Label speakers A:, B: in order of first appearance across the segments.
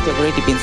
A: have already been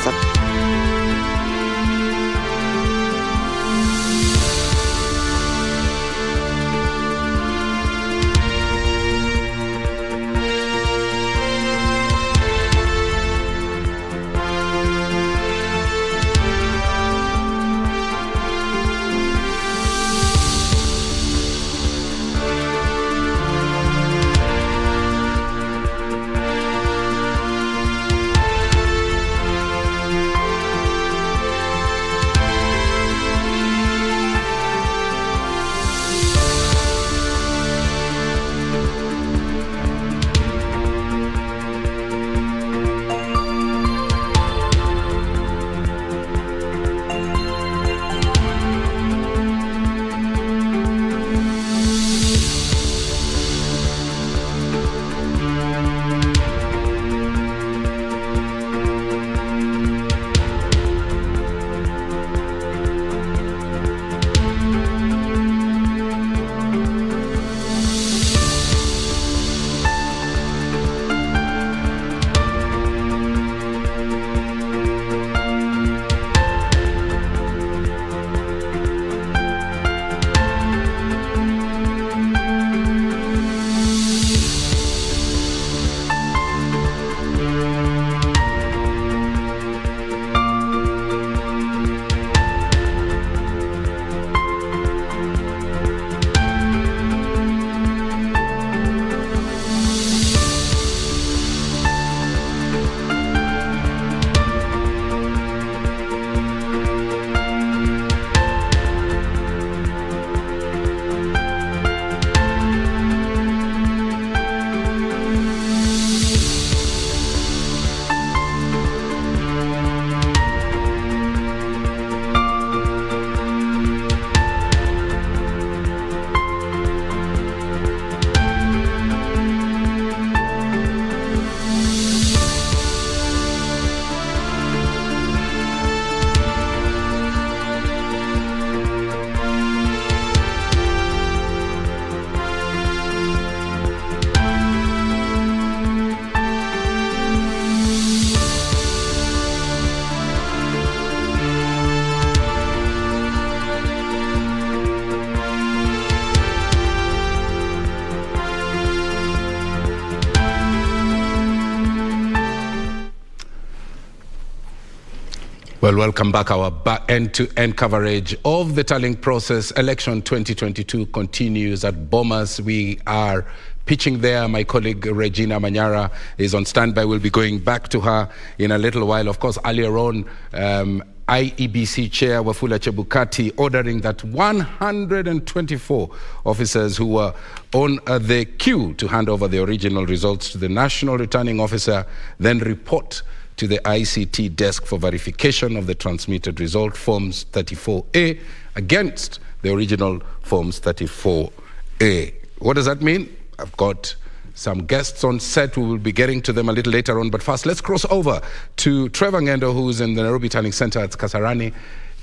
B: Well, welcome back. Our end-to-end coverage of the tallying process. Election 2022 continues at Bomas. We are pitching there. My colleague Regina Manyara is on standby. We'll be going back to her in a little while. Of course, earlier on, IEBC Chair Wafula Chebukati ordering that 124 officers who were on the queue to hand over the original results to the National Returning Officer then report to the ICT desk for verification of the transmitted result, Forms 34A, against the original Forms 34A. What does that mean? I've got some guests on set. We will be getting to them a little later on. But first, let's cross over to Trevor Ngendo, who's in the Nairobi Tallying Center at Kasarani.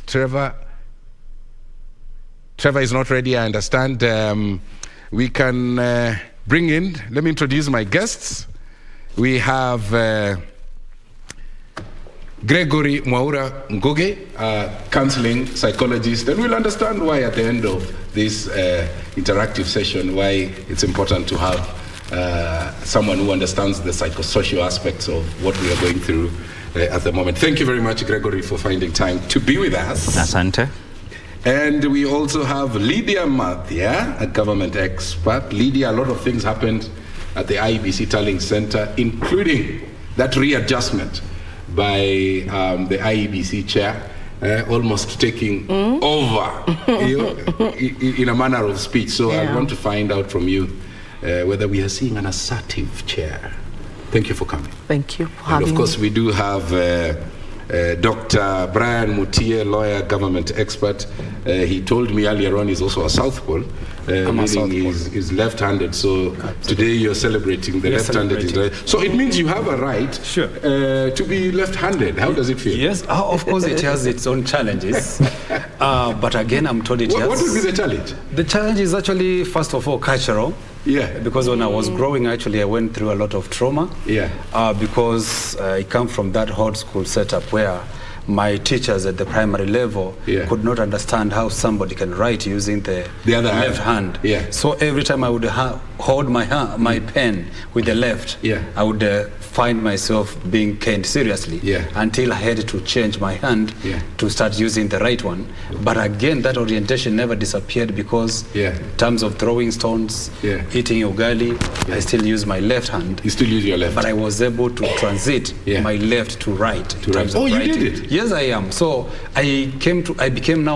B: Trevor is not ready, I understand. We can bring in, let me introduce my guests. We have Gregory Mwaura Nguge, counseling psychologist, and we'll understand why at the end of this interactive session, why it's important to have someone who understands the psychosocial aspects of what we are going through at the moment. Thank you very much, Gregory, for finding time to be with us.
C: Asante.
B: And we also have Lydia Mathia, a government expert. Lydia, a lot of things happened at the IEBC Tallying Center, including that readjustment by the IEBC chair, almost taking over in a manner of speech. So I want to find out from you whether we are seeing an assertive chair. Thank you for coming.
A: Thank you for
B: having me.
A: And
B: of course, we do have Dr. Brian Mutie, lawyer, government expert. He told me earlier on he's also a South Pole meaning is left-handed. So today you're celebrating the left-handed. So it means you have a right to be left-handed. How does it feel?
A: Yes, of course it has its own challenges. But again, I'm told it has.
B: What would be the challenge?
A: The challenge is actually, first of all, cultural.
B: Yeah.
A: Because when I was growing, actually, I went through a lot of trauma.
B: Yeah.
A: Because I come from that old school setup where my teachers at the primary level could not understand how somebody can write using the other left hand.
B: Yeah.
A: So every time I would hold my pen with the left, I would find myself being caned seriously until I had to change my hand to start using the right one. But again, that orientation never disappeared because in terms of throwing stones, eating ugali, I still use my left hand.
B: You still use your left.
A: But I was able to transit my left to right.
B: Oh, you did it?
A: Yes, I am. So I became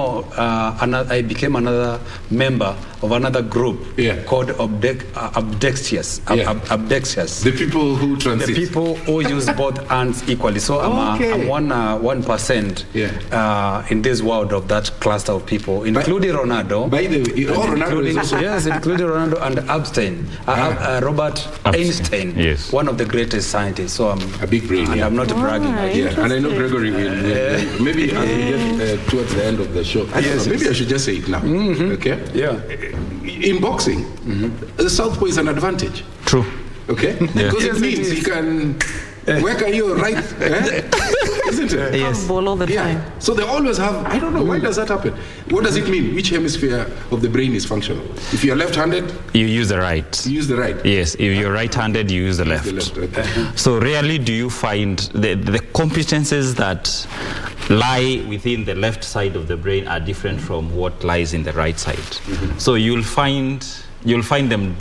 A: another member of another group called Abdextious.
B: The people who transit.
A: The people who use both hands equally. So I'm 1% in this world of that cluster of people, including Ronaldo.
B: By the way, Ronaldo is also...
A: Yes, including Ronaldo and Robert Einstein, one of the greatest scientists. So I'm
B: a big brain.
A: And I'm not bragging.
B: And I know Gregory will maybe as we get towards the end of the show. Maybe I should just say it now. Okay?
A: Yeah.
B: In boxing, the southpaw is an advantage.
C: True.
B: Okay? Because it means he can work on your right, isn't it?
D: Yes. Ball all the time.
B: So they always have, I don't know, why does that happen? What does it mean? Which hemisphere of the brain is functional? If you're left-handed?
C: You use the right.
B: You use the right?
C: Yes, if you're right-handed, you use the left. So rarely do you find the competences that lie within the left side of the brain are different from what lies in the right side. So you'll find them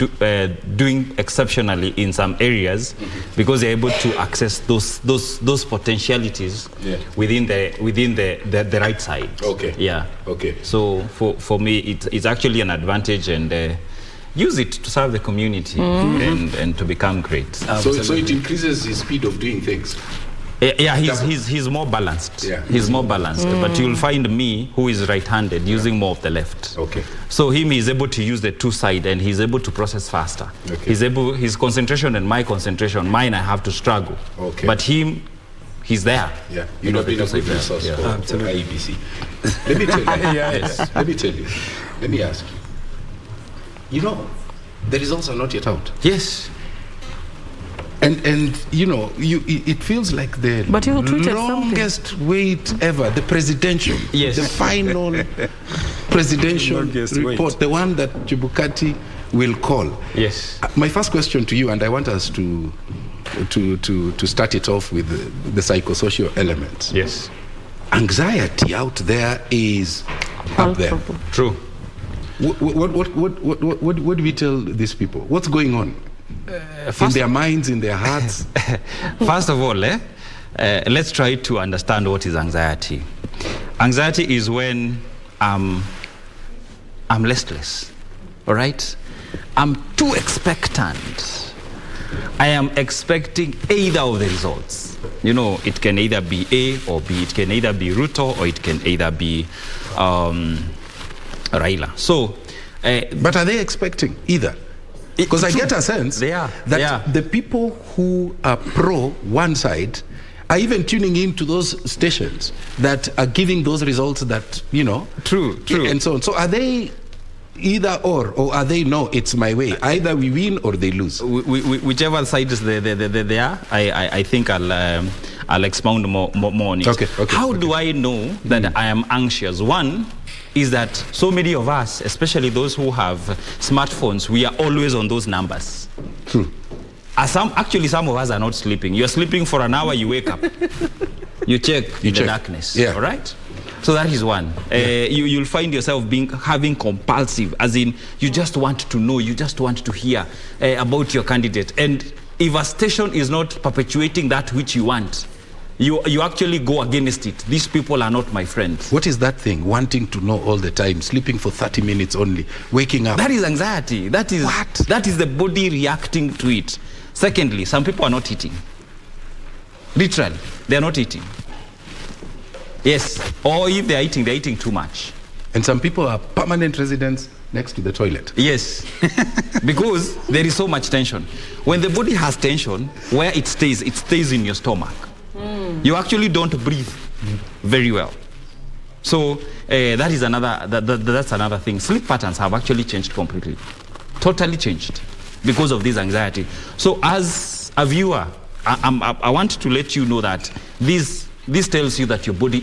C: doing exceptionally in some areas because they're able to access those potentialities within the right side.
B: Okay.
C: Yeah.
B: Okay.
C: So for me, it's actually an advantage, and use it to serve the community and to become great.
B: So it increases his speed of doing things.
C: Yeah, he's more balanced. He's more balanced. But you'll find me, who is right-handed, using more of the left.
B: Okay.
C: So he's able to use the two side, and he's able to process faster. Okay. His concentration and my concentration, mine I have to struggle. Okay. But he's there.
B: Yeah. You know, being a good resource for IEBC. Let me tell you. Let me tell you. Let me ask you. You know, the results are not yet out.
C: Yes.
B: And you know, it feels like the longest wait ever, the presidential, the final presidential report, the one that Chebukati will call.
C: Yes.
B: My first question to you, and I want us to start it off with the psychosocial elements.
C: Yes.
B: Anxiety out there is up there.
C: True.
B: What do we tell these people? What's going on? In their minds, in their hearts?
C: First of all, let's try to understand what is anxiety. Anxiety is when I'm restless, all right? I'm too expectant. I am expecting either of the results. You know, it can either be A or B. It can either be Ruto or it can either be Raila. So,
B: but are they expecting either? Because I get a sense that the people who are pro one side are even tuning into those stations that are giving those results that, you know.
C: True.
B: And so on. So are they either or are they, no, it's my way? Either we win or they lose.
C: Whichever side is they are, I think I'll expound more on it.
B: Okay.
C: How do I know that I am anxious? One is that so many of us, especially those who have smartphones, we are always on those numbers.
B: True.
C: Some of us are not sleeping. You're sleeping for an hour, you wake up. You check the darkness. All right? So that is one. You'll find yourself having compulsive, as in you just want to know, you just want to hear about your candidate. And if a station is not perpetuating that which you want, you actually go against it. These people are not my friends.
B: What is that thing? Wanting to know all the time, sleeping for 30 minutes only, waking up.
C: That is anxiety. That is what? That is the body reacting to it. Secondly, some people are not eating. Literally, they are not eating. Yes, or if they are eating too much.
B: And some people are permanent residents, next to the toilet.
C: Yes, because there is so much tension. When the body has tension, where it stays in your stomach. You actually don't breathe very well. So that is that's another thing. Sleep patterns have actually changed completely, totally changed because of this anxiety. So as a viewer, I want to let you know that this tells you that your body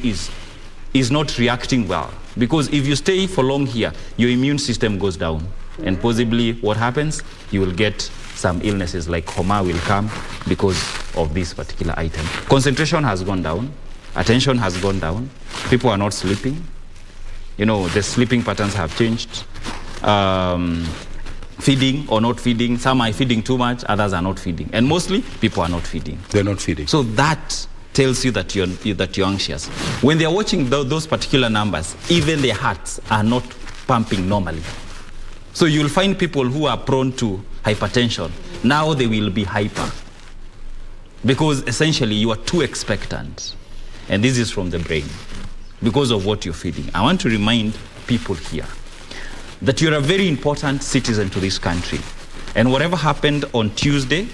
C: is not reacting well. Because if you stay for long here, your immune system goes down. And possibly what happens, you will get some illnesses like homa will come because of this particular item. Concentration has gone down. Attention has gone down. People are not sleeping. You know, the sleeping patterns have changed. Feeding or not feeding. Some are feeding too much, others are not feeding. And mostly, people are not feeding.
B: They're not feeding.
C: So that tells you that you're anxious. When they're watching those particular numbers, even their hearts are not pumping normally. So you'll find people who are prone to hypertension. Now they will be hyper. Because essentially you are too expectant. And this is from the brain. Because of what you're feeding. I want to remind people here that you're a very important citizen to this country. And whatever happened on Tuesday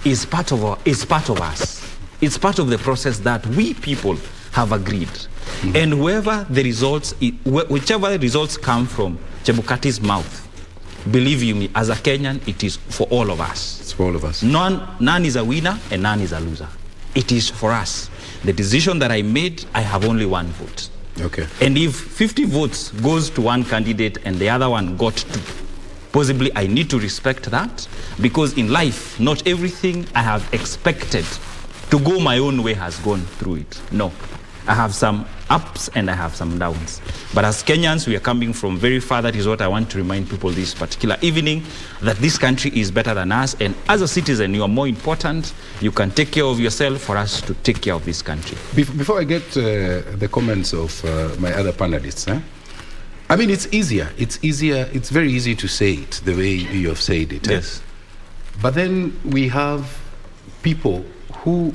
C: is part of us. It's part of the process that we people have agreed. And whichever results come from Chebukati's mouth, believe you me, as a Kenyan, it is for all of us.
B: It's for all of us.
C: None is a winner and none is a loser. It is for us. The decision that I made, I have only one vote.
B: Okay.
C: And if 50 votes goes to one candidate and the other one got 2, possibly I need to respect that, because in life, not everything I have expected to go my own way has gone through it. No. I have some ups and I have some downs. But as Kenyans, we are coming from very far. That is what I want to remind people this particular evening, that this country is better than us. And as a citizen, you are more important. You can take care of yourself for us to take care of this country.
B: Before I get the comments of my other panelists, I mean, it's easier. It's very easy to say it the way you have said it.
C: Yes.
B: But then we have people who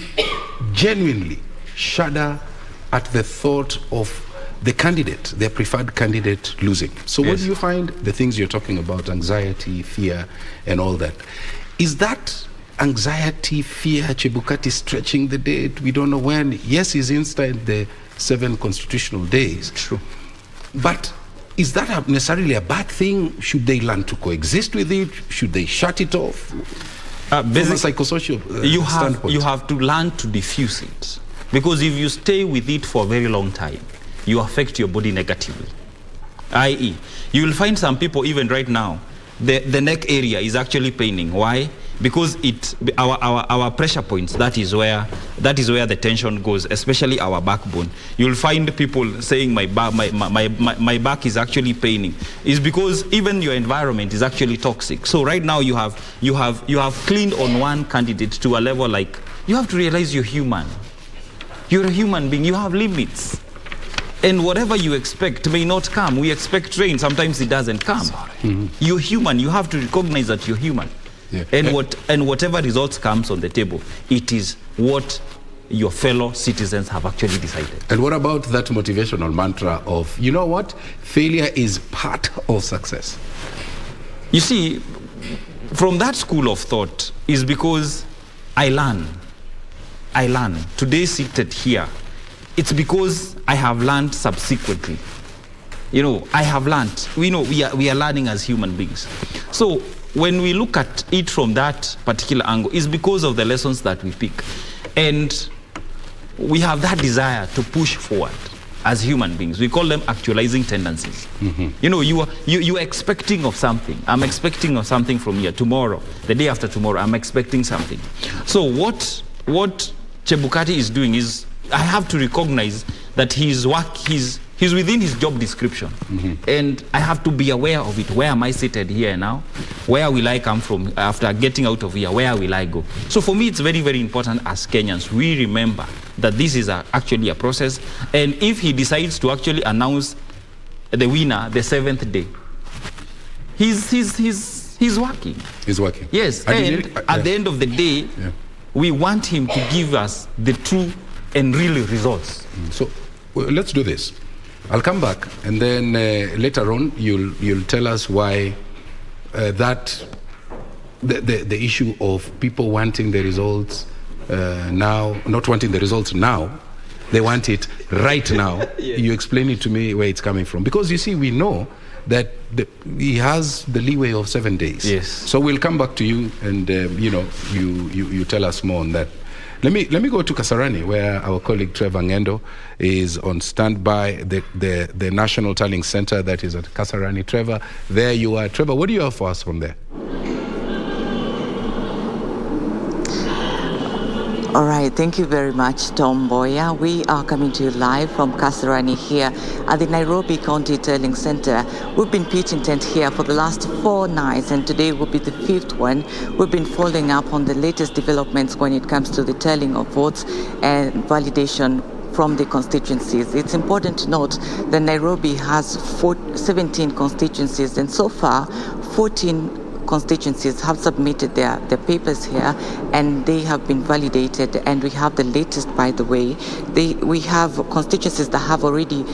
B: genuinely shudder at the thought of the candidate, their preferred candidate, losing. So
C: Yes.
B: what do you find? The things you're talking about, anxiety, fear, and all that. Is that anxiety, fear, Chebukati stretching the date? We don't know when. Yes, he's inside the 7 constitutional days.
C: True.
B: But is that necessarily a bad thing? Should they learn to coexist with it? Should they shut it off? From a psychosocial standpoint.
C: You have to learn to diffuse it. Because if you stay with it for a very long time, you affect your body negatively. I.e., you will find some people, even right now, the neck area is actually paining. Why? Because our pressure points, that is where the tension goes, especially our backbone. You'll find people saying my back is actually paining. It's because even your environment is actually toxic. So right now you have cleaned on one candidate to a level like, you have to realize you're human. You're a human being, you have limits. And whatever you expect may not come. We expect rain, sometimes it doesn't come. You're human, you have to recognize that you're human. Yeah. And whatever results comes on the table, it is what your fellow citizens have actually decided.
B: And what about that motivational mantra of, you know what, failure is part of success?
C: You see, from that school of thought is because I learn. Today seated here, it's because I have learned subsequently. You know, I have learned. We know we are learning as human beings. So when we look at it from that particular angle, it's because of the lessons that we pick. And we have that desire to push forward as human beings. We call them actualizing tendencies. You know, you are expecting of something. I'm expecting of something from here. Tomorrow, the day after tomorrow, I'm expecting something. So what Chebukati is doing is, I have to recognize that he's within his job description. And I have to be aware of it. Where am I seated here now? Where will I come from after getting out of here? Where will I go? So for me, it's very, very important as Kenyans, we remember that this is actually a process. And if he decides to actually announce the winner the 7th day, he's working.
B: He's working.
C: Yes, and at the end of the day, we want him to give us the true and real results.
B: So let's do this. I'll come back, and then later on you'll tell us why that the issue of people wanting the results now, not wanting the results now, they want it right now. Yeah. You explain it to me where it's coming from, because you see, we know that he has the leeway of 7 days.
C: Yes.
B: So we'll come back to you, and you tell us more on that. Let me go to Kasarani, where our colleague Trevor Ngendo is on standby, the National Tallying Center that is at Kasarani. Trevor, there you are. Trevor, what do you have for us from there?
D: All right, thank you very much, Tom Boya. We are coming to you live from Kasarani here at the Nairobi County Tallying Center. We've been pitching tent here for the last 4 nights, and today will be the 5th one. We've been following up on the latest developments when it comes to the tallying of votes and validation from the constituencies. It's important to note that Nairobi has 17 constituencies, and so far 14 constituencies have submitted their papers here, and they have been validated, and we have the latest, by the way. We have constituencies that have already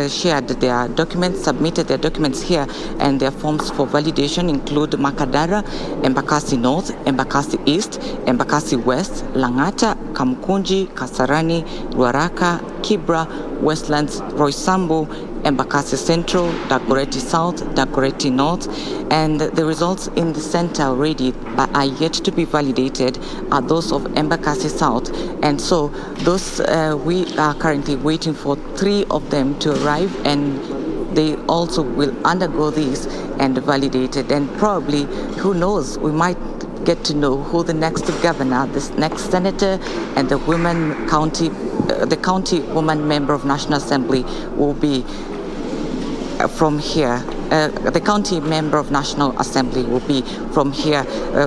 D: shared their documents, submitted their documents here, and their forms for validation include Makadara, Embakasi North, Embakasi East, Embakasi West, Langata, Kamkunji, Kasarani, Ruaraka, Kibra, Westlands, Roysambu, Embakasi Central, Dagoretti South, Dagoretti North, and the results in the center already but are yet to be validated are those of Embakasi South. And so those we are currently waiting for 3 of them to arrive, and they also will undergo this and validate it. And probably, who knows, we might get to know who the next governor, this next senator, and the county woman member of National Assembly will be from here. The county member of National Assembly will be from here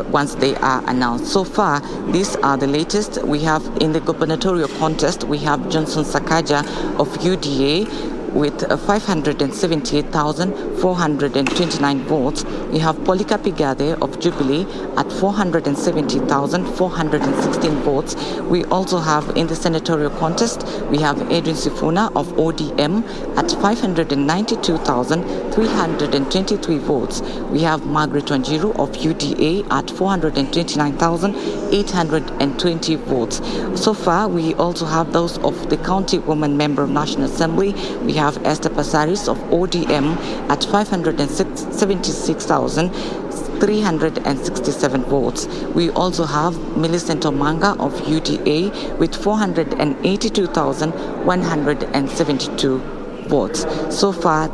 D: once they are announced. So far, these are the latest. We have in the gubernatorial contest, we have Johnson Sakaja of UDA with 578,429 votes. We have Polycarp Gade of Jubilee at 470,416 votes. We also have in the senatorial contest, we have Adrian Sifuna of ODM at 592,323 votes. We have Margaret Wanjiru of UDA at 429,820 votes. So far, we also have those of the county woman member of National Assembly. We have Esther Pasaris of ODM at 576,367 votes. We also have Millicent Omanga of UDA with 482,172 votes. So far,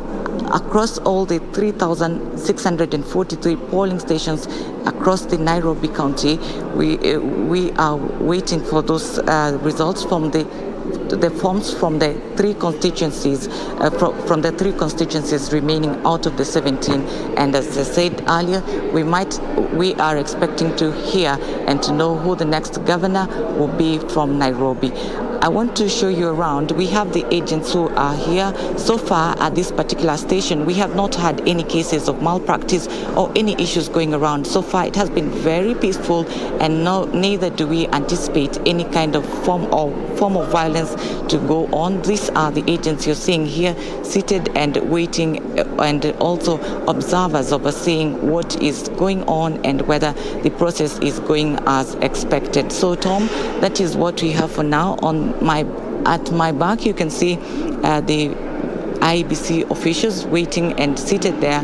D: across all the 3,643 polling stations across the Nairobi County, we are waiting for those results from the forms from the 3 constituencies, from the 3 constituencies remaining out of the 17. And as I said earlier, we are expecting to hear and to know who the next governor will be from Nairobi. I want to show you around. We have the agents who are here. So far at this particular station, we have not had any cases of malpractice or any issues going around. So far, it has been very peaceful, and neither do we anticipate any kind of form of violence to go on. These are the agents you're seeing here, seated and waiting, and also observers overseeing what is going on and whether the process is going as expected. So, Tom, that is what we have for now. At my back, you can see the IEBC officials waiting and seated there,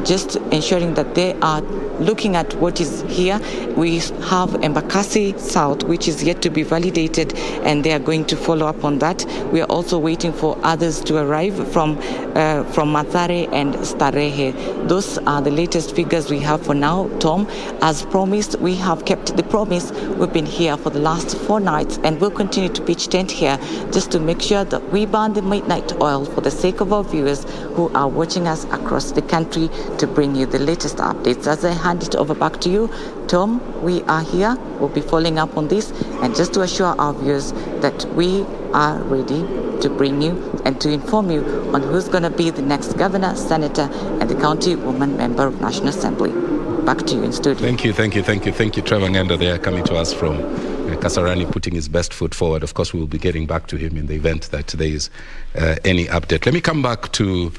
D: just ensuring that they are looking at what is here. We have Embakasi South, which is yet to be validated, and they are going to follow up on that. We are also waiting for others to arrive from Mathare and Starehe. Those are the latest figures we have for now, Tom. As promised, we have kept the promise. We've been here for the last 4 nights, and we'll continue to pitch tent here just to make sure that we burn the midnight oil for the sake of our viewers who are watching us across the country, to bring you the latest updates. As I hand it over back to you, Tom, we are here. We'll be following up on this, and just to assure our viewers that we are ready to bring you and to inform you on who's going to be the next governor, senator, and the county woman member of National Assembly. Back to you in studio.
B: Thank you, Trevor Ngendo there, coming to us from Kasarani putting his best foot forward. Of course, we will be getting back to him in the event that there is any update. Let me come back to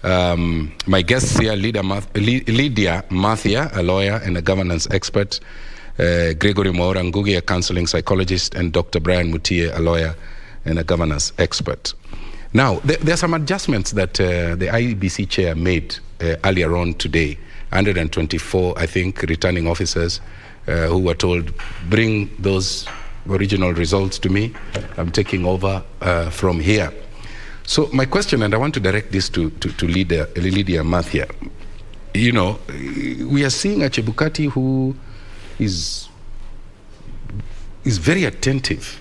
B: my guests here, Lydia Mathia, a lawyer and a governance expert, Gregory Mwaura Ngugi, a counseling psychologist, and Dr. Brian Mutie, a lawyer and a governance expert. Now, there are some adjustments that the IEBC chair made earlier on today. 124, I think, returning officers who were told, bring those original results to me. I'm taking over from here. So my question, and I want to direct this to Lydia Mathia. You know, we are seeing a Chebukati who is very attentive,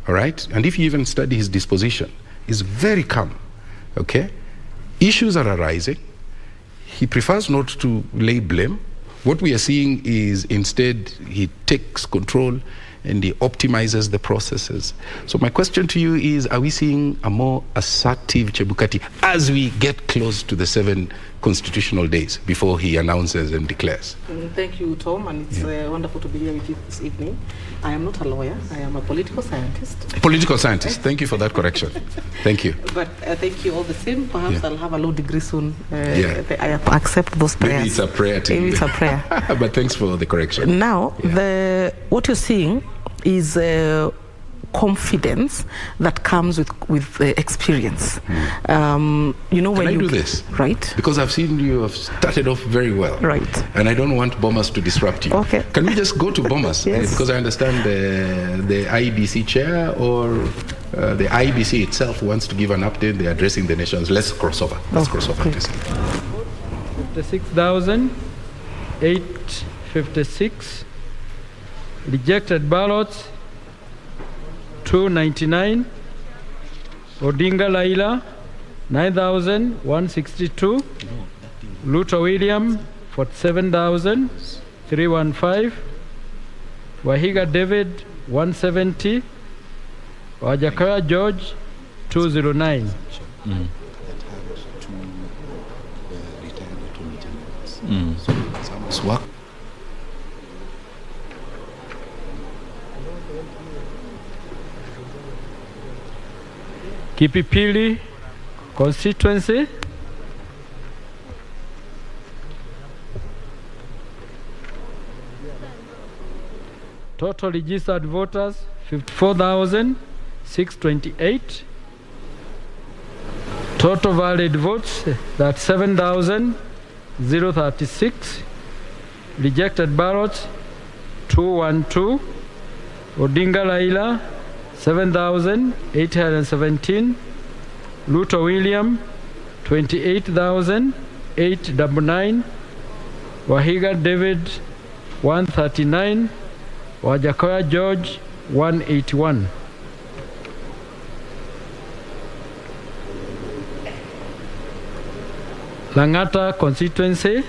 B: all right? And if you even study his disposition, he's very calm, okay? Issues are arising. He prefers not to lay blame. What we are seeing is instead he takes control and he optimizes the processes. So my question to you is, are we seeing a more assertive Chebukati as we get close to the 7 constitutional days before he announces and declares?
E: Thank you, Tom, and it's wonderful to be here with you this evening. I am not a lawyer, I am a political scientist.
B: Political scientist, thank you for that correction. Thank you.
E: But thank you all the same. Perhaps I'll have a law degree soon. I accept those prayers.
B: Maybe it's a prayer to you.
E: Maybe it's a prayer.
B: But thanks for the correction.
E: Now, what you're seeing is confidence that comes with experience. You know,
B: Can I do this?
E: Right.
B: Because I've seen you have started off very well.
E: Right.
B: And I don't want Bomas to disrupt you.
E: Okay.
B: Can we just go to Bomas?
E: Yes.
B: Because I understand the IEBC chair or the IEBC itself wants to give an update. They're addressing the nations. Let's cross over. Let's cross over.
F: 56,856. Rejected ballots 299. Odinga Laila 9,162. Luto William 47,315. Wahiga David 170. Wajakaya George 209.
B: Swak.
F: Kipipili constituency, total registered voters 54,628. Total valid votes, that's 7,036. Rejected ballots 212. Odinga Laila 7,817. Luto William 28,899. Wahiga David 139. Wajakoya George 181. Langata constituency,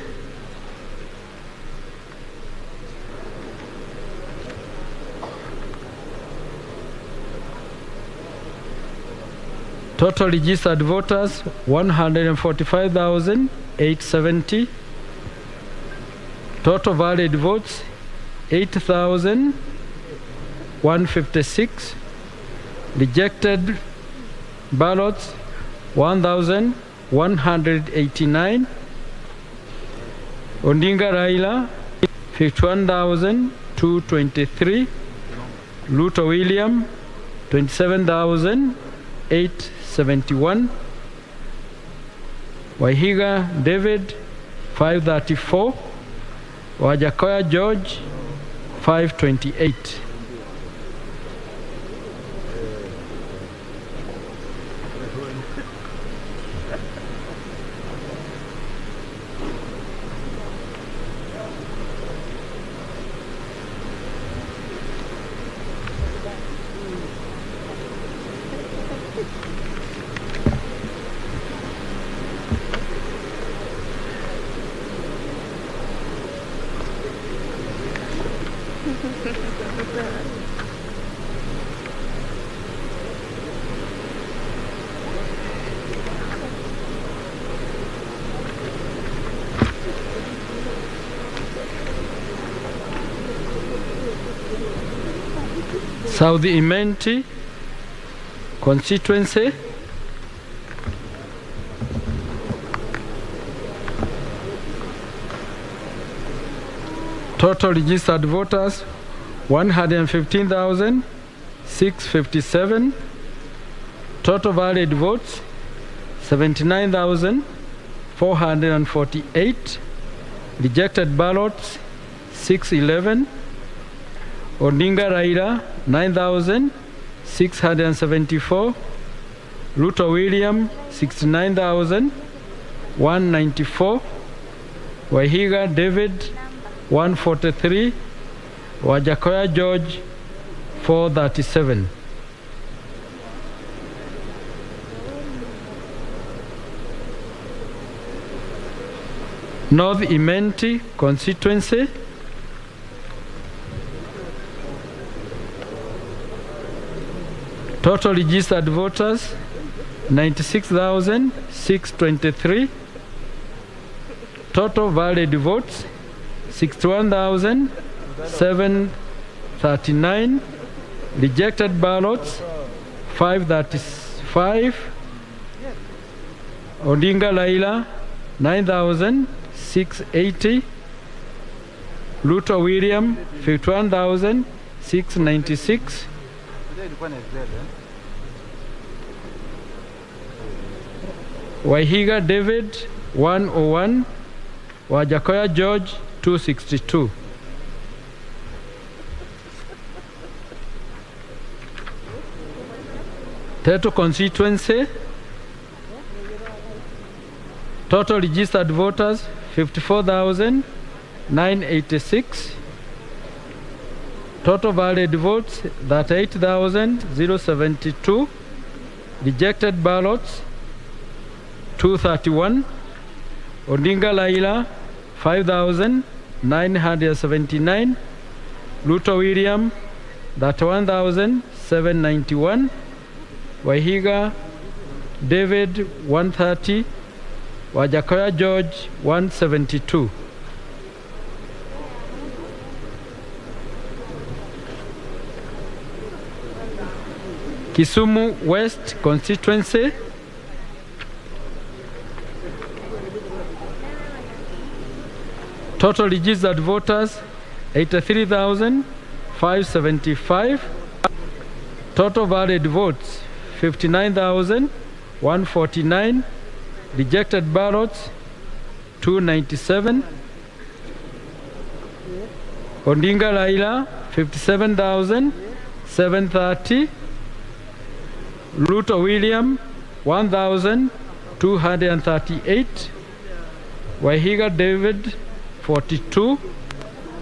F: total registered voters 145,870. Total valid votes 8,156. Rejected ballots 1,189. Odinga Raila 51,223. Luto William 27,871. Wahiga David 534. Wajakoya George 528. South Imenti constituency. Total registered voters 115,657. Total valid votes 79,448. Rejected ballots 611. Odinga Raila 9,674. Ruto William 69,194. Wahiga David 143. Wajakoya George 437. North Imenti constituency. Total registered voters 96,623. Total valid votes 61,739. Rejected ballots 535. Odinga Laila 9,680. Ruto William 51,696. Wahiga David 101. Wajakoya George 262. Teto constituency. Total registered voters 54,986. Total valid votes 38,072. Rejected ballots 231. Odinga Laila 5,979. Ruto William 31,791. Wahiga David 130. Wajakoya George 172. Kisumu West constituency. Total registered voters 83,575. Total valid votes 59,149. Rejected ballots 297. Odinga Laila 57,730. Ruto William 1,238. Wahiga David 42.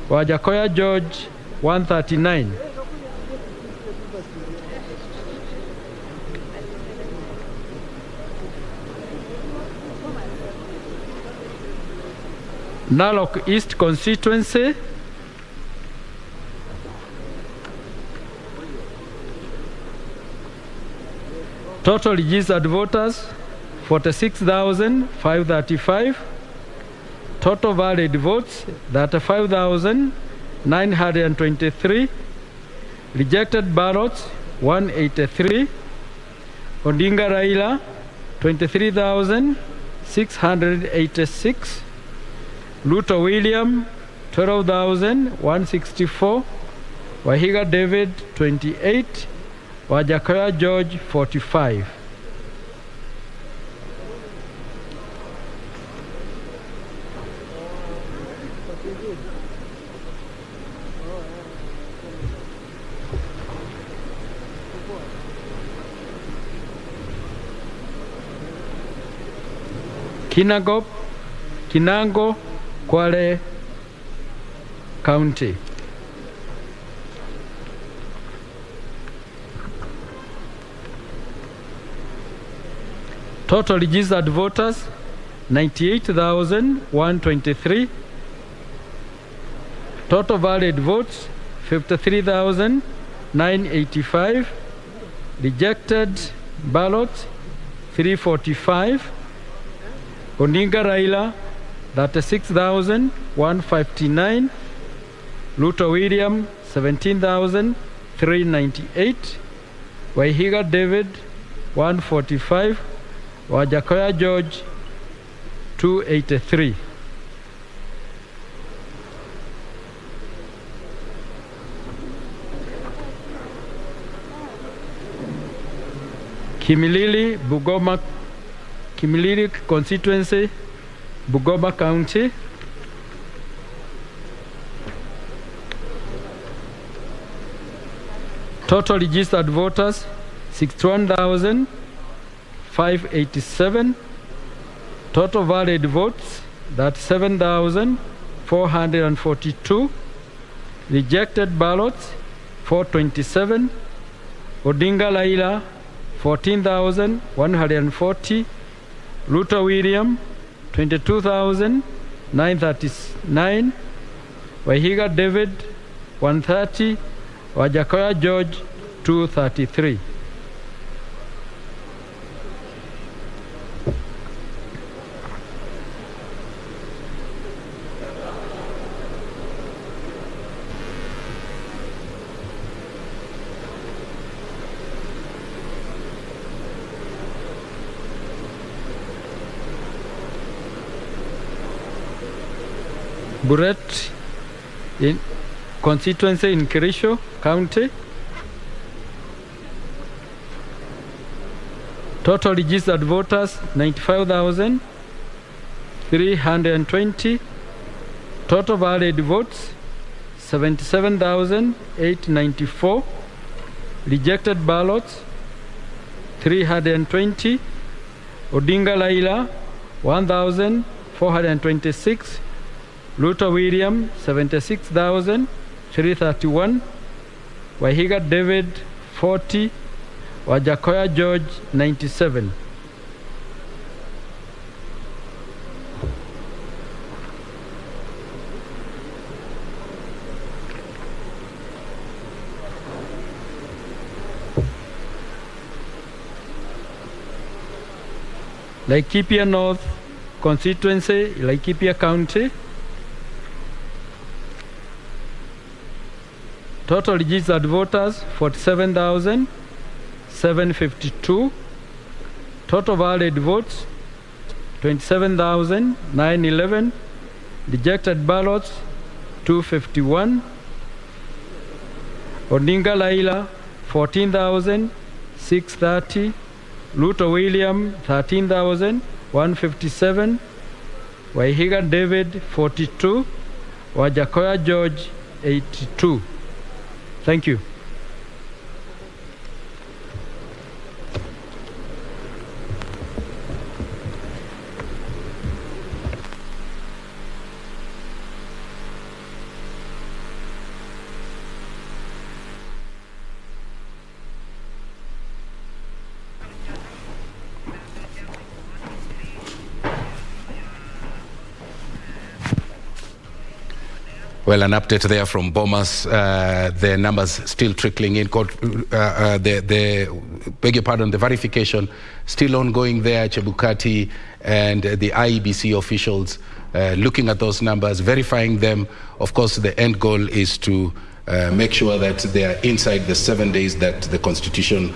F: Wajakoya George 139. Narok East constituency. Total registered voters 46,535. Total valid votes 35,923. Rejected ballots 183. Odinga Raila 23,686. Ruto William 12,164. Wahiga David 28. Wajakoya George 45. Kinango, Kwale County. Total registered voters 98,123. Total valid votes 53,985. Rejected ballots 345. Odinga Raila 36,159. Ruto William 17,000 398, Waihiga David 145, Wajakoya George 283. Kimilili constituency, Bungoma County. Total registered voters 61,587. Total valid votes, that's 7,442. Rejected ballots 427. Odinga Laila 14,140. Ruto William 22,939. Waihiga David 130. Wajakoya George 233. Buret in constituency in Kirisho County. Total registered voters 95,320. Total valid votes 77,894. Rejected ballots 320. Odinga Laila 1,426. Ruto William 76,331. Waihiga David 40. Wajakoya George 97. Laikipia North constituency, Laikipia County. Total registered voters 47,752. Total valid votes 27,911. Rejected ballots 251. Odinga Laila 14,630. Ruto William 13,157. Waihiga David 42. Wajakoya George 82. Thank you.
B: Well, an update there from Bomas. The numbers still trickling in. Beg your pardon, the verification still ongoing there. Chebukati and the IEBC officials looking at those numbers, verifying them. Of course, the end goal is to make sure that they are inside the 7 days that the Constitution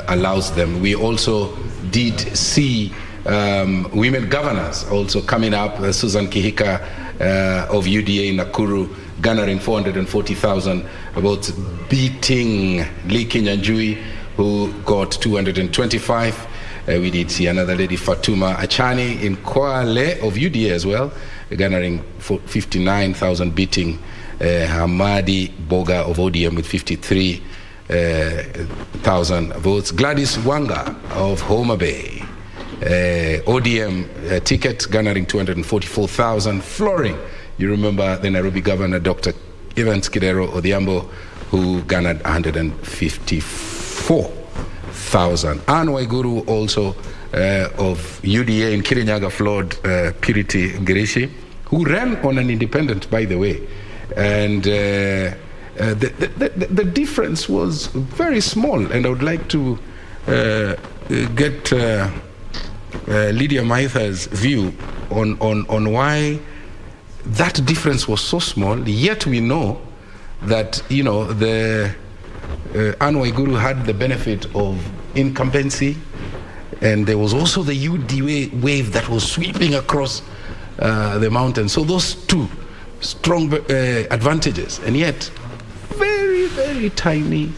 B: allows them. We also did see women governors also coming up. Susan Kihika of UDA in Nakuru garnering 440,000 votes, beating Lee Kinyanjui, who got 225. We did see another lady, Fatuma Achani in Kwale of UDA as well, garnering 59,000, beating Hamadi Boga of ODM with 53,000 votes. Gladys Wanga of Homa Bay, ODM ticket garnering 244,000, flooring. You remember the Nairobi Governor, Dr. Evans Kidero Odhiambo, who garnered 154,000. Anne Waiguru also of UDA in Kirinyaga floored Purity Ngirishi, who ran on an independent, by the way. And the difference was very small, and I would like to get Lydia Maitha's view on why that difference was so small. Yet we know that, you know, the Anne Waiguru had the benefit of incumbency, and there was also the UD wave that was sweeping across the mountain. So those two strong advantages, and yet very, very tiny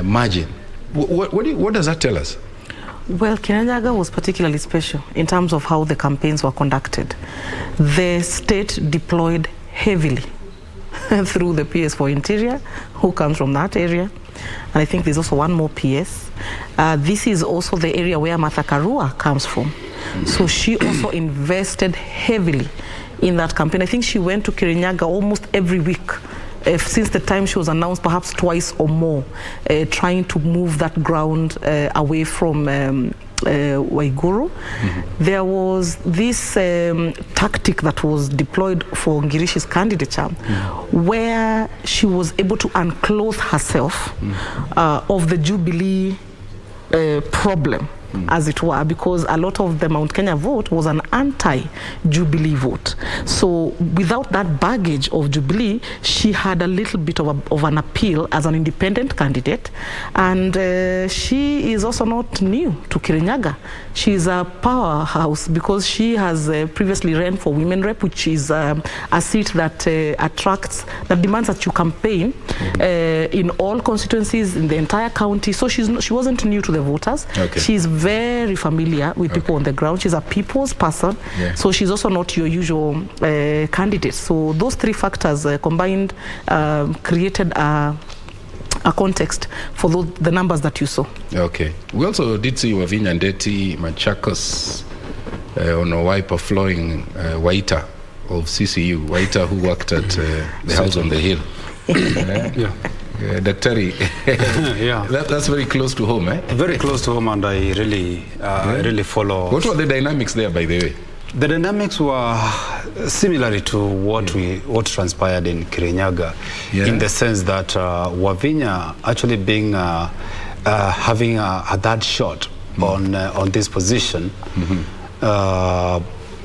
B: margin. What does that tell us?
E: Well, Kirinyaga was particularly special in terms of how the campaigns were conducted. The state deployed heavily through the PS for Interior, who comes from that area. And I think there's also one more PS. This is also the area where Martha Karua comes from. So she also invested heavily in that campaign. I think she went to Kirinyaga almost every week since the time she was announced, perhaps twice or more, trying to move that ground away from Waiguru. There was this tactic that was deployed for Ngirishi's candidature, where she was able to unclothe herself of the Jubilee problem, as it were, because a lot of the Mount Kenya vote was an anti-Jubilee vote. So without that baggage of Jubilee, she had a little bit of an appeal as an independent candidate. And she is also not new to Kirinyaga. She's a powerhouse because she has previously ran for Women Rep, which is a seat that that demands that you campaign in all constituencies in the entire county. So she wasn't new to the voters. Okay. She's very familiar with people on the ground. She's a people's person. Yeah. So she's also not your usual candidate. So those three factors combined created a context for the numbers that you saw. Okay.
B: We also did see Wavinya Ndeti, Machakos, on a wiper flowing Waita of CCU, Waita who worked at the House on the Hill. Yeah. Daktari, yeah, that's very close to home, eh?
A: Very close to home, and I really follow.
B: What were the dynamics there, by the way?
A: The dynamics were similar to what transpired in Kirinyaga, in the sense that Wavinya actually being having a third shot on this position,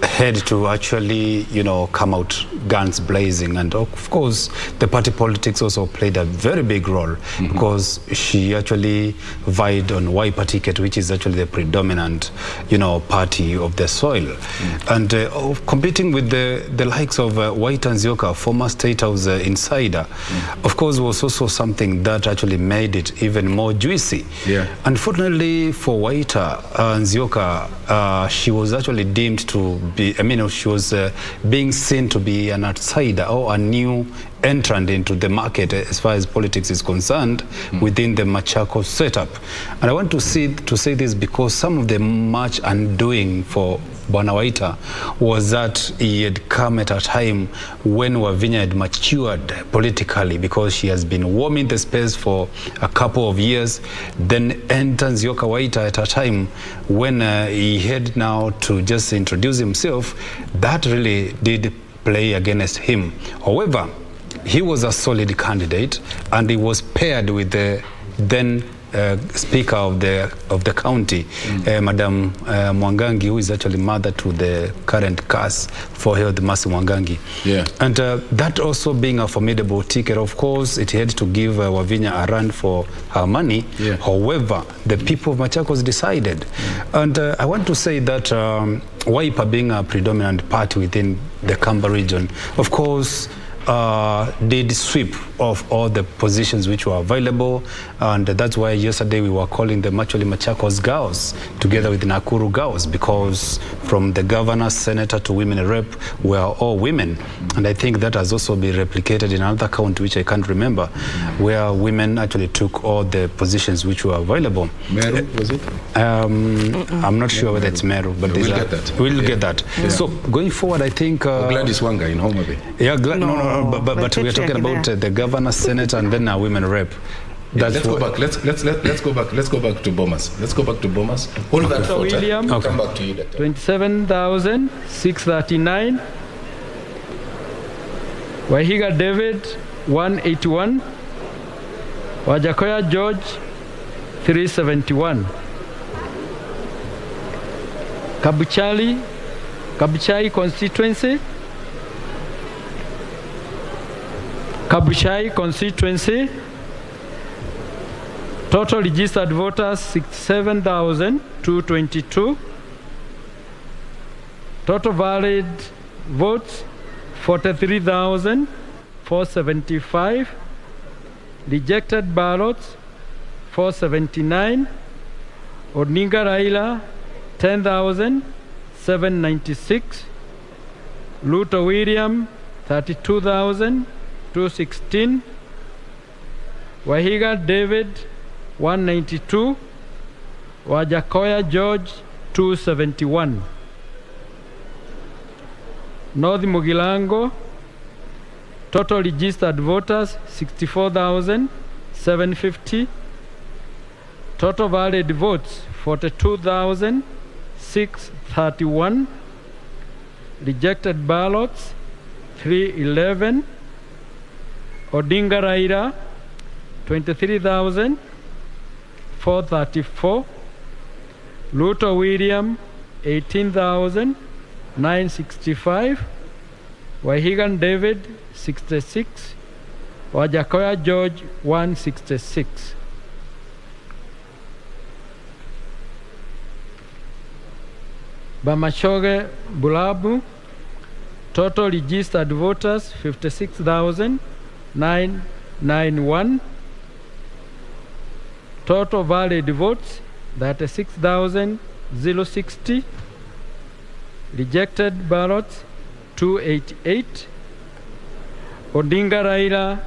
A: had to actually, come out guns blazing. And of course, the party politics also played a very big role, because she actually vied on Wiper ticket, which is actually the predominant, party of the soil. And competing with the likes of Waita Nzioka, former State House insider, of course, was also something that actually made it even more juicy. Yeah. Unfortunately for Waita Nzioka, she was actually deemed to be, she was being seen to be an outsider or a new entrant into the market as far as politics is concerned within the Machakos setup. And I want to say this because some of the much undoing for Bwana Waita was that he had come at a time when Wavinya had matured politically, because she has been warming the space for a couple of years. Then enters Nzioka Waita at a time when he had now to just introduce himself. That really did play against him. However, he was a solid candidate, and he was paired with the then Speaker of the county, Madam Mwangangi, who is actually mother to the current CAS for Health, Mercy Mwangangi. Yeah. And that also being a formidable ticket, of course, it had to give Wavinya a run for her money. Yeah. However, the people of Machakos decided. And I want to say that Wiper being a predominant party within the Kamba region, of course, did sweep of all the positions which were available, and that's why yesterday we were calling them actually Machakos girls together with Nakuru girls, because from the governor, senator to women rep were all women. And I think that has also been replicated in another county which I can't remember, where women actually took all the positions which were available.
B: Meru, was it?
A: I'm not sure whether it's Meru, but
B: we'll get that.
A: We'll get that. Yeah. So going forward, I think
B: Gladys Wanga in Homa Bay.
A: Yeah, but we are talking about the governor, senator, and then a women rep.
B: Yeah, let's go back. Let's go back. Let's go back to Bomas. Let's go back to Bomas. Hold that thought.
F: William,
B: I'll come back to you.
F: 27,639. Wahiga David 181. Wajakoya George 371. Kabuchai constituency. Kabuchai constituency Total registered voters 67,222. Total valid votes 43,475. Rejected ballots 479. Odinga Raila 10,796. Ruto William 32,216. Wahiga David 192. Wajakoya George 271. North Mugilango, total registered voters 64,750. Total valid votes 42,631. Rejected ballots 311. Odinga Raila 23,434. Ruto William 18,965. Wahigan David 66. Wajakoya George 166. Bamashoge Bulabu, total registered voters 56,991. Total valid votes 36,060. Rejected ballots 288. Odinga Raila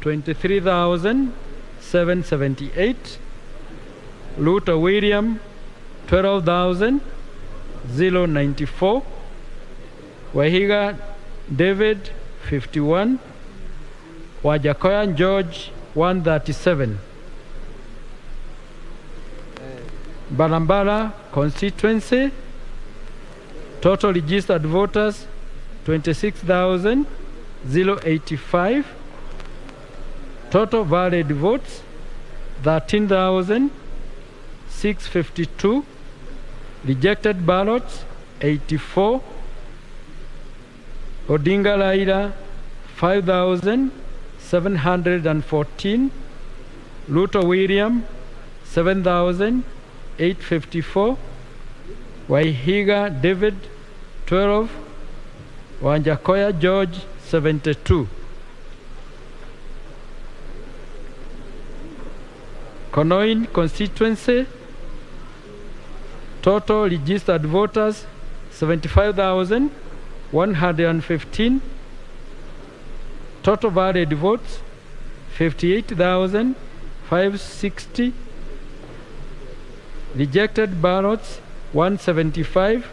F: 23,778. Ruto William 12,094. Wahiga David 51. Wajakoya George 137. Balambala constituency, total registered voters 26,085. Total valid votes 13,652. Rejected ballots 84. Odinga Raila 5,714. Ruto William 7,854. Wahiga David 12. Wajakoya George 72. Konoin constituency, total registered voters 75,115. Total valid votes 58,560. Rejected ballots 175.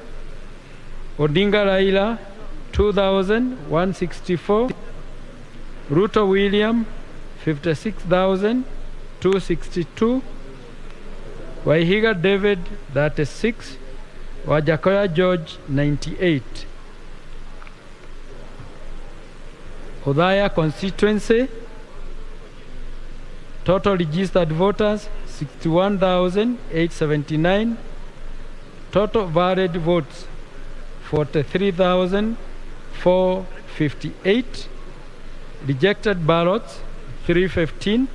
F: Odinga Raila 2,164. Ruto William 56,262. Wahiga David 36. Wajakoya George 98. Odaya constituency, total registered voters 61,879. Total valid votes 43,458. Rejected ballots 315.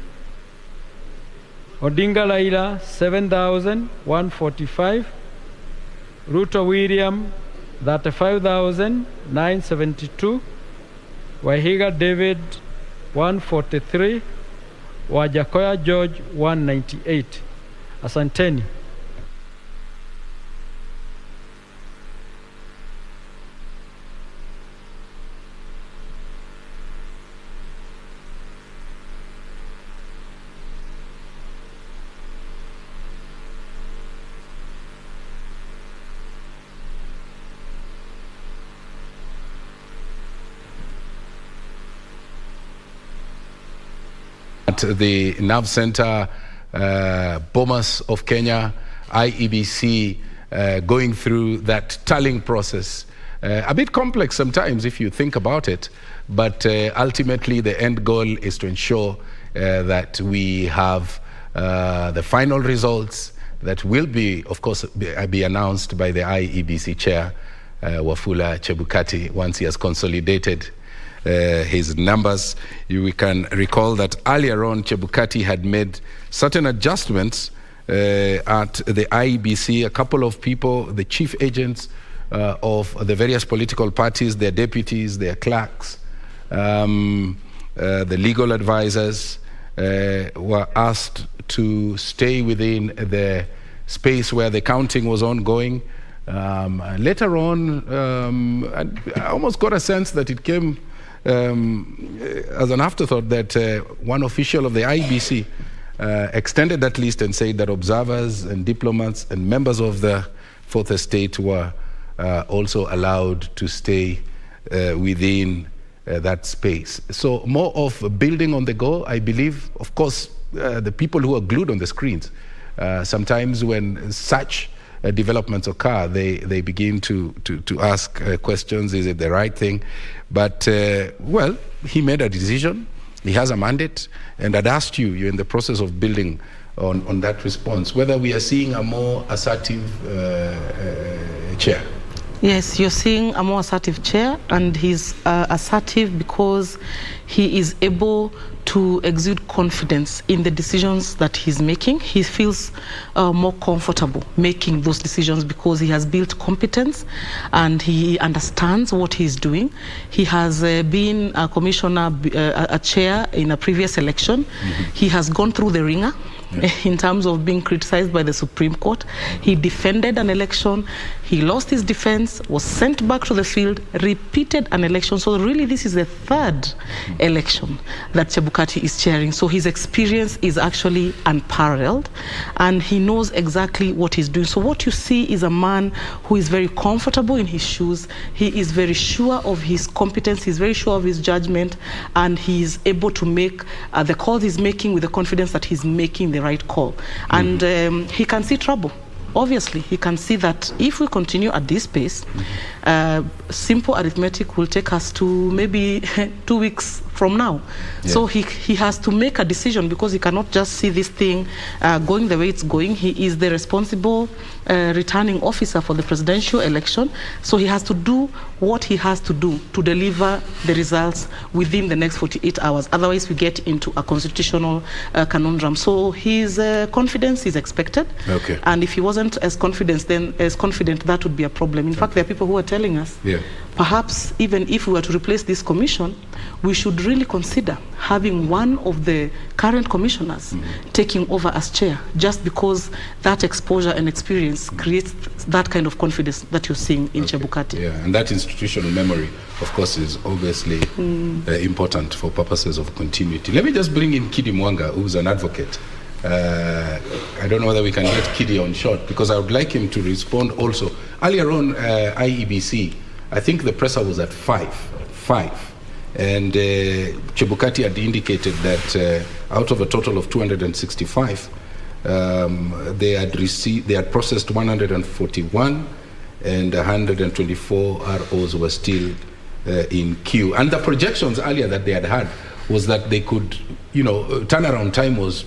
F: Odinga Raila 7,145. Ruto William 35,972. Wahiga David 143. Wajakoya George 198. Asanteni.
B: At the Nerve Center, Bomas of Kenya, IEBC, going through that tallying process. A bit complex sometimes if you think about it, but ultimately the end goal is to ensure that we have the final results that will be, of course, be announced by the IEBC chair, Wafula Chebukati, once he has consolidated his numbers. We can recall that earlier on, Chebukati had made certain adjustments at the IEBC. A couple of people, the chief agents of the various political parties, their deputies, their clerks, the legal advisors, were asked to stay within the space where the counting was ongoing. Later on, I almost got a sense that it came as an afterthought that one official of the IEBC extended that list and said that observers and diplomats and members of the Fourth Estate were also allowed to stay within that space. So more of building on the go, I believe. Of course, the people who are glued on the screens, sometimes when such developments occur, they begin to ask questions, is it the right thing? But, well, he made a decision, he has a mandate, and I'd asked you, you're in the process of building on that response, whether we are seeing a more assertive chair.
E: Yes, you're seeing a more assertive chair, and he's assertive because he is able to exude confidence in the decisions that he's making. He feels more comfortable making those decisions because he has built competence and he understands what he's doing. He has been a commissioner, a chair in a previous election. Mm-hmm. He has gone through the ringer. Yeah. In terms of being criticized by the Supreme Court. He defended an election, he lost his defense, was sent back to the field, repeated an election. So really this is the third election that Chebukati is chairing. So his experience is actually unparalleled and he knows exactly what he's doing. So what you see is a man who is very comfortable in his shoes. He is very sure of his competence, he's very sure of his judgment, and he's able to make the calls he's making with the confidence that he's making the right call. And he can see trouble. Obviously, he can see that if we continue at this pace, simple arithmetic will take us to maybe 2 weeks from now. Yeah. So he has to make a decision because he cannot just see this thing going the way it's going. He is the responsible returning officer for the presidential election. So he has to do what he has to do to deliver the results within the next 48 hours. Otherwise, we get into a constitutional conundrum. So his confidence is expected. Okay. And if he wasn't as confident, that would be a problem. In fact, there are people who are telling us, perhaps even if we were to replace this commission, we should really consider having one of the current commissioners taking over as chair, just because that exposure and experience creates that kind of confidence that you're seeing in Chebukati.
B: Yeah, and that institutional memory, of course, is obviously important for purposes of continuity. Let me just bring in Kidi Mwanga, who's an advocate. I don't know whether we can get Kidi on short, because I would like him to respond also. Earlier on, IEBC, I think the presser was at 5. And Chebukati had indicated that out of a total of 265, they had processed 141, and 124 ROs were still in queue. And the projections earlier that they had was that they could, turnaround time was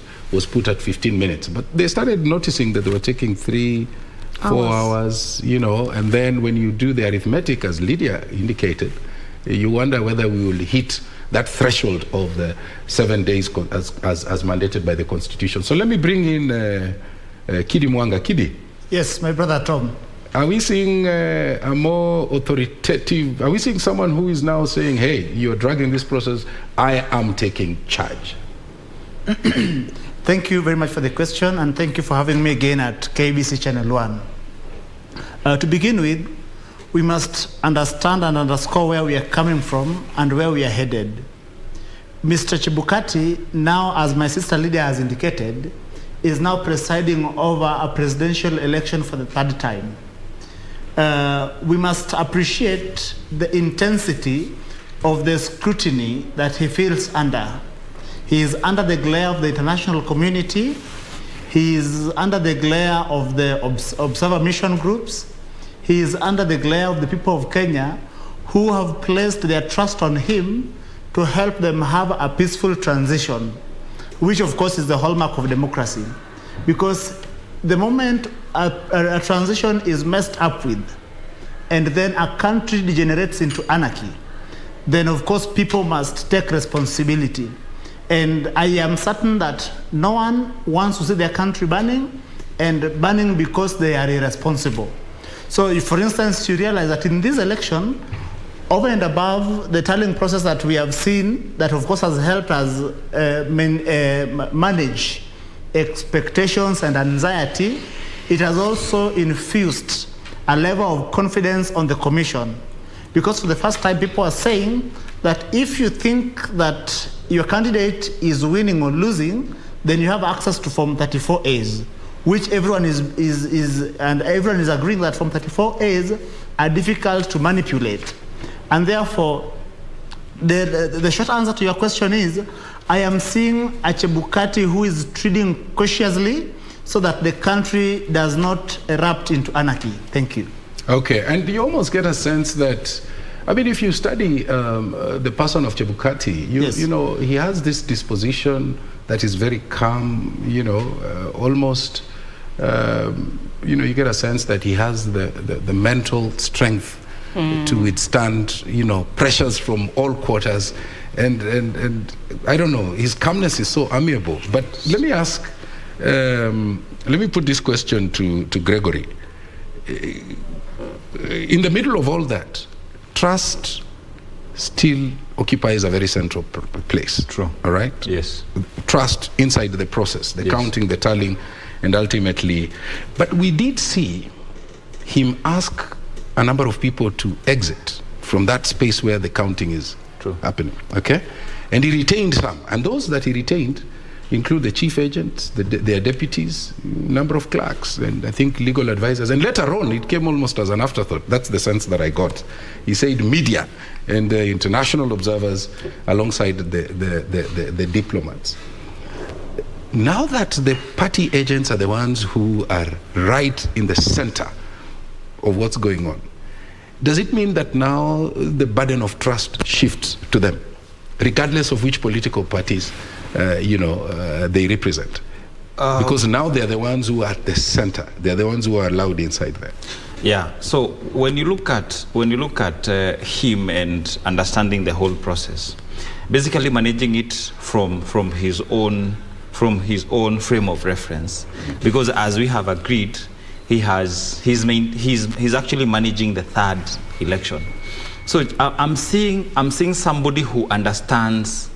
B: put at 15 minutes. But they started noticing that they were taking 3-4 hours, and then when you do the arithmetic, as Lydia indicated, you wonder whether we will hit that threshold of the 7 days as mandated by the Constitution. So let me bring in Kidi Mwanga. Kidi.
G: Yes, my brother Tom.
B: Are we seeing a more authoritative, are we seeing someone who is now saying, hey, you're dragging this process, I am taking charge?
G: Thank you very much for the question, and thank you for having me again at KBC Channel 1. To begin with, we must understand and underscore where we are coming from and where we are headed. Mr. Chebukati, now, as my sister Lydia has indicated, is now presiding over a presidential election for the third time. We must appreciate the intensity of the scrutiny that he feels under. He is under the glare of the international community. He is under the glare of the observer mission groups. He is under the glare of the people of Kenya who have placed their trust on him to help them have a peaceful transition, which of course is the hallmark of democracy. Because the moment a transition is messed up with, and then a country degenerates into anarchy, then of course people must take responsibility. And I am certain that no one wants to see their country burning, and burning because they are irresponsible. So if, for instance, you realize that in this election, over and above the tallying process that we have seen, that of course has helped us manage expectations and anxiety, it has also infused a level of confidence on the commission. Because for the first time, people are saying that if you think that your candidate is winning or losing, then you have access to Form 34As, which everyone is agreeing that Form 34As are difficult to manipulate. And therefore, the short answer to your question is, I am seeing a Chebukati who is treading cautiously so that the country does not erupt into anarchy. Thank you.
B: Okay, and you almost get a sense that, I mean, if you study the person of Chebukati, you know, he has this disposition that is very calm, you know, almost, you know, you get a sense that he has the mental strength to withstand, you know, pressures from all quarters. And I don't know, his calmness is so amiable. But let me ask, let me put this question to Gregory. In the middle of all that, trust still occupies a very central place.
C: True.
B: All right?
C: Yes.
B: Trust inside the process, the counting, the tallying, and ultimately. But we did see him ask a number of people to exit from that space where the counting is happening. Okay? And he retained some. And those that he retained include the chief agents, their deputies, number of clerks, and I think legal advisors. And later on, it came almost as an afterthought. That's the sense that I got. He said media and international observers alongside the diplomats. Now that the party agents are the ones who are right in the center of what's going on, does it mean that now the burden of trust shifts to them, regardless of which political parties they represent? Because now they're the ones who are at the center. They're the ones who are allowed inside there.
C: Yeah. So when you look at him and understanding the whole process, basically managing it from his own frame of reference, because as we have agreed, he's actually managing the third election. So I'm seeing somebody who understands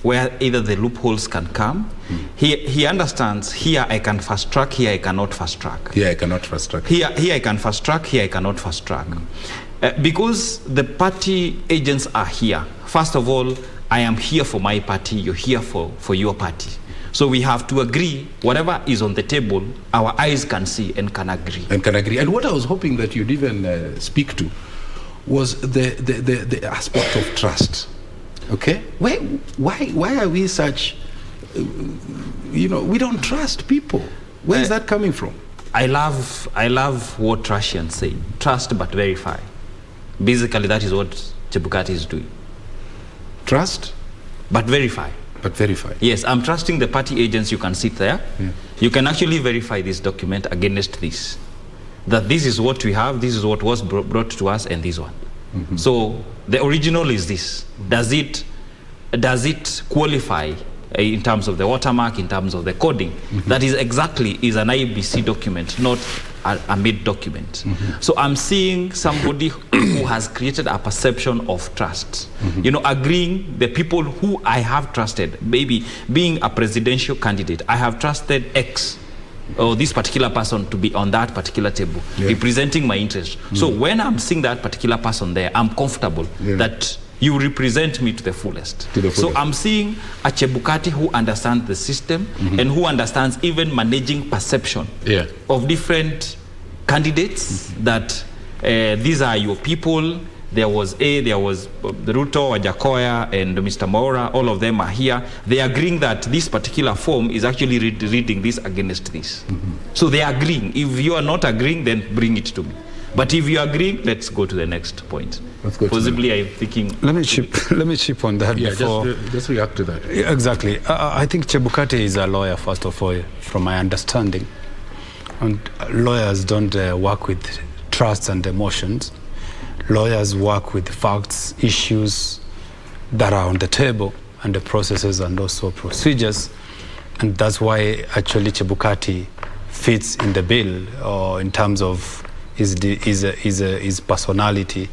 C: where either the loopholes can come. He understands, here I can fast track, here I cannot fast track.
B: Here I cannot fast track.
C: Here I can fast track, here I cannot fast track. Because the party agents are here. First of all, I am here for my party, you're here for your party. So we have to agree, whatever is on the table, our eyes can see and can agree.
B: And what I was hoping that you'd even speak to was the aspect of trust. Okay? Why are we such, we don't trust people? Where is that coming from?
C: I love what Russians say. Trust but verify. Basically, that is what Chebukati is doing.
B: Trust?
C: But verify.
B: But verify.
C: Yes, I'm trusting the party agents. You can sit there. Yeah. You can actually verify this document against this. That this is what we have, this is what was brought to us, and this one. Mm-hmm. So the original is this. Does it qualify in terms of the watermark, in terms of the coding? Mm-hmm. That is an IEBC document, not a made document. Mm-hmm. So I'm seeing somebody who has created a perception of trust. Mm-hmm. Agreeing the people who I have trusted, maybe being a presidential candidate, I have trusted X or this particular person to be on that particular table, representing my interest. Mm-hmm. So when I'm seeing that particular person there, I'm comfortable that you represent me to the fullest. So I'm seeing a Chebukati who understands the system and who understands even managing perception of different candidates, that these are your people. There was Ruto, Wajakoya, and Mr. Maura. All of them are here. They are agreeing that this particular form is actually reading this against this. So they are agreeing. If you are not agreeing, then bring it to me. But if you agree, let's go to the next point. Possibly, I'm thinking.
A: Let me chip on that.
B: Yeah, before. Just react to that.
A: Exactly. I think Chebukati is a lawyer, first of all, from my understanding. And lawyers don't work with trust and emotions. lawyers work with facts, issues that are on the table, and the processes and also procedures. And that's why actually Chebukati fits in the bill, or in terms of his personality,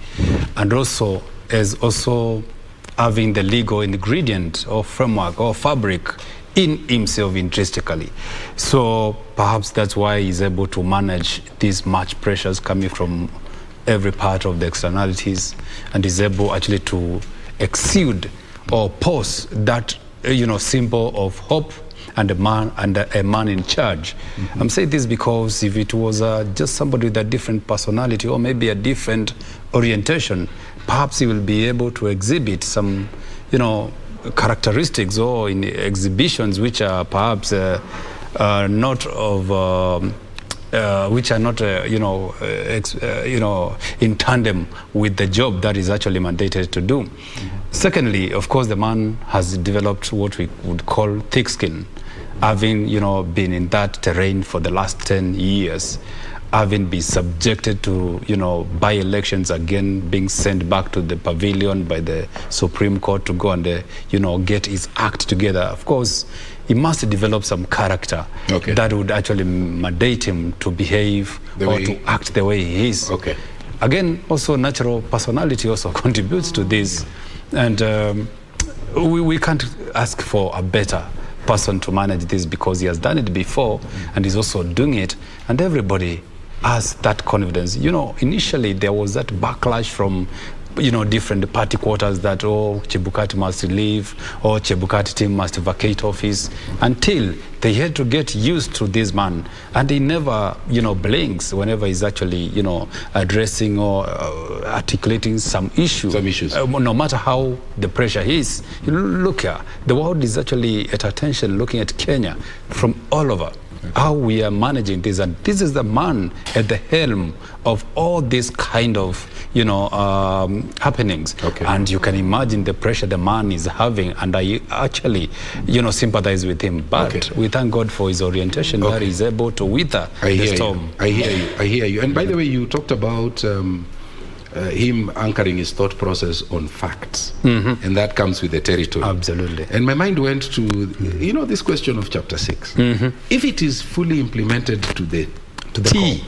A: and also as also having the legal ingredient or framework or fabric in himself intrinsically. So perhaps that's why he's able to manage these much pressures coming from every part of the externalities, and is able actually to exude or pose that symbol of hope and a man in charge. I'm saying this because if it was just somebody with a different personality or maybe a different orientation, perhaps he will be able to exhibit some, characteristics or in exhibitions which are perhaps not of. Which are not, in tandem with the job that is actually mandated to do. Secondly, of course, the man has developed what we would call thick skin, having, been in that terrain for the last 10 years, having been subjected to, by-elections again, being sent back to the pavilion by the Supreme Court to go and, get his act together. Of course, he must develop some character that would actually mandate him to behave or to act the way he is. Again, also natural personality also contributes to this. And we can't ask for a better person to manage this, because he has done it before and he's also doing it. And everybody has that confidence. Initially there was that backlash from different party quarters that, Chebukati must leave, or Chebukati team must vacate office, until they had to get used to this man. And he never, blinks whenever he's actually, addressing or articulating some issue. Some issues. No matter how the pressure is. Look here, the world is actually at attention looking at Kenya from all over. How we are managing this, and this is the man at the helm of all these kind of happenings. And you can imagine the pressure the man is having, and I actually sympathize with him, but we thank God for his orientation that he's able to wither the storm.
B: I hear you. And by the way, you talked about him anchoring his thought process on facts, and that comes with the territory.
A: Absolutely.
B: And my mind went to this question of chapter 6. If it is fully implemented to the T,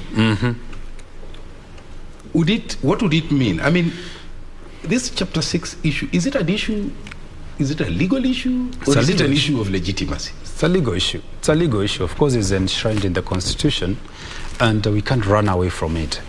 B: what would it mean? I mean, this chapter 6 issue, is it an issue? Is it a legal issue, or is it an issue of legitimacy?
A: It's a legal issue. It's a legal issue. Of course, it's enshrined in the Constitution, and we can't run away from it.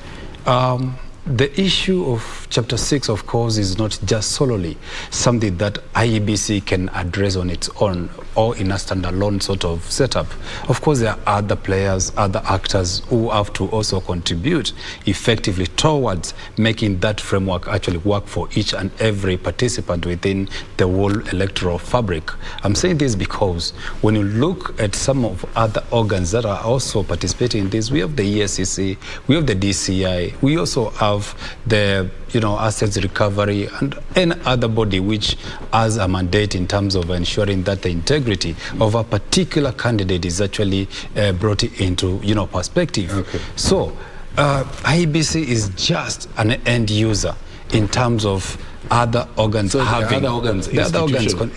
A: The issue of Chapter 6, of course, is not just solely something that IEBC can address on its own or in a standalone sort of setup. Of course, there are other players, other actors who have to also contribute effectively towards making that framework actually work for each and every participant within the whole electoral fabric. I'm saying this because when you look at some of other organs that are also participating in this, we have the ESCC, we have the DCI, we also have the assets recovery, and any other body which has a mandate in terms of ensuring that the integrity of a particular candidate is actually brought into perspective. So IEBC is just an end user in terms of other organs, so having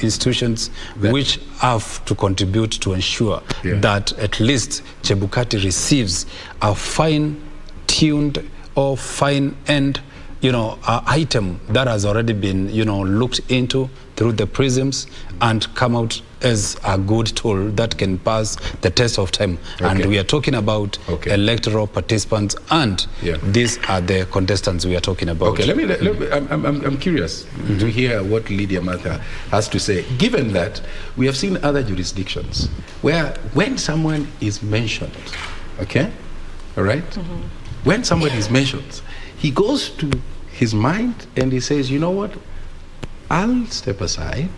A: institutions which have to contribute to ensure that at least Chebukati receives a fine-tuned or fine-end item that has already been looked into through the prisms and come out as a good tool that can pass the test of time. And we are talking about electoral participants, and these are the contestants we are talking about.
B: I'm curious to hear what Lydia Martha has to say, given that we have seen other jurisdictions where when someone is mentioned, when somebody is mentioned, he goes to his mind and he says, you know what, I'll step aside,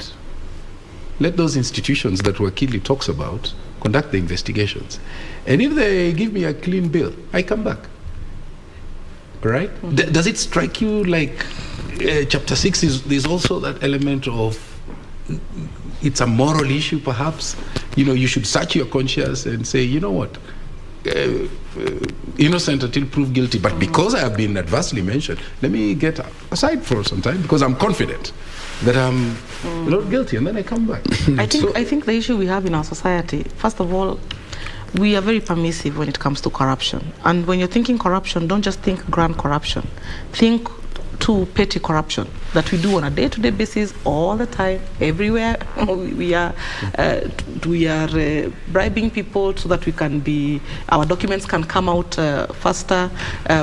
B: let those institutions that Wakili talks about conduct the investigations, and if they give me a clean bill, I come back. Right? Does it strike you like chapter 6 is also that element of it's a moral issue you should search your conscience and say, you know what, if innocent until proved guilty. But because I have been adversely mentioned, let me get aside for some time because I'm confident that I'm not guilty, and then I come back.
E: I think the issue we have in our society, first of all, we are very permissive when it comes to corruption. And when you're thinking corruption, don't just think grand corruption. Think to petty corruption that we do on a day-to-day basis all the time, everywhere. We are bribing people so that our documents can come out faster.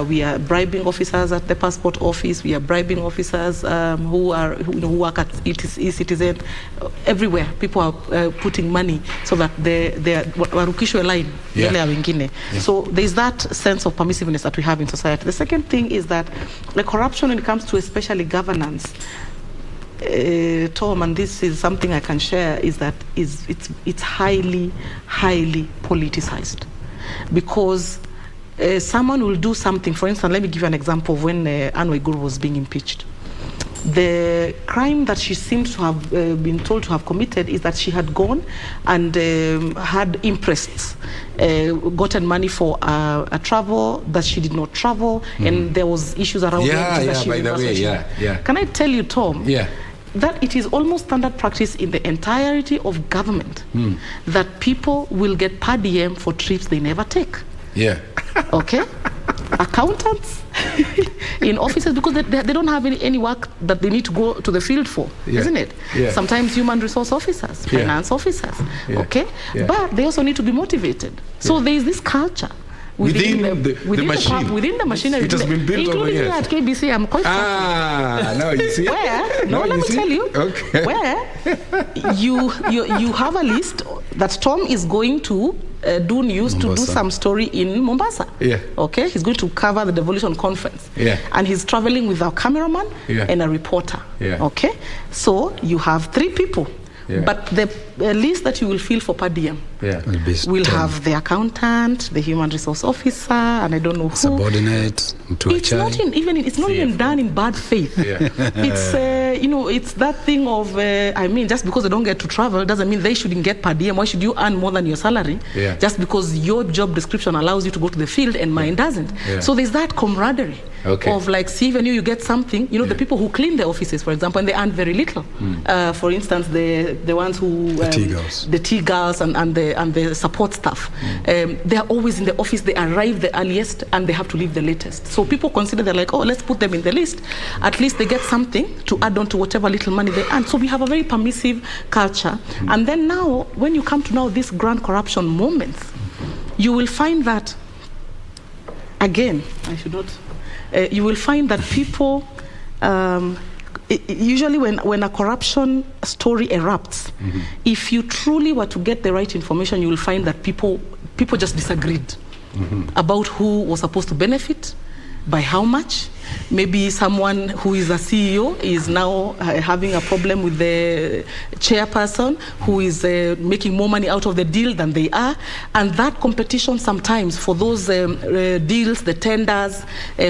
E: We are bribing officers at the passport office. We are bribing officers who work at e-citizen. Everywhere, people are putting money so that they warukishwe line. So there's that sense of permissiveness that we have in society. The second thing is that the corruption, when it comes to especially governance, Tom, and this is something I can share, is that it's highly politicized. Because someone will do something. For instance, let me give you an example of when Anne Waiguru was being impeached. The crime that she seems to have been told to have committed is that she had gone and had interests, gotten money for a travel that she did not travel, and there was issues around Can I tell you, Tom, that it is almost standard practice in the entirety of government that people will get per diem for trips they never take. Okay? Accountants in offices, because they don't have any work that they need to go to the field for, isn't it? Sometimes human resource officers, finance officers, okay? But they also need to be motivated. So there is this culture within the machinery.
B: It has been built
E: including here at KBC. I'm quite
B: now you see
E: where let me tell you where you have a list that Tom is going to do news Mombasa. To do some story in Mombasa. Okay, he's going to cover the devolution conference. And he's traveling with a cameraman and a reporter. Okay, so you have 3 people. But the list that you will fill for per diem will have the accountant, the human resource officer, and I don't know who.
A: Subordinate.
E: It's not even done in bad faith. It's it's that thing of just because they don't get to travel doesn't mean they shouldn't get per diem. Why should you earn more than your salary? Just because your job description allows you to go to the field and mine doesn't. So there's that camaraderie of like, see, when you get something, the people who clean the offices, for example, and they earn very little. For instance, the ones who the tea girls and the support staff, they are always in the office. They arrive the earliest and they have to leave the latest. So people consider, they're like, oh, let's put them in the list. At least they get something to add on to whatever little money they earn. So we have a very permissive culture. And then now, when you come to now these grand corruption moments, you will find that, again, you will find that people, usually when a corruption story erupts, if you truly were to get the right information, you will find that people just disagreed about who was supposed to benefit, by how much. Maybe someone who is a CEO is now having a problem with the chairperson who is making more money out of the deal than they are. And that competition sometimes for those deals, the tenders,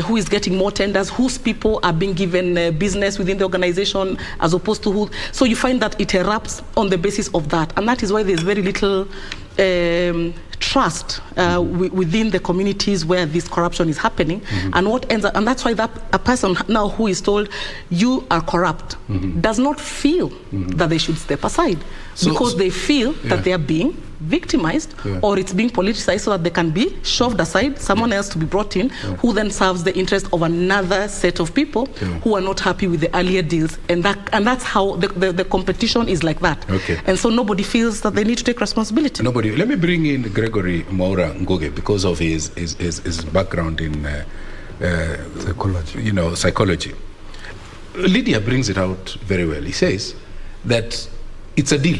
E: who is getting more tenders, whose people are being given business within the organization as opposed to who. So you find that it erupts on the basis of that. And that is why there's very little trust within the communities where this corruption is happening, and what ends up, and that's why a person now who is told you are corrupt does not feel that they should step aside, because they feel that they are being victimized or it's being politicized, so that they can be shoved aside, someone else to be brought in who then serves the interest of another set of people who are not happy with the earlier deals, and that's how the competition is like that. And so nobody feels that they need to take responsibility.
B: Nobody. Let me bring in Gregory Maura Nguge because of his background in psychology. Lydia brings it out very well. He says that it's a deal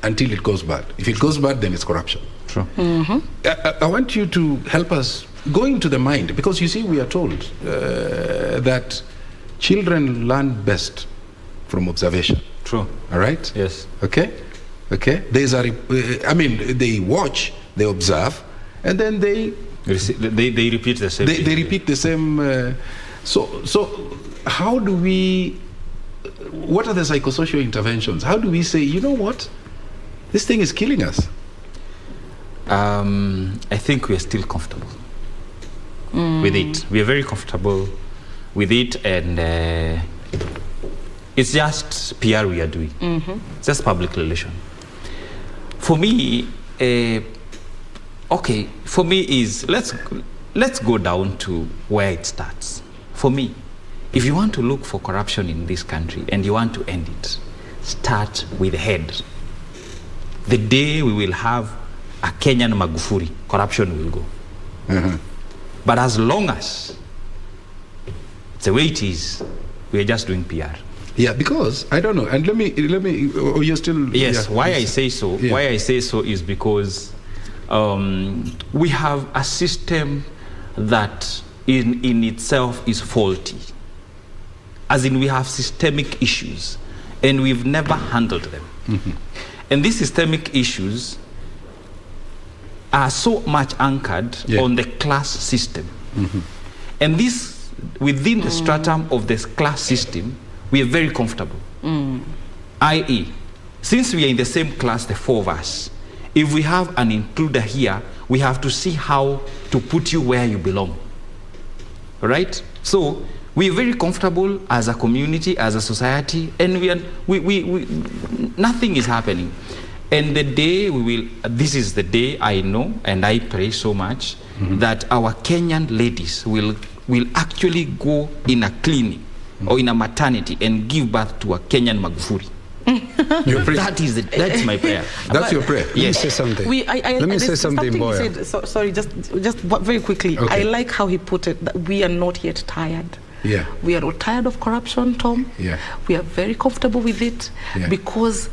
B: until it goes bad. If it goes bad, then it's corruption.
A: True.
B: I want you to help us go into the mind, because you see, we are told that children learn best from observation.
A: True.
B: All right?
A: Yes.
B: Okay? There's they watch, they observe, and then they
C: repeat the same.
B: They repeat the same. So how do we? What are the psychosocial interventions? How do we say, you know what, this thing is killing us?
C: I think we are still comfortable. with it. We are very comfortable with it, and it's just PR we are doing. It's just public relation. For me, for me is let's go down to where it starts. For me, if you want to look for corruption in this country and you want to end it, start with the head. The day we will have a Kenyan Magufuli, corruption will go. But as long as it's the way it is, we are just doing PR.
B: Yeah, because I don't know, and let me. Oh, you're still.
C: Yes.
B: Yeah,
C: why I say so? Yeah. Why I say so is because we have a system that in itself is faulty. As in, we have systemic issues, and we've never handled them. And these systemic issues are so much anchored on the class system. And this, within the stratum of this class system, we are very comfortable. I.e., since we are in the same class, the four of us, if we have an intruder here, we have to see how to put you where you belong. All right? So we are very comfortable as a community, as a society, and nothing is happening. And the day we will, this is the day I know, and I pray so much, that our Kenyan ladies will actually go in a clinic or in a maternity and give birth to a Kenyan Magufuli. That's my prayer.
B: That's your prayer.
A: Let me say something. Let me say something, Boya.
E: Sorry, just very quickly.
B: Okay.
E: I like how he put it, that we are not yet tired.
B: Yeah.
E: We are not tired of corruption, Tom.
B: Yeah.
E: We are very comfortable with it because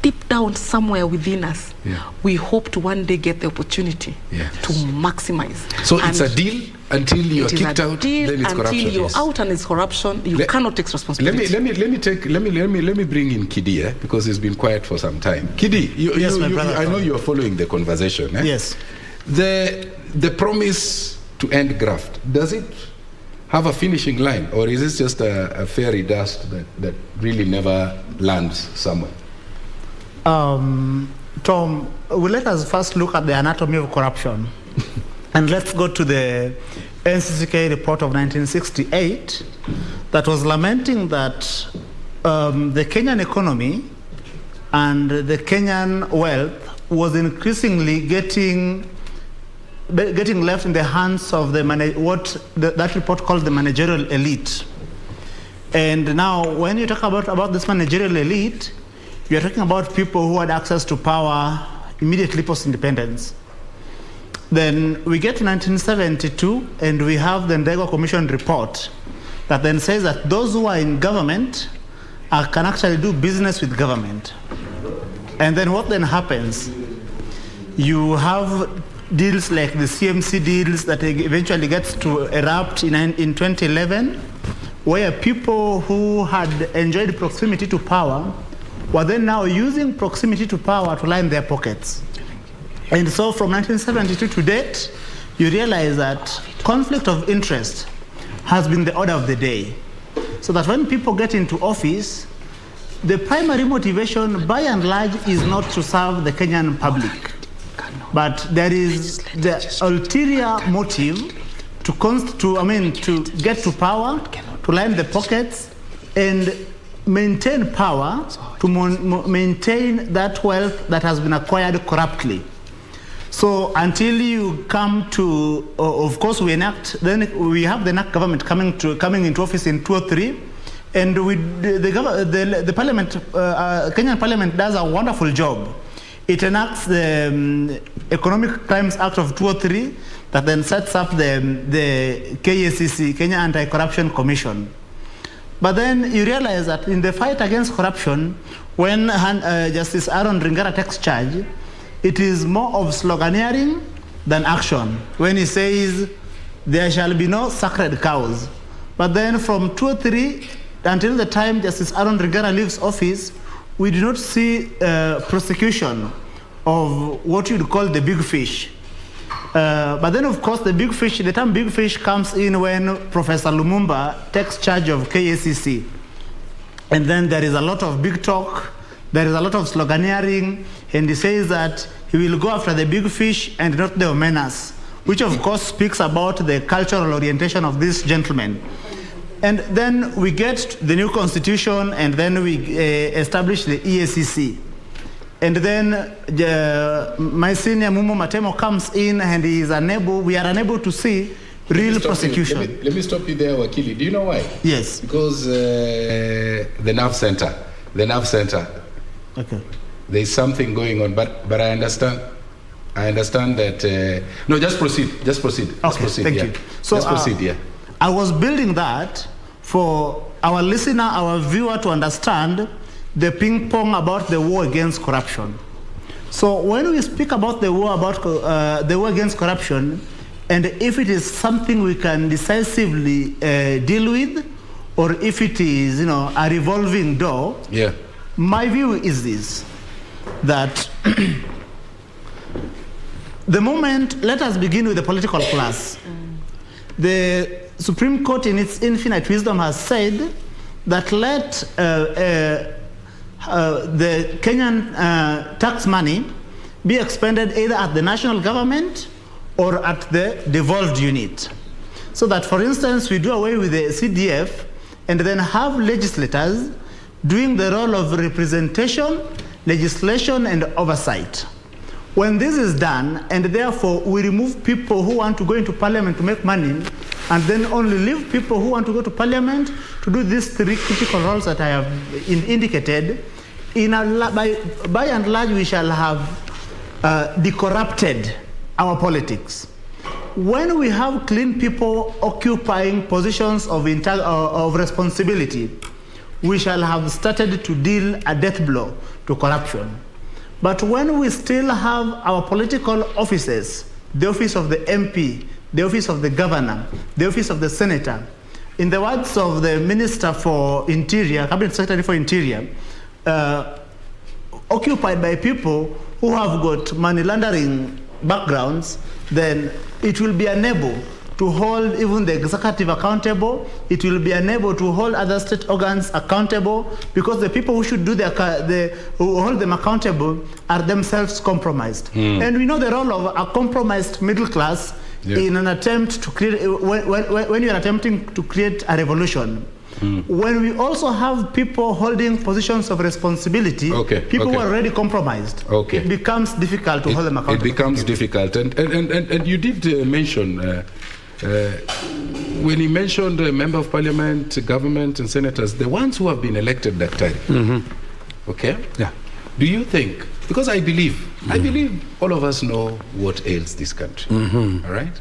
E: deep down somewhere within us, we hope to one day get the opportunity to maximize.
B: So it's a deal until you're kicked out, then it's corruption.
E: Until you're out and it's corruption, you cannot take responsibility.
B: Let me bring in Kidi, because he's been quiet for some time. Kidi, I know you're following the conversation.
G: Yes.
B: The promise to end graft, does it have a finishing line, or is this just a fairy dust that really never lands somewhere?
G: Tom, let us first look at the anatomy of corruption. And let's go to the NCCK report of 1968 that was lamenting that the Kenyan economy and the Kenyan wealth was increasingly getting left in the hands of that report called the managerial elite. And now when you talk about this managerial elite, you're talking about people who had access to power immediately post-independence. Then we get to 1972, and we have the Ndegwa Commission report that then says that those who are in government can actually do business with government. And then what then happens? You have deals like the CMC deals that eventually gets to erupt in 2011, where people who had enjoyed proximity to power were then now using proximity to power to line their pockets. And so from 1972 to date, you realize that conflict of interest has been the order of the day. So that when people get into office, the primary motivation, by and large, is not to serve the Kenyan public. But there is the ulterior motive to get to power, to line the pockets, and maintain power, to maintain that wealth that has been acquired corruptly. So until you come to, of course, we enact, then we have the NAC government coming into office in 2003, and the parliament, Kenyan parliament does a wonderful job. It enacts the Economic Crimes Act of 2003 that then sets up the KACC, Kenya Anti-Corruption Commission. But then you realize that in the fight against corruption, when Justice Aaron Ringara takes charge, it is more of sloganeering than action. When he says, there shall be no sacred cows. But then from 2003 until the time Justice Aaron Ringara leaves office, we do not see prosecution of what you'd call the big fish. But then, of course, the term big fish comes in when Professor Lumumba takes charge of KACC. And then there is a lot of big talk, there is a lot of sloganeering, and he says that he will go after the big fish and not the omenas. which of course speaks about the cultural orientation of this gentleman. And then we get the new constitution, and then we establish the EACC. And then my senior Mumo Matemo comes in, and we are unable to see real prosecution.
B: Let me stop you there, Wakili. Do you know why?
G: Yes.
B: Because the nerve center.
G: Okay.
B: There's something going on, but I understand. I understand that. No, just proceed.
G: Okay, thank you. So
B: just proceed. Yeah.
G: I was building that for our listener, our viewer, to understand the ping pong about the war against corruption. So when we speak about the war against corruption, and if it is something we can decisively deal with, or if it is, a revolving door,
B: yeah.
G: My view is this, that the moment, let us begin with the political class. The Supreme Court, in its infinite wisdom, has said that let the Kenyan tax money be expended either at the national government or at the devolved unit. So that, for instance, we do away with the CDF and then have legislators doing the role of representation, legislation, and oversight. When this is done, and therefore we remove people who want to go into parliament to make money, and then only leave people who want to go to parliament to do these three critical roles that I have indicated, by and large we shall have decorrupted our politics. When we have clean people occupying positions of responsibility, we shall have started to deal a death blow to corruption. But when we still have our political offices, the office of the MP, the office of the governor, the office of the senator, in the words of the Minister for Interior, Cabinet Secretary for Interior, occupied by people who have got money laundering backgrounds, then it will be unable to hold even the executive accountable. It will be unable to hold other state organs accountable, because the people who should do who hold them accountable are themselves compromised. And we know the role of a compromised middle class in an attempt to create, when you are attempting to create a revolution. When we also have people holding positions of responsibility, people who are already compromised, it becomes difficult to hold them accountable.
B: It becomes difficult. And you did mention, when you mentioned member of parliament, government, and senators, the ones who have been elected that time, okay?
A: Yeah.
B: Do you think, because I believe all of us know what ails this country, all right?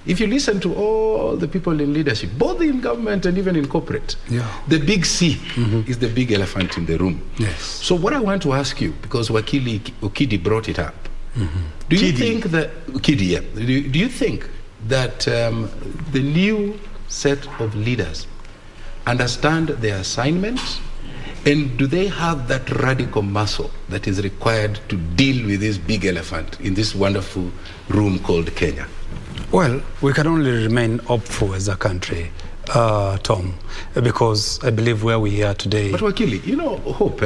B: If you listen to all the people in leadership, both in government and even in corporate, the big C is the big elephant in the room.
A: Yes.
B: So what I want to ask you, because Okidi brought it up, do you think that, do you think that the new set of leaders understand their assignments, and do they have that radical muscle that is required to deal with this big elephant in this wonderful room called Kenya?
A: Well, we can only remain hopeful as a country, Tom, because I believe where we are today.
B: But Wakili, hope,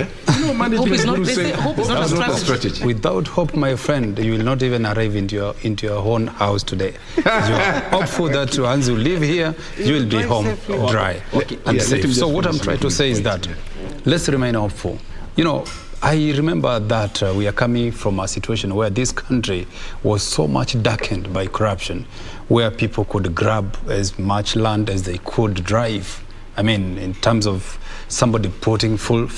B: management
E: hope is not a strategy.
A: Without hope, my friend, you will not even arrive into your own house today. You are hopeful that once you live here, you will be home dry and safe. So what I'm trying to say is that let's remain hopeful. I remember that we are coming from a situation where this country was so much darkened by corruption, where people could grab as much land as they could drive. I mean, in terms of somebody putting full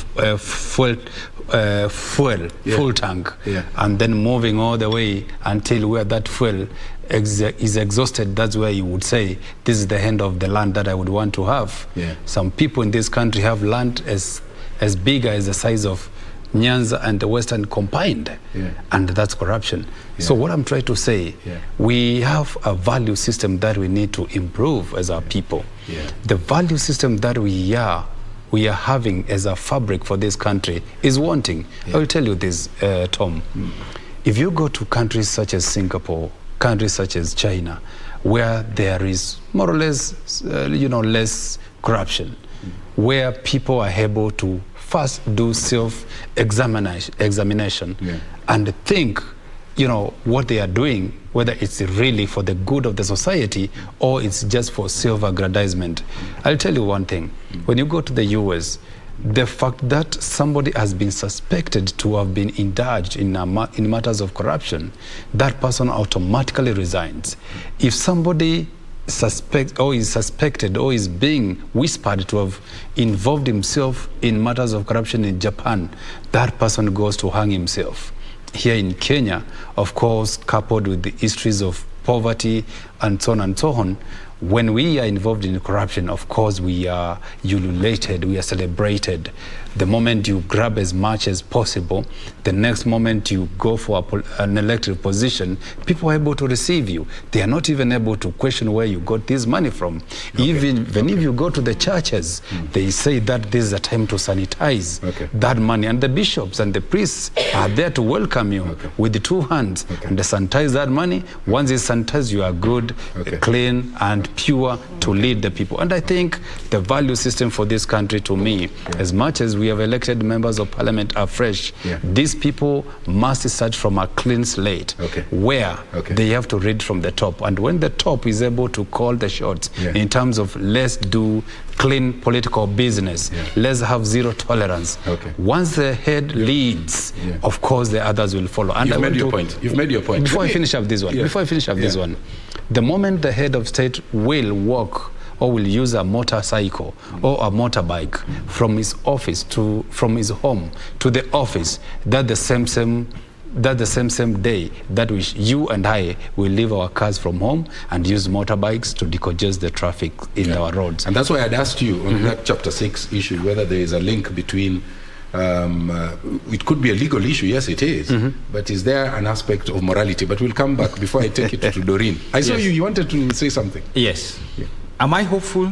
A: tank, and then moving all the way until where that fuel is exhausted. That's where you would say, this is the end of the land that I would want to have. Some people in this country have land as big as the size of Nyanza and the Western combined, and that's corruption. So what I'm trying to say, we have a value system that we need to improve as our people. The value system that we are having as a fabric for this country is wanting. I will tell you this, Tom. If you go to countries such as Singapore, countries such as China, where there is more or less, less corruption, where people are able to first do self-examination and think what they are doing, whether it's really for the good of the society or it's just for self-aggrandizement. I'll tell you one thing. When you go to the US, the fact that somebody has been suspected to have been indulged in matters of corruption, that person automatically resigns. If somebody is suspected or is being whispered to have involved himself in matters of corruption in Japan, that person goes to hang himself. Here in Kenya, of course, coupled with the histories of poverty and so on, when we are involved in corruption, of course, we are ululated, we are celebrated. The moment you grab as much as possible, the next moment you go for an elected position, people are able to receive you. They are not even able to question where you got this money from. Even if you go to the churches, they say that this is a time to sanitize that money. And the bishops and the priests are there to welcome you with the two hands and they sanitize that money. Once it's sanitized, you are good, clean, and pure to lead the people. And I think the value system for this country, to me, as much as we have elected members of parliament afresh, these people must start from a clean slate where they have to read from the top. And when the top is able to call the shots in terms of let's do clean political business, let's have zero tolerance. Once the head leads, of course the others will follow. And
B: You've made your point.
A: Before I finish up this one, the moment the head of state will walk or will use a motorcycle or a motorbike from his office from his home to the office, that the same day that you and I will leave our cars from home and use motorbikes to decongest the traffic in our roads.
B: And that's why I'd asked you on that Chapter 6 issue whether there is a link between it could be a legal issue, yes it is, but is there an aspect of morality? But we'll come back before I take it to Doreen. I saw you wanted to say something.
C: Yes. Am I hopeful?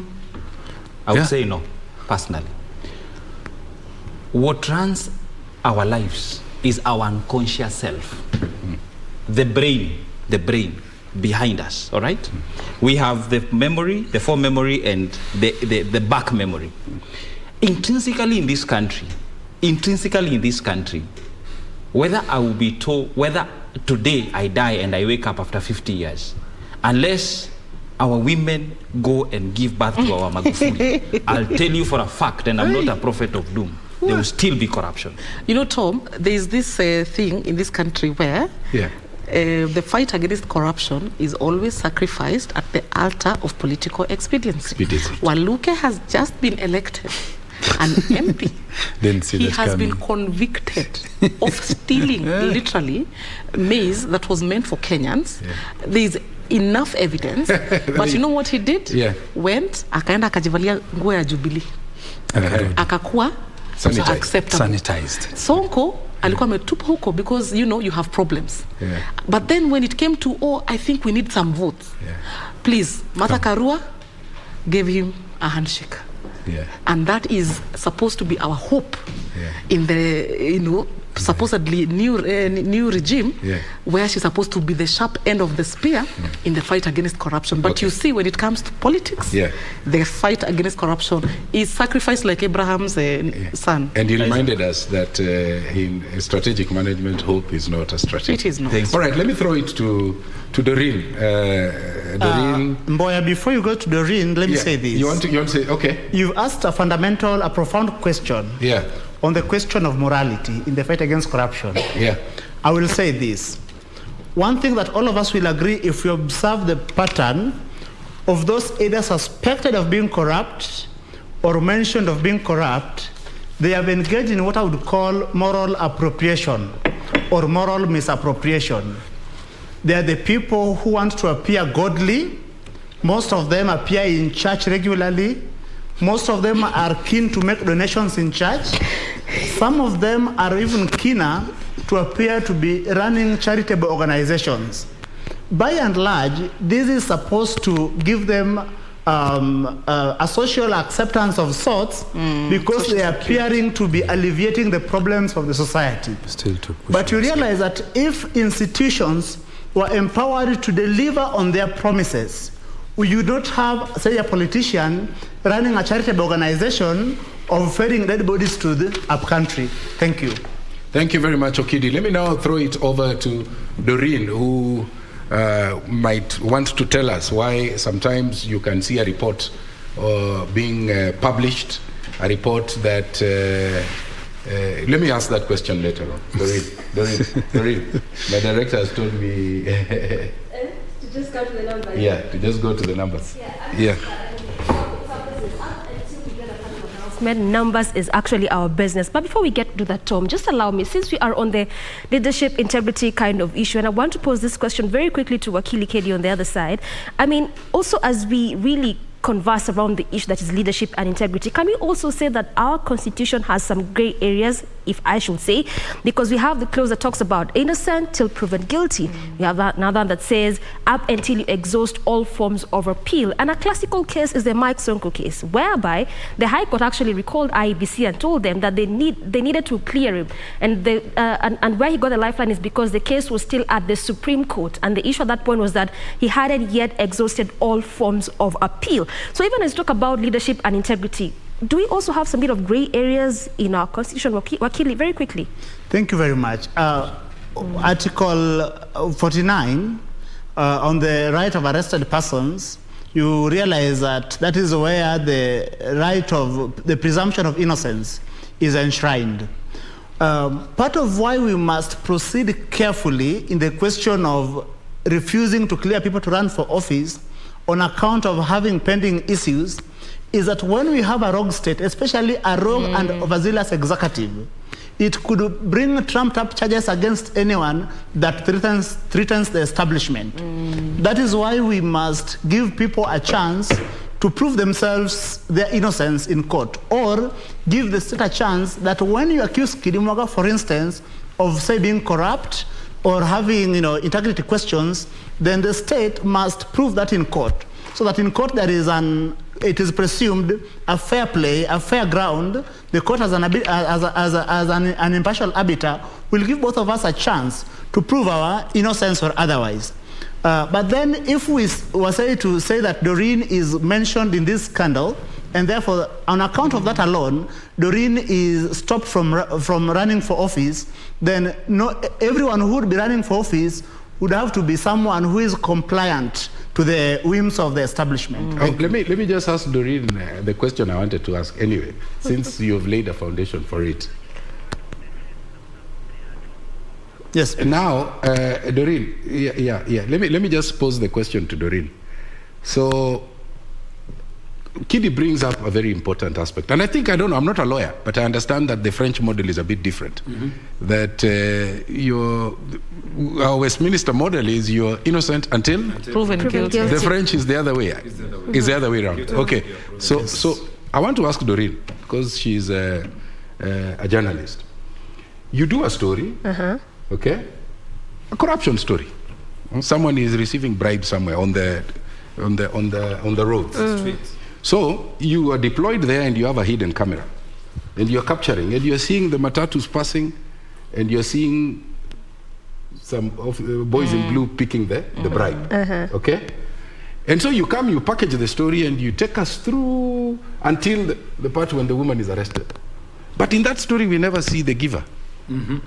C: I would say no, personally. What runs our lives is our unconscious self. The brain behind us, all right? We have the memory, the forememory, and the back memory. Intrinsically in this country, whether I will be told, whether today I die and I wake up after 50 years, unless our women go and give birth to our Magufuli, I'll tell you for a fact, and I'm not a prophet of doom, there will still be corruption.
E: Tom, there is this thing in this country where the fight against corruption is always sacrificed at the altar of political expediency. Waluke has just been elected an MP. He has been convicted of stealing literally maize that was meant for Kenyans. There is enough evidence, but you know what he did? Went akaenda akajivalia nguo ya Jubilee, akakuwa sanitized. Sonko alikuwa ametupa huko because you have problems. But then when it came to I think we need some votes, please, Martha Karua gave him a handshake. And that is supposed to be our hope in the supposedly new regime, where she's supposed to be the sharp end of the spear in the fight against corruption. But you see, when it comes to politics, the fight against corruption is sacrificed like Abraham's son.
B: And he reminded us that in strategic management, hope is not a strategy.
E: It is not.
B: All right, let me throw it to Doreen. Doreen.
G: Mboya, before you go to Doreen, let me say this.
B: You want to say, okay.
G: You've asked a profound question. On the question of morality in the fight against corruption. I will say this. One thing that all of us will agree, if we observe the pattern of those either suspected of being corrupt or mentioned of being corrupt, they have engaged in what I would call moral appropriation or moral misappropriation. They are the people who want to appear godly. Most of them appear in church regularly. Most of them are keen to make donations in church. Some of them are even keener to appear to be running charitable organizations. By and large, this is supposed to give them a social acceptance of sorts because they are appearing to be alleviating the problems of the society. But you realize that if institutions were empowered to deliver on their promises, you don't have, say, a politician running a charitable organization of ferrying dead bodies to the upcountry. Thank you.
B: Thank you very much, Okidi. Let me now throw it over to Doreen, who might want to tell us why sometimes you can see a report being published, a report that... let me ask that question later on. Doreen, my director has told me...
H: to just go to the numbers.
B: Yeah, to just go to the numbers. Yeah.
H: Numbers is actually our business. But before we get to that, Tom, just allow me, since we are on the leadership integrity kind of issue, and I want to pose this question very quickly to Wakili Kedi on the other side. I mean, also as we really converse around the issue that is leadership and integrity, can we also say that our constitution has some gray areas, if I should say, because we have the clause that talks about innocent till proven guilty. We have another that says up until you exhaust all forms of appeal. And a classical case is the Mike Sonko case, whereby the High Court actually recalled IEBC and told them that they needed to clear him. And where he got a lifeline is because the case was still at the Supreme Court. And the issue at that point was that he hadn't yet exhausted all forms of appeal. So even as we talk about leadership and integrity, do we also have some bit of gray areas in our constitution? Wakili, very quickly.
G: Thank you very much. Article 49 on the right of arrested persons, you realize that is where the right of the presumption of innocence is enshrined. Part of why we must proceed carefully in the question of refusing to clear people to run for office on account of having pending issues is that when we have a rogue state, especially a rogue and overzealous executive, it could bring trumped up charges against anyone that threatens the establishment. That is why we must give people a chance to prove themselves their innocence in court, or give the state a chance that when you accuse Kidimoga, for instance, of, say, being corrupt or having integrity questions, then the state must prove that in court. So that in court there is it is presumed a fair play, a fair ground. The court as an impartial arbiter will give both of us a chance to prove our innocence or otherwise. But then if we were to say that Doreen is mentioned in this scandal, and therefore on account of that alone, Doreen is stopped from running for office, then everyone who would be running for office would have to be someone who is compliant to the whims of the establishment.
B: Let me just ask Doreen the question I wanted to ask anyway, since you've laid a foundation for it.
G: Yes.
B: Now, Doreen, Let me just pose the question to Doreen. So, Kidi brings up a very important aspect, and I think, I'm not a lawyer, but I understand that the French model is a bit different. That our Westminster model is you're innocent until
E: proven guilty.
B: The French is the other way. Is the other way around. Okay. So I want to ask Doreen, because she's a journalist. You do a story, okay, a corruption story. Someone is receiving bribes somewhere on the roads. So you are deployed there and you have a hidden camera, and you're capturing, and you're seeing the matatus passing, and you're seeing some of the boys in blue picking the bribe. Okay? And so you come, you package the story, and you take us through until the part when the woman is arrested. But in that story, we never see the giver.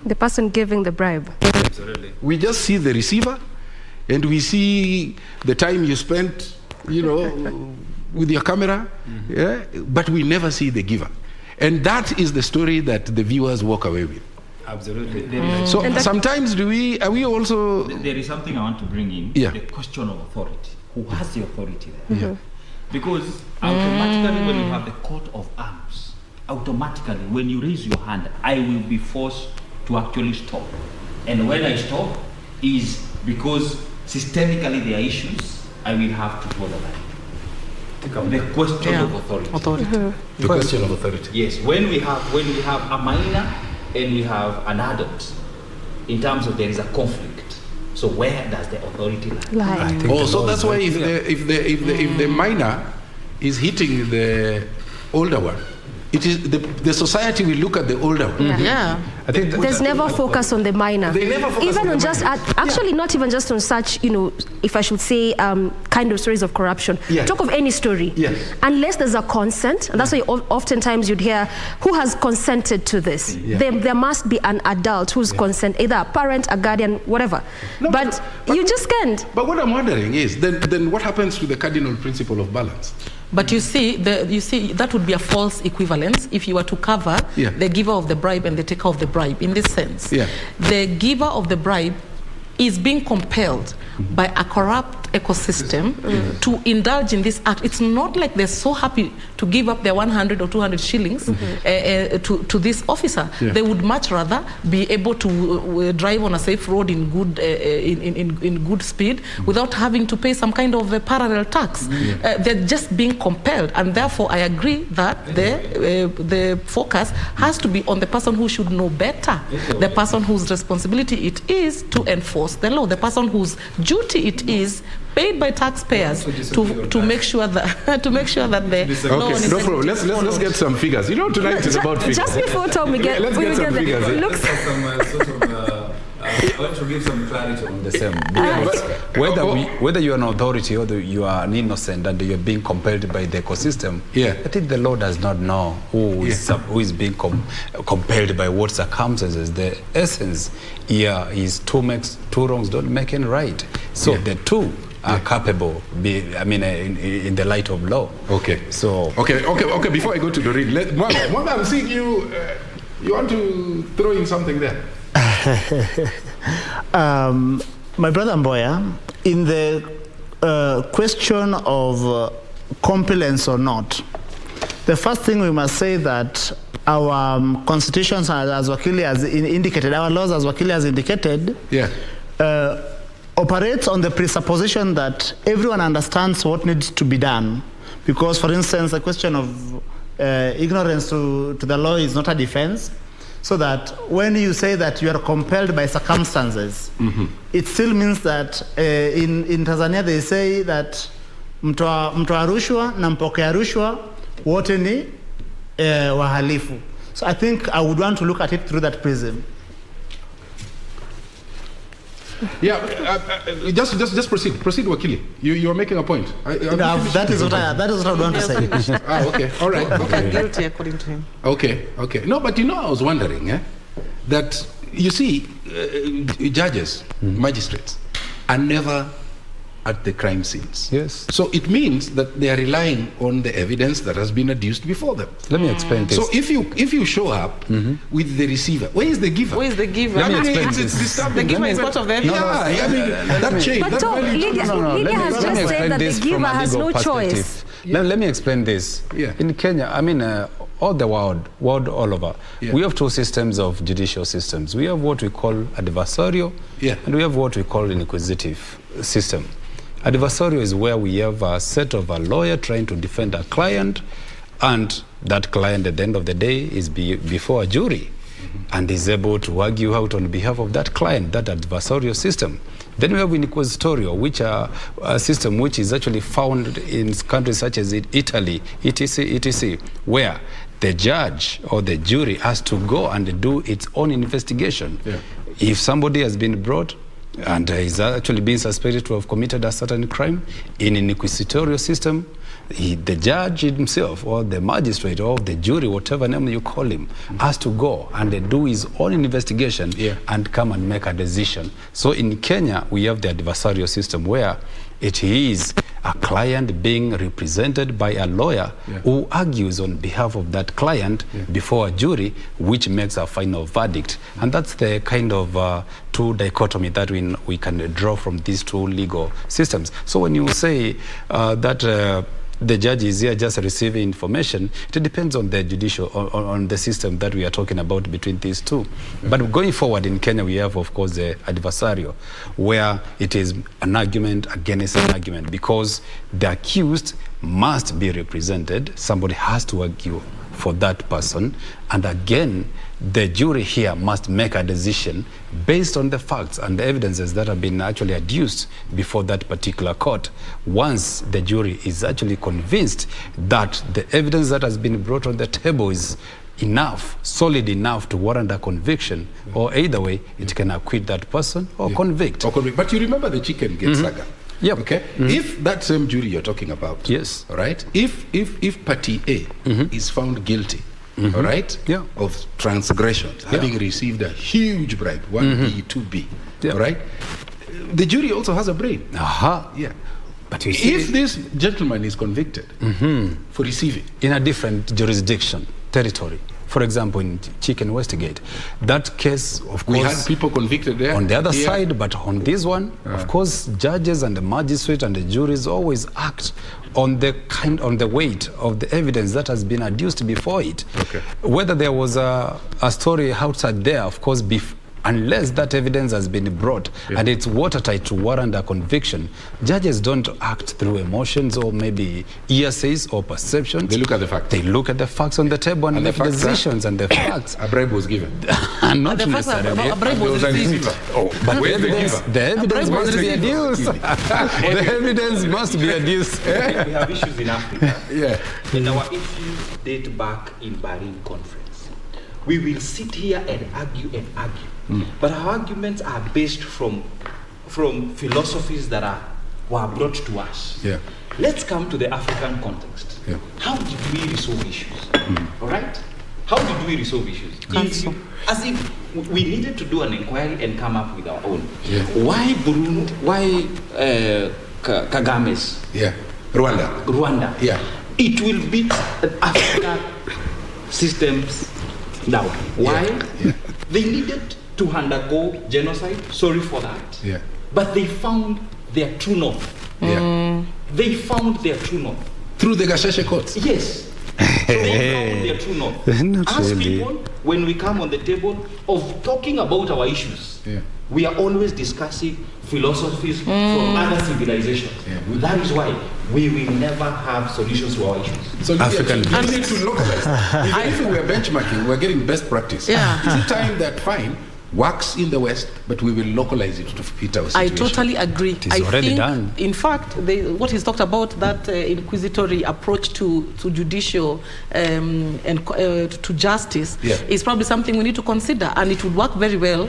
H: The person giving the bribe.
A: Absolutely.
B: We just see the receiver, and we see the time you spent, with your camera, but we never see the giver. And that is the story that the viewers walk away with.
C: Absolutely.
B: So sometimes are we also...
C: There is something I want to bring in, the question of authority. Who has the authority there? Because automatically when you have the court of arms, automatically when you raise your hand, I will be forced to actually stop. And when I stop is because systemically there are issues, I will have to draw the line. The question of authority.
B: The question of authority.
C: Yes, when we have a minor and we have an adult, in terms of there is a conflict. So where does the authority lie?
B: So that's why if the minor is hitting the older one, it is the society will look at the older one.
H: Yeah.
A: I think
H: there's never focus on the minor.
B: They never focus
H: even
B: on the
H: just
B: minor.
H: actually not even just on such, if I should say, kind of stories of corruption. Talk of any story. Unless there's a consent, and that's why oftentimes you'd hear who has consented to this. There must be an adult who's consent, either a parent, a guardian, whatever. No, but you just can't.
B: But what I'm wondering is then what happens to the cardinal principle of balance?
E: But you see, that would be a false equivalence if you were to cover the giver of the bribe and the taker of the bribe. In this sense, the giver of the bribe is being compelled by a corrupt ecosystem to indulge in this act. It's not like they're so happy to give up their 100 or 200 shillings to this officer. They would much rather be able to drive on a safe road in good in good speed without having to pay some kind of a parallel tax. They're just being compelled, and therefore I agree that the focus has to be on the person who should know better, the person whose responsibility it is to enforce the law, the person whose duty it is, paid by taxpayers, to make sure that the law is
B: no problem. Let's get some figures. Tonight is about figures.
H: Just before Tom, we get
B: some figures.
A: I want to give some clarity on the same. Whether you're an authority or you are an innocent and you're being compelled by the ecosystem, I think the law does not know who is being compelled by what circumstances. The essence here is two wrongs don't make any right. So the two are capable, in the light of law.
B: Okay.
A: So
B: okay. Before I go to Doreen, Mwanga, I'm seeing you. You want to throw in something there?
G: My brother Mboya, in the question of competence or not, the first thing we must say that our constitutions, as Wakili has indicated, our laws, as Wakili has indicated, operates on the presupposition that everyone understands what needs to be done. Because, for instance, the question of ignorance to the law is not a defense. So that when you say that you are compelled by circumstances, it still means that in Tanzania they say that mtoa rushwa na mpokea rushwa wote ni wahalifu. So I think I would want to look at it through that prism.
B: Just proceed, Wakili. You are making a point.
G: That is what I want to say.
B: Okay, all right.
E: Okay. Guilty according to him.
B: Okay. No, but I was wondering that you see, judges, magistrates are never at the crime scenes.
A: Yes.
B: So it means that they are relying on the evidence that has been adduced before them.
A: Let me explain this.
B: So if you show up with the receiver, where is the giver?
E: Where is the giver?
A: Let me explain this.
E: It's disturbing. The giver is part of the evidence.
B: That chain.
H: But Tom, Lydia has just said that the giver has no choice.
A: Let me explain this. In Kenya, all the world all over, we have two systems of judicial systems. We have what we call adversarial, and we have what we call inquisitive system. Adversarial is where we have a set of a lawyer trying to defend a client, and that client at the end of the day is before a jury and is able to argue out on behalf of that client, that adversarial system. Then we have inquisitorial, which are a system which is actually found in countries such as Italy, etc., where the judge or the jury has to go and do its own investigation. If somebody has been brought and is actually being suspected to have committed a certain crime, in an inquisitorial system, the judge himself or the magistrate or the jury, whatever name you call him, has to go and do his own investigation and come and make a decision. So in Kenya, we have the adversarial system where it is a client being represented by a lawyer who argues on behalf of that client before a jury, which makes a final verdict. And that's the kind of two dichotomy that we can draw from these two legal systems. So when you say that the judge is here just receiving information, it depends on the judicial, on the system that we are talking about between these two. But going forward in Kenya, we have, of course, the adversarial, where it is an argument against an argument, because the accused must be represented. Somebody has to argue for that person. And again, the jury here must make a decision based on the facts and the evidences that have been actually adduced before that particular court. Once the jury is actually convinced that the evidence that has been brought on the table is enough, solid enough to warrant a conviction, or either way, it can acquit that person or convict.
B: But you remember the chicken gate saga?
A: Yep.
B: Okay. If that same jury you're talking about,
A: yes,
B: all right, if party A is found guilty, all right, of transgressions, having received a huge bribe, 1B, 2B, all right, the jury also has a brain. Yeah.
A: But you see,
B: if this gentleman is convicted for receiving
A: in a different jurisdiction, territory, for example, in Chicken Westgate, that case, of course,
B: we had people convicted there
A: on the other side, but on this one, of course, judges and the magistrate and the juries always act on the weight of the evidence that has been adduced before it. Whether there was a story outside there, of course, unless that evidence has been brought and it's watertight to warrant a conviction, judges don't act through emotions or maybe hearsays or perceptions.
B: They look at the facts.
A: They look at the facts on the table and make decisions and the facts.
B: A bribe was given.
A: And not necessarily.
E: A bribe was received.
A: But the evidence must be adduced. The evidence must be adduced.
C: We have issues in Africa. And our issues date back in Bahrain conference. We will sit here and argue and argue. But our arguments are based from philosophies that were brought to us. Let's come to the African context. How did we resolve issues? All right? How did we resolve issues? As if we needed to do an inquiry and come up with our own. Why Burundi? Why Kagame's? Rwanda. It will beat African systems down. Why? They needed to undergo genocide. Sorry for that. But they found their true north. They found their true north.
B: Through the Gashashe courts?
C: Yes. So they found their true north. As people, when we come on the table of talking about our issues, we are always discussing philosophies from other civilizations. That is why we will never have solutions to our issues.
B: So African we need to localize. Even if we're benchmarking, we're getting best practice. Is it time that fine works in the West, but we will localize it to fit our situation?
E: I totally agree.
A: It is already done.
E: In fact, what he's talked about, that inquisitory approach to judicial and to justice, is probably something we need to consider, and it would work very well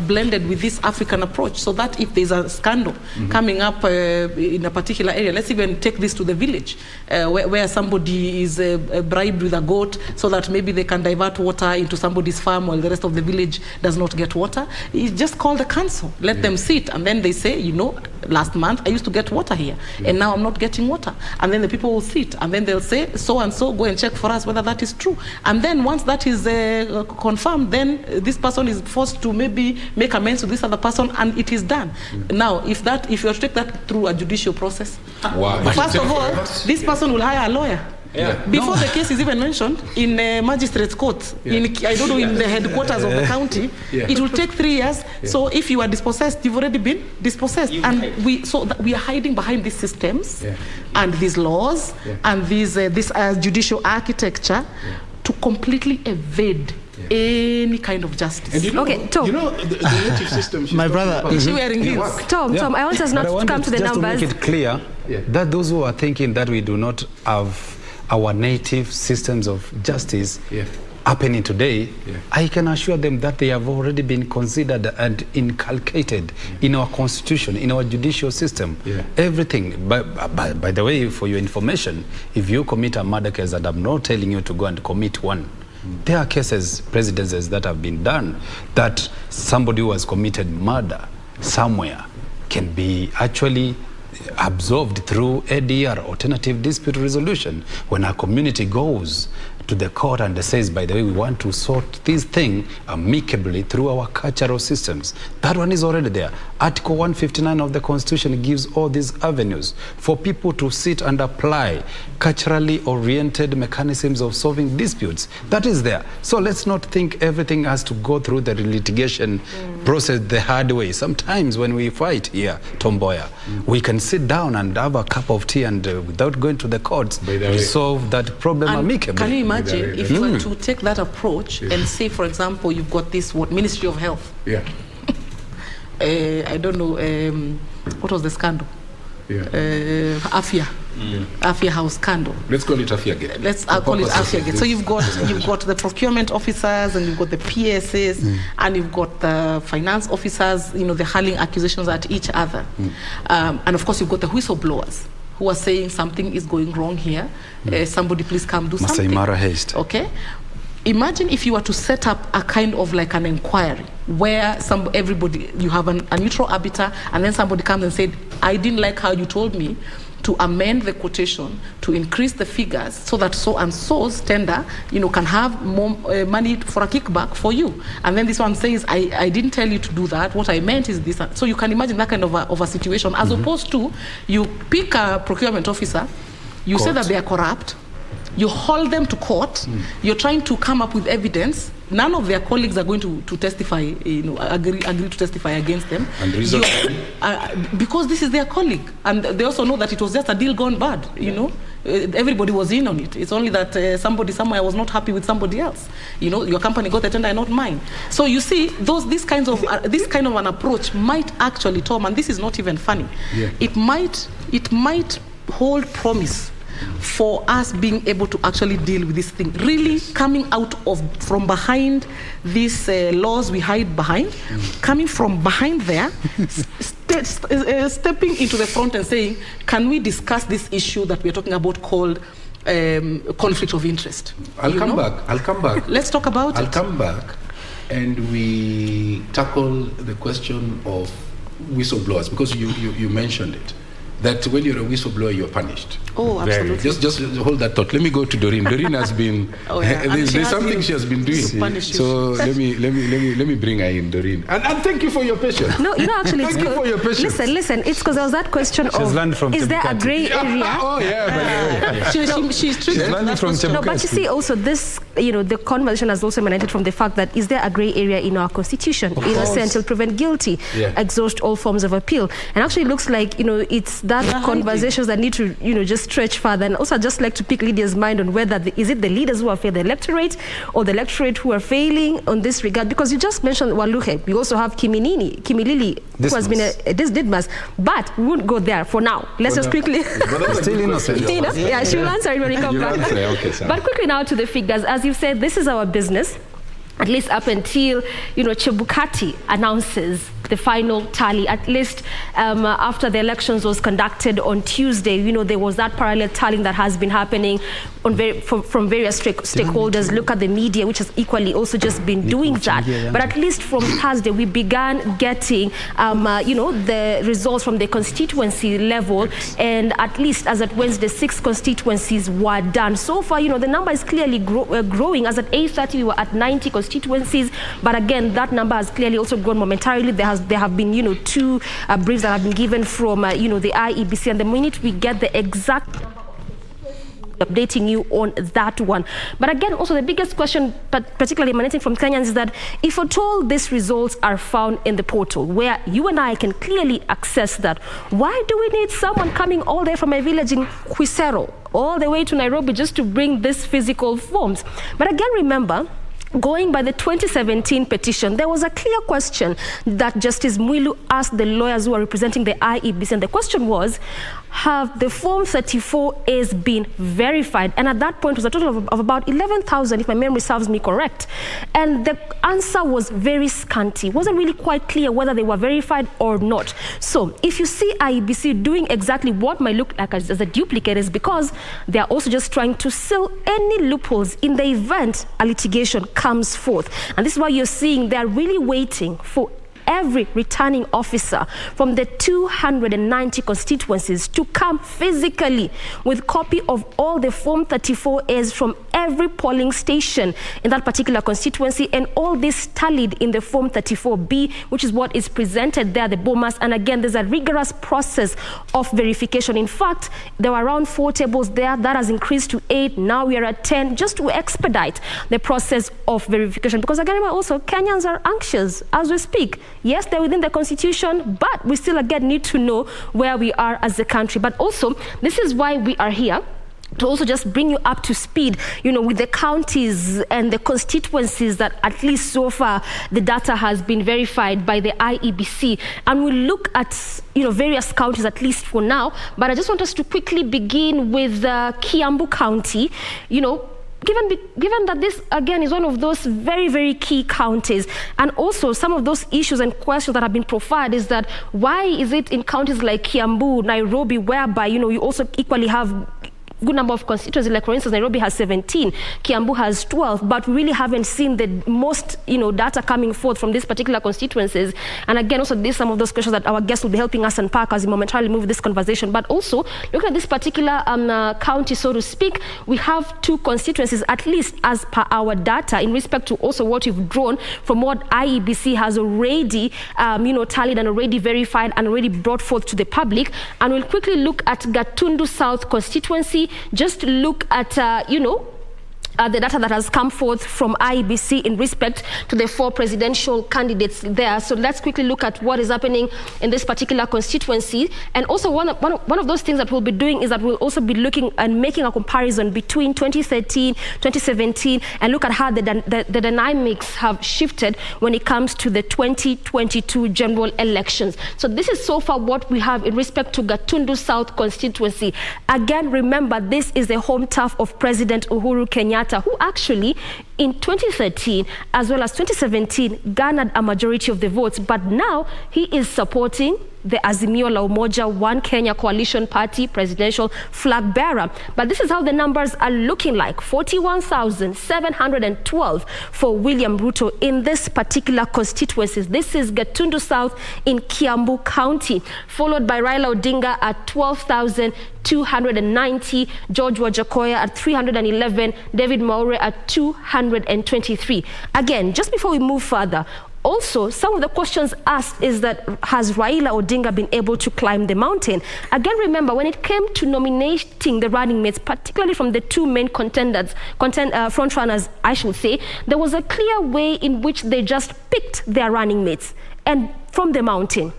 E: blended with this African approach, so that if there's a scandal coming up in a particular area, let's even take this to the village, where somebody is bribed with a goat so that maybe they can divert water into somebody's farm while the rest of the village does not get water. You just call the council, let them sit, and then they say, you know, last month I used to get water here, and now I'm not getting water. And then the people will sit, and then they'll say, so and so, go and check for us whether that is true. And then once that is confirmed, then this person is forced to maybe make amends to this other person, and it is done. Now, if you have to take that through a judicial process, first of all, this person will hire a lawyer. Before the case is even mentioned in magistrate's court, I don't know, in the headquarters of the county, it will take 3 years. So if you are dispossessed, you've already been dispossessed. And we are hiding behind these systems and these laws and this judicial architecture to completely evade any kind of justice.
B: And
H: Tom.
B: You know the native system.
G: My brother,
E: is she wearing heels?
H: Tom, I want us not to come to the numbers.
A: To make it clear that those who are thinking that we do not have our native systems of justice happening today, I can assure them that they have already been considered and inculcated in our constitution, in our judicial system. Everything. By the way, for your information, if you commit a murder case, and I'm not telling you to go and commit one, there are cases, precedences that have been done, that somebody who has committed murder somewhere can be actually absolved through ADR, alternative dispute resolution, when a community goes to the court and says, by the way, we want to sort this thing amicably through our cultural systems. That one is already there. Article 159 of the Constitution gives all these avenues for people to sit and apply culturally oriented mechanisms of solving disputes. That is there. So let's not think everything has to go through the litigation process the hard way. Sometimes when we fight here, Tomboya, we can sit down and have a cup of tea and without going to the courts, resolve that problem amicably.
E: Can you imagine if you were to take that approach and say, for example, you've got this Ministry of Health.
B: Yeah.
E: I don't know, what was the scandal? Afia. Afia House scandal.
B: Let's call it Afia Gate.
E: Let's call it Afia Gate. So you've got the procurement officers, and you've got the PSs, and you've got the finance officers. You know, they're hurling accusations at each other, and of course you've got the whistleblowers who are saying something is going wrong here. Somebody please come do something.
A: Mara Haste.
E: Okay. Imagine if you were to set up a kind of like an inquiry where everybody, you have a neutral arbiter, and then somebody comes and said, I didn't like how you told me to amend the quotation to increase the figures so that so and so's tender, you know, can have more money for a kickback for you. And then this one says, I didn't tell you to do that. What I meant is this. So you can imagine that kind of a situation, as opposed to you pick a procurement officer, you say that they are corrupt, you hold them to court, you're trying to come up with evidence. None of their colleagues are going to testify, you know, agree to testify against them.
B: And reason
E: because this is their colleague. And they also know that it was just a deal gone bad, you know. Everybody was in on it. It's only that somebody somewhere was not happy with somebody else. You know, your company got the tender and not mine. So you see, this kind of an approach might actually, Tom, and this is not even funny, it might hold promise for us being able to actually deal with this thing, really coming out from behind these laws we hide behind, coming from behind there, stepping into the front and saying, can we discuss this issue that we're talking about called conflict of interest?
B: I'll come back.
E: Let's talk about it.
B: I'll come back and we tackle the question of whistleblowers, because you mentioned it, that when you're a whistleblower, you're punished.
E: Oh, absolutely.
B: Just hold that thought. Let me go to Doreen. Doreen has been there's something she has been doing. So let me bring her in, Doreen. And thank you for your patience.
H: No, you know, actually,
B: thank you for your patience.
H: Listen. It's because there was that question of, is there a grey area?
B: Oh yeah.
E: She's learning from Chebukati.
H: No, but you see, also this, you know, the conversation has also emanated from the fact that is there a grey area in our constitution, innocent till proven guilty, exhaust all forms of appeal, and actually it looks like, you know, it's that conversations that need to, you know, just stretch further. And also I'd just like to pick Lydia's mind on whether is it the leaders who are failing the electorate or the electorate who are failing on this regard, because you just mentioned Waluhe. We also have Kimilili, who has been a Didmas, but we won't go there for now. Let's just quickly
A: still innocent.
H: Yeah, she will answer it when we come back. But quickly now to the figures. As you've said, this is our business, at least up until, you know, Chebukati announces the final tally, at least after the elections was conducted on Tuesday. You know, there was that parallel tallying that has been happening on from various stakeholders. Look at the media, which has equally also just been doing that. But at least from Thursday, we began getting, you know, the results from the constituency level. And at least as at Wednesday, 6 constituencies were done. So far, you know, the number is clearly growing. As at 8:30, we were at 90 constituencies. But again, that number has clearly also grown momentarily. There have been, you know, 2 briefs that have been given from, you know, the IEBC. And the minute we get the exact number of constituencies, updating you on that one. But again, also the biggest question, particularly emanating from Kenyans, is that if at all these results are found in the portal, where you and I can clearly access that, why do we need someone coming all the way from a village in Quisero, all the way to Nairobi just to bring these physical forms? But again, remember, going by the 2017 petition, there was a clear question that Justice Mwilu asked the lawyers who are representing the IEBC, and the question was, have the Form 34As been verified? And at that point, it was a total of about 11,000, if my memory serves me correct. And the answer was very scanty. It wasn't really quite clear whether they were verified or not. So if you see IEBC doing exactly what might look like as a duplicate, is because they are also just trying to seal any loopholes in the event a litigation comes forth. And this is why you're seeing they are really waiting for every returning officer from the 290 constituencies to come physically with copy of all the Form 34As from every polling station in that particular constituency, and all this tallied in the Form 34B, which is what is presented there, the Bomas. And again, there's a rigorous process of verification. In fact, there were around 4 tables there. That has increased to 8. Now we are at 10, just to expedite the process of verification. Because again, also Kenyans are anxious as we speak. Yes, they're within the constitution, but we still again need to know where we are as a country. But also, this is why we are here, to also just bring you up to speed, with the counties and the constituencies that at least so far the data has been verified by the IEBC. And we'll look at, various counties at least for now. But I just want us to quickly begin with Kiambu County, Given that this, again, is one of those very, very key counties, and also some of those issues and questions that have been profiled is that why is it in counties like Kiambu, Nairobi, whereby, you also equally have good number of constituencies, like for instance, Nairobi has 17, Kiambu has 12, but we really haven't seen the most, data coming forth from these particular constituencies. And again, also, these some of those questions that our guests will be helping us unpack as we momentarily move this conversation. But also, looking at this particular county, so to speak, we have 2 constituencies, at least as per our data, in respect to also what we've drawn from what IEBC has already, tallied and already verified and already brought forth to the public. And we'll quickly look at Gatundu South constituency, just look at, the data that has come forth from IEBC in respect to the 4 presidential candidates there. So let's quickly look at what is happening in this particular constituency. And also one of those things that we'll be doing is that we'll also be looking and making a comparison between 2013, 2017, and look at how the dynamics have shifted when it comes to the 2022 general elections. So this is so far what we have in respect to Gatundu South constituency. Again, remember, this is the home turf of President Uhuru Kenyatta, who actually in 2013 as well as 2017 garnered a majority of the votes, but now he is supporting the Azimio la Umoja One Kenya Coalition Party presidential flag bearer. But this is how the numbers are looking like: 41,712 for William Ruto in this particular constituency. This is Gatundu South in Kiambu County, followed by Raila Odinga at 12,290, George Wajakoya at 311, David Maure at 223. Again, just before we move further, also, some of the questions asked is that, has Raila Odinga been able to climb the mountain? Again, remember, when it came to nominating the running mates, particularly from the 2 main front runners, I should say, there was a clear way in which they just picked their running mates and from the mountain.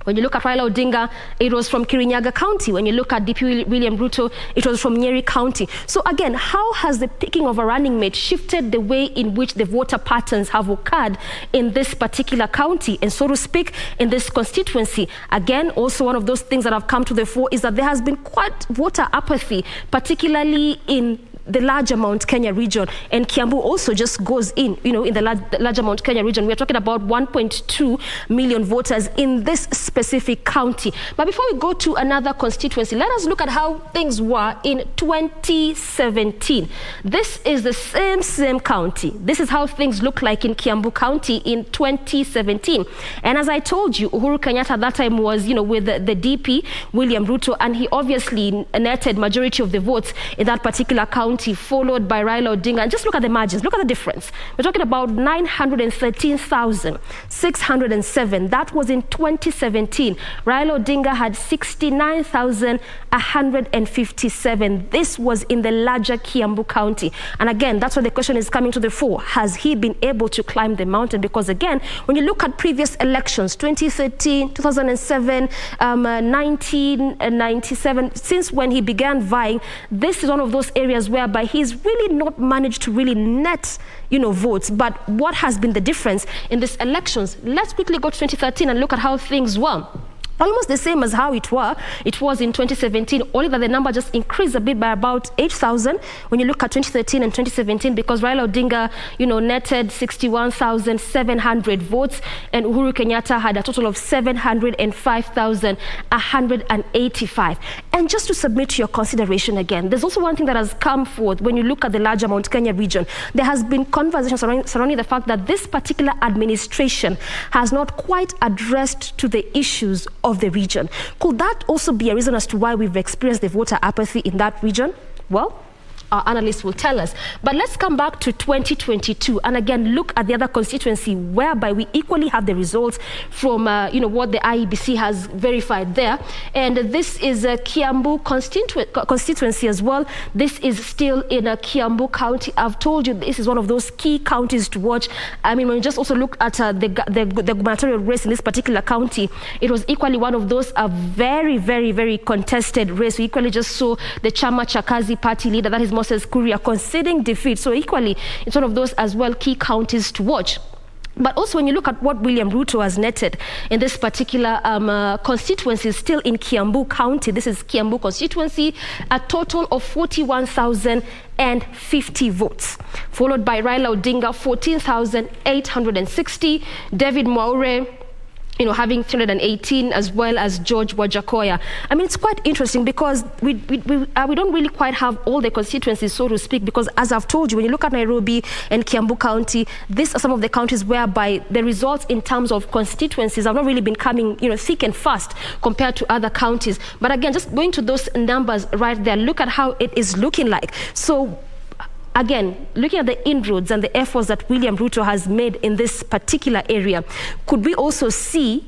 H: When you look at Raila Odinga, it was from Kirinyaga County. When you look at DP William Ruto, it was from Nyeri County. So again, how has the picking of a running mate shifted the way in which the voter patterns have occurred in this particular county, and so to speak, in this constituency? Again, also one of those things that have come to the fore is that there has been quite voter apathy, particularly in the larger Mount Kenya region, and Kiambu also just goes in the larger Mount Kenya region. We're talking about 1.2 million voters in this specific county. But before we go to another constituency, let us look at how things were in 2017. This is the same county. This is how things look like in Kiambu County in 2017. And as I told you, Uhuru Kenyatta at that time was, with the DP, William Ruto, and he obviously netted majority of the votes in that particular county, followed by Raila Odinga. And just look at the margins. Look at the difference. We're talking about 913,607. That was in 2017. Raila Odinga had 69,157. This was in the larger Kiambu County. And again, that's why the question is coming to the fore. Has he been able to climb the mountain? Because again, when you look at previous elections, 2013, 2007, 1997, since when he began vying, this is one of those areas where he's really not managed to really net, votes. But what has been the difference in these elections? Let's quickly go to 2013 and look at how things were. Almost the same as how it was in 2017, only that the number just increased a bit by about 8,000 when you look at 2013 and 2017, because Raila Odinga, netted 61,700 votes, and Uhuru Kenyatta had a total of 705,185. And just to submit to your consideration again, there's also one thing that has come forth when you look at the larger Mount Kenya region. There has been conversation surrounding the fact that this particular administration has not quite addressed to the issues of the region. Could that also be a reason as to why we've experienced the voter apathy in that region? Well, our analysts will tell us. But let's come back to 2022 and again look at the other constituency whereby we equally have the results from what the IEBC has verified there. And this is a Kiambu constituency as well. This is still in a Kiambu County. I've told you this is one of those key counties to watch. I mean, when you just also look at the gubernatorial race in this particular county, it was equally one of those very, very, very contested race. We equally just saw the Chama Chakazi party leader, that is Moses Kuria, conceding defeat. So equally, it's one of those as well key counties to watch. But also when you look at what William Ruto has netted in this particular constituency, still in Kiambu County, this is Kiambu constituency, a total of 41,050 votes, followed by Raila Odinga, 14,860, David Mwaure, having 318, as well as George Wajakoya. I mean, it's quite interesting because we don't really quite have all the constituencies, so to speak, because as I've told you, when you look at Nairobi and Kiambu County, these are some of the counties whereby the results in terms of constituencies have not really been coming, thick and fast compared to other counties. But again, just going to those numbers right there, look at how it is looking like. So again, looking at the inroads and the efforts that William Ruto has made in this particular area, could we also see,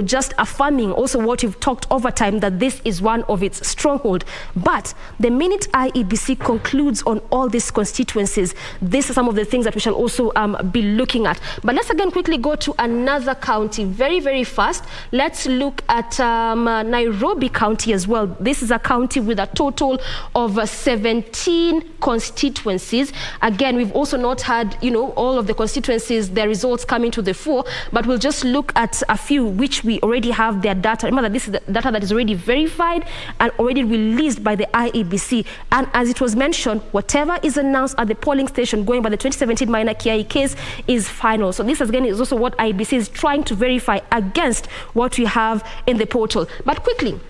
H: just affirming also what you've talked over time, that this is one of its stronghold? But the minute IEBC concludes on all these constituencies, these are some of the things that we shall also be looking at. But let's again quickly go to another county very, very fast. Let's look at Nairobi County as well. This is a county with a total of 17 constituencies. Again, we've also not had, all of the constituencies, their results coming to the fore, but we'll just look at a few which we already have their data. Remember that this is the data that is already verified and already released by the IEBC. And as it was mentioned, whatever is announced at the polling station going by the 2017 minor Kiai case is final. So this again is also what IEBC is trying to verify against what we have in the portal. But quickly,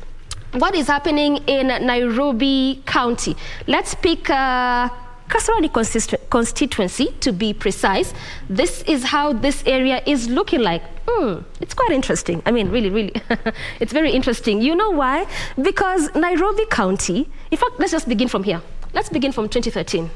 H: what is happening in Nairobi County? Let's pick Kasarani constituency to be precise. This is how this area is looking like. It's quite interesting. I mean, really, really, it's very interesting. You know why? Because Nairobi County, in fact, let's just begin from here. Let's begin from 2013.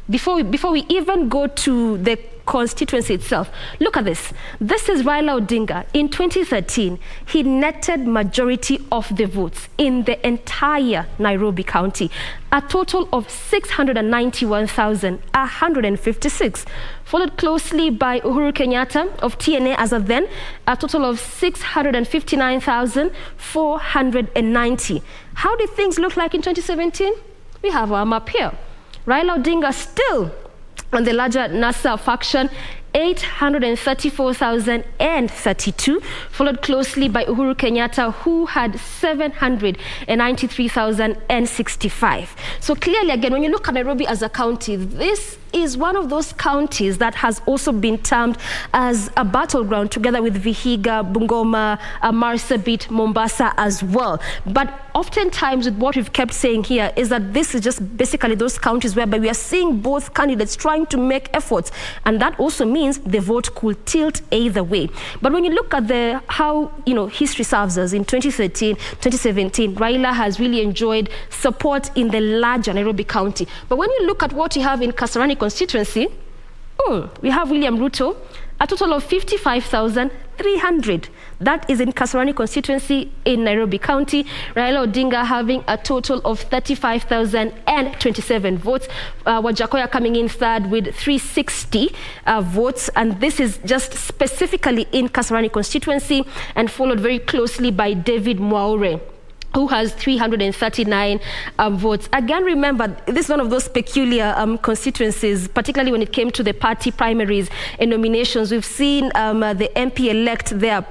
H: Before we even go to the constituency itself, look at this. This is Raila Odinga. In 2013, he netted majority of the votes in the entire Nairobi County, a total of 691,156, followed closely by Uhuru Kenyatta of TNA as of then, a total of 659,490. How did things look like in 2017? We have our map here. Raila Odinga still on the larger NASA faction, 834,032, followed closely by Uhuru Kenyatta, who had 793,065. So clearly, again, when you look at Nairobi as a county, this is one of those counties that has also been termed as a battleground together with Vihiga, Bungoma, Marsabit, Mombasa as well. But oftentimes with what we've kept saying here is that this is just basically those counties whereby we are seeing both candidates trying to make efforts, and that also means the vote could tilt either way. But when you look at how history serves us, in 2013, 2017, Raila has really enjoyed support in the larger Nairobi County. But when you look at what you have in Kasarani constituency, we have William Ruto, a total of 55,300. That is in Kasarani constituency in Nairobi County. Raila Odinga having a total of 35,027 votes. Wajakoya coming in third with 360 votes. And this is just specifically in Kasarani constituency, and followed very closely by David Mwaure, who has 339 votes. Again, remember, this is one of those peculiar constituencies, particularly when it came to the party primaries and nominations. We've seen the MP-elect there,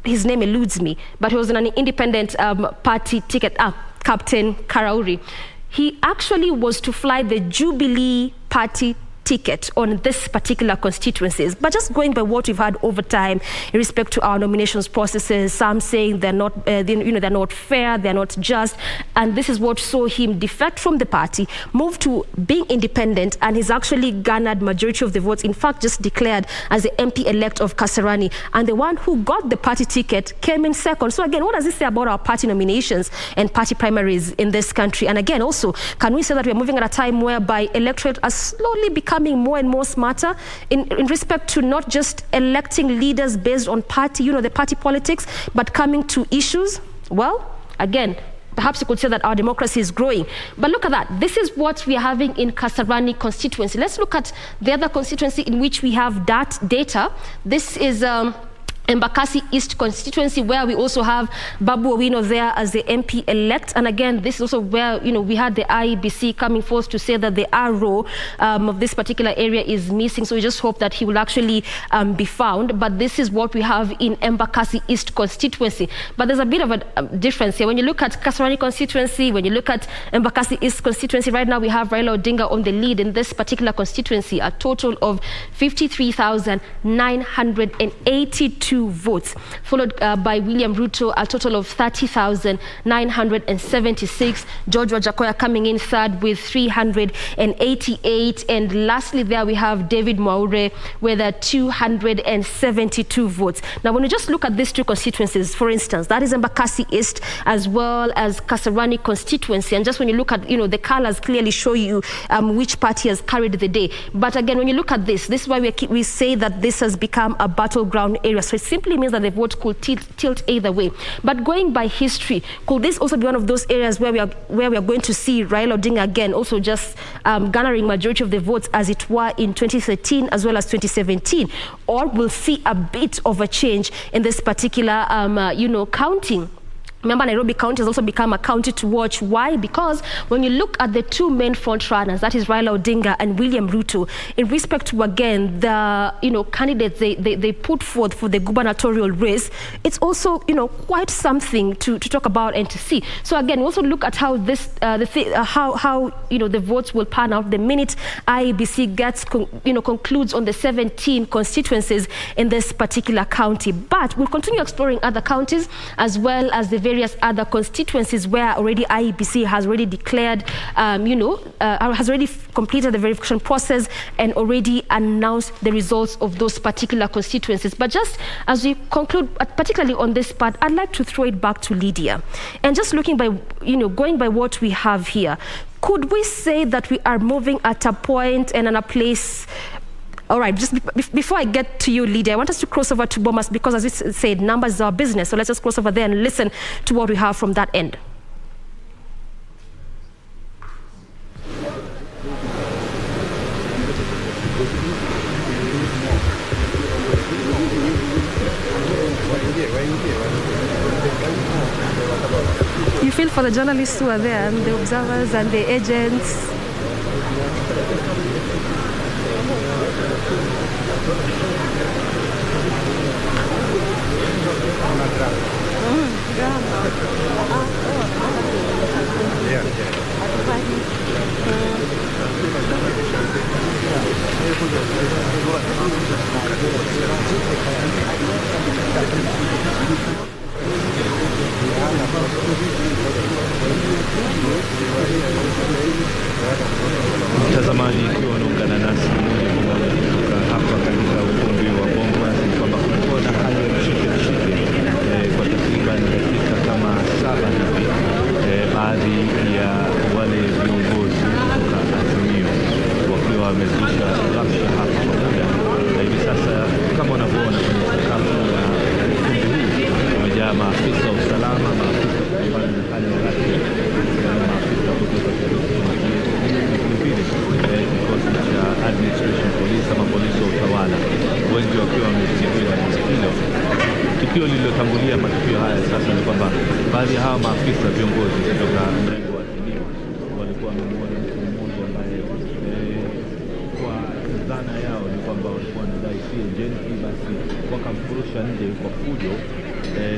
H: his name eludes me, but he was on an independent party ticket, Captain Karauri. He actually was to fly the Jubilee party ticket on this particular constituencies. But just going by what we've had over time in respect to our nominations processes, some saying they're not, they're not fair, they're not just, and this is what saw him defect from the party, move to being independent, and he's actually garnered majority of the votes. In fact, just declared as the MP-elect of Kasarani, and the one who got the party ticket came in second. So again, what does this say about our party nominations and party primaries in this country? And again, also, can we say that we're moving at a time whereby electorate are slowly becoming more and more smarter in respect to not just electing leaders based on party, the party politics, but coming to issues? Well, again, perhaps you could say that our democracy is growing. But look at that. This is what we are having in Kasarani constituency. Let's look at the other constituency in which we have that data. This is Embakasi East constituency, where we also have Babu Owino there as the MP-elect. And again, this is also where, we had the IEBC coming forth to say that the RO of this particular area is missing. So we just hope that he will actually be found. But this is what we have in Embakasi East constituency. But there's a bit of a difference here. When you look at Kasarani constituency, when you look at Embakasi East constituency, right now we have Raila Odinga on the lead in this particular constituency, a total of 53,982 votes, followed by William Ruto, a total of 30,976. George Wajakoya coming in third with 388. And lastly there we have David Mwaure with 272 votes. Now when you just look at these two constituencies, for instance, that is Embakasi East as well as Kasarani constituency, and just when you look at, the colors clearly show you which party has carried the day. But again, when you look at this is why we say that this has become a battleground area. So it simply means that the vote could tilt either way. But going by history, could this also be one of those areas where we are going to see Raila Odinga again also just garnering majority of the votes as it were in 2013 as well as 2017? Or we'll see a bit of a change in this particular, counting? Remember, Nairobi County has also become a county to watch. Why? Because when you look at the two main front runners, that is Raila Odinga and William Ruto, in respect to, again, the candidates they put forth for the gubernatorial race, it's also quite something to talk about and to see. So again, we also look at how this how the votes will pan out the minute IEBC concludes on the 17 constituencies in this particular county. But we'll continue exploring other counties as well as the various other constituencies where already IEBC has already declared, has already completed the verification process and already announced the results of those particular constituencies. But just as we conclude, particularly on this part, I'd like to throw it back to Lydia. And just looking by, going by what we have here, could we say that we are moving at a point and in a place? All right, just before I get to you, Lydia, I want us to cross over to Bomas because, as we said, numbers is our business. So let's just cross over there and listen to what we have from that end. You feel for the journalists who are there and the observers and the agents.
I: Mtazamaji, ikiwa unaungana nasi moja kwa moja kutoka hapa katika ukumbi wa Bomas, ni kwamba kumekuwa na hali ya mshike kwa takriban dakika kama 7 hivi. Baadhi ya wale viongozi kutoka Azimio wakiwa wamezusha ghasia hapa kwa muda, na hivi sasa kama unavyoona kwenye sakafu ya ukumbi huu umejaa maafisa wa usalama, maafisa kupambana na hali ya ghasia, maafisa kutoka kikosi cha administration police ama polisi wa utawala, wengi wakiwa wameshikiliwa na hilo. Tukio lililotangulia matukio haya sasa ni kwamba baadhi ya hawa maafisa viongozi kutoka mrengo wa Azimio walikuwa wamemuona mtu mmoja ambaye kwa dhana yao ni kwamba walikuwa wanadai si agenti, basi wakamfurusha nje kwa fujo,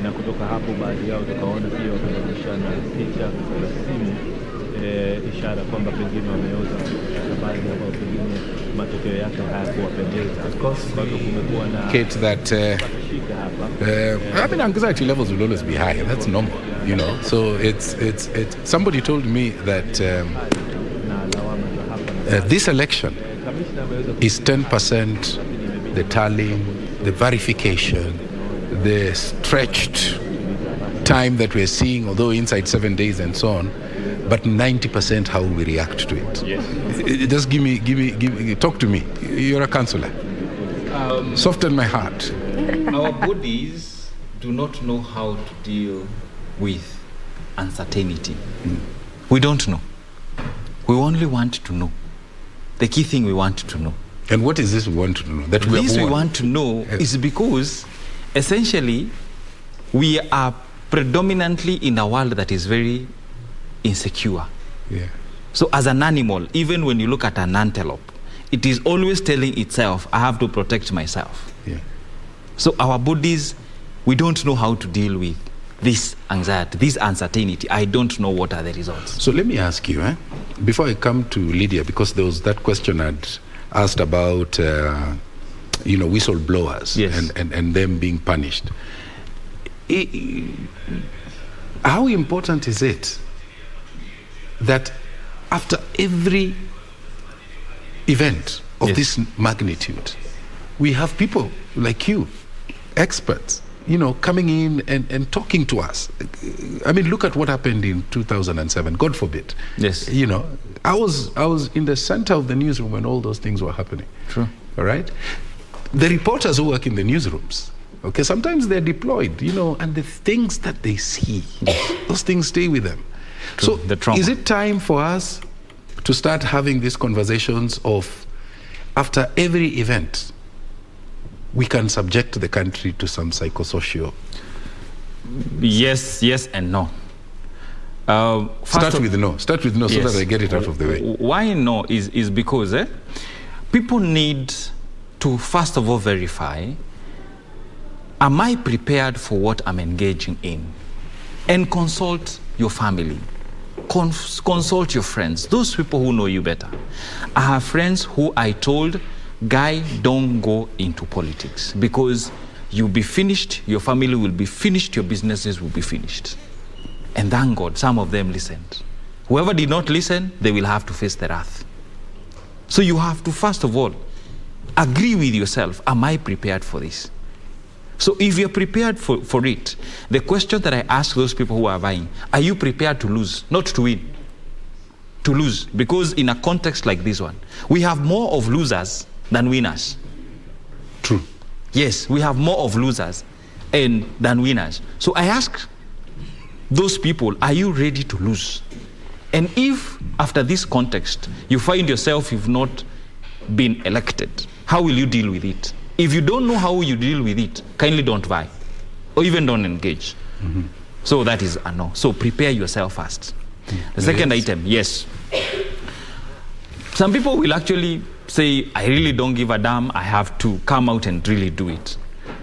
I: na kutoka hapo baadhi yao tukaona pia wakabadilishana picha za simu ishara kwamba pengine wameoza stakabadhi ambao pengine matokeo yake hayakuwapendeza. Kwa hivyo kumekuwa na
B: I mean, anxiety levels will always be high. That's normal, you know. So it's somebody told me that this election is 10% the tallying, the verification, the stretched time that we're seeing, although inside 7 days and so on, but 90% how we react to it.
C: Yes.
B: Just give me, talk to me. You're a counselor. Soften my heart.
C: Our bodies do not know how to deal with uncertainty. We don't know. We only want to know. The key thing we want to know.
B: And what is this we want to know? That
C: we want to know is because essentially we are predominantly in a world that is very insecure.
B: Yeah.
C: So as an animal, even when you look at an antelope, it is always telling itself, I have to protect myself.
B: Yeah.
C: So our bodies, we don't know how to deal with this anxiety, this uncertainty. I don't know what are the results.
B: So let me ask you, before I come to Lydia, because there was that question I'd asked about, whistleblowers,
C: yes,
B: and them being punished. How important is it that after every event of this magnitude, we have people like you, experts, coming in and talking to us? I mean, look at what happened in 2007, God forbid.
C: Yes.
B: I was in the center of the newsroom when all those things were happening.
C: True.
B: All right? The reporters who work in the newsrooms, okay, sometimes they're deployed, and the things that they see, those things stay with them.
C: True.
B: So
C: The trauma.
B: Is it time for us to start having these conversations of, after every event, we can subject the country to some psychosocial?
C: Yes and no.
B: Start with no
C: yes,
B: so that I get it out of the way.
C: Why no is because people need to first of all verify, am I prepared for what I'm engaging in? And consult your family. Consult your friends, those people who know you better. I have friends who I told, Guy, don't go into politics because you'll be finished, your family will be finished, your businesses will be finished. And thank God, some of them listened. Whoever did not listen, they will have to face the wrath. So you have to, first of all, agree with yourself, am I prepared for this? So if you're prepared for it, the question that I ask those people who are vying, are you prepared to lose, not to win? To lose, because in a context like this one, we have more of losers than winners.
B: True.
C: Yes, we have more of losers than winners. So I ask those people, are you ready to lose? And if after this context, you find yourself you've not been elected, how will you deal with it? If you don't know how you deal with it, kindly don't vie or even don't engage.
B: Mm-hmm.
C: So that is a no. So prepare yourself first. The second item, yes. Some people will actually say, I really don't give a damn, I have to come out and really do it.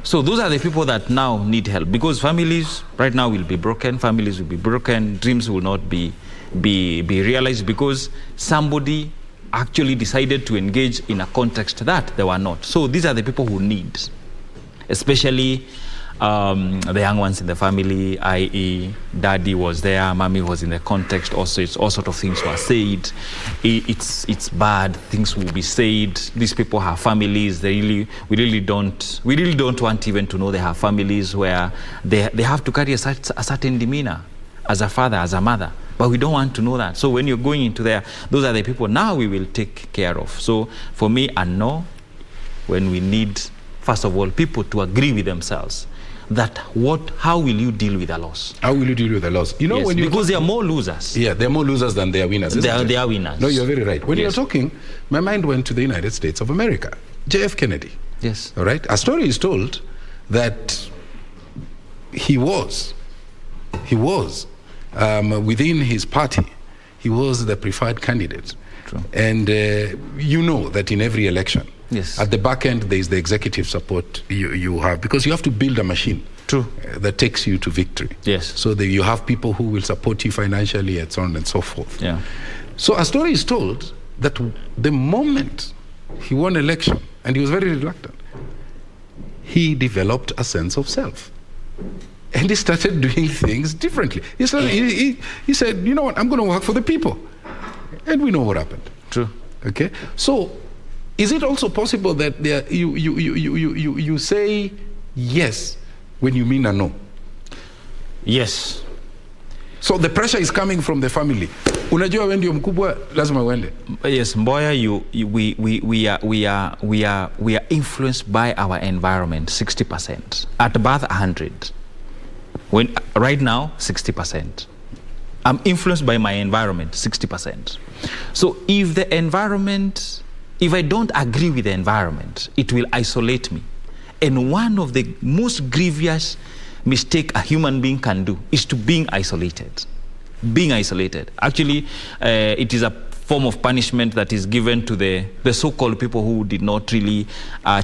C: So those are the people that now need help, because families right now will be broken, families will be broken, dreams will not be realized because somebody actually decided to engage in a context that they were not. So these are the people who need, especially the young ones in the family, i.e. daddy was there, mommy was in the context, also it's all sort of things were said. It's bad, things will be said. These people have families, we really don't want even to know they have families where they have to carry a certain demeanor as a father, as a mother. But we don't want to know that. So when you're going into there, those are the people now we will take care of. So for me, a no, when we need, first of all, people to agree with themselves that how will you deal with a loss?
B: How will you deal with a loss?
C: Yes, because there are more losers.
B: Yeah, there are more losers than they are winners.
C: They are winners.
B: No, you're very right. When you're
C: Yes.
B: talking, my mind went to the United States of America. JF Kennedy.
C: Yes.
B: All right? A story is told that he was within his party, he was the preferred candidate.
C: True.
B: And you know that in every election,
C: Yes.
B: at the back end, there is the executive support you have, because you have to build a machine True. That takes you to victory.
C: Yes.
B: So that you have people who will support you financially and so on and so forth.
C: Yeah.
B: So a story is told that the moment he won election, and he was very reluctant, he developed a sense of self. And he started doing things differently. He said, you know what, I'm going to work for the people. And we know what happened.
C: True.
B: Okay? So, is it also possible that you say yes when you mean a no?
C: Yes.
B: So the pressure is coming from the family. Unajua wewe ndio mkubwa, lazima uende.
C: Yes, Mboya, we are influenced by our environment 60%. At birth 100. Right now 60%. I'm influenced by my environment 60%. So if I don't agree with the environment, it will isolate me. And one of the most grievous mistake a human being can do is to being isolated. Being isolated. Actually, it is a form of punishment that is given to the so-called people who did not really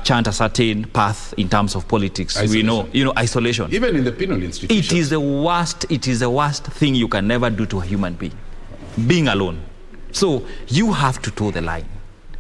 C: chant a certain path in terms of politics. Isolation. We know, isolation.
B: Even in the penal institution.
C: It is the worst thing you can never do to a human being. Being alone. So you have to toe the line.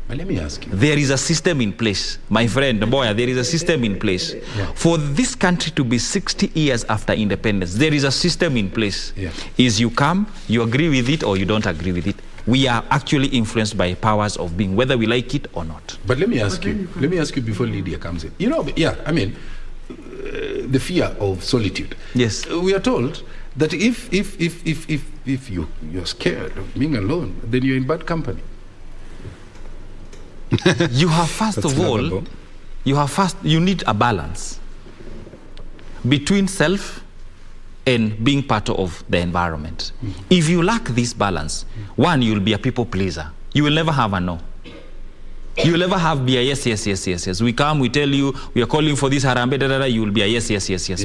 B: But let me ask you.
C: There is a system in place. My friend, Boya, there is a system in place. Yeah. For this country to be 60 years after independence, there is a system in place. Yeah. Is you come, you agree with it or you don't agree with it. We are actually influenced by powers of being, whether we like it or not.
B: But let me ask you before Lydia comes in. You know, the fear of solitude.
C: Yes.
B: We are told that if you're scared of being alone, then you're in bad company.
C: You have you need a balance between self and being part of the environment. Mm-hmm. If you lack this balance, one, you'll be a people pleaser. You will never have a no. You will never be a yes. We come, we tell you, we are calling for this harambe, you will be a yes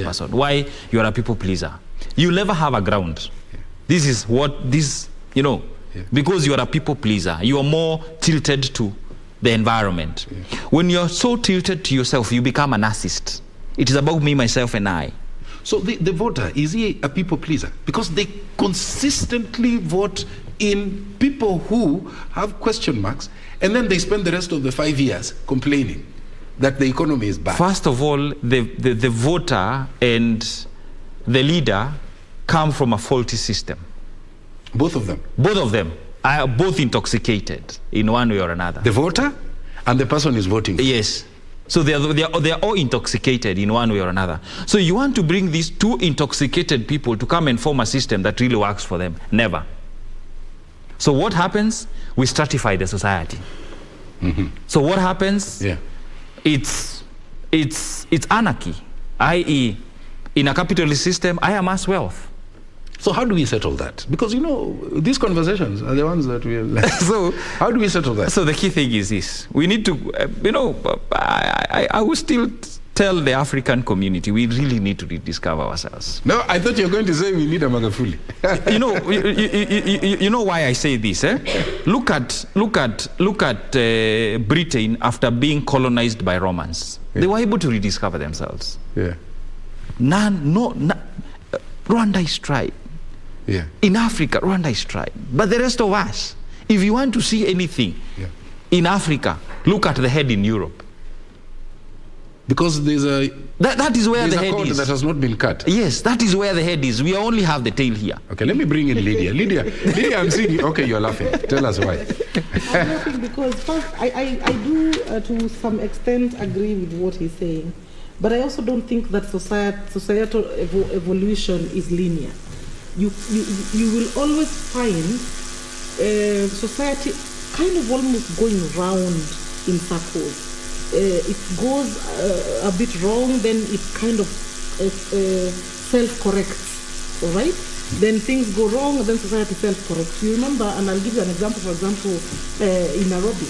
C: person. Why? You are a people pleaser. You will never have a ground. Yeah. Because you are a people pleaser, you are more tilted to the environment. Yeah. When you're so tilted to yourself, you become a narcissist. It is about me, myself, and I.
B: So the voter, is he a people pleaser? Because they consistently vote in people who have question marks, and then they spend the rest of the 5 years complaining that the economy is bad.
C: First of all, the voter and the leader come from a faulty system.
B: Both of them?
C: Both of them are both intoxicated in one way or another.
B: The voter and the person is voting for.
C: Yes. So they are all intoxicated in one way or another. So you want to bring these two intoxicated people to come and form a system that really works for them? Never. So what happens? We stratify the society. Mm-hmm. So what happens? Yeah. It's anarchy, i.e., in a capitalist system, I amass wealth.
B: So how do we settle that? Because, these conversations are the ones that we have. So how do we settle that?
C: So the key thing is this. We need to, I will still tell the African community, we really need to rediscover ourselves.
B: No, I thought you were going to say we need a Magafuli.
C: You know why I say this, eh? Look at Britain after being colonized by Romans. Yeah. They were able to rediscover themselves. Yeah. Rwanda is tried. Yeah. In Africa, Rwanda is tried. But the rest of us, if you want to see anything in Africa, look at the head in Europe.
B: Because there's
C: that is where the head is.
B: That has not been cut.
C: Yes, that is where the head is. We only have the tail here.
B: Okay, let me bring in Lydia. Lydia, I'm seeing you. Okay, you're laughing. Tell us why.
E: I'm laughing because first, I do to some extent agree with what he's saying. But I also don't think that societal evolution is linear. You will always find society kind of almost going round in circles. It goes a bit wrong, then it kind of self-corrects, all right? Then things go wrong, then society self-corrects. You remember, and I'll give you an example, for example, in Nairobi.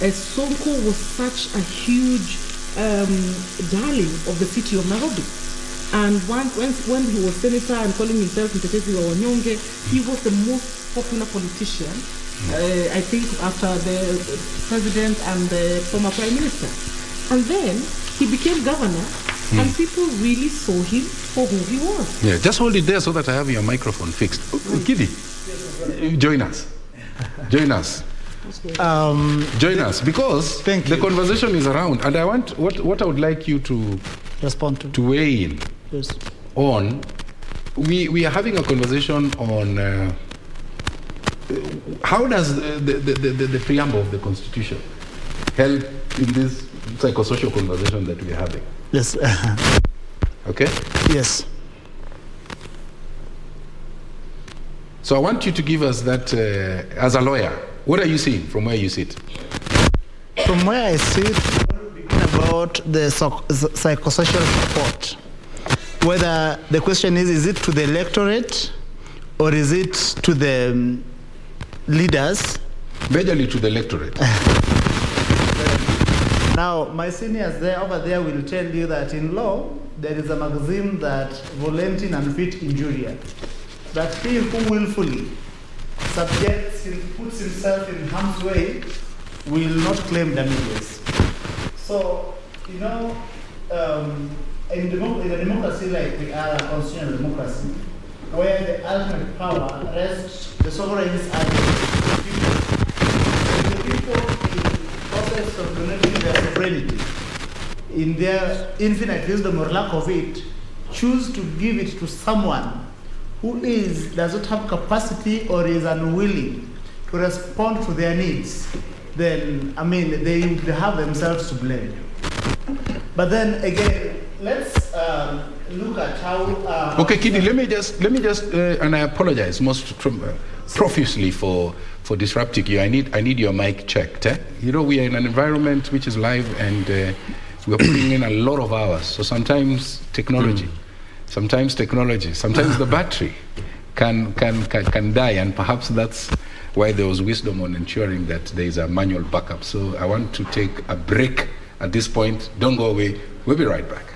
E: Sonko was such a huge darling of the city of Nairobi. And when he was senator and calling himself Mtetezi wa Wanyonge, he was the most popular politician, I think, after the president and the former prime minister. And then he became governor,
J: and people really saw him for who he was.
B: Yeah, just hold it there so that I have your microphone fixed. Giddy, join us. Join us. Join us, because the conversation is around, and I want what I would like you to
G: respond to
B: weigh in on. We are having a conversation on how does the preamble of the Constitution help in this psychosocial conversation that we are having?
G: Yes.
B: Okay?
G: Yes.
B: So I want you to give us that, as a lawyer, what are you seeing from where you sit?
G: From where I sit, about the psychosocial support. Whether the question is it to the electorate or is it to the leaders?
B: Majorly to the electorate.
G: Now, my seniors over there will tell you that in law, there is a maxim that volentin and fit injuria, that he who willfully puts himself in harm's way will not claim damages. So, you know, in a democracy like we are, a constitutional democracy, where the ultimate power rests, the sovereigns are the people in the process of donating their sovereignty, in their infinite wisdom or lack of it, choose to give it to someone who does not have capacity or is unwilling to respond to their needs, then, I mean, they have themselves to blame. But then again, let's look at how.
B: Okay, Kiddy, let me just, and I apologize most profusely for disrupting you. I need your mic checked. You know, we are in an environment which is live, and we are putting in a lot of hours. So sometimes technology, sometimes the battery can die, and perhaps that's why there was wisdom on ensuring that there is a manual backup. So I want to take a break at this point. Don't go away. We'll be right back.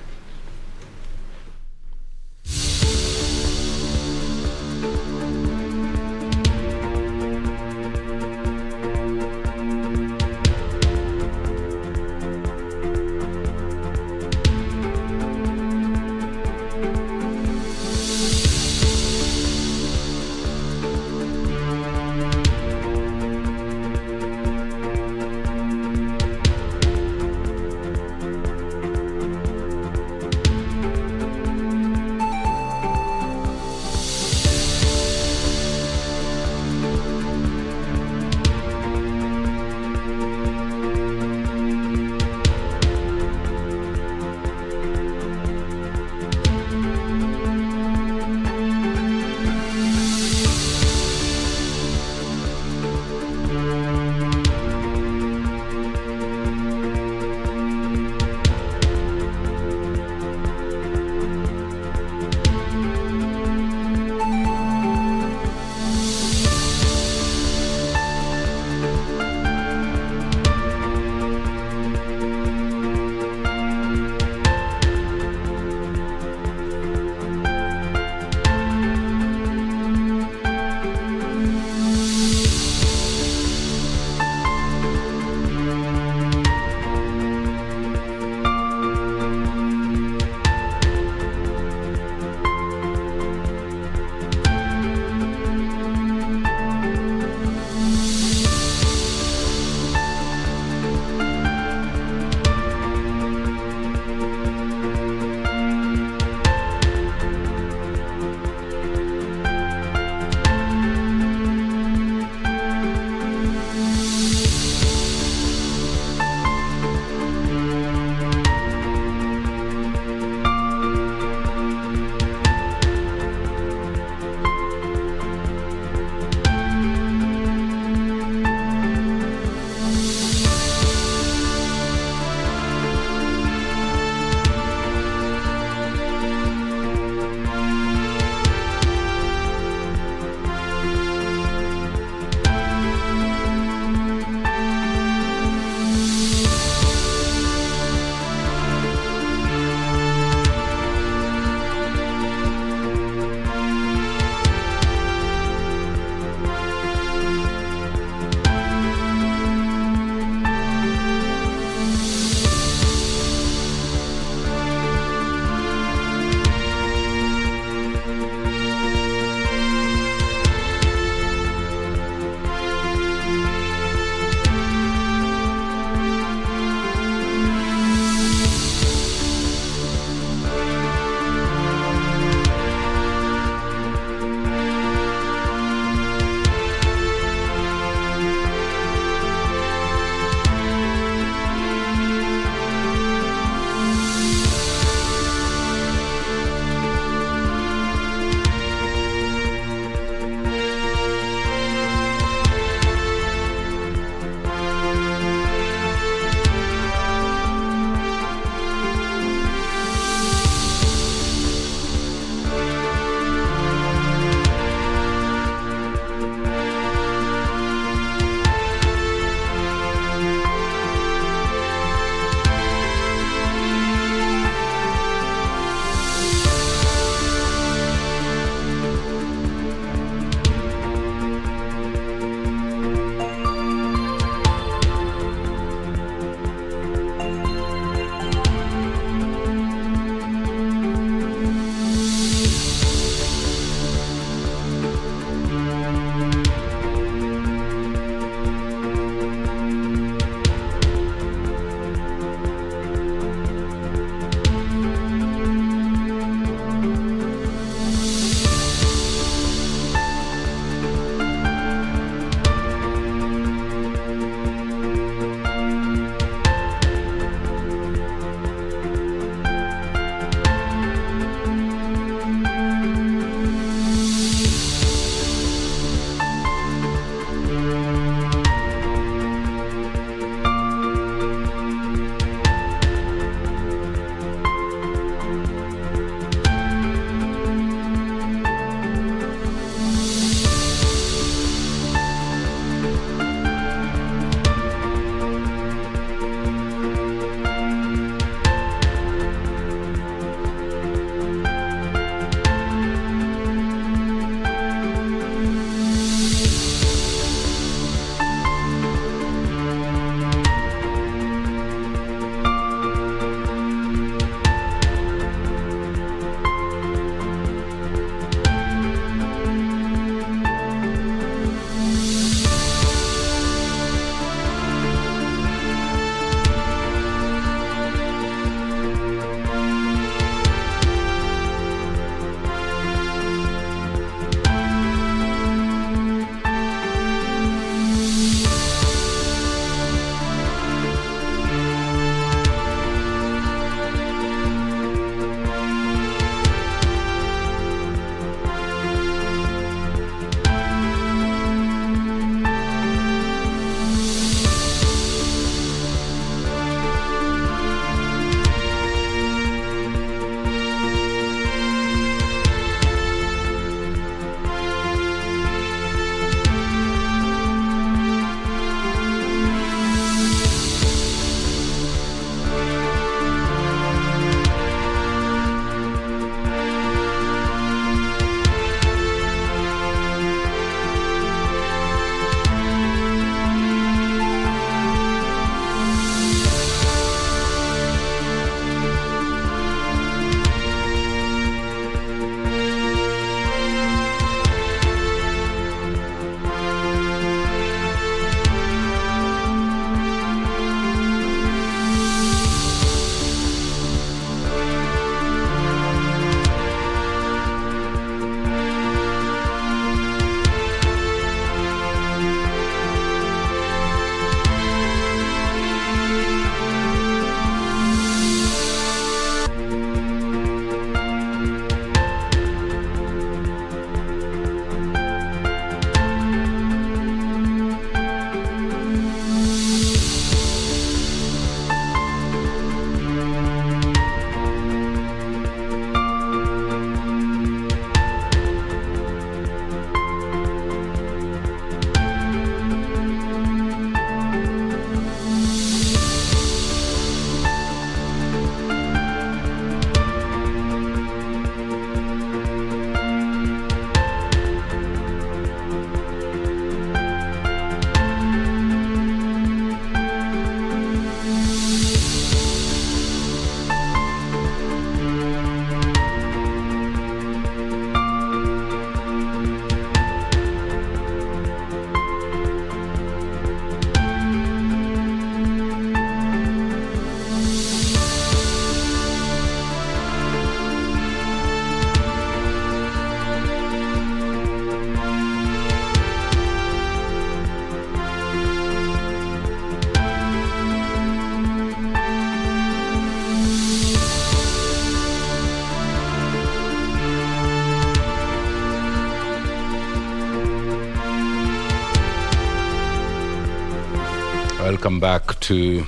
B: Welcome back to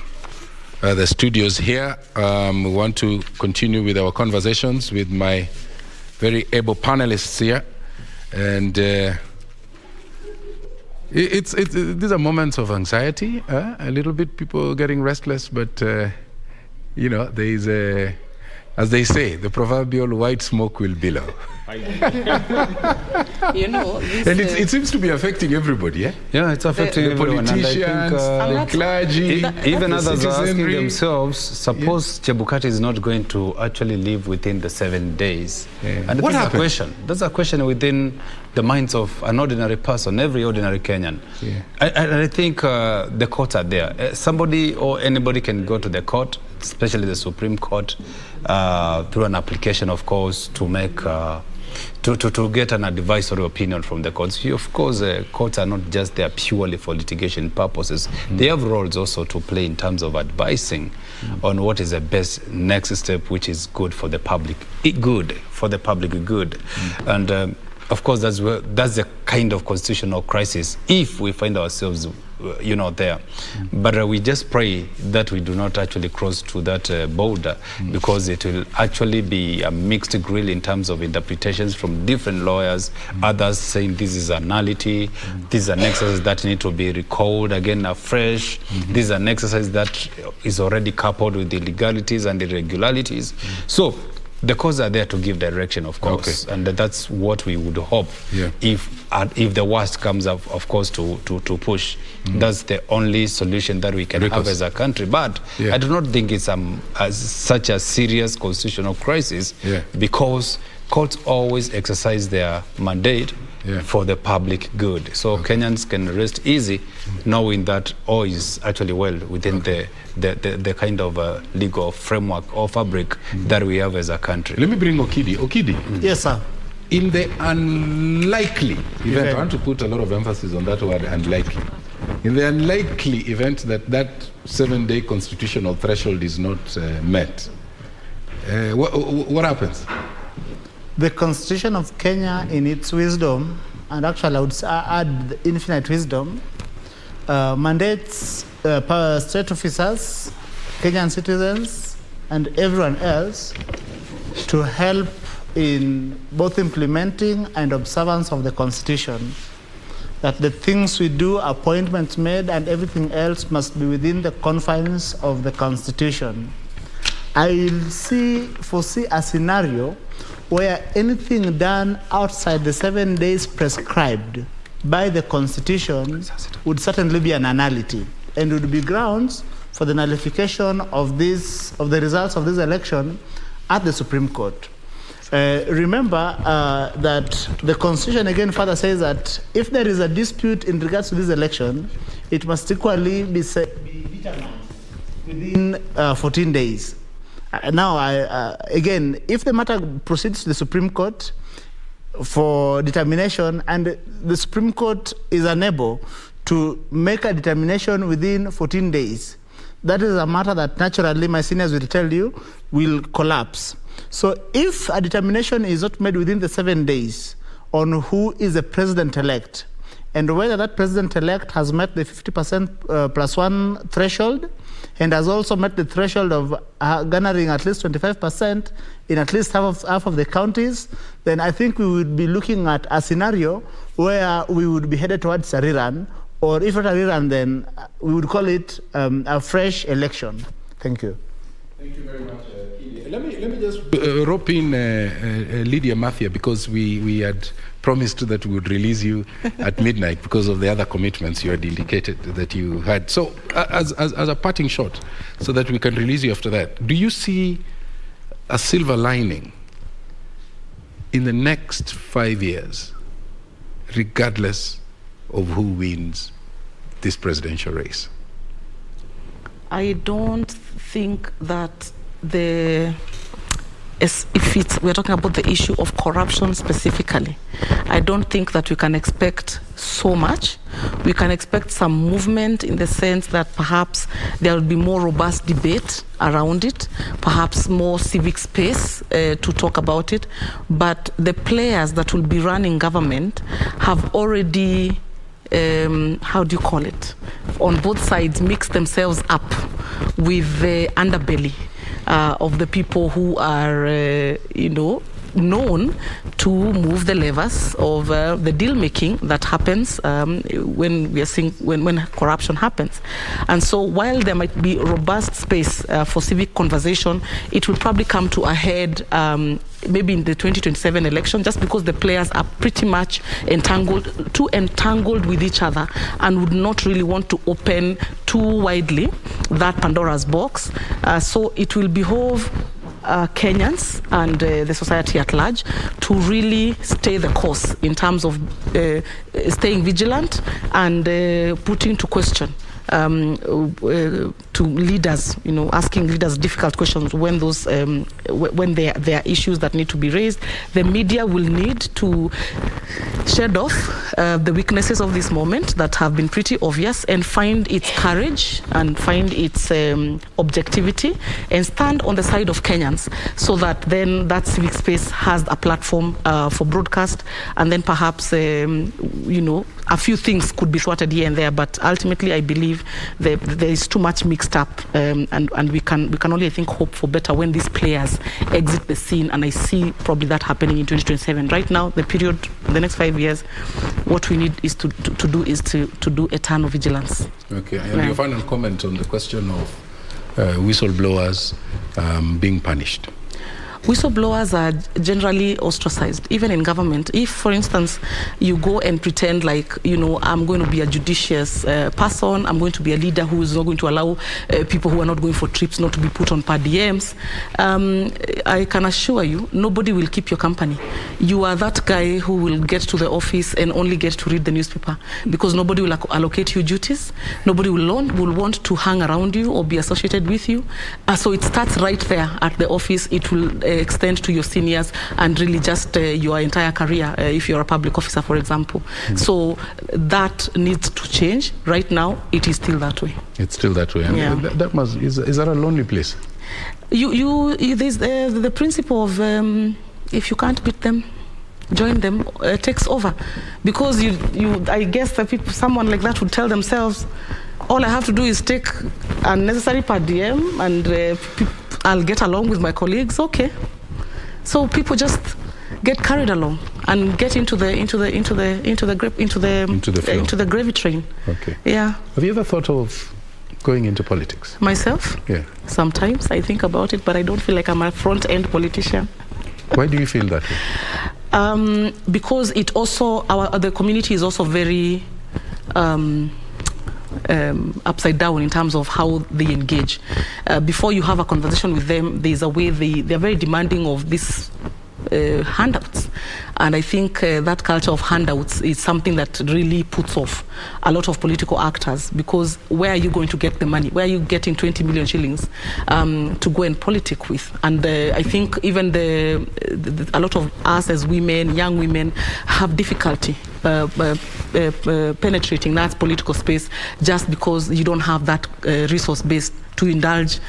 B: the studios here. We want to continue with our conversations with my very able panelists here. And these are moments of anxiety, a little bit people getting restless, but you know, there is a, as they say, the proverbial white smoke will billow.
E: You know,
B: and it seems to be affecting everybody, yeah?
A: Yeah, it's affecting
B: the politicians, the clergy,
A: even others are asking
B: citizenry.
A: themselves, suppose Chebukati is not going to actually live within the 7 days.
B: Yeah.
A: And
B: What
A: that's
B: happened?
A: a question. That's a question within the minds of an ordinary person, every ordinary Kenyan.
B: Yeah.
A: I think the courts are there. Somebody or anybody can go to the court, especially the Supreme Court, through an application, of course, to make to get an advisory opinion from the courts. Of course, courts are not just there purely for litigation purposes. They have roles also to play in terms of advising on what is the best next step, which is good for the public good. And of course, that's the kind of constitutional crisis if we find ourselves there. But we just pray that we do not actually cross to that border, because it will actually be a mixed grill in terms of interpretations from different lawyers, others saying this is a nullity, this is an exercise that need to be recalled again afresh, this is an exercise that is already coupled with the illegalities and irregularities. So the courts are there to give direction, of course, and that's what we would hope. If the worst comes up, of course, to push. That's the only solution that we can have as a country. But I do not think it's such a serious constitutional crisis, because courts always exercise their mandate for the public good. So Kenyans can rest easy knowing that all is actually well within the kind of legal framework or fabric that we have as a country.
B: Let me bring Okidi. Okidi.
G: Yes, sir.
B: In the unlikely event, I want to put a lot of emphasis on that word, unlikely. In the unlikely event that that 7-day constitutional threshold is not met, what happens?
G: The Constitution of Kenya, in its wisdom, and actually I would add the infinite wisdom, mandates state officers, Kenyan citizens, and everyone else to help in both implementing and observance of the Constitution. That the things we do, appointments made, and everything else must be within the confines of the Constitution. I foresee a scenario where anything done outside the 7 days prescribed by the Constitution would certainly be an nullity and would be grounds for the nullification of the results of this election at the Supreme Court. Remember that the Constitution again further says that if there is a dispute in regards to this election, it must equally be determined within 14 days. Now, again, if the matter proceeds to the Supreme Court for determination and the Supreme Court is unable to make a determination within 14 days, that is a matter that naturally, my seniors will tell you, will collapse. So if a determination is not made within the 7 days on who is the president-elect and whether that president-elect has met the 50% plus one threshold and has also met the threshold of garnering at least 25% in at least half of the counties, then I think we would be looking at a scenario where we would be headed towards a rerun, or if not a rerun, then we would call it a fresh election. Thank you.
B: Thank you very much. Let me just rope in Lydia Mafia, because we had promised that we would release you at midnight because of the other commitments you had indicated that you had. So as a parting shot, so that we can release you after that, do you see a silver lining in the next 5 years, regardless of who wins this presidential race?
E: I don't think that we're talking about the issue of corruption specifically, I don't think that we can expect so much. We can expect some movement in the sense that perhaps there will be more robust debate around it, perhaps more civic space to talk about it. But the players that will be running government have already, how do you call it? on both sides mix themselves up with the underbelly of the people who are, known to move the levers of the deal making that happens when corruption happens. And so while there might be robust space for civic conversation, it will probably come to a head maybe in the 2027 election, just because the players are pretty much too entangled with each other and would not really want to open too widely that Pandora's box. So it will behove Kenyans and the society at large to really stay the course in terms of staying vigilant and putting to question to leaders, asking leaders difficult questions when those when there are issues that need to be raised. The media will need to shed off the weaknesses of this moment that have been pretty obvious and find its courage and find its objectivity and stand on the side of Kenyans, so that then that civic space has a platform for broadcast, and then perhaps a few things could be thwarted here and there, but ultimately I believe there is too much mixed up, and we can only, I think, hope for better when these players exit the scene, and I see probably that happening in 2027. Right now, the next 5 years, what we need is to do eternal vigilance.
B: Okay, and your final comment on the question of whistleblowers being punished.
E: Whistleblowers are generally ostracized, even in government. If, for instance, you go and pretend like, I'm going to be a judicious person, I'm going to be a leader who is not going to allow people who are not going for trips not to be put on per diems, I can assure you, nobody will keep your company. You are that guy who will get to the office and only get to read the newspaper, because nobody will allocate you duties, nobody will want to hang around you or be associated with you. So it starts right there at the office. It will extend to your seniors and really just your entire career if you're a public officer, for example. So that needs to change. Right now, it is still that way.
B: It's still that way.
E: Yeah.
B: Is that a lonely place?
E: There's the principle of if you can't beat them, join them, takes over. Because I guess someone like that would tell themselves, all I have to do is take unnecessary per diem and I'll get along with my colleagues. Okay. So people just get carried along and get into the gravy train.
B: Okay.
E: Yeah.
B: Have you ever thought of going into politics?
E: Myself?
B: Yeah.
E: Sometimes I think about it, but I don't feel like I'm a front-end politician.
B: Why do you feel that way?
E: Because it also, the community is also very upside down in terms of how they engage. Before you have a conversation with them, there's a way they're very demanding of this handouts. And I think that culture of handouts is something that really puts off a lot of political actors, because where are you going to get the money? Where are you getting 20 million shillings to go and politic with? And I think even a lot of us as women, young women, have difficulty penetrating that political space just because you don't have that resource base to indulge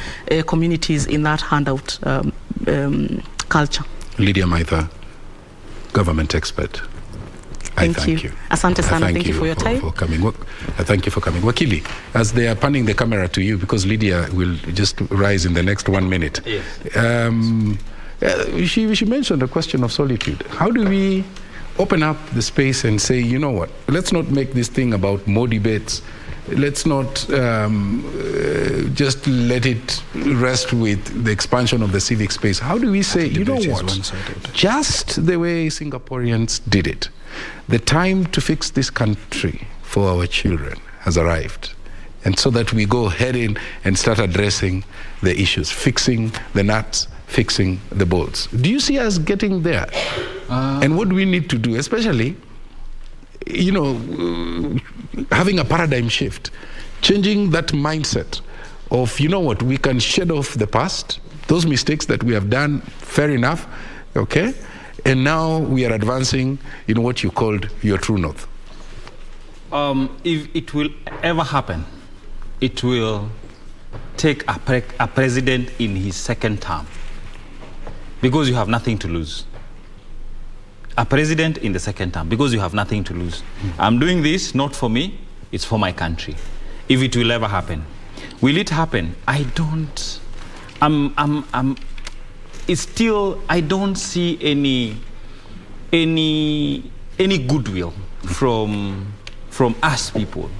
E: communities in that handout culture.
B: Lydia Maitha, government expert.
E: Thank you. Asante sana. Thank you for your time.
B: For coming. Thank you for coming. Wakili, as they are panning the camera to you, because Lydia will just rise in the next 1 minute.
C: Yes.
B: She mentioned the question of solitude. How do we open up the space and say, you know what, let's not make this thing about more debates. Let's not just let it rest with the expansion of the civic space. How do we say, you know what, just the way Singaporeans did it, the time to fix this country for our children has arrived. And so that we go ahead in and start addressing the issues, fixing the nuts, fixing the bolts. Do you see us getting there? And what do we need to do, especially, having a paradigm shift, changing that mindset of, you know what, we can shed off the past, those mistakes that we have done, fair enough, okay? And now we are advancing in what you called your true north.
C: If it will ever happen, it will take a president in his second term, because you have nothing to lose. A president in the second term, because you have nothing to lose. I'm doing this not for me, it's for my country. if it will ever happen. Will it happen? I don't. It's still. I don't see any goodwill from us people,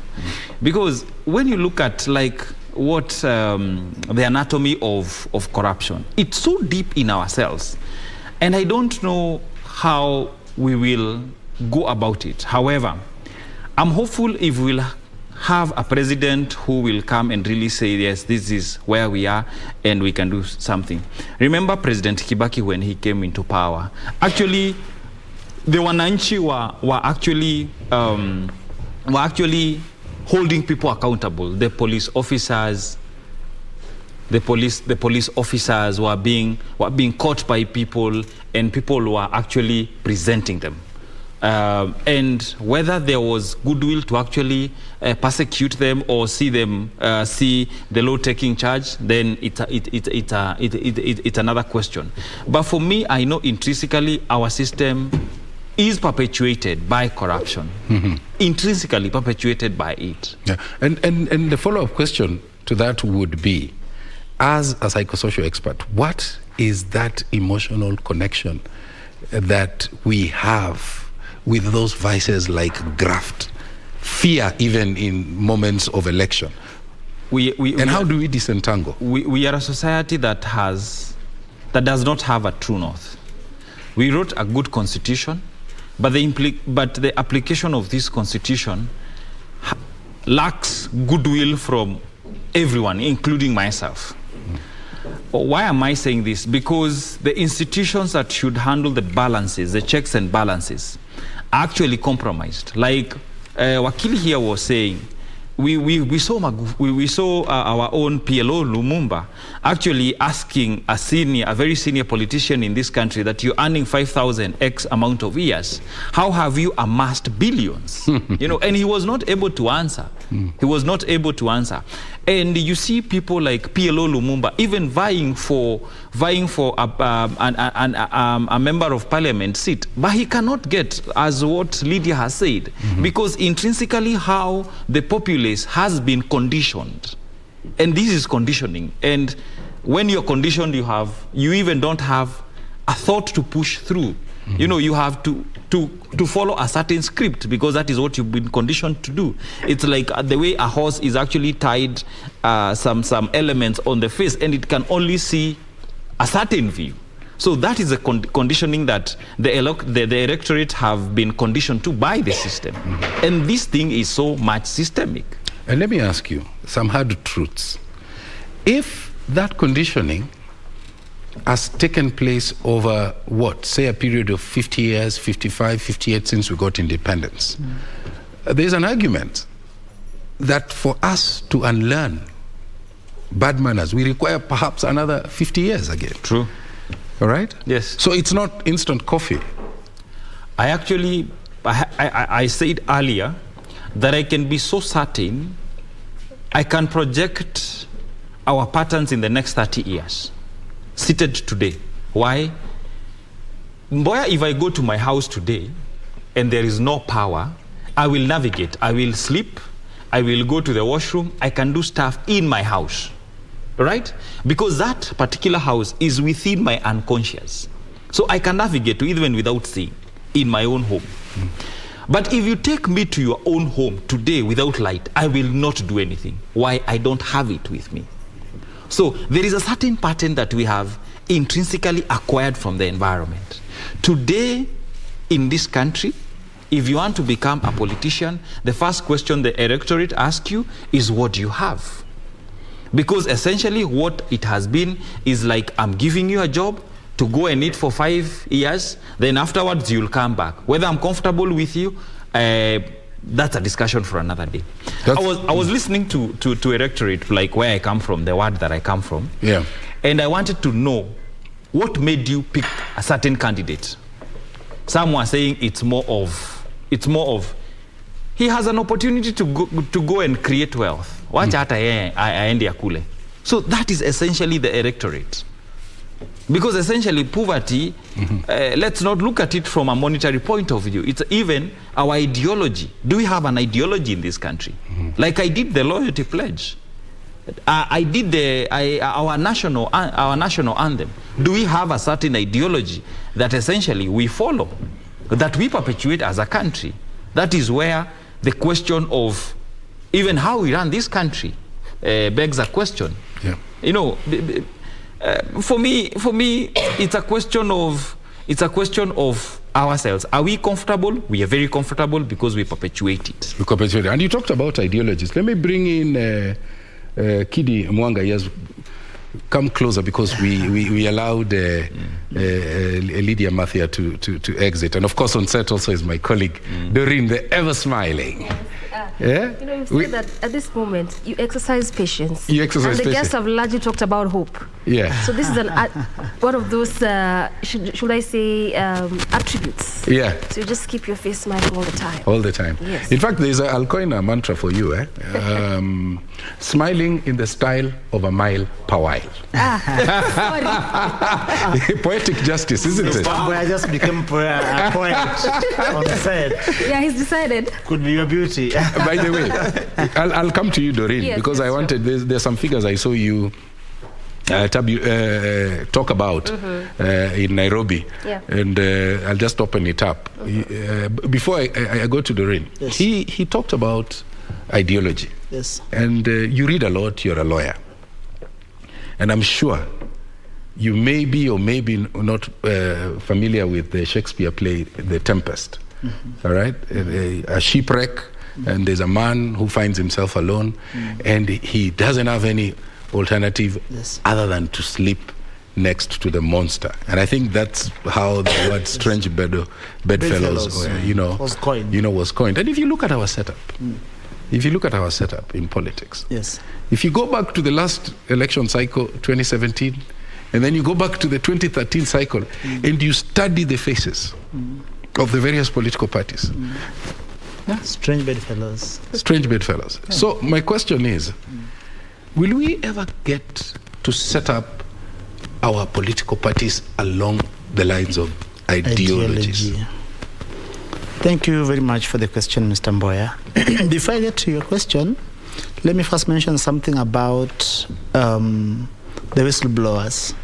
C: because when you look at like what the anatomy of corruption, it's so deep in ourselves, and I don't know how we will go about it. However, I'm hopeful if we'll have a president who will come and really say, yes, this is where we are and we can do something. Remember President Kibaki when he came into power? Actually, the Wananchi were actually holding people accountable. The police officers, the police officers were being caught by people, and people were actually presenting them. And whether there was goodwill to actually persecute them or see the law taking charge, then it's another question. But for me, I know intrinsically our system is perpetuated by corruption, intrinsically perpetuated by it.
B: Yeah. And the follow-up question to that would be, as a psychosocial expert, what is that emotional connection that we have with those vices like graft, fear even in moments of election? How do we disentangle?
C: We are a society that does not have a true north. We wrote a good constitution, but the application of this constitution lacks goodwill from everyone, including myself. Why am I saying this? Because the institutions that should handle the balances, the checks and balances, are actually compromised. Like Wakili here was saying, we saw our own PLO Lumumba actually asking a very senior politician in this country that you're earning 5,000 X amount of years. How have you amassed billions? And he was not able to answer. He was not able to answer. And you see people like PLO Lumumba even vying for a member of parliament seat, but he cannot get, as what Lydia has said, because intrinsically how the populace has been conditioned, and this is conditioning. And when you're conditioned, you even don't have a thought to push through. You have to follow a certain script, because that is what you've been conditioned to do. It's like the way a horse is actually tied some elements on the face, and it can only see a certain view. So that is a conditioning that the electorate have been conditioned to by the system. And this thing is so much systemic.
B: And let me ask you some hard truths. If that conditioning has taken place over say a period of 50 years, 55, 58 since we got independence, there's an argument that for us to unlearn bad manners, we require perhaps another 50 years again.
C: True.
B: All right?
C: Yes.
B: So it's not instant coffee.
C: I said earlier that I can be so certain I can project our patterns in the next 30 years. Seated today. Why? Mboya, if I go to my house today and there is no power, I will navigate. I will sleep. I will go to the washroom. I can do stuff in my house. Right? Because that particular house is within my unconscious. So I can navigate even without seeing in my own home. But if you take me to your own home today without light, I will not do anything. Why? I don't have it with me. So there is a certain pattern that we have intrinsically acquired from the environment. Today, in this country, if you want to become a politician, the first question the electorate asks you is, what do you have? Because essentially what it has been is like, I'm giving you a job to go and eat for 5 years, then afterwards you'll come back. Whether I'm comfortable with you, that's a discussion for another day. I was listening to electorate, like where I come from, the word that I come from.
B: Yeah.
C: And I wanted to know what made you pick a certain candidate. Some were saying it's more of he has an opportunity to go and create wealth. So that is essentially the electorate. Because essentially poverty, let's not look at it from a monetary point of view. It's even our ideology. Do we have an ideology in this country? Like I did the loyalty pledge. I did our national anthem. Do we have a certain ideology that essentially we follow, that we perpetuate as a country? That is where the question of even how we run this country begs a question. Yeah. You know, for me, it's a question of ourselves. Are we comfortable? We are very comfortable because we perpetuate it.
B: We perpetuate it. And you talked about ideologies. Let me bring in Kidi Mwanga. He has come closer because we allowed Lydia Mathia to exit. And of course on set also is my colleague, Doreen, the ever smiling. Yeah?
H: You know, you say that at this moment you exercise patience.
B: You exercise
H: and the
B: patience.
H: guests have largely talked about hope.
B: Yeah.
H: So this is one of those, should I say, attributes.
B: Yeah.
H: So you just keep your face smiling all the time.
B: All the time.
H: Yes.
B: In fact, I'll coin a mantra for you. Smiling in the style of a mile per while. Poetic justice, isn't it?
G: I just became a poet on the set.
H: Yeah, he's decided.
G: Could be your beauty.
B: By the way, I'll come to you, Doreen,
H: yes,
B: because I wanted, there's some figures I saw you talk about in Nairobi, and I'll just open it up. Before I go to Doreen, yes. He talked about ideology.
G: Yes.
B: And you read a lot, you're a lawyer. And I'm sure you may be or may be not familiar with the Shakespeare play, The Tempest. All right? A shipwreck, and there's a man who finds himself alone, and he doesn't have any alternative other than to sleep next to the monster. And I think that's how the word strange bedfellows was coined. And if you look at our setup, in politics,
G: yes,
B: if you go back to the last election cycle, 2017, and then you go back to the 2013 cycle, and you study the faces of the various political parties.
G: Strange bedfellows.
B: Strange bedfellows. Yeah. So my question is, will we ever get to set up our political parties along the lines of ideologies?
G: Thank you very much for the question, Mr. Mboya. Before I get to your question, let me first mention something about the whistleblowers.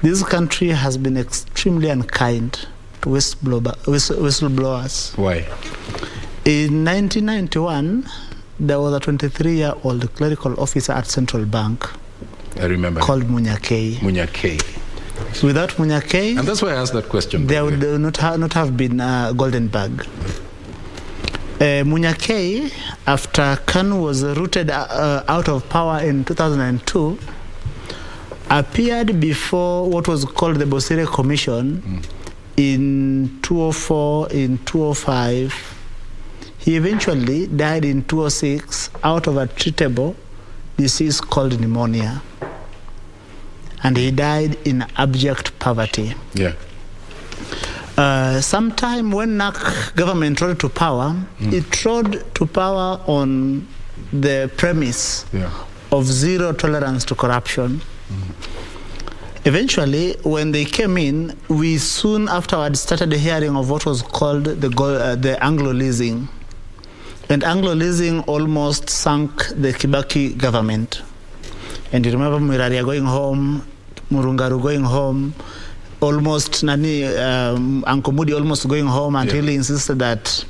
G: This country has been extremely unkind to whistleblowers.
B: Why?
G: In 1991, there was a 23-year-old clerical officer at Central Bank.
B: I remember.
G: Called Munyakei.
B: Munyakei.
G: Without Munyakei,
B: and that's why I asked that question.
G: There would not have been Goldenberg. Munyakei, after KANU was rooted out of power in 2002, appeared before what was called the Bosire Commission in 2004, in 2005. He eventually died in 2006 out of a treatable disease called pneumonia. And he died in abject poverty.
B: Yeah.
G: Sometime when NAC government rode to power, it rode to power on the premise of zero tolerance to corruption. Eventually, when they came in, we soon afterwards started hearing of what was called the Anglo-leasing. And Anglo-leasing almost sunk the Kibaki government. And you remember Miraria going home, Murungaru going home, almost Uncle Moody almost going home until he insisted that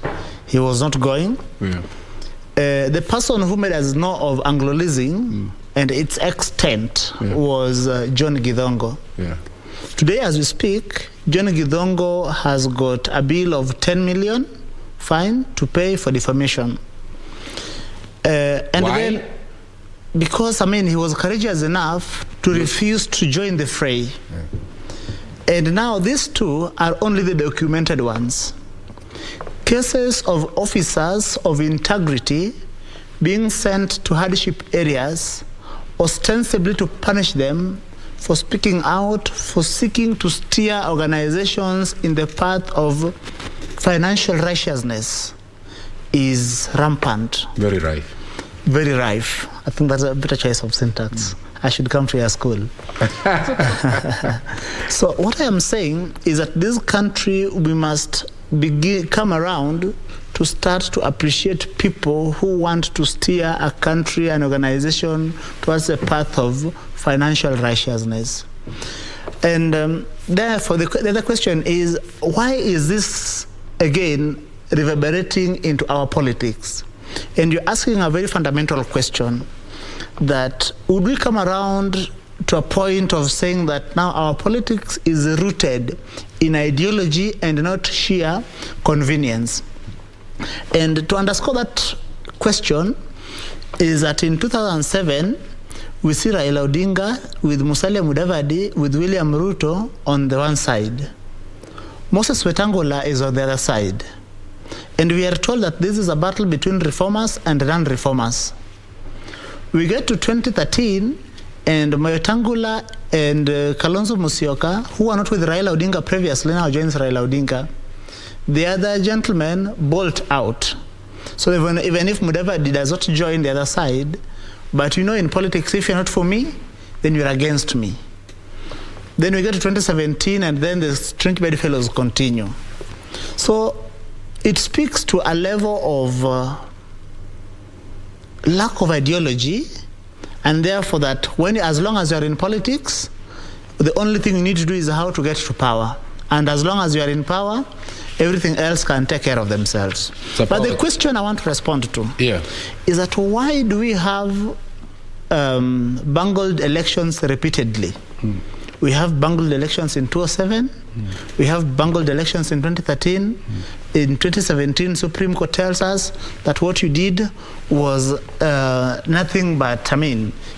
G: he was not going.
B: Yeah.
G: The person who made us know of Anglo-leasing and its extent was John Githongo.
B: Yeah.
G: Today, as we speak, John Githongo has got a bill of 10 million fine to pay for defamation. And
B: why?
G: Then, because, he was courageous enough to refuse to join the fray. Yeah. And now these two are only the documented ones. Cases of officers of integrity being sent to hardship areas, ostensibly to punish them for speaking out, for seeking to steer organizations in the path of financial righteousness, is rampant.
B: Very right.
G: very rife. I think that's a better choice of syntax. I should come to your school. So what I am saying is that this country, we must come around to start to appreciate people who want to steer a country, an organization towards a path of financial righteousness. And therefore, the other question is, why is this, again, reverberating into our politics? And you're asking a very fundamental question, that would we come around to a point of saying that now our politics is rooted in ideology and not sheer convenience? And to underscore that question is that in 2007, we see Raila Odinga with Musalia Mudavadi, with William Ruto on the one side. Moses Wetangula is on the other side. And we are told that this is a battle between reformers and non-reformers. We get to 2013, and Wetangula and Kalonzo Musyoka, who are not with Raila Odinga previously, now joins Raila Odinga. The other gentlemen bolt out. So even if Mudavadi does not join the other side, but you know, in politics, if you're not for me, then you're against me. Then we get to 2017, and then the strange bedfellows continue. So it speaks to a level of lack of ideology, and therefore that as long as you're in politics, the only thing you need to do is how to get to power. And as long as you are in power, everything else can take care of themselves. But the question I want to respond to is that why do we have bungled elections repeatedly? We have bungled elections in 2007. We have bungled elections in 2013. In 2017, Supreme Court tells us that what you did was nothing but,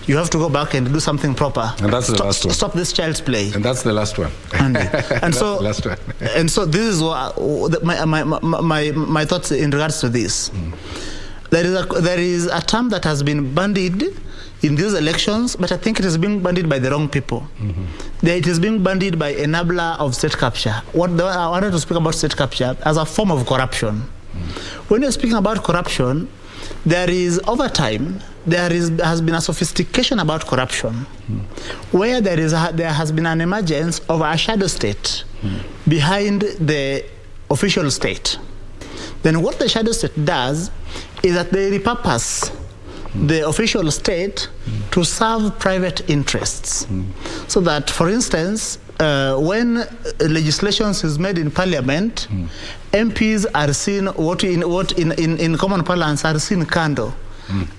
G: you have to go back and do something proper.
B: And that's the last one.
G: Stop this child's play.
B: And that's the last one.
G: And so,
B: last one.
G: And so this is what my thoughts in regards to this. There is a term that has been bandied in these elections, but I think it is being bandied by the wrong people. It is being bandied by enabler of state capture. I wanted to speak about state capture as a form of corruption. When you're speaking about corruption, there is, over time, has been a sophistication about corruption, where there has been an emergence of a shadow state behind the official state. Then what the shadow state does is that they repurpose the official state to serve private interests. So that, for instance, when legislation is made in parliament, MPs are seen, what in common parlance are seen kando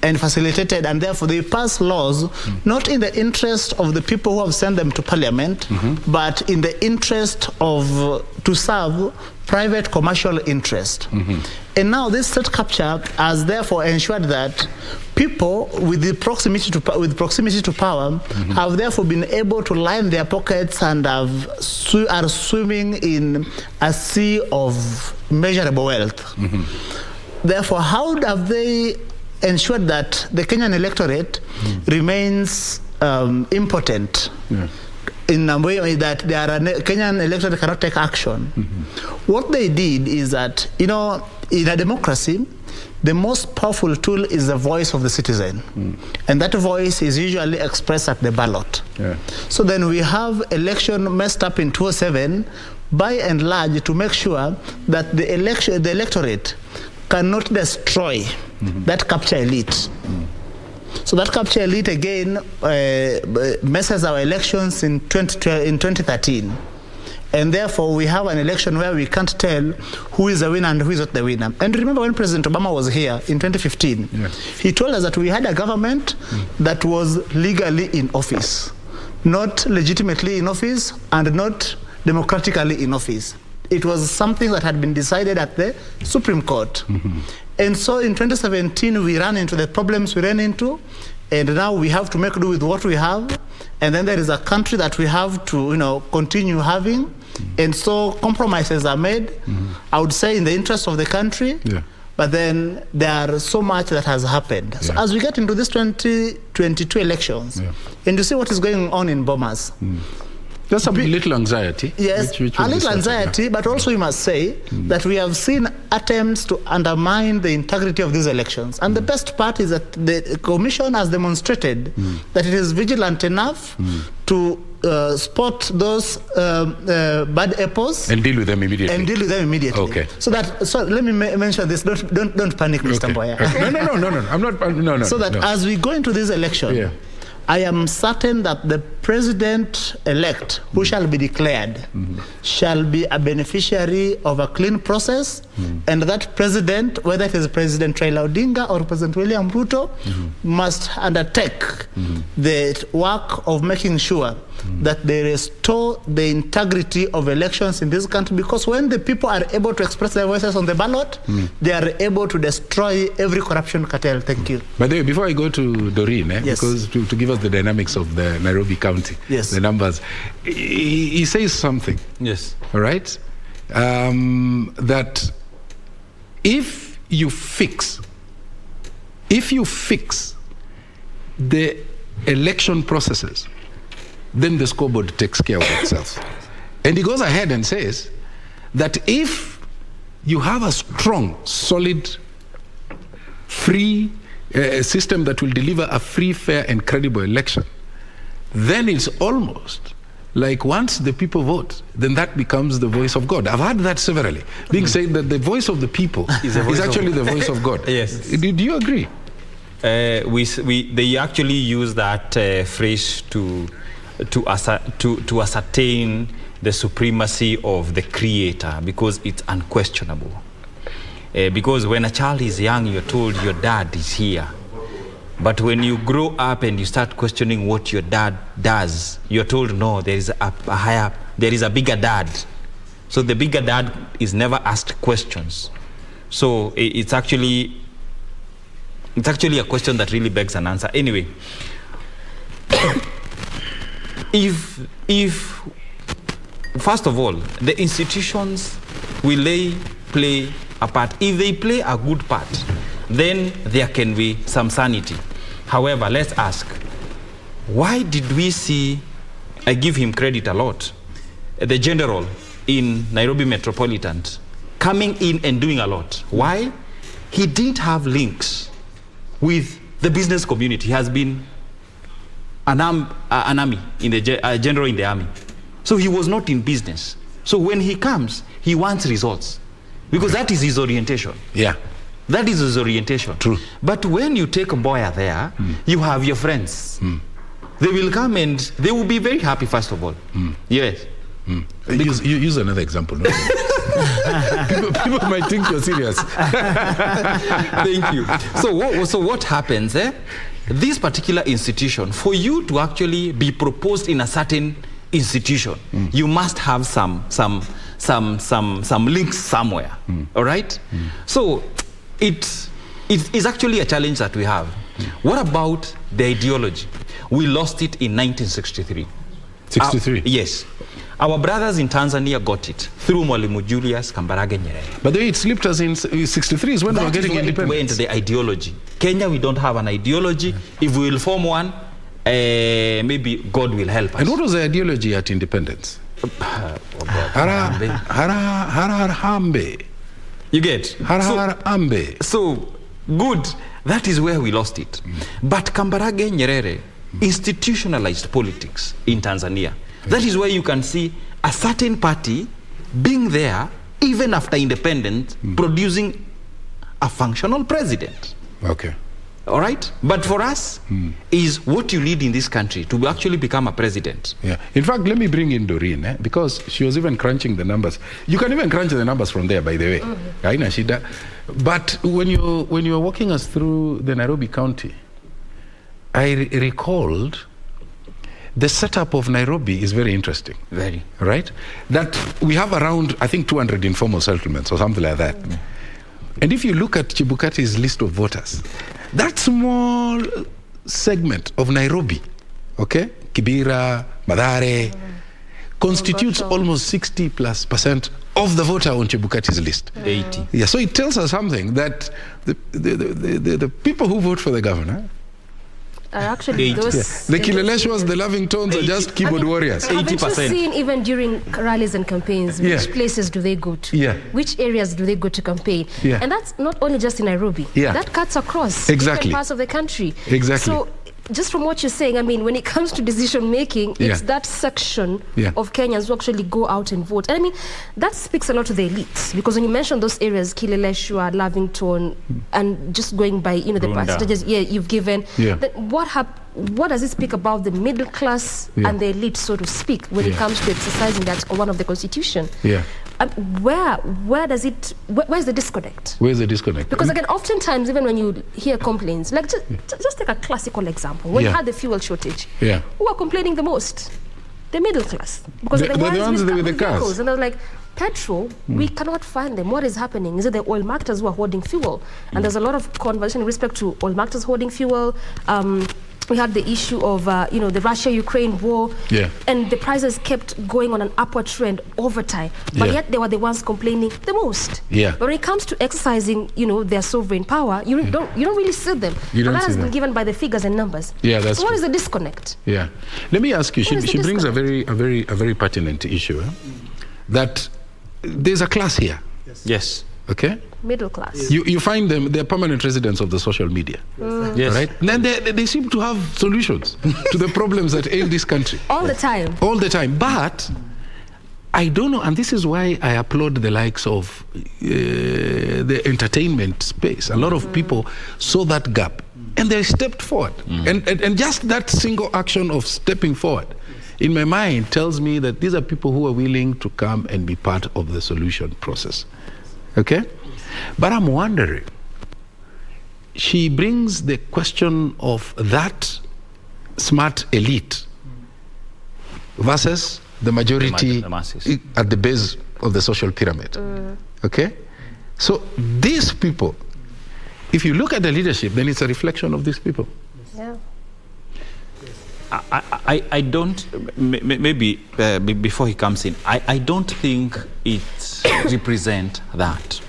G: and facilitated, and therefore they pass laws not in the interest of the people who have sent them to parliament, but in the interest of to serve private commercial interest. And now this state capture has therefore ensured that people with the proximity to power have therefore been able to line their pockets and are swimming in a sea of measurable wealth. Therefore, how have they ensured that the Kenyan electorate remains impotent? In a way that Kenyan electorate cannot take action. What they did is that, in a democracy, the most powerful tool is the voice of the citizen. And that voice is usually expressed at the ballot. So then we have election messed up in 2007, by and large, to make sure that the electorate cannot destroy that capture elite. So that capture elite again messes our elections in 2013. And therefore, we have an election where we can't tell who is the winner and who is not the winner. And remember when President Obama was here in 2015, he told us that we had a government that was legally in office, not legitimately in office, and not democratically in office. It was something that had been decided at the Supreme Court. And so in 2017, we ran into the problems we ran into, and now we have to make do with what we have. And then there is a country that we have to, continue having. And so compromises are made, I would say, in the interest of the country. But then there are so much that has happened. So as we get into this 2022 elections, and you see what is going on in Bomas,
B: Just a little anxiety.
G: Yes, a little anxiety, but also we must say that we have seen attempts to undermine the integrity of these elections. And the best part is that the Commission has demonstrated that it is vigilant enough to spot those bad apples
B: and deal with them immediately. Okay.
G: So let me mention this. Don't panic, Mr. Mboya.
B: Okay. No. I'm not. No.
G: So that as we go into this election, I am certain that the president-elect who shall be declared shall be a beneficiary of a clean process, and that president, whether it is President Raila Odinga or President William Ruto, must undertake the work of making sure that they restore the integrity of elections in this country, because when the people are able to express their voices on the ballot, they are able to destroy every corruption cartel. Thank you.
B: By the way, before I go to Doreen, because to give us the dynamics of the Nairobi County, the numbers, he says something.
C: Yes.
B: All right? That if you fix the election processes, then the scoreboard takes care of itself. And he goes ahead and says that if you have a strong, solid, free system that will deliver a free, fair, and credible election, then it's almost like once the people vote, then that becomes the voice of God. I've heard that severally, being said that the voice of the people is actually the voice of God.
C: Yes.
B: Do you agree?
C: They actually use that phrase to ascertain the supremacy of the Creator, because it's unquestionable. Because when a child is young, you're told your dad is here. But when you grow up and you start questioning what your dad does, you're told, no, there is a bigger dad. So the bigger dad is never asked questions. So it's actually a question that really begs an answer. Anyway, if first of all, the institutions will play a part. If they play a good part, then there can be some sanity. However, let's ask, why did we see, I give him credit a lot, the general in Nairobi Metropolitan coming in and doing a lot? Why? He didn't have links with the business community. He has been an army, general in the army. So he was not in business. So when he comes, he wants results, because that is his orientation.
B: Yeah.
C: That is his orientation.
B: True.
C: But when you take Mboya there, you have your friends. They will come and they will be very happy, first of all. Yes.
B: Use another example. No? people might think you're serious.
C: Thank you. So what happens? This particular institution, for you to actually be proposed in a certain institution, you must have some links somewhere. All right. So it's actually a challenge that we have. What about the ideology? We lost it in 1963.
B: 63?
C: Yes. Our brothers in Tanzania got it through Mwalimu Julius Kambarage Nyerere.
B: But the way it slipped us in 63 is when we were getting independence.
C: It went the ideology. Kenya, we don't have an ideology. If we will form one, maybe God will help us.
B: And what was the ideology at independence? Harhambe.
C: You get?
B: Harhambe.
C: So, good. That is where we lost it. But Kambarage Nyerere institutionalized politics in Tanzania. That is where you can see a certain party being there, even after independence, producing a functional president.
B: Okay.
C: All right? But for us, is what you need in this country to actually become a president.
B: Yeah. In fact, let me bring in Doreen, because she was even crunching the numbers. You can even crunch the numbers from there, by the way. But when you're walking us through the Nairobi County, I recalled the setup of Nairobi is very interesting.
C: Very.
B: Right? That we have around, I think, 200 informal settlements or something like that. And if you look at Chebukati's list of voters, that small segment of Nairobi, okay, Kibera, Mathare, constitutes almost 60+% of the voter on Chebukati's list.
C: 80.
B: Yeah, so it tells us something, that the people who vote for the governor
H: are actually those.
B: The Kileleshwas, the Lavingtons are just keyboard warriors.
H: Haven't you seen even during rallies and campaigns, which places do they go to? Which areas do they go to campaign? And that's not only just in Nairobi. That cuts across different parts of the country. So just from what you're saying, I mean, when it comes to decision making, it's that section of Kenyans who actually go out and vote. And I mean, that speaks a lot to the elites, because when you mention those areas, Kileleshwa, Lavington, and just going by, you know, the percentages you've given, what does it speak about the middle class and the elite, so to speak, when it comes to exercising that one of the Constitution? Where's the disconnect?
B: Where's the disconnect?
H: Because again, oftentimes, even when you hear complaints, like just take a classical example. When you had the fuel shortage, who are complaining the most? The middle class. Because they're the ones with the cars. And they're like, petrol, we cannot find them. What is happening? Is it the oil marketers who are hoarding fuel? And there's a lot of conversation in respect to oil marketers hoarding fuel. We had the issue of, the Russia-Ukraine war, and the prices kept going on an upward trend over time. But yet they were the ones complaining the most. But when it comes to exercising, their sovereign power, you don't really see them. And that has been given by the figures and numbers. So what is the disconnect?
B: Let me ask you. She brings a very pertinent issue. That there's a class here.
C: Yes.
B: Okay.
H: Middle class.
B: You find them, they're permanent residents of the social media. Right? And then they seem to have solutions to the problems that ail this country.
H: All the time.
B: All the time. But I don't know, and this is why I applaud the likes of the entertainment space. A lot of people saw that gap and they stepped forward. And just that single action of stepping forward, in my mind, tells me that these are people who are willing to come and be part of the solution process. Okay? But I'm wondering, she brings the question of that smart elite versus the majority at the base of the social pyramid. Okay? So these people, if you look at the leadership, then it's a reflection of these people.
C: I don't, maybe before he comes in, I don't think it represents that.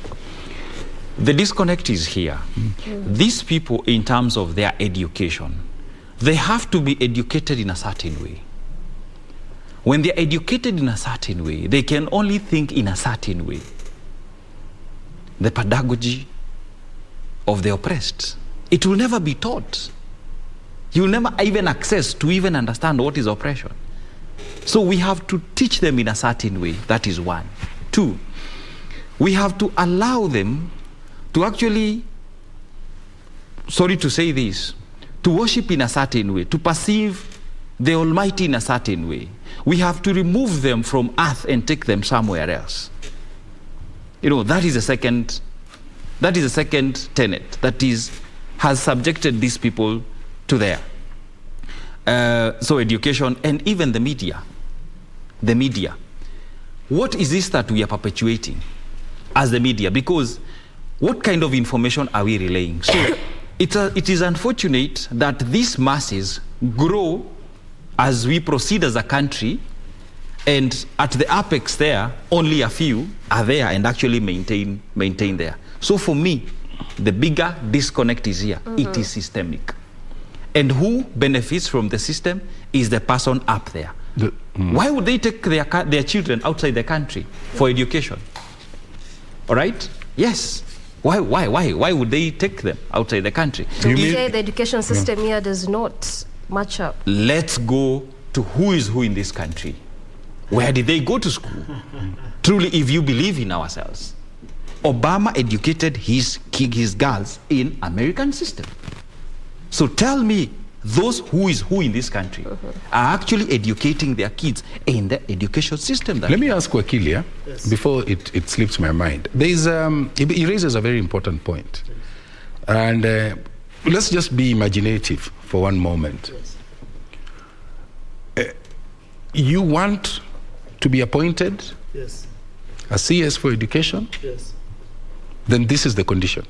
C: The disconnect is here. These people, in terms of their education, they have to be educated in a certain way. When they're educated in a certain way, they can only think in a certain way. The pedagogy of the oppressed, it will never be taught. You will never even access to even understand what is oppression. So we have to teach them in a certain way. That is one. Two, we have to allow them to actually, sorry to say this, to worship in a certain way, to perceive the Almighty in a certain way. We have to remove them from earth and take them somewhere else. That is a second tenet that has subjected these people to there. So education and even the media. What is this that we are perpetuating as the media? Because what kind of information are we relaying? So it is unfortunate that these masses grow as we proceed as a country, and at the apex there, only a few are there and actually maintain there. So for me, the bigger disconnect is here. It is systemic. And who benefits from the system is the person up there. Why would they take their children outside the country for education? All right? Yes. Why would they take them outside the country?
H: So you say the education system here does not match up.
C: Let's go to who is who in this country. Where did they go to school? Truly, if you believe in ourselves, Obama educated his girls in American system. So tell me, those who is who in this country are actually educating their kids in the education system.
B: Let me ask Wakili, before it slips my mind. He raises a very important point. And let's just be imaginative for one moment. You want to be appointed a CS for education? Then this is the condition.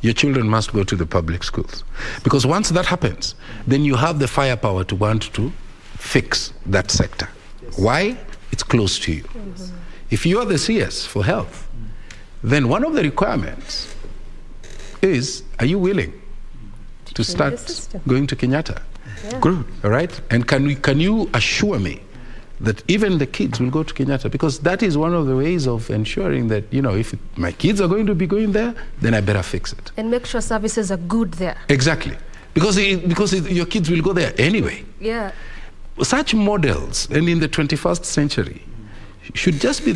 B: Your children must go to the public schools. Because once that happens, then you have the firepower to want to fix that sector. Why? It's close to you. If you are the CS for health, then one of the requirements is, are you willing to start going to Kenyatta.
H: Yeah.
B: Good. All right? And can you assure me that even the kids will go to Kenyatta? Because that is one of the ways of ensuring that, if my kids are going to be going there, then I better fix it.
H: And make sure services are good there.
B: Exactly. Because your kids will go there anyway.
H: Yeah.
B: Such models, and in the 21st century, should just be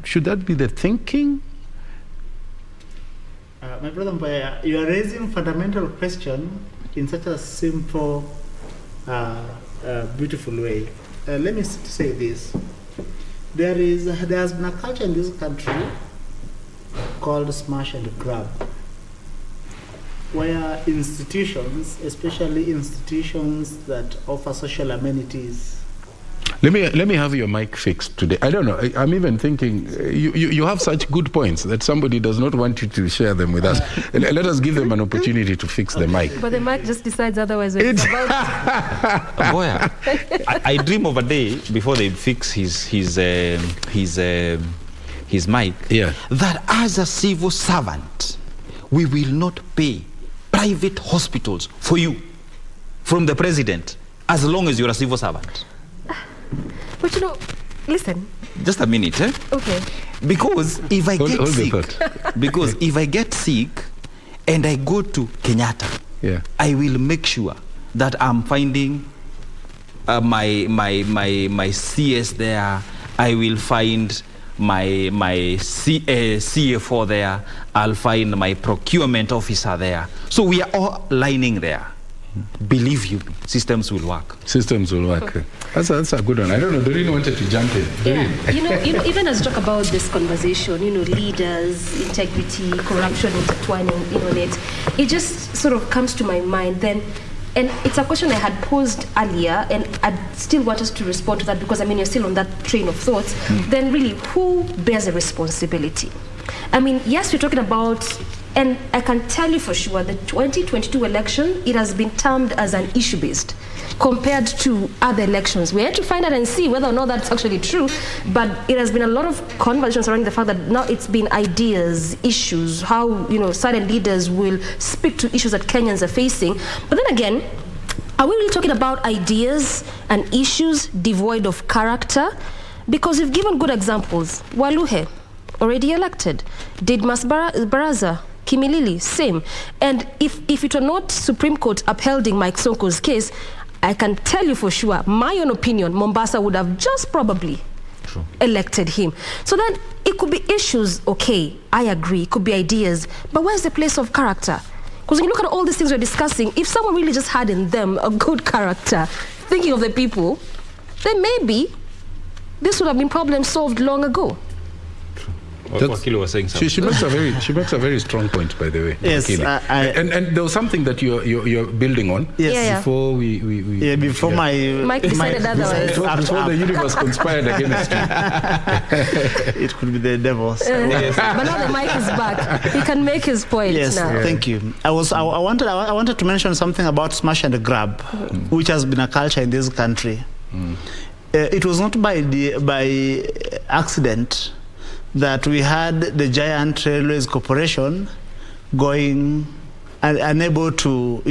B: should that be the thinking?
G: My brother Mbaya, you are raising fundamental question in such a simple, beautiful way. Let me say this. There has been a culture in this country called smash and grab, where institutions, especially institutions that offer social amenities.
B: Let me have your mic fixed today. I don't know. I'm even thinking you have such good points that somebody does not want you to share them with us. Let us give them an opportunity to fix the mic.
H: But the mic just decides otherwise. When it's about
C: Boy, I dream of a day before they fix his mic.
B: Yeah.
C: That as a civil servant, we will not pay private hospitals for you from the president as long as you're a civil servant.
H: But listen.
C: Just a minute, eh?
H: Okay.
C: Because if I get sick, if I get sick and I go to Kenyatta, I will make sure that I'm finding my CS there. I will find my CFO there. I'll find my procurement officer there. So we are all lining there. Believe you, systems will work.
B: Systems will work. That's a good one. I don't know. Doreen wanted to jump in.
H: Yeah. Even as we talk about this conversation, leaders, integrity, corruption intertwining in it, it just sort of comes to my mind then. And it's a question I had posed earlier, and I still want us to respond to that because, you're still on that train of thoughts. Then really, who bears the responsibility? Yes, we're talking about, and I can tell you for sure, the 2022 election, it has been termed as an issue-based compared to other elections. We had to find out and see whether or not that's actually true, but it has been a lot of conversations surrounding the fact that now it's been ideas, issues, how certain leaders will speak to issues that Kenyans are facing. But then again, are we really talking about ideas and issues devoid of character? Because we've given good examples. Waluhe, already elected. Didmas Baraza, Kimilili, same. And if it were not Supreme Court upholding Mike Sonko's case, I can tell you for sure, my own opinion, Mombasa would have just probably elected him. So then it could be issues, okay, I agree, it could be ideas, but where's the place of character? Because when you look at all these things we're discussing, if someone really just had in them a good character, thinking of the people, then maybe this would have been problem solved long ago.
C: Wakili was saying something.
B: She makes a very strong point, by the way.
G: Yes,
B: and there was something that you're building on.
G: Yes.
B: Before
G: before
H: Mike decided otherwise.
B: Before the universe conspired against you.
G: It could be the devil.
H: But now the mic is back. He can make his point now.
G: Thank you. I wanted to mention something about smash and grab, which has been a culture in this country. It was not by accident that we had the giant railways corporation going and unable to,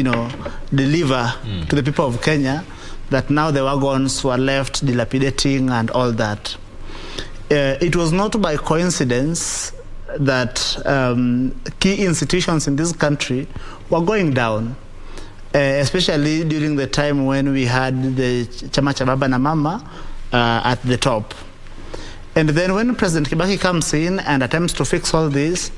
G: deliver to the people of Kenya, that now the wagons were left dilapidating and all that. It was not by coincidence that key institutions in this country were going down, especially during the time when we had the Chama cha Baba na Mama at the top. And then when President Kibaki comes in and attempts to fix all this,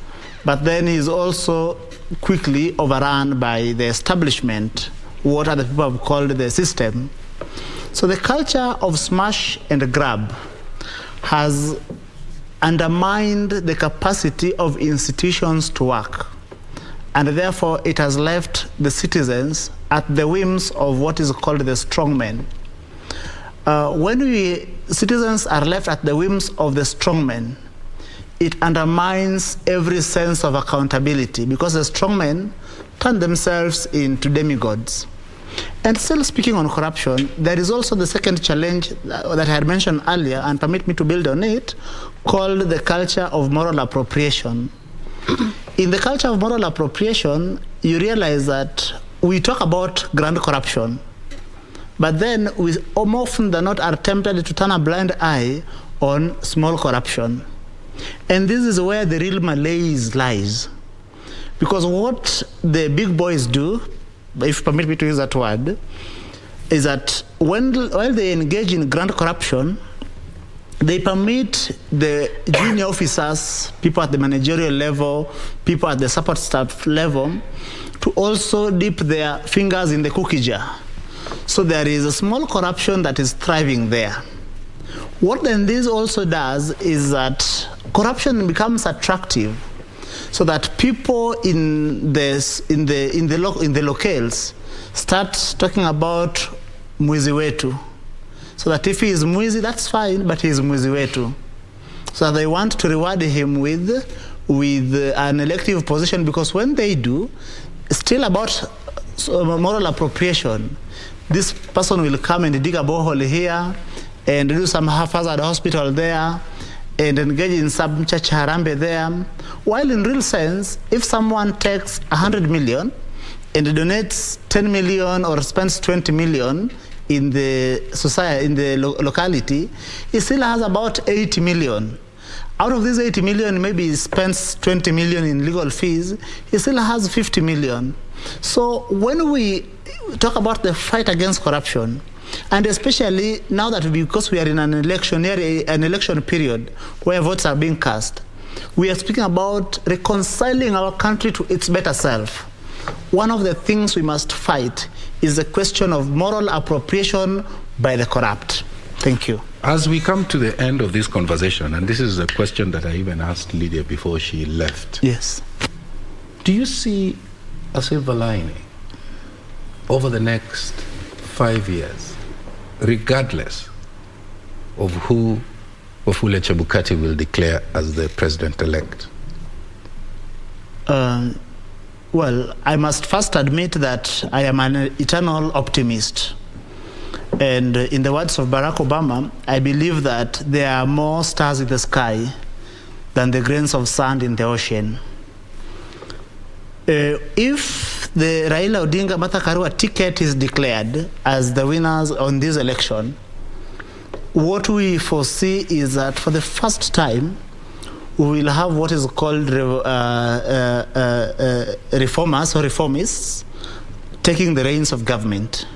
G: but then he's also quickly overrun by the establishment, what other people have called the system. So the culture of smash and grab has undermined the capacity of institutions to work. And therefore, it has left the citizens at the whims of what is called the strongmen. When citizens are left at the whims of the strongmen, it undermines every sense of accountability, because the strongmen turn themselves into demigods. And still speaking on corruption, there is also the second challenge that I had mentioned earlier, and permit me to build on it, called the culture of moral appropriation. In the culture of moral appropriation, you realize that we talk about grand corruption, but then we more often than not are tempted to turn a blind eye on small corruption. And this is where the real malaise lies. Because what the big boys do, if you permit me to use that word, is that while they engage in grand corruption, they permit the junior officers, people at the managerial level, people at the support staff level, to also dip their fingers in the cookie jar. So there is a small corruption that is thriving there. What then this also does is that corruption becomes attractive, so that people in the locales start talking about mwizi wetu. So that if he is mwizi, that's fine, but he is mwizi wetu. So they want to reward him with an elective position, because when they do, still about moral appropriation, this person will come and dig a borehole here and do some haphazard hospital there and engage in some church harambe there. While in real sense, if someone takes 100 million and donates 10 million or spends 20 million in the society, in the locality, he still has about 80 million. Out of these 80 million, maybe he spends 20 million in legal fees, he still has 50 million. So when we talk about the fight against corruption, and especially now that because we are in an election, near an election period where votes are being cast, we are speaking about reconciling our country to its better self. One of the things we must fight is the question of moral appropriation by the corrupt. Thank you.
B: As we come to the end of this conversation, and this is a question that I even asked Lydia before she left.
G: Yes.
B: Do you see a silver lining over the next 5 years, regardless of who Wafula Chebukati will declare as the president-elect?
G: Well, I must first admit that I am an eternal optimist. And in the words of Barack Obama, I believe that there are more stars in the sky than the grains of sand in the ocean. If the Raila Odinga Martha Karua ticket is declared as the winners on this election, what we foresee is that for the first time, we will have what is called reformers or reformists taking the reins of government.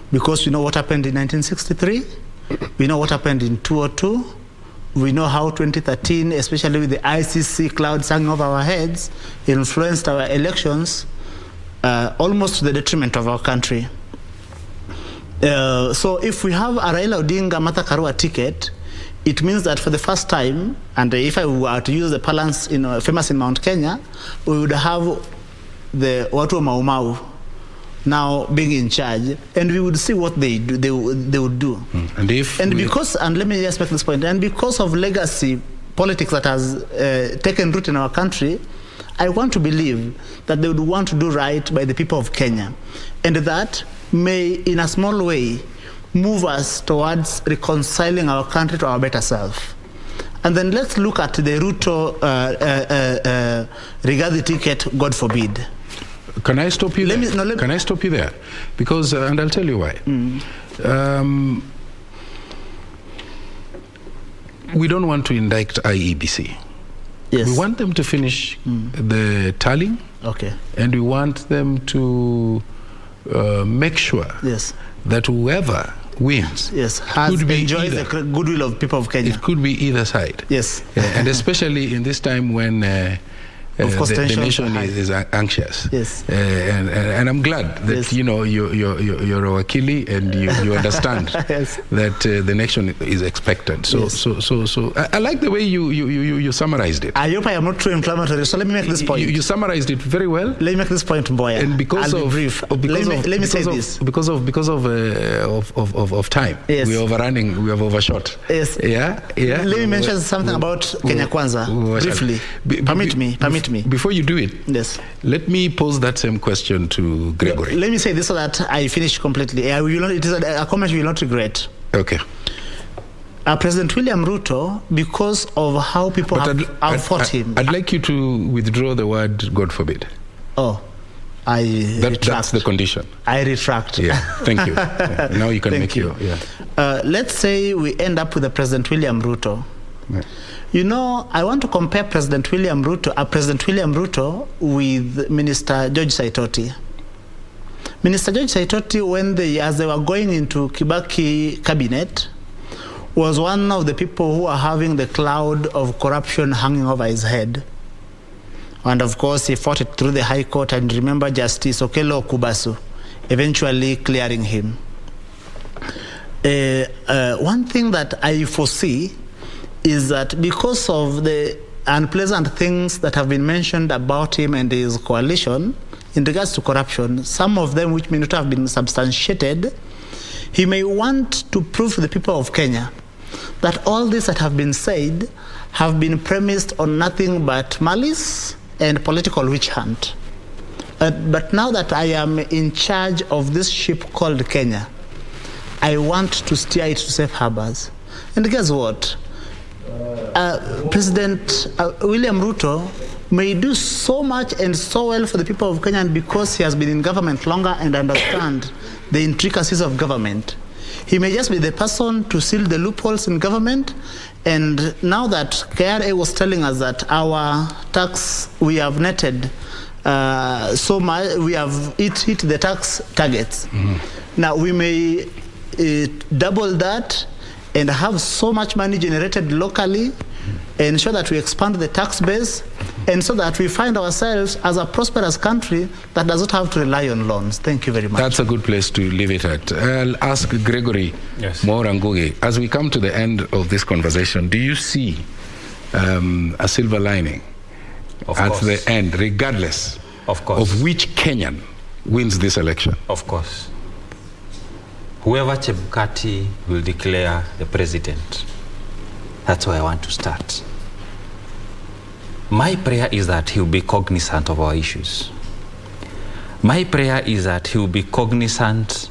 G: Because we know what happened in 1963, we know what happened in 2002, we know how 2013, especially with the ICC clouds hanging over our heads, influenced our elections almost to the detriment of our country. So if we have a Raila Odinga Martha Karua ticket, it means that for the first time, and if I were to use the parlance famous in Mount Kenya, we would have the Watu Mau Mau now being in charge, and we would see what they do. They would do. And let me just make this point. And because of legacy politics that has taken root in our country, I want to believe that they would want to do right by the people of Kenya, and that may, in a small way, move us towards reconciling our country to our better self. And then let's look at the Ruto Rigathi ticket, God forbid.
B: Can I stop you there? Can I stop you there? Because, and I'll tell you why. We don't want to indict IEBC.
G: Yes.
B: We want them to finish the tallying.
G: Okay.
B: And we want them to make sure that whoever wins
G: has enjoyed the goodwill of people of Kenya.
B: It could be either side.
G: Yes.
B: And especially in this time when of course, the nation is anxious.
G: Yes.
B: And I'm glad that you're a wakili and you understand that the nation is expectant. So I like the way you summarized it.
G: I hope I am not too inflammatory. So let me make this point.
B: You summarized it very well.
G: Let me make this point, Mboya.
B: And because
G: I'll be brief. Let me say this.
B: Because of time, we are overrunning. We have overshot.
G: Yes.
B: Yeah.
G: Let me mention something about Kenya Kwanza briefly. Permit me.
B: Before you do it, let me pose that same question to Gregory.
G: Let me say this so that I finish completely. It is a comment you will not regret.
B: Okay.
G: President William Ruto, because of how people have fought him.
B: I'd like you to withdraw the word God forbid.
G: Oh. I retract.
B: That's the condition.
G: I retract.
B: Yeah, thank you. Yeah. Now you can make your... Yeah.
G: Let's say we end up with the President William Ruto.
B: Yeah.
G: You know, I want to compare President William Ruto with Minister George Saitoti. Minister George Saitoti, as they were going into Kibaki cabinet, was one of the people who are having the cloud of corruption hanging over his head. And of course, he fought it through the High Court, and remember Justice Okello Kubasu eventually clearing him. One thing that I foresee is that because of the unpleasant things that have been mentioned about him and his coalition in regards to corruption, some of them which may not have been substantiated, he may want to prove to the people of Kenya that all this that have been said have been premised on nothing but malice and political witch hunt. But now that I am in charge of this ship called Kenya, I want to steer it to safe harbors. And guess what? President William Ruto may do so much and so well for the people of Kenya, and because he has been in government longer and understands the intricacies of government, he may just be the person to seal the loopholes in government. And now that KRA was telling us that our tax, we have netted so much, we have hit the tax targets. Mm-hmm. Now we may double that and have so much money generated locally, ensure that we expand the tax base, and so that we find ourselves as a prosperous country that does not have to rely on loans. Thank you very much.
B: That's a good place to leave it at. I'll ask Gregory Morangugi, as we come to the end of this conversation, do you see a silver lining at the end, regardless of which Kenyan wins this election?
C: Of course. Whoever Chebukati will declare the president, that's where I want to start. My prayer is that he will be cognizant of our issues. My prayer is that he will be cognizant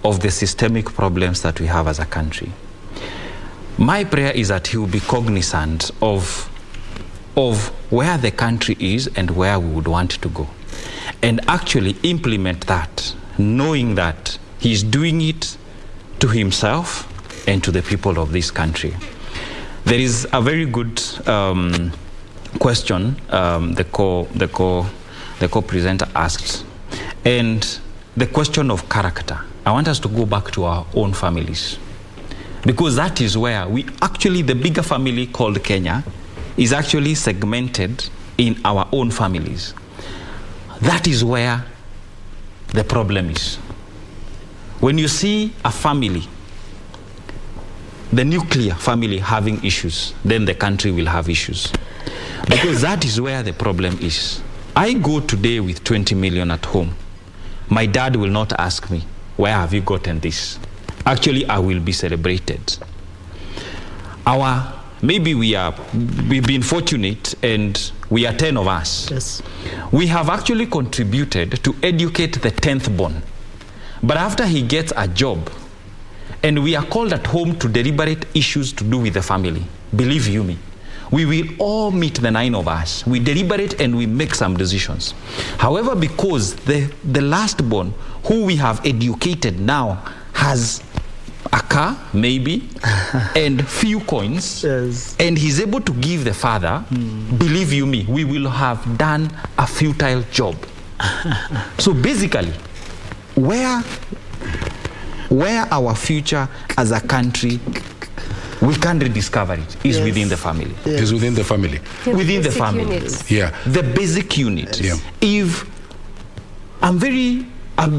C: of the systemic problems that we have as a country. My prayer is that he will be cognizant of where the country is and where we would want to go, and actually implement that, knowing that he's doing it to himself and to the people of this country. There is a very good question the co-presenter asked, and the question of character. I want us to go back to our own families, because that is where we actually, the bigger family called Kenya is actually segmented in our own families. That is where the problem is. When you see a family, the nuclear family having issues, then the country will have issues. Because that is where the problem is. I go today with 20 million at home. My dad will not ask me, where have you gotten this? Actually, I will be celebrated. Maybe we've been fortunate and we are 10 of us.
G: Yes.
C: We have actually contributed to educate the 10th born. But after he gets a job, and we are called at home to deliberate issues to do with the family, believe you me, we will all meet the 9 of us. We deliberate and we make some decisions. However, because the last born, who we have educated now, has a car, maybe, and few coins,
G: yes,
C: and he's able to give the father, believe you me, we will have done a futile job. So basically, where our future as a country, we can rediscover it, is within the family.
B: Yes. Is within the family.
C: Within the family.
H: Units.
B: Yeah.
C: The basic unit.
B: Yes.
C: If I've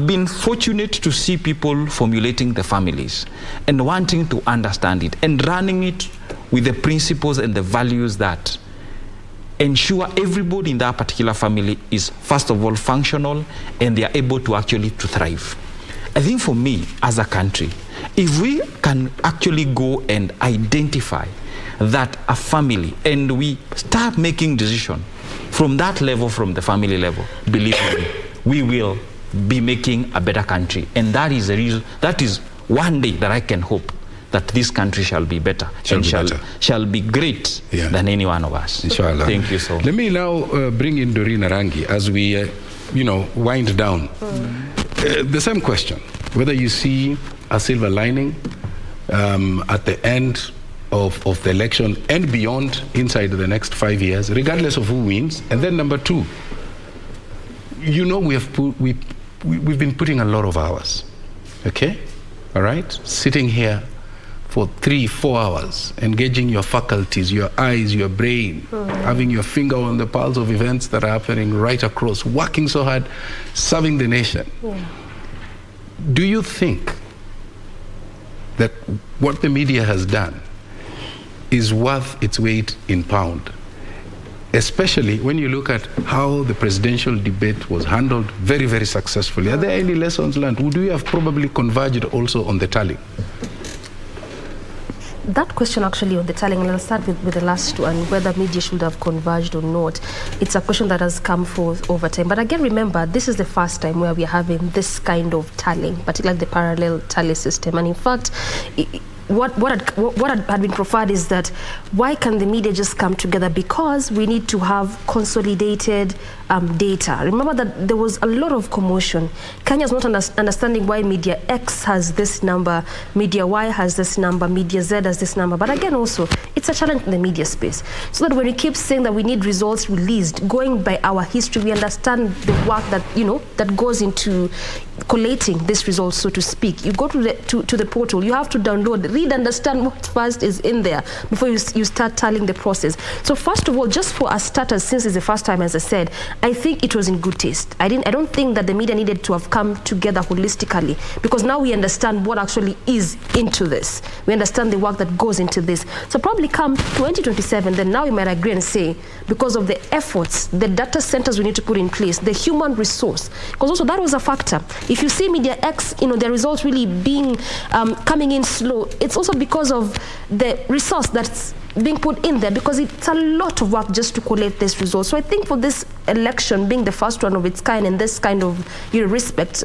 C: been fortunate to see people formulating the families and wanting to understand it and running it with the principles and the values that ensure everybody in that particular family is, first of all, functional, and they are able to actually to thrive. I think for me, as a country, if we can actually go and identify that a family, and we start making decisions from that level, from the family level, believe me, we will be making a better country. And that is the reason, that is one day that I can hope that this country shall be better, shall be great than any one of us.
B: Inshallah.
C: Thank you so much.
B: Let me now bring in Doreen Arangi as we wind down. The same question, whether you see a silver lining at the end of the election and beyond, inside the next 5 years, regardless of who wins. And then number two, we've been putting a lot of hours, okay? All right? Sitting here for 3-4 hours, engaging your faculties, your eyes, your brain, having your finger on the pulse of events that are happening right across, working so hard, serving the nation. Do you think that what the media has done is worth its weight in pound? Especially when you look at how the presidential debate was handled very, very successfully. Are there any lessons learned? Would we have probably converged also on the tally?
H: That question actually on the tallying, and I'll start with the last one, whether media should have converged or not. It's a question that has come forth over time. But again, remember, this is the first time where we're having this kind of tallying, particularly the parallel tally system. And in fact, what had been proffered is that why can the media just come together? Because we need to have consolidated data. Remember that there was a lot of commotion. Kenya is not understanding why Media X has this number, Media Y has this number, Media Z has this number. But again, also, it's a challenge in the media space. So that when we keep saying that we need results released, going by our history, we understand the work that, that goes into collating these results, so to speak. You go to the portal, you have to download, read, understand what first is in there before you start tallying the process. So first of all, just for our starters, since it's the first time, as I said, I think it was in good taste. I don't think that the media needed to have come together holistically, because now we understand what actually is into this. We understand the work that goes into this. So probably come 2027, then now we might agree and say, because of the efforts, the data centers we need to put in place, the human resource, because also that was a factor. If you see Media X, the results really being coming in slow, it's also because of the resource that's being put in there, because it's a lot of work just to collate this result. So I think for this election being the first one of its kind in this kind of respect,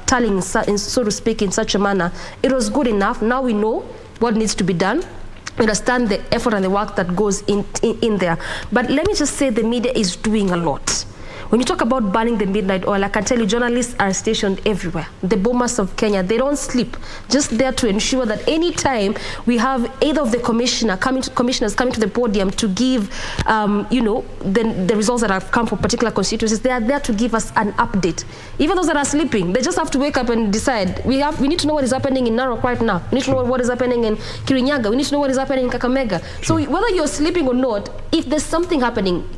H: tallying, so to speak, in such a manner, it was good enough. Now we know what needs to be done. We understand the effort and the work that goes in there. But let me just say the media is doing a lot. When you talk about burning the midnight oil, I can tell you journalists are stationed everywhere. The Bomas of Kenya, they don't sleep, just there to ensure that any time we have either of the commissioners coming to the podium to give, the results that have come from particular constituencies, they are there to give us an update. Even those that are sleeping, they just have to wake up and decide. We need to know what is happening in Narok right now. We need to know what is happening in Kirinyaga. We need to know what is happening in Kakamega. So whether you're sleeping or not, if there's something happening,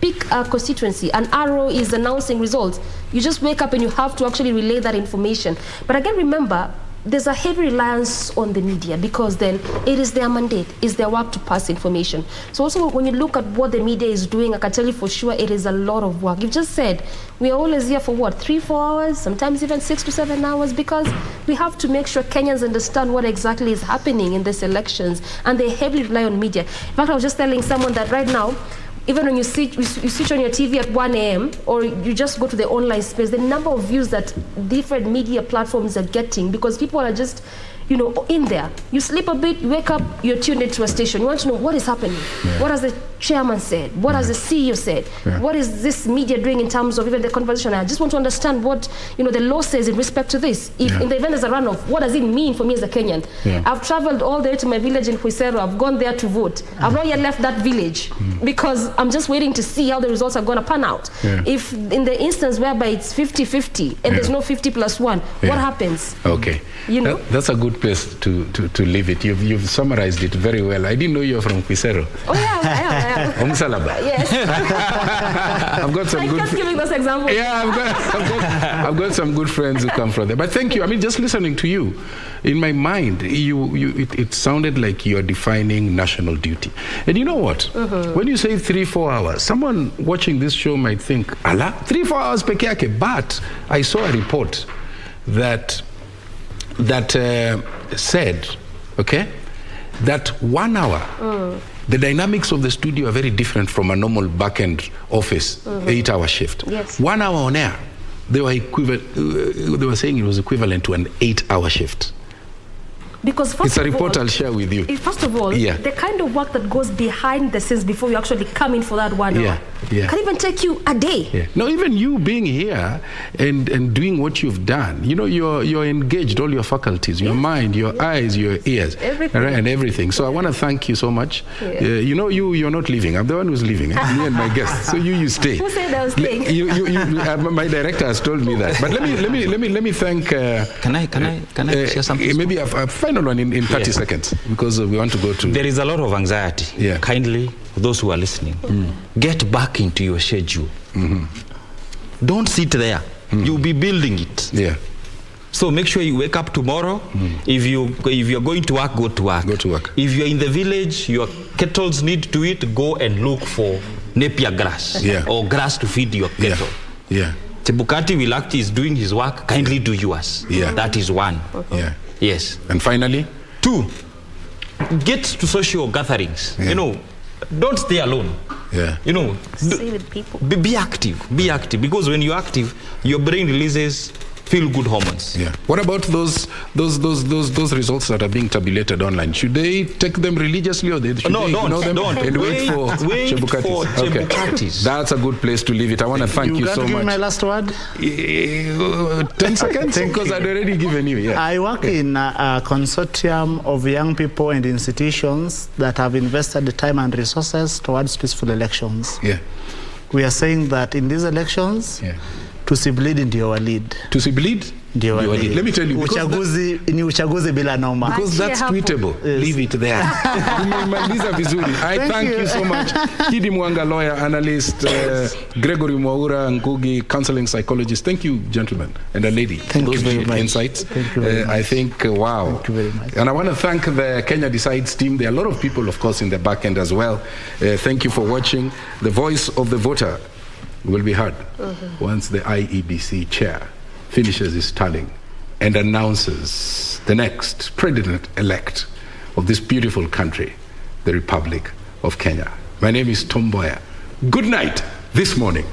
H: pick a constituency, an arrow is announcing results, you just wake up and you have to actually relay that information. But again, remember, there's a heavy reliance on the media, because then it is their mandate, it's their work to pass information. So also when you look at what the media is doing, I can tell you for sure it is a lot of work. You've just said, we are always here for what, 3-4 hours, sometimes even 6 to 7 hours, because we have to make sure Kenyans understand what exactly is happening in these elections, and they heavily rely on media. In fact, I was just telling someone that right now, even when you switch on your TV at 1 a.m. or you just go to the online space, the number of views that different media platforms are getting, because people are just, in there. You sleep a bit, you wake up, you're tuned into a station. You want to know what is happening. Yeah. What has the chairman said? What has the CEO said? Yeah. What is this media doing in terms of even the conversation? I just want to understand what, the law says in respect to this. If in the event there's a runoff, what does it mean for me as a Kenyan? Yeah. I've traveled all the way to my village in Huisero. I've gone there to vote. I've not yet left that village because I'm just waiting to see how the results are going to pan out. Yeah. If in the instance whereby it's 50-50 and there's no 50+1, what happens?
B: Okay. That's a good place to leave it. You've summarized it very well. I didn't know you're from Huisero.
H: Oh yeah, I am.
B: Umsalaba.
H: Yes.
B: I've got some
H: good. I kept giving those examples.
B: Yeah, I've got some good friends who come from there. But thank you. I mean, just listening to you, in my mind, it sounded like you are defining national duty. And you know what? When you say 3-4 hours, someone watching this show might think, "Ala, 3-4 hours peke yake." But I saw a report that said, that 1 hour, the dynamics of the studio are very different from a normal back-end office 8-hour shift.
H: Yes.
B: 1 hour on air, they were saying it was equivalent to an 8-hour shift.
H: Because
B: it's a report I'll share with you.
H: First of all, the kind of work that goes behind the scenes before you actually come in for that 1 hour can even take you a day.
B: No, even you being here and doing what you've done, you know, you're engaged, all your faculties, your mind, your eyes, your ears, and everything. So I want to thank you so much. You know, you're not leaving. I'm the one who's leaving. Me and my guests. So you stay.
H: Who said I was staying?
B: My director has told me that. But let me thank.
C: Can I share something?
B: Maybe a final one in 30 seconds, because we want to go to.
C: There is a lot of anxiety. Kindly, those who are listening, get back into your schedule. Don't sit there. You'll be building it. So make sure you wake up tomorrow. If you're going to work, go to work.
B: Go to work.
C: If you're in the village, your kettles need to eat, go and look for napier grass or grass to feed your kettle. Chebukati Wilakti is doing his work. Kindly do yours. That is one. Yes.
B: And finally?
C: 2, get to social gatherings. You know, don't stay alone. You know,
H: stay with people.
C: Be active. Be active, because when you're active, your brain releases feel-good hormones.
B: What about those results that are being tabulated online? Should they take them religiously, or should they ignore them and wait for Chebukatis? That's a good place to leave it. I want to thank you so much.
G: Give me my last word.
B: 10 seconds, because I'd already given you.
G: I work in a consortium of young people and institutions that have invested the time and resources towards peaceful elections. We are saying that in these elections, tusibleed ndio walid.
B: Tusibleed?
G: Ndio walid.
B: Let me tell you.
G: Uchaguzi ni uchaguzi bila noma.
B: Because that's tweetable. Leave it there. I thank you so much. Kidi Mwanga, lawyer, analyst, Gregory Mwaura Ngugi, counseling psychologist. Thank you, gentlemen and a lady.
G: Thank you very much.
B: Insights.
G: Thank you very much.
B: I think, wow.
G: Thank you very much.
B: And I want to thank the Kenya Decides team. There are a lot of people, of course, in the back end as well. Thank you for watching. The voice of the voter will be heard once the IEBC chair finishes his tallying and announces the next president-elect of this beautiful country, the Republic of Kenya. My name is Tom Boyer. Good night this morning.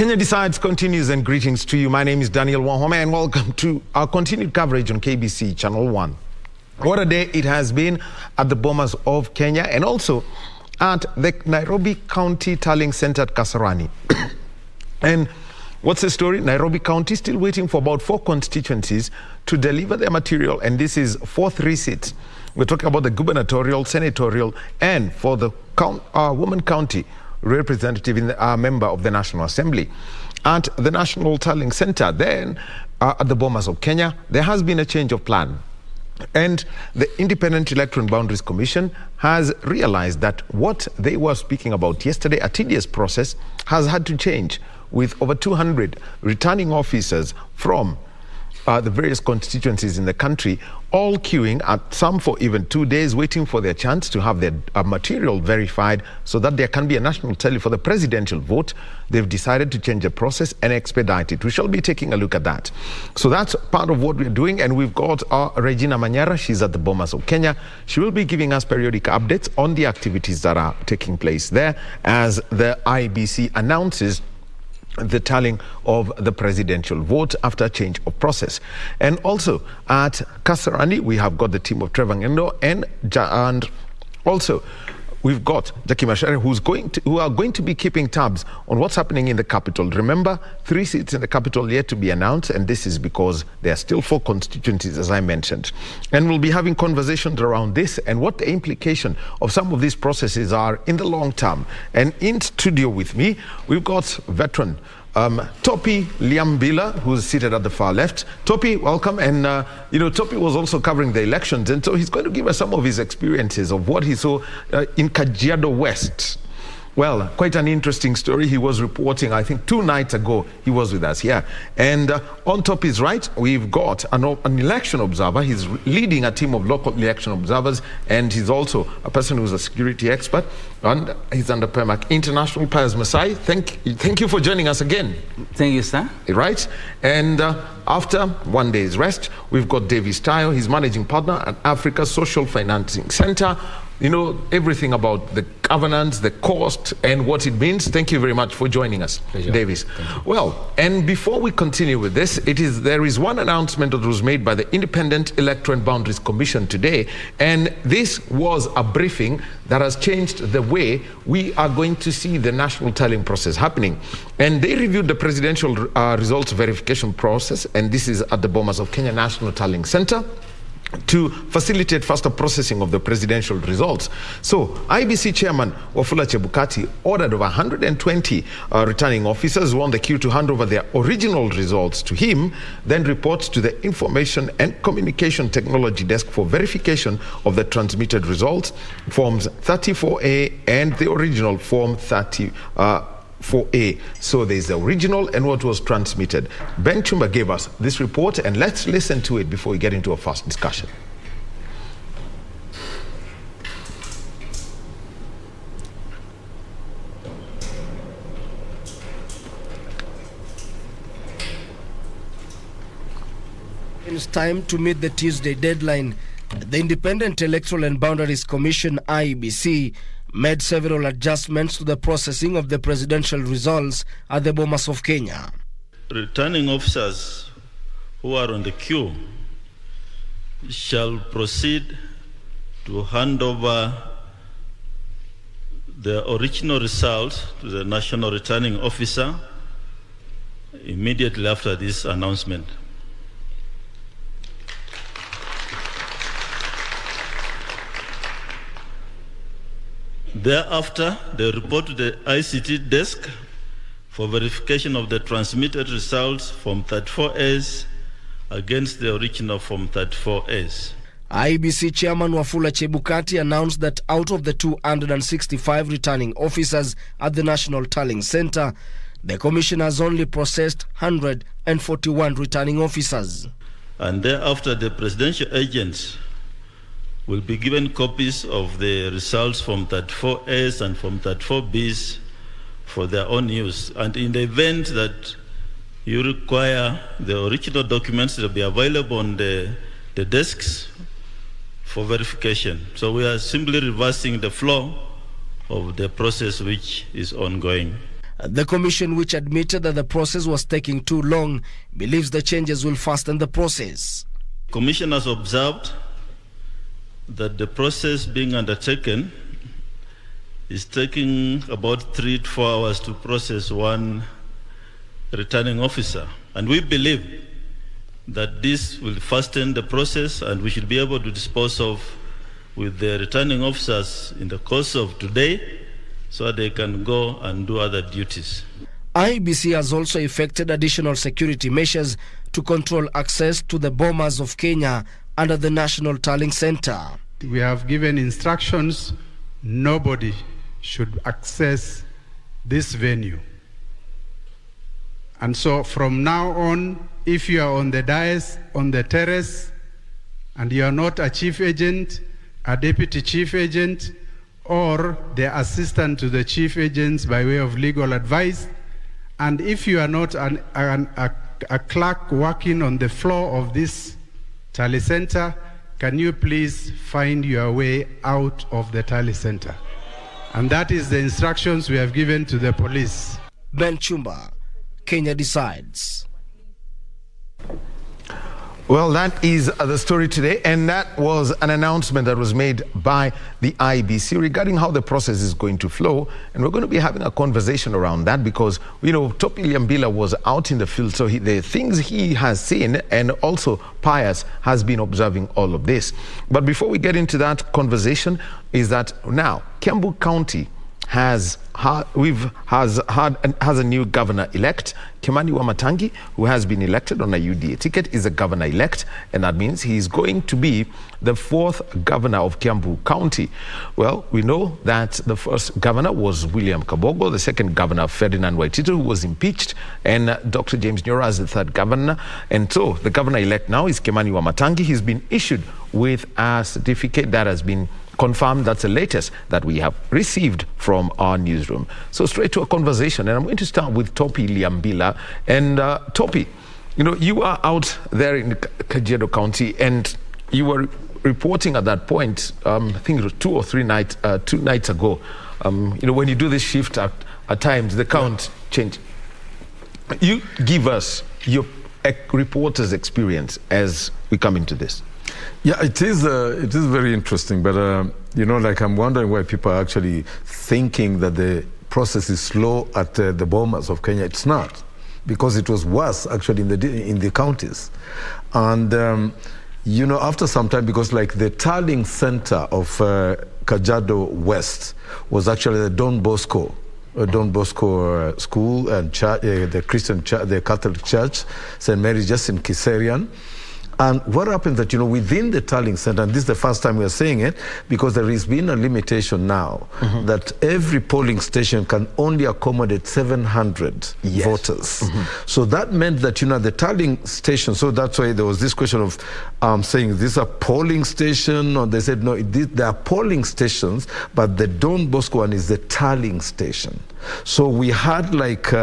K: Kenya Decides continues, and greetings to you. My name is Daniel Wahome and welcome to our continued coverage on KBC Channel 1. What a day it has been at the Bomas of Kenya and also at the Nairobi County Tallying Center at Kasarani. And what's the story? Nairobi County still waiting for about 4 constituencies to deliver their material, and this is for 3 seats. We're talking about the gubernatorial, senatorial, and for the woman county representative in the, member of the National Assembly. At the National Tallying Center, then at the Bomas of Kenya, there has been a change of plan. And the Independent Electoral and Boundaries Commission has realized that what they were speaking about yesterday, a tedious process, has had to change, with over 200 returning officers from the various constituencies in the country, all queuing at some for even 2 days, waiting for their chance to have their material verified so that there can be a national tally for the presidential vote. They've decided to change the process and expedite it. We shall be taking a look at that. So that's part of what we're doing, and we've got Regina Manyara. She's at the Bomas of Kenya. She will be giving us periodic updates on the activities that are taking place there as the IEBC announces the tallying of the presidential vote after change of process. And also at Kasarani, we have got the team of Trevor Ngendo and also we've got Jackie Mashere, who are going to be keeping tabs on what's happening in the capital. Remember, 3 seats in the capital yet to be announced, and this is because there are still 4 constituencies, as I mentioned. And we'll be having conversations around this and what the implication of some of these processes are in the long term. And in studio with me, we've got veteran Topi Liambila, who's seated at the far left. Topi, welcome. And, Topi was also covering the elections, and so he's going to give us some of his experiences of what he saw in Kajiado West. Well, quite an interesting story. He was reporting, I think, 2 nights ago. He was with us here. And on Topi's right, we've got an election observer. He's leading a team of local election observers, and he's also a person who's a security expert. And he's under PEMAC International. Pius Masai, thank you for joining us again.
L: Thank you, sir.
K: Right. And after 1 day's rest, we've got Davis Tayo. He's managing partner at Africa Social Financing Center. You know everything about the governance, the cost, and what it means. Thank you very much for joining us,
L: Pleasure.
K: Davis. Well, and before we continue with this, there is one announcement that was made by the Independent Electoral and Boundaries Commission today, and this was a briefing that has changed the way we are going to see the national tallying process happening. And they reviewed the presidential results verification process, and this is at the Bomas of Kenya National Tallying Center, to facilitate faster processing of the presidential results. So IEBC Chairman Wafula Chebukati ordered over 120 returning officers who on the queue to hand over their original results to him, then reports to the Information and Communication Technology Desk for verification of the transmitted results, Forms 34A and the original Form 34A. So there's the original and what was transmitted. Ben Chumba gave us this report, and let's listen to it before we get into a fast discussion.
M: It's time to meet the Tuesday deadline. The Independent Electoral and Boundaries Commission, IEBC, made several adjustments to the processing of the presidential results at the Bomas of Kenya.
N: Returning officers who are on the queue shall proceed to hand over the original results to the National Returning Officer immediately after this announcement. Thereafter, they report to the ICT desk for verification of the transmitted results from 34As against the original from 34As.
M: IEBC Chairman Wafula Chebukati announced that out of the 265 returning officers at the National Tallying Center, the Commission has only processed 141 returning officers.
N: And thereafter, the presidential agents will be given copies of the results from 34As and from 34Bs for their own use. And in the event that you require the original documents to be available on the desks for verification. So we are simply reversing the flow of the process which is ongoing.
M: The commission, which admitted that the process was taking too long, believes the changes will fasten the process.
N: Commission has observed that the process being undertaken is taking about 3 to 4 hours to process one returning officer. And we believe that this will fasten the process and we should be able to dispose of with the returning officers in the course of today so they can go and do other duties.
M: IEBC has also effected additional security measures to control access to the Bomas of Kenya under the National Tallying Center.
L: We have given instructions, nobody should access this venue. And so from now on, if you are on the dais, on the terrace, and you are not a chief agent, a deputy chief agent, or the assistant to the chief agents by way of legal advice, and if you are not a clerk working on the floor of this tally center, can you please find your way out of the tally center? And that is the instructions we have given to the police.
M: Ben Chumba, Kenya Decides.
K: Well, that is the story today, and that was an announcement that was made by the IEBC regarding how the process is going to flow. And we're going to be having a conversation around that because, you know, Topi Liambila was out in the field, so the things he has seen, and also Pius has been observing all of this. But before we get into that conversation, is that now Kiambu County has a new governor-elect. Kimani Wamatangi, who has been elected on a UDA ticket, is a governor-elect, and that means he is going to be the 4th governor of Kiambu County. Well, we know that the first governor was William Kabogo, the second governor Ferdinand Waititu, who was impeached, and Dr. James Nyora as the 3rd governor. And so the governor-elect now is Kimani Wamatangi. He's been issued with a certificate that has been confirmed. That's the latest that we have received from our newsroom. So straight to a conversation, and I'm going to start with Topi Liambila. And Topi, you know, you are out there in Kajiado County, and you were reporting at that point, I think it was 2 or 3 nights, 2 nights ago. You know, when you do this shift at times, the count change. You give us your reporter's experience as we come into this.
O: Yeah, it is very interesting, but you know, like, I'm wondering why people are actually thinking that the process is slow at the Bomas of Kenya. It's not, because it was worse actually in the counties. And you know, after some time, because like the tallying center of Kajiado West was actually the Don Bosco school and church, the Christian church, the Catholic Church, St. Mary, just in Kasarani. And what happened that, you know, within the tallying center, and this is the first time we are saying it, because there has been a limitation now that every polling station can only accommodate 700 voters. So that meant that, you know, the tallying station, so that's why there was this question of saying, this is a polling station, or they said, no, there are polling stations, but the Don Bosco one is the tallying station. So we had like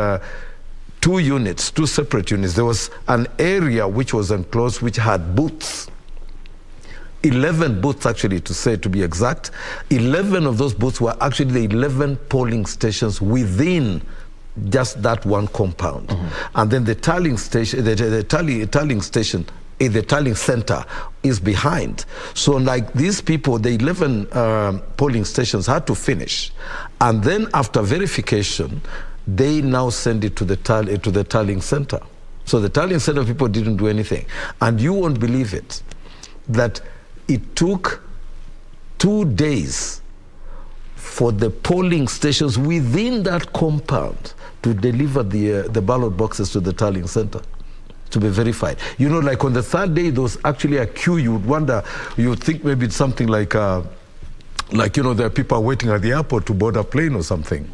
O: 2 units, 2 separate units. There was an area which was enclosed, which had booths. 11 booths, actually, to be exact. 11 of those booths were actually the 11 polling stations within just that one compound. And then the tallying station, the tallying station, the tallying center is behind. So like these people, the 11 polling stations had to finish. And then after verification, they now send it to the tallying center. So the tallying center people didn't do anything. And you won't believe it, that it took 2 days for the polling stations within that compound to deliver the ballot boxes to the tallying center to be verified. You know, like on the 3rd day, there was actually a queue. You would wonder, you would think maybe it's something like, you know, there are people waiting at the airport to board a plane or something.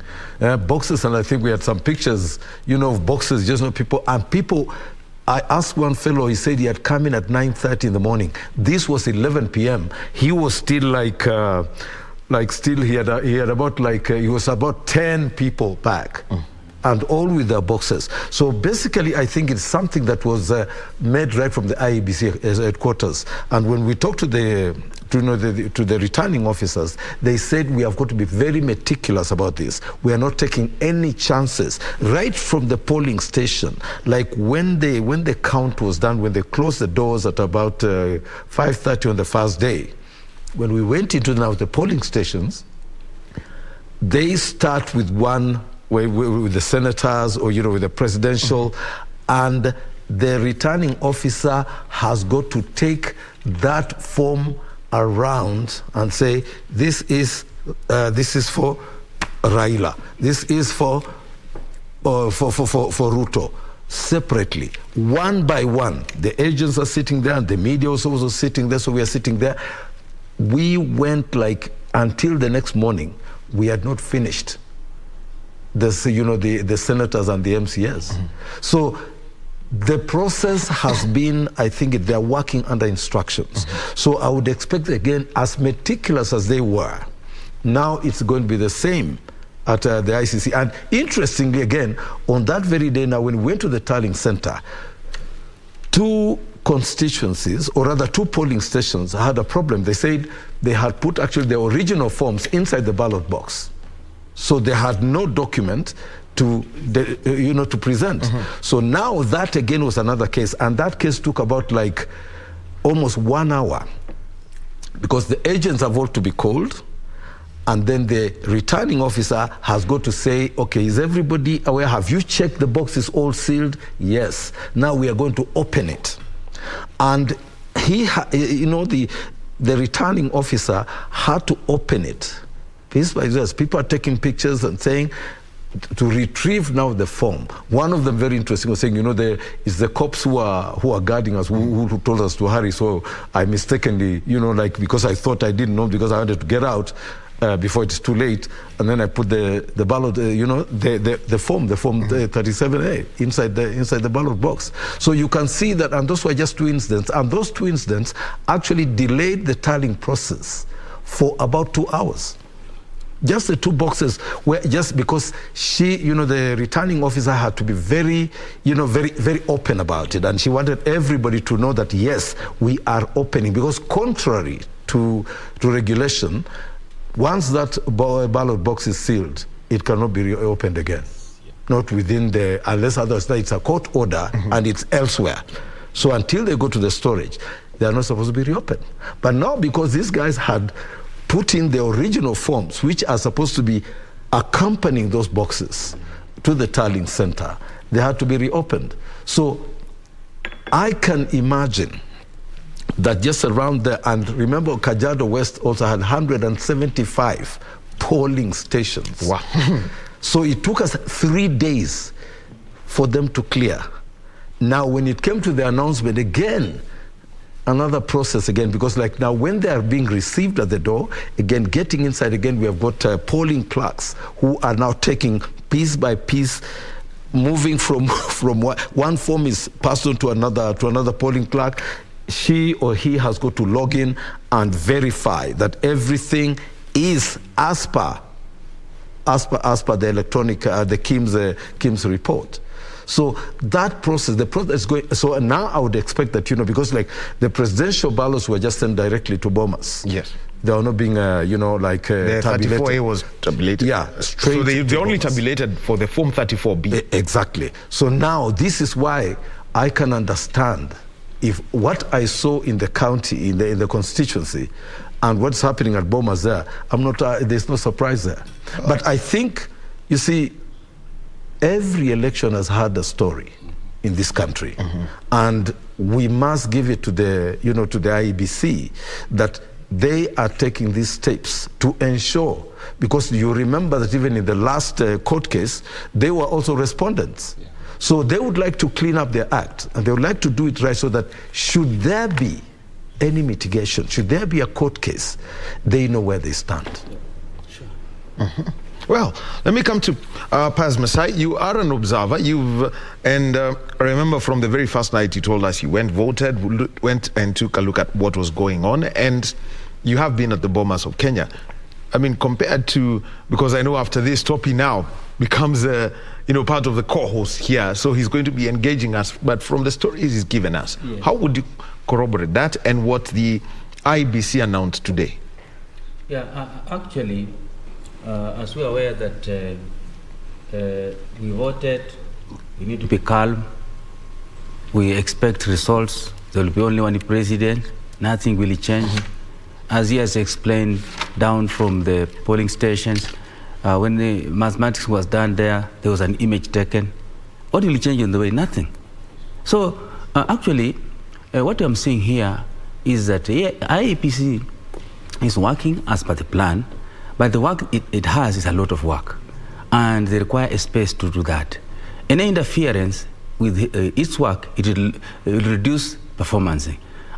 O: Boxes, and I think we had some pictures, you know, of boxes, just know people. And people, I asked one fellow, he said he had come in at 9:30 in the morning. This was 11 p.m. He was still he was about 10 people back. and all with their boxes. So basically, I think it's something that was made right from the IEBC headquarters. And when we talked to the returning officers, they said we have got to be very meticulous about this. We are not taking any chances. Right from the polling station, like when the count was done, when they closed the doors at about 5:30 on the first day, when we went into now the polling stations, they start with with the senators or with the presidential, and the returning officer has got to take that form around and say, this is for Raila, this is for Ruto, separately, one by one. The agents are sitting there, and the media also sitting there, so we are sitting there. We went like until the next morning, we had not finished the senators and the MCS. So the process has been, I think they're working under instructions. So I would expect, again, as meticulous as they were, now it's going to be the same at the ICC. And interestingly, again, on that very day now, when we went to the tallying center, 2 constituencies, or rather 2 polling stations, had a problem. They said they had put actually the original forms inside the ballot box. So they had no document to present. So now that again was another case, and that case took about like almost 1 hour, because the agents have all to be called, and then the returning officer has got to say, okay, is everybody aware? Have you checked the boxes all sealed? Yes. Now we are going to open it. And the returning officer had to open it piece by piece. People are taking pictures and saying, to retrieve now the form. One of them, very interesting, was saying, it's the cops who are guarding us, who told us to hurry. So I mistakenly, because I thought I didn't know, because I wanted to get out before it's too late, and then I put the ballot, the form 37A inside the ballot box. So you can see that, and those were just 2 incidents, and those 2 incidents actually delayed the tallying process for about 2 hours. Just the 2 boxes were just because the returning officer had to be very, very open about it, and she wanted everybody to know that yes, we are opening, because contrary to regulation, once that ballot box is sealed, it cannot be reopened again. Not within unless otherwise it's a court order and it's elsewhere. So until they go to the storage, they are not supposed to be reopened. But now, because these guys had put in the original forms, which are supposed to be accompanying those boxes to the tallying center, they had to be reopened. So I can imagine that just around there, and remember Kajiado West also had 175 polling stations. Wow. So it took us 3 days for them to clear. Now when it came to the announcement, again, another process again, because like now when they are being received at the door, again, getting inside again, we have got polling clerks who are now taking piece by piece, moving from one form is passed on to another polling clerk. She or he has got to log in and verify that everything is as per the electronic, the KIMS report. So that process, the process is going. So now I would expect that, because like the presidential ballots were just sent directly to Bomas. Yes. They are not being, the
K: tabulated. 34A was tabulated.
O: Yeah, straight.
K: So they only tabulated for the form 34B.
O: Exactly. So now this is why I can understand if what I saw in the county, in the constituency, and what's happening at Bomas there, there's no surprise there. But I think, you see, every election has had a story in this country, and we must give it to the IEBC that they are taking these steps to ensure, because you remember that even in the last court case, they were also respondents. Yeah. So they would like to clean up their act, and they would like to do it right so that should there be any mitigation, should there be a court case, they know where they stand.
K: Yeah. Sure. Well, let me come to Paz Masai. You are an observer. I remember from the very first night you told us you went and took a look at what was going on, and you have been at the Bomas of Kenya. I mean, compared to, because I know after this, Topi now becomes part of the co-host here, so he's going to be engaging us. But from the stories he's given us, how would you corroborate that and what the IEBC announced today?
P: Yeah, actually, as we are aware that we voted, we need to be calm. We expect results. There will be only one president. Nothing will change. As he has explained down from the polling stations, when the mathematics was done there was an image taken. What will change on the way? Nothing. So actually, what I'm saying here is that IEBC is working as per the plan, but the work it has is a lot of work, and they require a space to do that. Any interference with its work, it will reduce performance.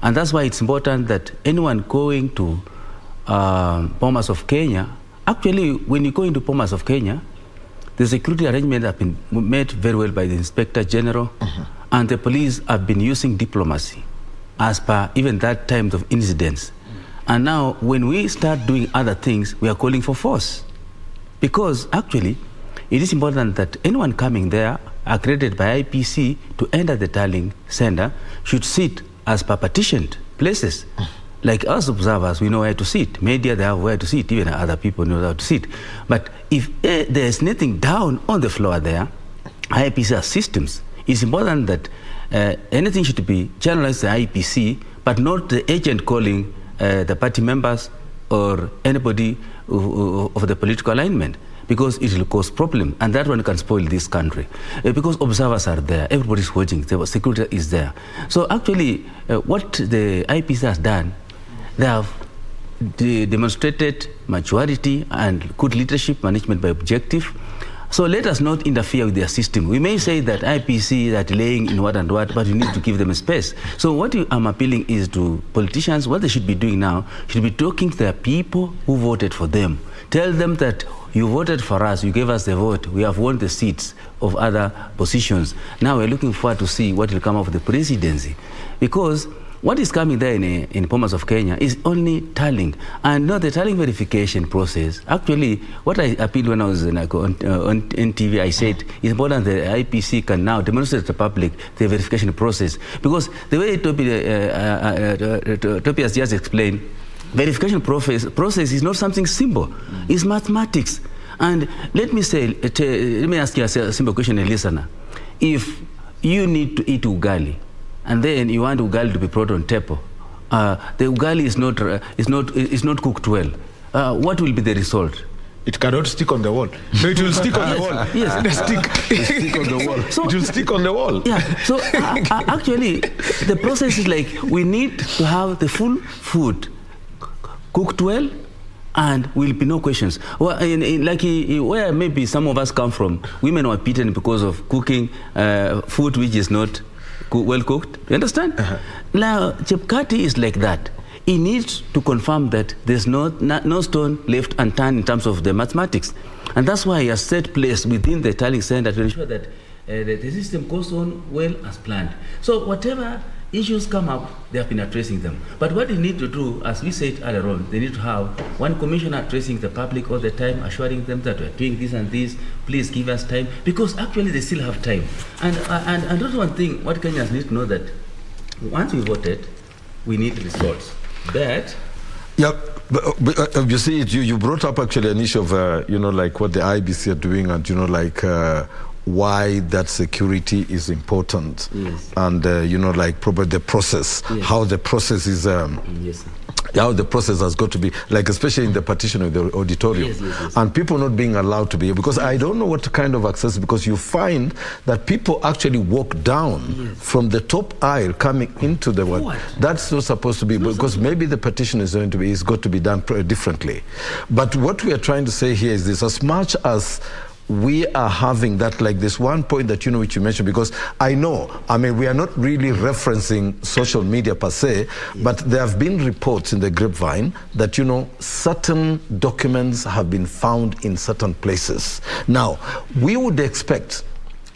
P: And that's why it's important that anyone going to Bomas of Kenya, actually, when you go into Bomas of Kenya, the security arrangements have been made very well by the Inspector General, and the police have been using diplomacy as per even that time of incidents. And now, when we start doing other things, we are calling for force. Because actually, it is important that anyone coming there, accredited by IEBC to enter the tallying center, should sit as per partitioned places. Like us observers, we know where to sit. Media, they have where to sit. Even other people know how to sit. But if there's nothing down on the floor there, IEBC has systems. It's important that anything should be channelized to IEBC, but not the agent calling the party members or anybody of the political alignment, because it will cause problem, and that one can spoil this country. Because observers are there, everybody's watching, the security is there. So actually, what the IEBC has done, they have demonstrated maturity and good leadership management by objective. So let us not interfere with their system. We may say that IEBC are delaying in what and what, but we need to give them a space. So what I'm appealing is to politicians, what they should be doing now, should be talking to their people who voted for them. Tell them that you voted for us, you gave us the vote, we have won the seats of other positions. Now we're looking forward to see what will come of the presidency. Because what is coming there in Bomas of Kenya is only tallying, and not the tallying verification process. Actually, what I appealed when I was on TV, I said it's important that the IEBC can now demonstrate to the public the verification process. Because the way Topi has just explained, verification process is not something simple. It's mathematics. And let me ask you a simple question, listener. If you need to eat ugali, and then you want ugali to be brought on table, the ugali is not cooked well, what will be the result?
K: It cannot stick on the wall. No, it will stick on the wall.
P: Yes.
K: It stick on the wall. So, it will stick on the wall.
P: Yeah. So actually, the process is like we need to have the full food cooked well, and will be no questions. Well, where maybe some of us come from, women were beaten because of cooking food which is not well cooked. You understand? Now, Chepkati is like that. He needs to confirm that there's no stone left unturned in terms of the mathematics. And that's why he has set place within the tallying center to ensure that the system goes on well as planned. So whatever issues come up, they have been addressing them. But what they need to do, as we said earlier on, they need to have one commissioner addressing the public all the time, assuring them that we're doing this and this, please give us time, because actually they still have time. And another one thing, what Kenyans need to know that once we voted, we need results. That
O: yeah, but you see, you brought up actually an issue of like what the IEBC are doing, and why that security is important.
P: Yes.
O: And like probably the process,
P: yes.
O: How the process is
P: yes, sir.
O: How the process has got to be, like especially in the partition of the auditorium,
P: yes.
O: And people not being allowed to be, because I don't know what kind of access, because you find that people actually walk down from the top aisle coming into the one. That's not supposed to be, because maybe the partition is going to be, it's got to be done differently. But what we are trying to say here is this: as much as we are having that, like this one point that which you mentioned, because I mean we are not really referencing social media per se, but there have been reports in the grapevine that certain documents have been found in certain places. Now we would expect,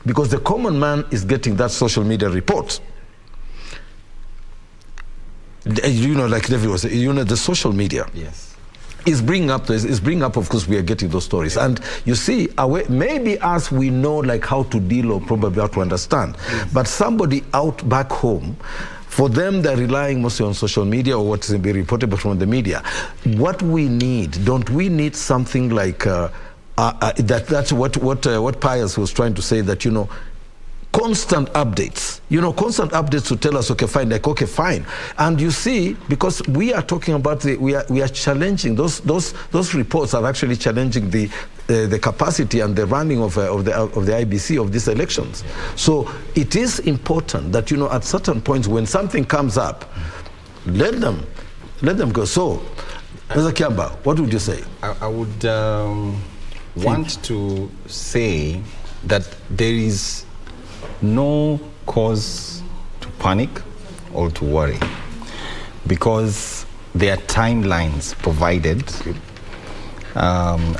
O: because the common man is getting that social media report,
P: Yes.
O: like David was saying, the social media.
P: Yes.
O: is bringing up, of course, we are getting those stories. And you see, maybe us, we know like how to deal or probably how to understand. But somebody out back home, for them, they're relying mostly on social media or what is being reported from the media. What we need, don't we need something like, that's what Pius was trying to say, that, you know, constant updates, constant updates to tell us, okay, fine, like, okay, fine. And you see, because we are talking about, we are challenging, those reports are actually challenging the capacity and the running of the IEBC of these elections. So it is important that, at certain points when something comes up, let them go. So, Mr. Kiamba, what would you say?
Q: I would want to say that there is no cause to panic or to worry, because there are timelines provided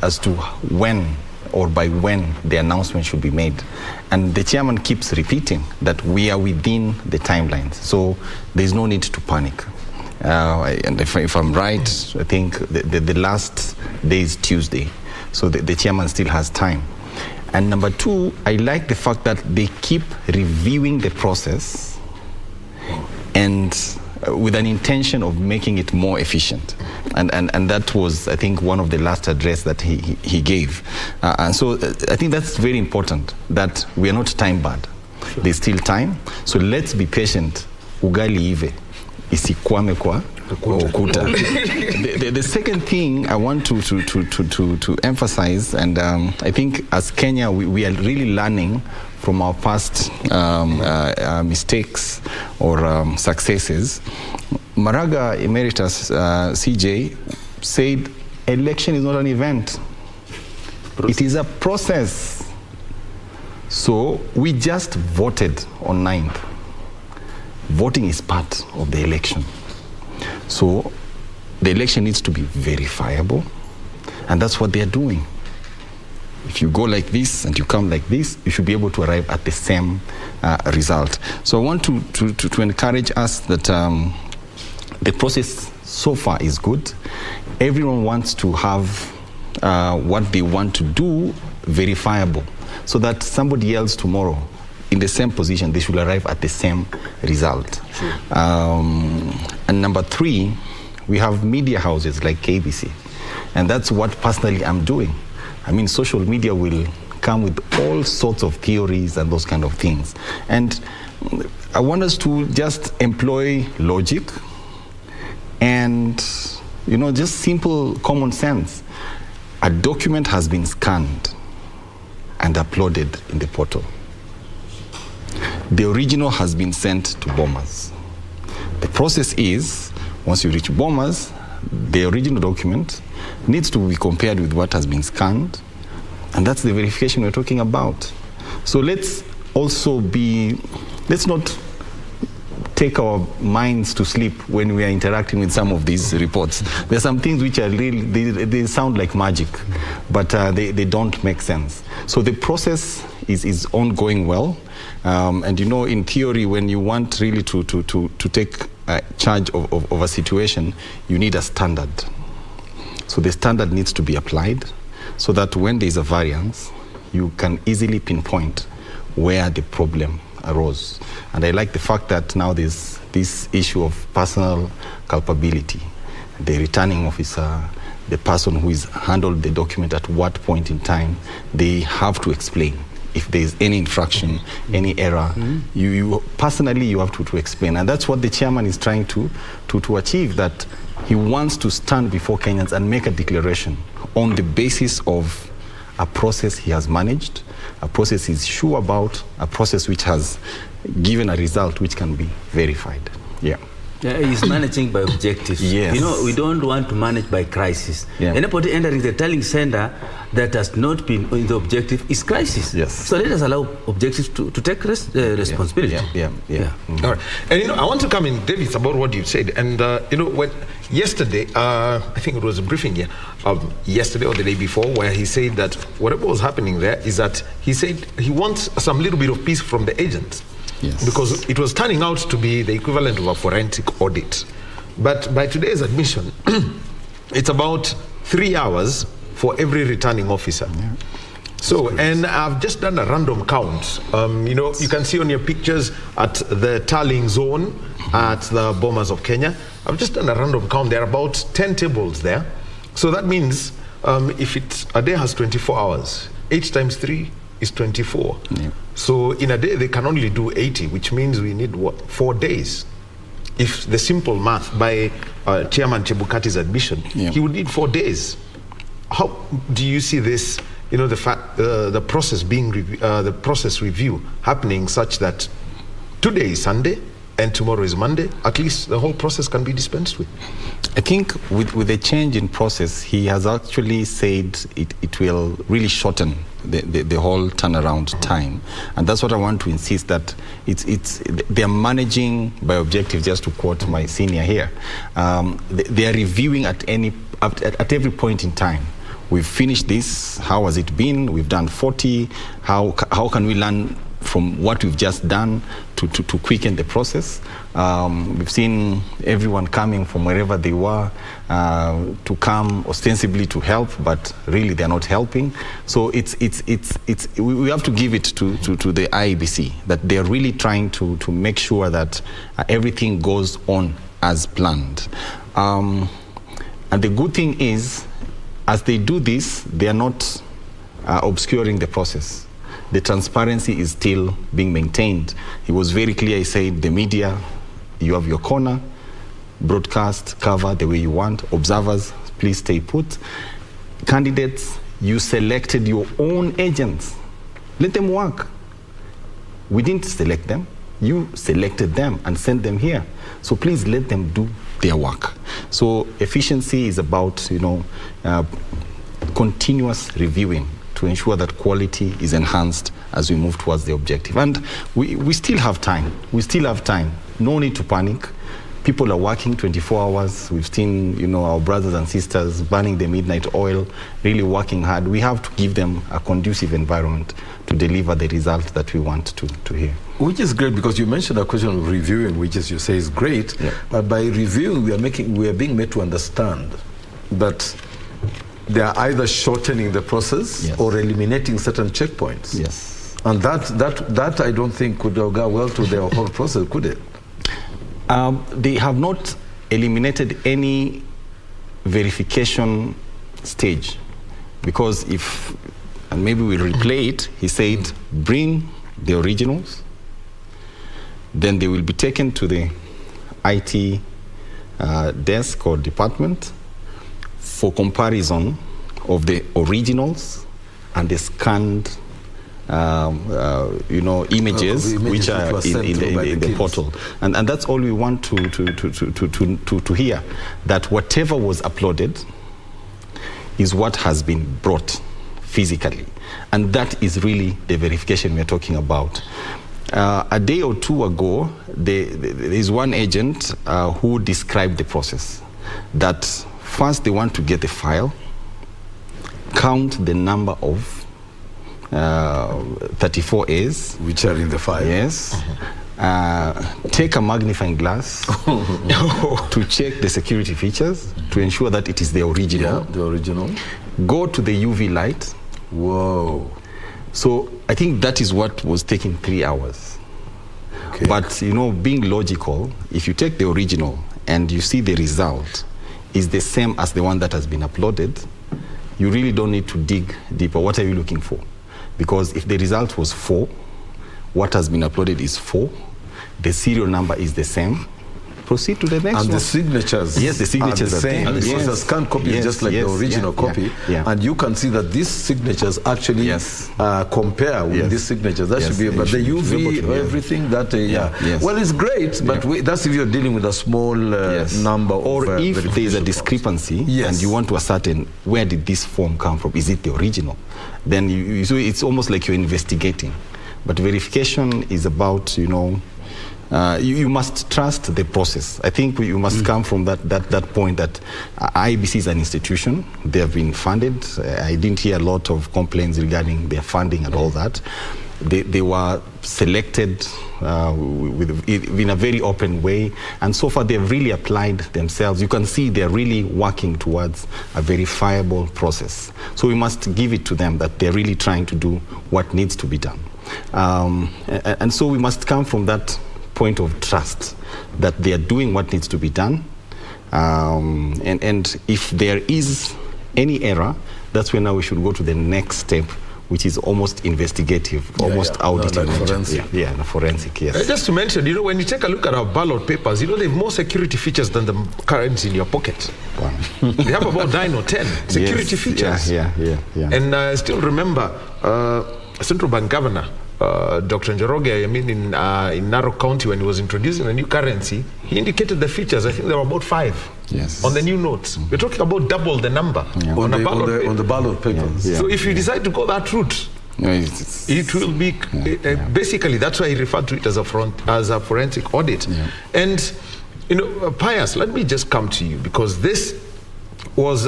Q: as to when or by when the announcement should be made. And the chairman keeps repeating that we are within the timelines, so there's no need to panic. And if I'm right, I think the last day is Tuesday, so the chairman still has time. And number two, I like the fact that they keep reviewing the process and with an intention of making it more efficient. And that was, I think, one of the last address that he gave. And so I think that's very important, that we are not time bound. There's still time. So let's be patient. Ugali ive, isikwame kwa ukuta. The second thing I want to emphasize, and I think as Kenya, we are really learning from our past mistakes or successes. Maraga Emeritus CJ said, election is not an event. It is a process. So we just voted on 9th. Voting is part of the election. So the election needs to be verifiable, and that's what they're doing. If you go like this and you come like this, you should be able to arrive at the same result. So I want to encourage us that the process so far is good. Everyone wants to have what they want to do verifiable, so that somebody else tomorrow in the same position, they should arrive at the same result. Sure. And number three, we have media houses like KBC. And that's what personally I'm doing. I mean, social media will come with all sorts of theories and those kind of things. And I want us to just employ logic and, just simple common sense. A document has been scanned and uploaded in the portal. The original has been sent to Bomas. The process is, once you reach Bomas, the original document needs to be compared with what has been scanned, and that's the verification we're talking about. So let's not take our minds to sleep when we are interacting with some of these reports. There are some things which are really, they sound like magic, but they don't make sense. So the process is ongoing well. And in theory, when you want really to take charge of a situation, you need a standard. So the standard needs to be applied so that when there's a variance, you can easily pinpoint where the problem arose. And I like the fact that now there's this issue of personal culpability. The returning officer, the person who is handled the document at what point in time, they have to explain. If there's any infraction, any error, you personally you have to explain. And that's what the chairman is trying to achieve, that he wants to stand before Kenyans and make a declaration on the basis of a process he has managed, a process he's sure about, a process which has given a result which can be verified. Yeah.
P: He's managing by objectives.
Q: Yes.
P: We don't want to manage by crisis. Yeah. Anybody entering the tallying center that has not been in the objective is crisis.
Q: Yes.
P: So let us allow objectives to take responsibility.
K: Yeah. All right. And I want to come in, David, about what you said. And when yesterday, I think it was a briefing here, yesterday or the day before, where he said that whatever was happening there is that he said he wants some little bit of peace from the agents.
Q: Yes.
K: Because it was turning out to be the equivalent of a forensic audit. But by today's admission, it's about 3 hours for every returning officer. Yeah. So, and I've just done a random count. You know, you can see on your pictures at the tallying zone at the Bomas of Kenya. I've just done a random count. There are about 10 tables there. So that means if a day has 24 hours, 8 times 3 is 24. Yeah. So in a day, they can only do 80, which means we need, what, 4 days? If the simple math by Chairman Chebukati's admission, he would need 4 days. How do you see this? You know, the process being the process review happening such that today is Sunday and tomorrow is Monday. At least the whole process can be dispensed with.
Q: I think with the change in process, he has actually said it will really shorten the whole turnaround time, and that's what I want to insist, that they are managing by objective. Just to quote my senior here, they are reviewing at every point in time. We've finished this. How has it been? We've done 40. How can we learn from what we've just done to quicken the process? We've seen everyone coming from wherever they were to come ostensibly to help, but really they're not helping. So we have to give it to the IEBC that they're really trying to make sure that everything goes on as planned. And the good thing is, as they do this, they are not obscuring the process. The transparency is still being maintained. He was very clear. He said, the media, you have your corner, broadcast, cover the way you want. Observers, please stay put. Candidates, you selected your own agents. Let them work. We didn't select them. You selected them and sent them here. So please let them do their work. So efficiency is about, continuous reviewing to ensure that quality is enhanced as we move towards the objective. And we still have time. We still have time. No need to panic. People are working 24 hours. We've seen, our brothers and sisters burning the midnight oil, really working hard. We have to give them a conducive environment to deliver the result that we want to hear.
O: Which is great, because you mentioned a question of reviewing, which, as you say, is great. Yeah. But by reviewing, we are being made to understand that they are either shortening the process or eliminating certain checkpoints.
Q: Yes.
O: And that I don't think could go well to the whole process, could it?
Q: They have not eliminated any verification stage, because and maybe we'll replay it, he said, bring the originals, then they will be taken to the IT desk or department for comparison of the originals and the scanned images which are in the portal. And that's all we want to hear, that whatever was uploaded is what has been brought physically. And that is really the verification we're talking about. A day or two ago, there is one agent who described the process, that first they want to get the file, count the number of 34As
O: which are in the file.
Q: Yes. Take a magnifying glass to check the security features to ensure that it is the original.
O: Yeah, the original.
Q: Go to the UV light.
O: Whoa.
Q: So I think that is what was taking 3 hours. Okay. But being logical, if you take the original and you see the result is the same as the one that has been uploaded, you really don't need to dig deeper. What are you looking for? Because if the result was 4, what has been uploaded is 4, the serial number is the same, proceed to the next one.
O: And the signatures,
Q: yes, the signatures
O: are the same. Because the scanned copy is just like the original copy. Yeah. And you can see that these signatures actually compare with these signatures. That should be, but the UV, everything that, well, it's great, but that's if you're dealing with a small number.
Q: Or if there's a discrepancy and you want to ascertain where did this form come from, is it the original? Then so it's almost like you're investigating. But verification is about, you must trust the process. I think you must come from that point that IEBC is an institution. They have been funded. I didn't hear a lot of complaints regarding their funding and all that. They were selected in a very open way, and so far they've really applied themselves. You can see they're really working towards a verifiable process. So we must give it to them that they're really trying to do what needs to be done. And so we must come from that point of trust that they are doing what needs to be done. And if there is any error, that's when now we should go to the next step, which is almost investigative, almost auditing.
O: No, like forensic.
Q: Yeah, the forensic, yes.
K: Just to mention, when you take a look at our ballot papers, they have more security features than the currency in your pocket.
Q: Wow.
K: They have about 9 or 10 security features.
Q: Yeah.
K: And I still remember Central Bank Governor, Dr. Njoroge, in Narok County, when he was introducing the new currency, he indicated the features. I think there were about 5 on the new notes. We're talking about double the number on the ballot papers.
O: Yeah.
K: So if you decide to go that route, it will be basically, that's why I refer to it as a forensic audit. And Pius, let me just come to you, because this was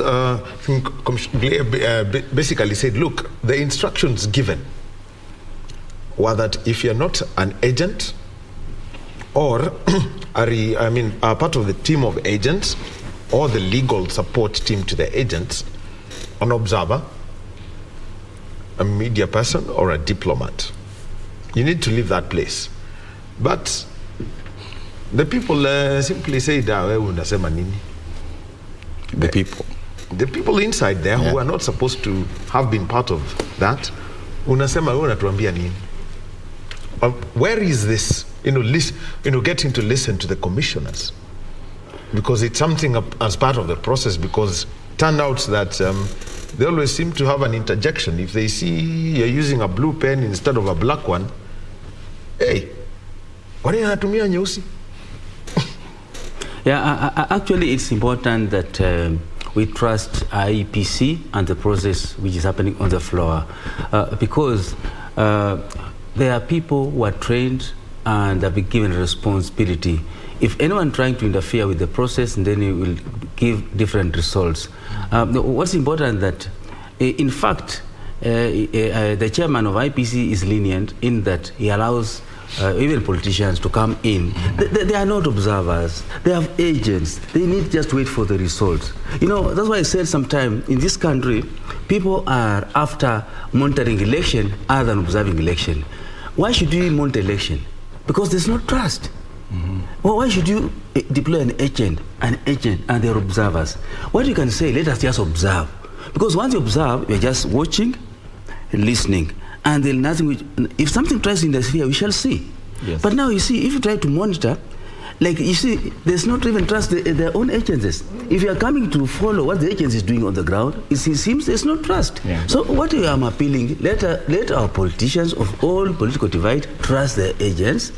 K: basically said, look, the instructions given were that if you're not an agent or are part of the team of agents or the legal support team to the agents, an observer, a media person, or a diplomat, you need to leave that place. But the people simply say, the people inside there who are not supposed to have been part of that, where is this? Getting to listen to the commissioners, because it's something as part of the process. Because it turned out that they always seem to have an interjection. If they see you're using a blue pen instead of a black one, hey, what are you doing, nyeusi?
P: Actually, it's important that we trust IEBC and the process which is happening on the floor, because there are people who are trained and have been given responsibility. If anyone trying to interfere with the process, then it will give different results. What's important that, in fact, the chairman of IEBC is lenient in that he allows even politicians to come in. They are not observers. They have agents. They need just to wait for the results. That's why I said sometime in this country, people are after monitoring election other than observing election. Why should you monitor election? Because there's no trust. Well, why should you deploy an agent and they're observers? What you can say, let us just observe. Because once you observe, you're just watching, listening. And then if something tries to interfere, we shall see. Yes. But now you see, if you try to monitor, there's not even trust their own agencies. If you are coming to follow what the agency is doing on the ground, it seems there's no trust. Yeah. So what I am appealing, let our politicians of all political divide trust their agents.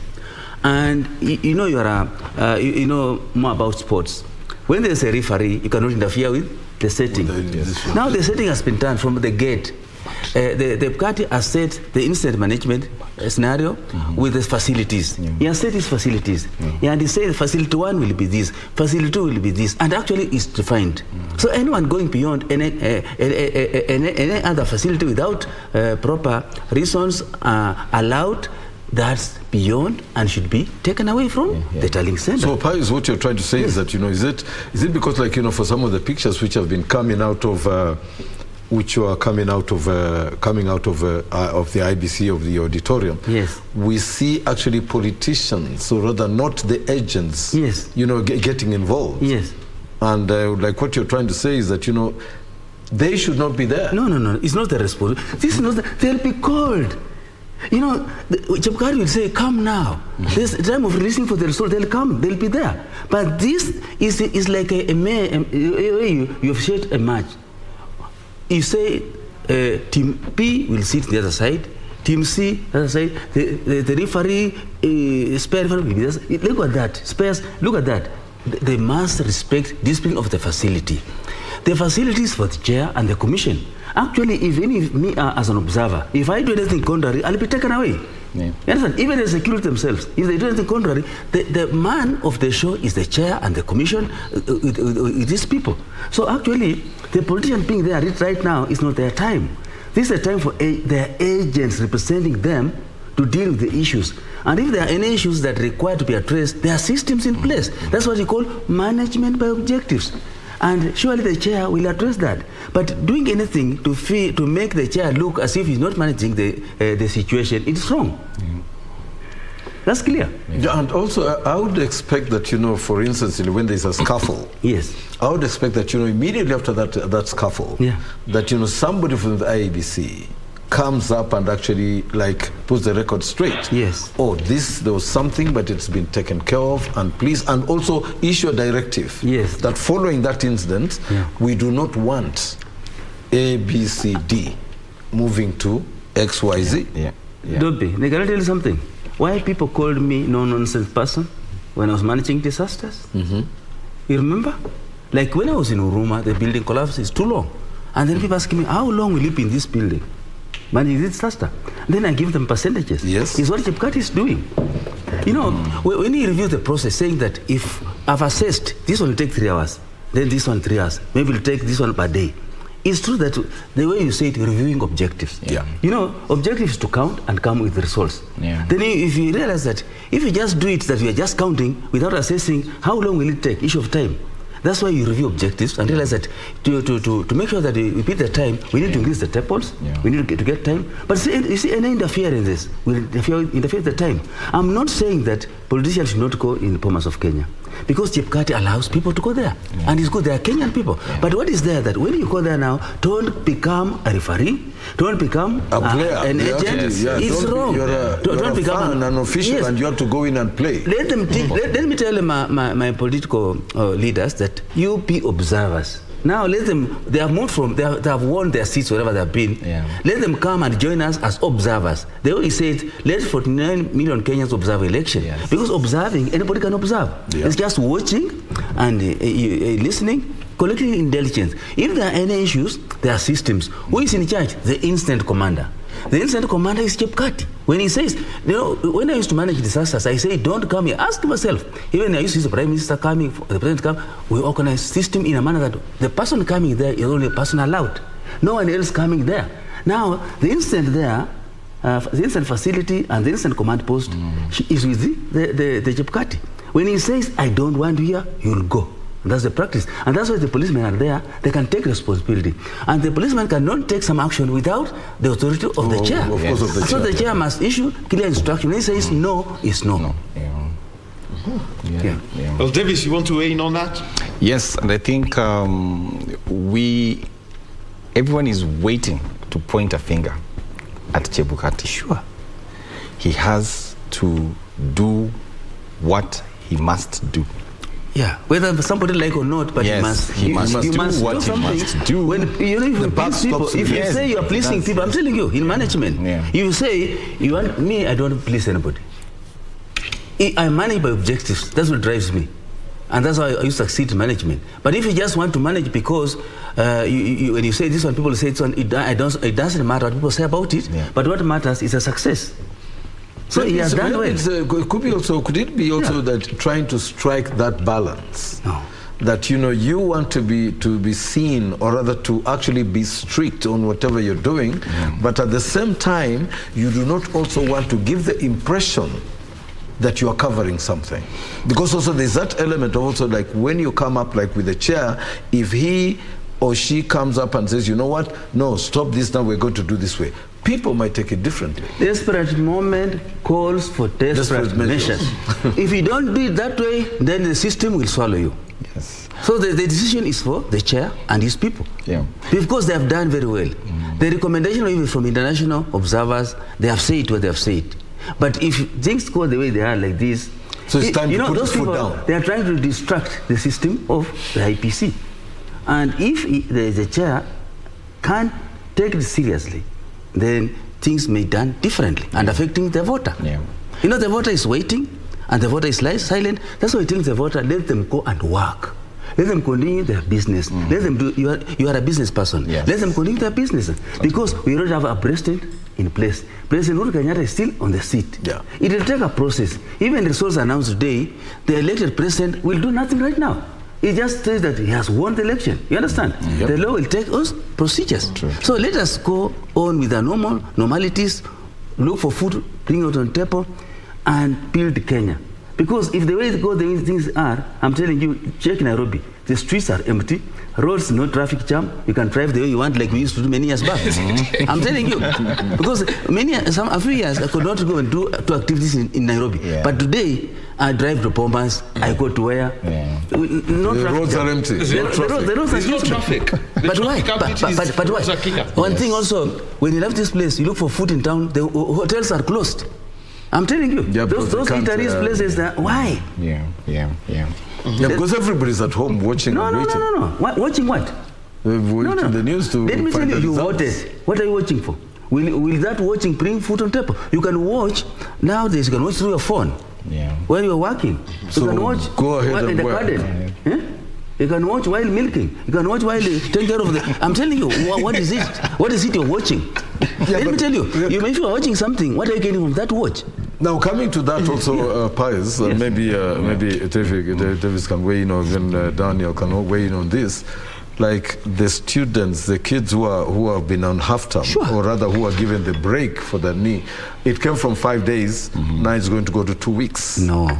P: And you know more about sports. When there's a referee, you cannot interfere with the setting. Now the setting has been done from the gate. The party has set the incident management scenario with the facilities. He has set his facilities. And he said facility 1 will be this, facility 2 will be this, and actually it's defined. So anyone going beyond any other facility without proper reasons allowed, that's beyond and should be taken away from the tallying center.
O: So, Pius, what you're trying to say is that, is it because, for some of the pictures which have been coming out of coming out of the IBC, of the auditorium, we see actually politicians, so rather not the agents, getting involved. And what you're trying to say is that, they should not be there.
P: No, it's not the responsibility. This is not they'll be called. Chapkari will say, come now. There's time of releasing for the result. They'll come. They'll be there. But this is like you have shared a match. You say team B will sit the other side, team C the other side, the referee, spare referee will be the other side. Look at that. Spares, look at that. They must respect discipline of the facility. The facility is for the chair and the commission. Actually, if me as an observer, if I do anything contrary, I'll be taken away. You understand? Even the security themselves, if they do anything contrary, the man of the show is the chair and the commission with these people. So actually, the politician being there right now is not their time.
R: This is a time for their agents representing them to deal with the issues. And if there are any issues that require to be addressed, there are systems in place. That's what you call management by objectives. And surely the chair will address that. But doing anything to make the chair look as if he's not managing the situation, it's wrong. That's clear.
O: Yeah, and also, I would expect that, for instance, when there's a scuffle,
R: yes,
O: I would expect that, immediately after that scuffle, that, somebody from the IEBC comes up and actually, puts the record straight.
R: Yes.
O: Oh, there was something, but it's been taken care of, and please, and also issue a directive.
R: Yes.
O: That following that incident, we do not want A, B, C, D moving to X, Y, Z.
R: Don't be. Can I tell you something? Why people called me no-nonsense person when I was managing disasters? You remember? Like when I was in Uruma, the building collapse is too long. And then people ask me, how long will you be in this building managing this disaster? And then I give them percentages.
O: Yes.
R: It's what Chepkati is doing. When you review the process, saying that if I've assessed, this one will take 3 hours, then this one 3 hours, maybe it'll take this one per day. It's true that the way you say it, reviewing objectives. Objectives to count and come with results. Then if you realize that if you just do it, that we are just counting without assessing how long will it take, issue of time. That's why you review objectives and realize that to make sure that we beat the time, we need to increase the tables, we need to get time. But see, you see, any interference in this will interfere with the time. I'm not saying that politicians should not go in the Bomas of Kenya, because Chepkati allows people to go there. And it's good, they are Kenyan people. But what is there that when you go there now, don't become a referee, don't become
O: a player,
R: an agent. It's wrong.
O: Don't become an official and you have to go in and play.
R: Let them let me tell my political leaders that you be observers. Now let them, they have moved from, they have won their seats wherever they have been. Let them come and join us as observers. They always said, let 49 million Kenyans observe election. Because observing, anybody can observe. It's just watching and listening, collecting intelligence. If there are any issues, there are systems. Who is in charge? The incident commander. The incident commander is Chepkati. When he says, when I used to manage disasters, I say, don't come here. Ask myself. Even I used to see the Prime Minister coming, the President come, we organize system in a manner that the person coming there is only a person allowed. No one else coming there. Now, the incident there, the incident facility and the incident command post is with the Chepkati. When he says, I don't want you here, you'll go. And that's the practice. And that's why the policemen are there. They can take responsibility. And the policeman cannot take some action without the authority of the chair.
O: Of course, of the chair.
R: So the chair must issue clear instruction. When he says no, it's no.
K: Well, Davis, you want to weigh in on that?
Q: Yes, and I think everyone is waiting to point a finger at Chebukati.
R: Sure.
Q: He has to do what he must do.
R: Yeah, whether somebody like or not, but
Q: yes, he must do what he must do.
R: When if you please people, if you say you are pleasing people, I'm telling you, in management, you say you want me, I don't please anybody. I manage by objectives. That's what drives me, and that's how you succeed in management. But if you just want to manage because when you say this one, people say it's one, it doesn't matter what people say about it. But what matters is a success. So he has done well.
O: Could it be also that trying to strike that balance?
R: No.
O: That you want to be seen, or rather to actually be strict on whatever you're doing, but at the same time you do not also want to give the impression that you are covering something, because also there's that element of also like when you come up like with the chair, if he or she comes up and says, you know what, no, stop this now, we're going to do this way, people might take it differently.
R: Desperate moment calls for desperate measures. If you don't do it that way, then the system will swallow you.
Q: Yes.
R: So the decision is for the chair and his people. Because they have done very well. The recommendation even from international observers, they have said what they have said. But if things go the way they are like this,
O: so it's time to put
R: those people down. They are trying to distract the system of the IPC. And if the chair can't take it seriously, then things may be done differently and affecting the voter. The voter is waiting and the voter is silent. That's why I tell the voter, let them go and work. Let them continue their business. Let them do, you are a business person. Let them continue their business. Because we already have a president in place. President Uhuru Kenyatta is still on the seat. It will take a process. Even results announced today, the elected president will do nothing right now. It just says that he has won the election. You understand? The law will take us procedures. So let us go on with the normalities, look for food, bring it on table, and build Kenya. Because if the way it goes, the way things are, I'm telling you, check Nairobi. The streets are empty, roads, no traffic jam. You can drive the way you want, like we used to do many years back. I'm telling you, because a few years I could not go and do two activities in Nairobi. But today I drive to Bomas, I go to where? No
O: the
R: traffic
O: roads
R: jam.
O: are empty.
R: The roads are
O: no
R: empty.
O: traffic.
R: But why? But why? One thing also, when you left this place, you look for food in town. The hotels are closed. I'm telling you, those eateries places. Why?
O: Because everybody's at home watching.
R: No. Watching what?
O: Watching the news to.
R: Let me tell you, you voted. What are you watching for? Will that watching bring food on table? You can watch nowadays. You can watch through your phone. While you're working, you can watch.
O: Go ahead
R: in the garden. You can watch while milking. You can watch while taking care of the. I'm telling you, what is it? What is it you're watching? Let me tell you. If you are watching something, what are you getting from that watch?
O: Now, coming to that also, Pius, maybe Davis can weigh in, or even Daniel can weigh in on this. Like the students, the kids who have been on half-term, or rather who are given the break for their knee, it came from 5 days, now it's going to go to 2 weeks.
R: No.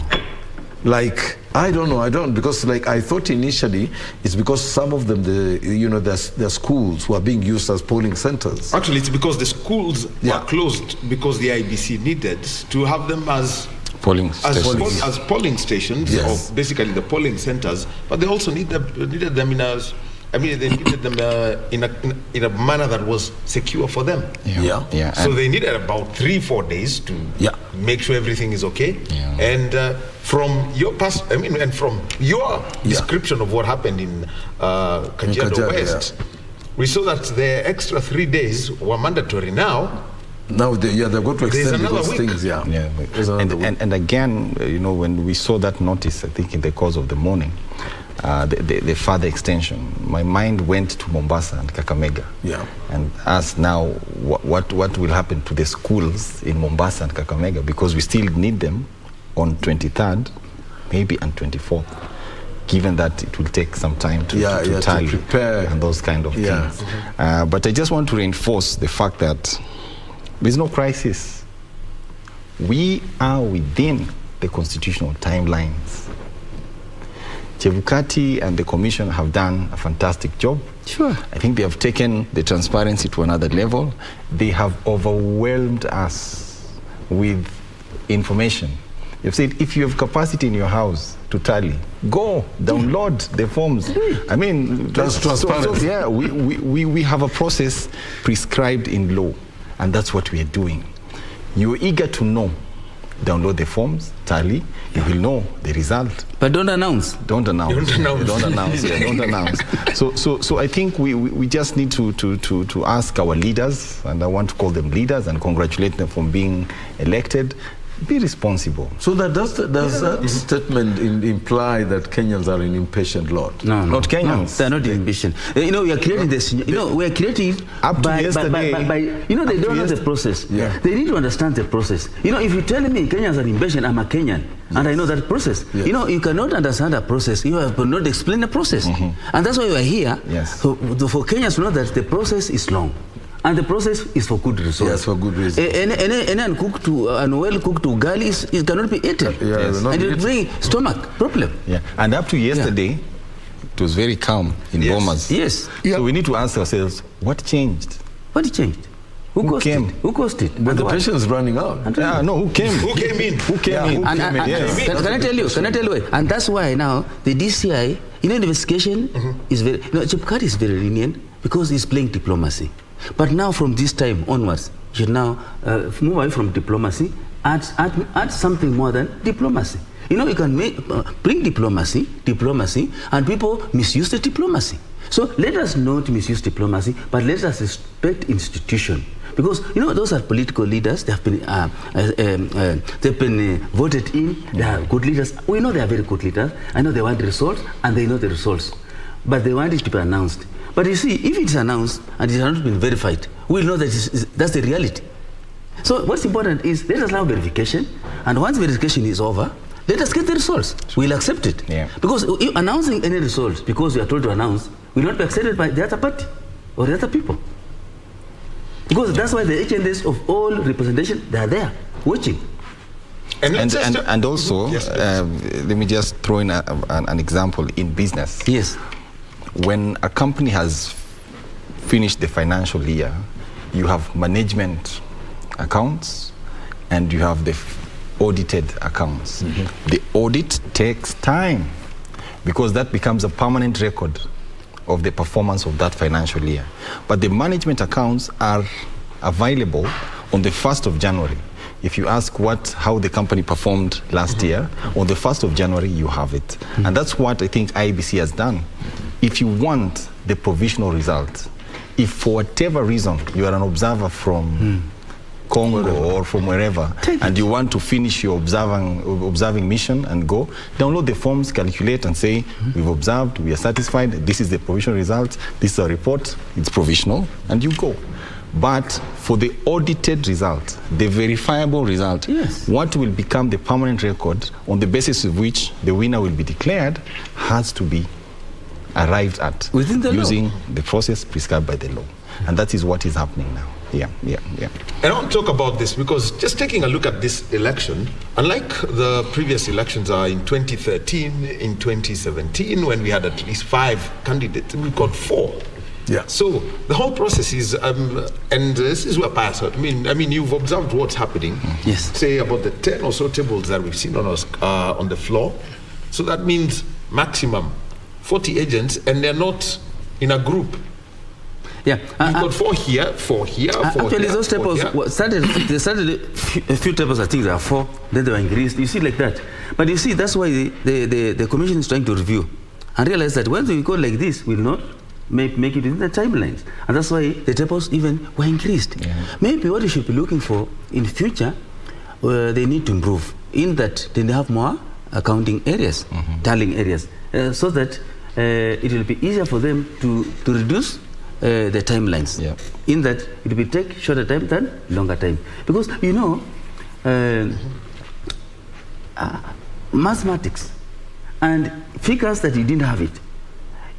O: Like, I don't know, because like I thought initially it's because some of them, their schools were being used as polling centers.
S: Actually, it's because the schools were closed because the IEBC needed to have them as polling stations, or basically the polling centers, but they also needed them in a manner that was secure for them. So they needed about 3-4 days to make sure everything is okay. And from your description of what happened in Kajiado West, we saw that the extra 3 days were mandatory now.
O: Now they're going to extend those things.
Q: And again, when we saw that notice, I think in the course of the morning, the further extension, my mind went to Mombasa and Kakamega, and asked now what will happen to the schools in Mombasa and Kakamega, because we still need them on 23rd, maybe on 24th, given that it will take some time to tally
O: to prepare
Q: and those kind of things. But I just want to reinforce the fact that there's no crisis. We are within the constitutional timelines. Chebukati and the Commission have done a fantastic job. I think they have taken the transparency to another level. They have overwhelmed us with information. They've said, if you have capacity in your house to tally, go download the forms. I mean,
O: that's transparent.
Q: We have a process prescribed in law, and that's what we are doing. You're eager to know. Download the forms, tally, you will know the result.
R: But don't announce.
Q: Don't announce. Don't announce. So I think we just need to ask our leaders, and I want to call them leaders and congratulate them for being elected. Be responsible.
O: So does that statement imply that Kenyans are an impatient lot?
R: No,
Q: not Kenyans.
R: No, they're not impatient. We are creating this. We are creating
Q: up to yesterday.
R: They don't know the process. They need to understand the process. If you tell me Kenyans are impatient, I'm a Kenyan, and I know that process. You cannot understand a process. You have not explained the process, and that's why we are here. For Kenyans to know that the process is long. And the process is for good reason.
O: Yes, for good reason.
R: And uncooked and well-cooked ugali, it cannot be eaten. And it will bring stomach problem.
Q: And up to yesterday, it was very calm in Bomas. So we need to ask ourselves, what changed?
R: What changed? Who came? Who caused it?
O: But the patience is running out.
Q: Who came?
S: Who came in?
R: Can I tell you? And that's why now the DCI, investigation is very. Chebukati is very lenient because he's playing diplomacy. But now from this time onwards, you should now move away from diplomacy, add something more than diplomacy. You can bring diplomacy, and people misuse the diplomacy. So let us not misuse diplomacy, but let us respect institution. Because those are political leaders. They have been voted in. They are good leaders. We know they are very good leaders. I know they want results, and they know the results, but they want it to be announced. But you see, if it's announced and it has not been verified, we'll know that that's the reality. So what's important is let us allow verification, and once verification is over, let us get the results. We'll accept it. Because announcing any results, because we are told to announce, will not be accepted by the other party or the other people. Because that's why the agendas of all representation, they are there, watching.
Q: And also, let me just throw in an example in business.
R: Yes.
Q: When a company has finished the financial year, you have management accounts and you have the audited accounts. The audit takes time because that becomes a permanent record of the performance of that financial year. But the management accounts are available on the 1st of January. If you ask how the company performed last year, on the 1st of January, you have it. And that's what I think IEBC has done. If you want the provisional result, if for whatever reason you are an observer from Congo or from wherever, and you want to finish your observing mission and go, download the forms, calculate and say, we've observed, we are satisfied, this is the provisional result, this is a report, it's provisional, and you go. But for the audited result, the verifiable result, what will become the permanent record on the basis of which the winner will be declared has to be arrived at
R: within the
Q: using
R: law.
Q: The process prescribed by the law. And that is what is happening now. Yeah.
S: And I want to talk about this because just taking a look at this election, unlike the previous elections are in 2013, in 2017, when we had at least 5 candidates, we've got 4.
O: Yeah.
S: So the whole process is, and this is where Pius, I mean, you've observed what's happening.
R: Yes.
S: Say about the 10 or so tables that we've seen on the floor. So that means maximum 40 agents, and they're not in a group.
R: Yeah,
S: you've got 4 here, 4 here, 4
R: actually,
S: here,
R: those tables they started a few tables. I think there are 4. Then they were increased. You see, like that. But you see, that's why the commission is trying to review and realize that when we go like this, we'll not make it within the timelines, and that's why the tables even were increased. Maybe what you should be looking for in future, they need to improve in that they have more accounting areas, tallying areas, so that it will be easier for them to reduce the timelines. In that it will take shorter time than longer time, because mathematics and figures that you didn't have it,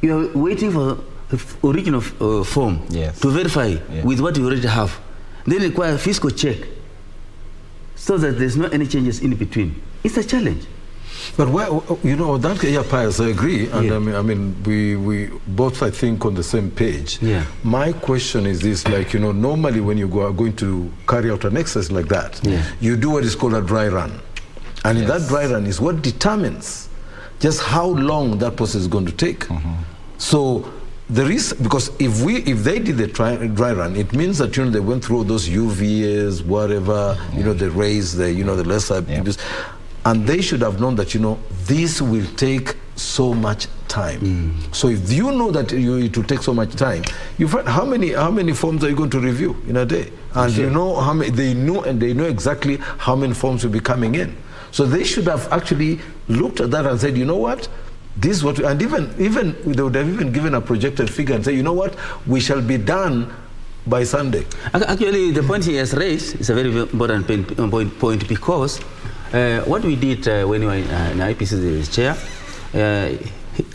R: you are waiting for the original form to verify with what you already have. Then require a fiscal check so that there's not any changes in between. It's a challenge.
O: But that, Pius, I agree, and I mean, we both, I think, on the same page. My question is this: normally when you are going to carry out an exercise like that, you do what is called a dry run, and in that dry run is what determines just how long that process is going to take. So there is, because if they did the dry run, it means that they went through those UVAs, whatever, the raise, the lesser abuse. And they should have known that, this will take so much time. So if you know that it will take so much time, you find how many forms are you going to review in a day? And how many, they know exactly how many forms will be coming in. So they should have actually looked at that and said, you know what? This is what, and even they would have even given a projected figure and say, you know what? We shall be done by Sunday.
R: Actually, the point he has raised is a very important point, because what we did when we were in IEBC chair,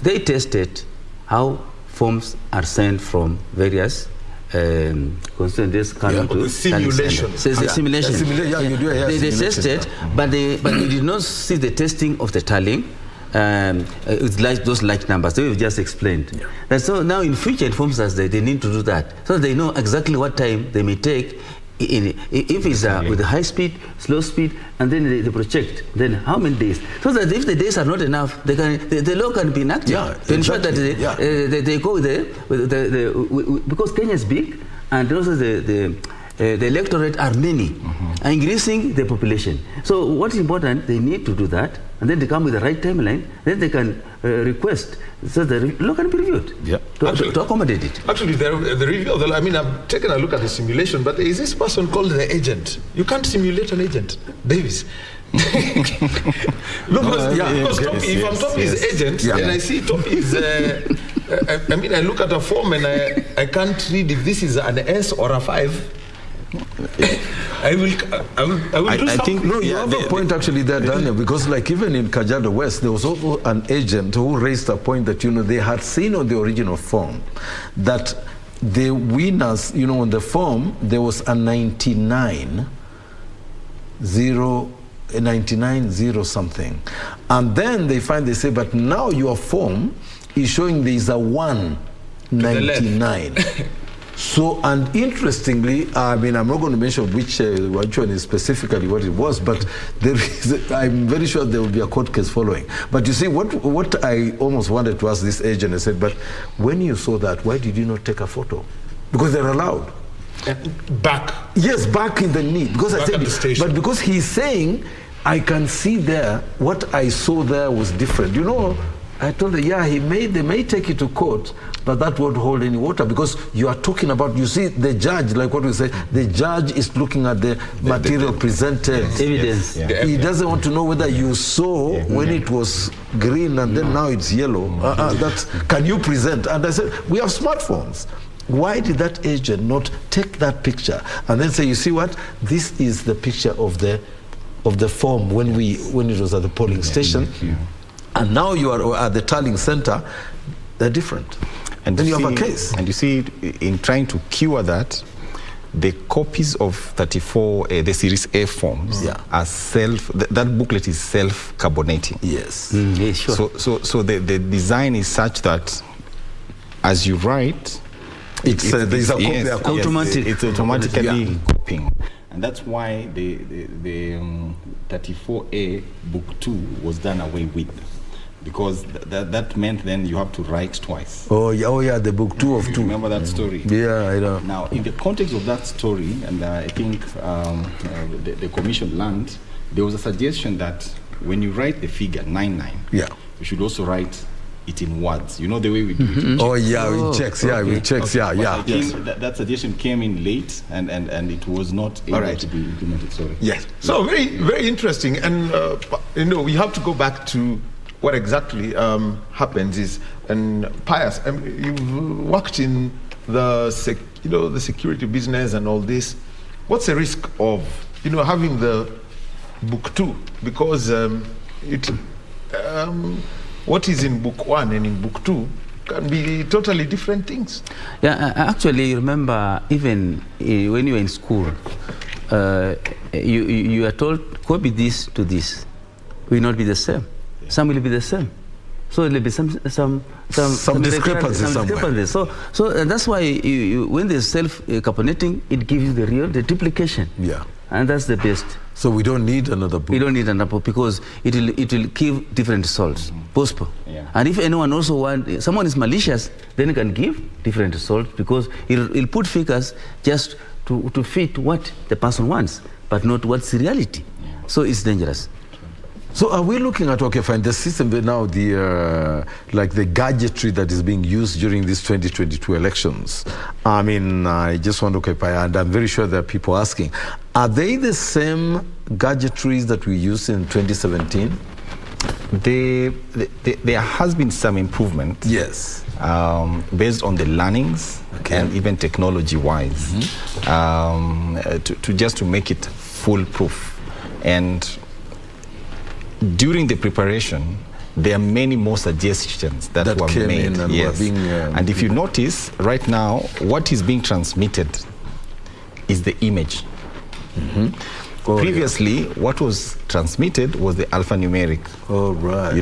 R: they tested how forms are sent from various constituencies coming to simulation. Simulation. They tested, but we did not see the testing of the tallying. With those like numbers that we've just explained. And so now in future it informs us that they need to do that, so they know exactly what time they may take if it's with high speed, slow speed, and then they project, then how many days, so that if the days are not enough, the law can be enacted to ensure that they go with because Kenya is big, and also the electorate are many, increasing the population. So what's important, they need to do that, and then they come with the right timeline, then they can request, so the law can be reviewed to accommodate it.
S: Actually, the review of the law, I've taken a look at the simulation, but there is this person called the agent. You can't simulate an agent, Davis. Because if I'm Topi is agent, and I see Topi is, I look at a form and I can't read if this is an S or a 5. I will do something.
O: Think, no, you have a point actually there, Daniel, because like even in Kajiado West, there was also an agent who raised a point that, they had seen on the original form that the winners, on the form, there was a 99 something. And then they say, but now your form is showing there is a 199. So, and interestingly, I'm not going to mention which one is specifically what it was, but I'm very sure there will be a court case following. But you see, what I almost wanted to ask this agent, I said, but when you saw that, why did you not take a photo? Because they're allowed.
S: Back?
O: Yes, back in the need. Because
S: back
O: I said,
S: at the station.
O: But because he's saying, I can see there, what I saw there was different. I told her, they may take it to court, but that won't hold any water because you are talking about, you see, the judge, like what we say, the judge is looking at the material presented.
R: Evidence.
O: Yeah. He doesn't want to know whether you saw when it was green and then now it's yellow. Can you present? And I said, we have smartphones. Why did that agent not take that picture and then say, you see what? This is the picture of the form when it was at the polling station. And now you are at the tallying center, they're different.
Q: And
O: then you have a case.
Q: And you see, in trying to cure that, the copies of 34, the Series A forms are that booklet is self-carbonating.
O: Yes.
R: Yeah, sure.
Q: So the design is such that as you write,
O: it's
Q: automatically copying. And that's why the 34A book 2 was done away with. Because that meant then you have to write twice.
O: Oh yeah, the book 2 of 2.
Q: Remember that story?
O: Yeah, I know.
Q: Now, in the context of that story, and I think the commission learned, there was a suggestion that when you write the figure 99, you should also write it in words. You know the way we do it.
O: With checks. I
Q: think that suggestion came in late, and it was not able to be implemented. Sorry.
S: Yes. So very, very interesting, and we have to go back to what exactly happens is, and Pius, you've worked in the security business and all this. What's the risk of having the book 2? Because what is in book 1 and in book 2 can be totally different things.
R: Yeah, actually, remember, even when you were in school, you are told copy this to this. Will not be the same. Some will be the same. So there will be some
O: discrepancies somewhere.
R: So that's why when there's self-carbonating, it gives you the duplication.
O: Yeah.
R: And that's the best.
O: So we don't need another book.
R: We don't need another book because it will give different results. Possible.
Q: Yeah.
R: And if anyone also someone is malicious, then it can give different results because it'll put figures just to fit what the person wants, but not what's the reality. Yeah. So it's dangerous.
O: So are we looking at, the system now, the gadgetry that is being used during these 2022 elections? I mean, I just want to occupy, and I'm very sure there are people asking, are they the same gadgetries that we used in 2017?
Q: There has been some improvement.
O: Yes.
Q: Based on the learnings and even technology-wise, to make it foolproof. And during the preparation, there are many more suggestions that were made. And if you notice, right now, what is being transmitted is the image. Previously, what was transmitted was the alphanumeric.
O: Oh, right.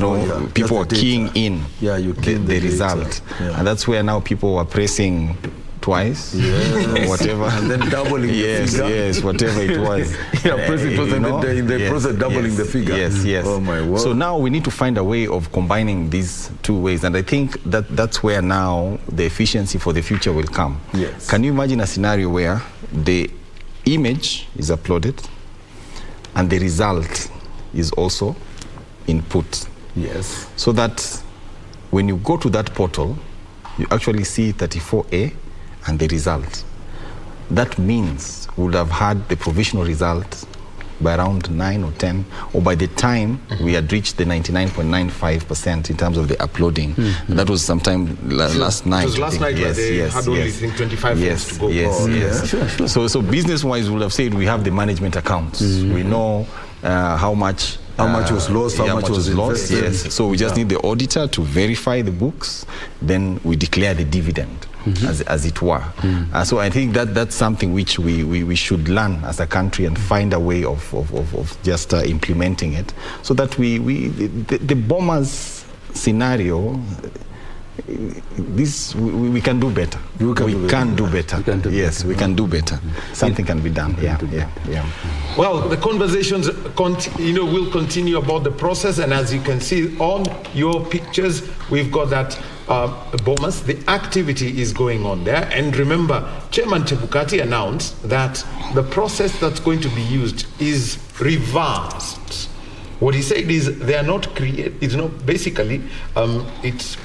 Q: People were keying in the result. And that's where now people were pressing twice, whatever,
O: and then doubling the figure.
Q: Yes, whatever it was.
O: Pressing twice in the process, doubling the figure.
Q: Yes.
O: Oh my word.
Q: So now we need to find a way of combining these two ways, and I think that's where now the efficiency for the future will come.
O: Yes.
Q: Can you imagine a scenario where the image is uploaded and the result is also input?
O: Yes.
Q: So that when you go to that portal, you actually see 34A and the result. That means we would have had the provisional result by around 9 or 10, or by the time we had reached the 99.95% in terms of the uploading. That was sometime last night.
S: It was last night, but they had only 25 minutes to go.
Q: So business-wise, we would have said we have the management accounts. We know how much
O: was lost, how much was
Q: lost. Yes. So we just need the auditor to verify the books, then we declare the dividend, as it were. So I think that's something which we should learn as a country and find a way of just implementing it, so that the Bomas scenario, we can do better. We can do better. Yes, we can do better. Something can be done. Yeah.
S: Well, the conversations will continue about the process, and as you can see on your pictures, we've got that Bomas. The activity is going on there, and remember, Chairman Chebukati announced that the process that's going to be used is reversed. What he said is they are not it's not basically, it's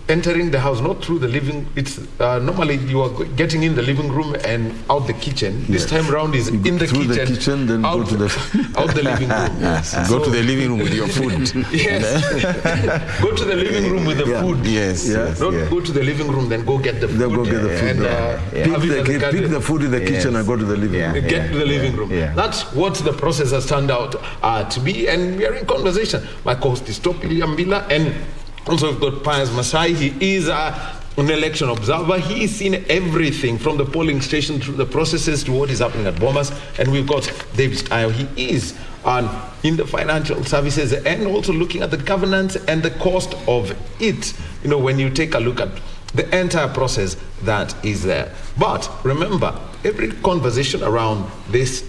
S: entering the house not through the living, it's normally you are getting in the living room and out the kitchen. This time around is in the
O: through
S: kitchen,
O: the kitchen, then
S: out,
O: go to the
S: out the living room.
Q: Go to the living room with your food.
S: Yes. Go to the living room with the food. Not go to the living room, then go get the food.
O: Go get the food.
S: And
O: pick the food in the kitchen and go to the living room.
S: Get to the living room. That's what the process has turned out to be, and we are in conversation. My co-host is Topi Liambila, and also we've got Pius Masai. He is an election observer. He's seen everything from the polling station through the processes to what is happening at Bomas. And we've got David Ayo. He is in the financial services and also looking at the governance and the cost of it. When you take a look at the entire process that is there. But remember, every conversation around this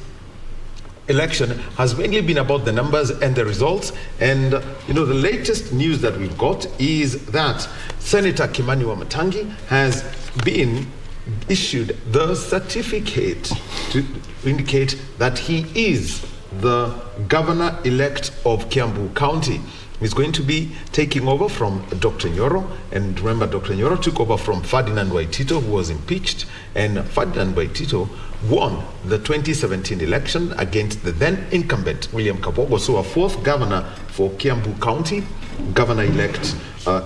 S: election has mainly been about the numbers and the results, and the latest news that we've got is that Senator Kimani Wamatangi has been issued the certificate to indicate that he is the governor-elect of Kiambu County. He's going to be taking over from Dr. Nyoro, and remember, Dr. Nyoro took over from Ferdinand Waitito, who was impeached, and Ferdinand Waitito won the 2017 election against the then incumbent William Kabogo, so a fourth governor for Kiambu County, governor-elect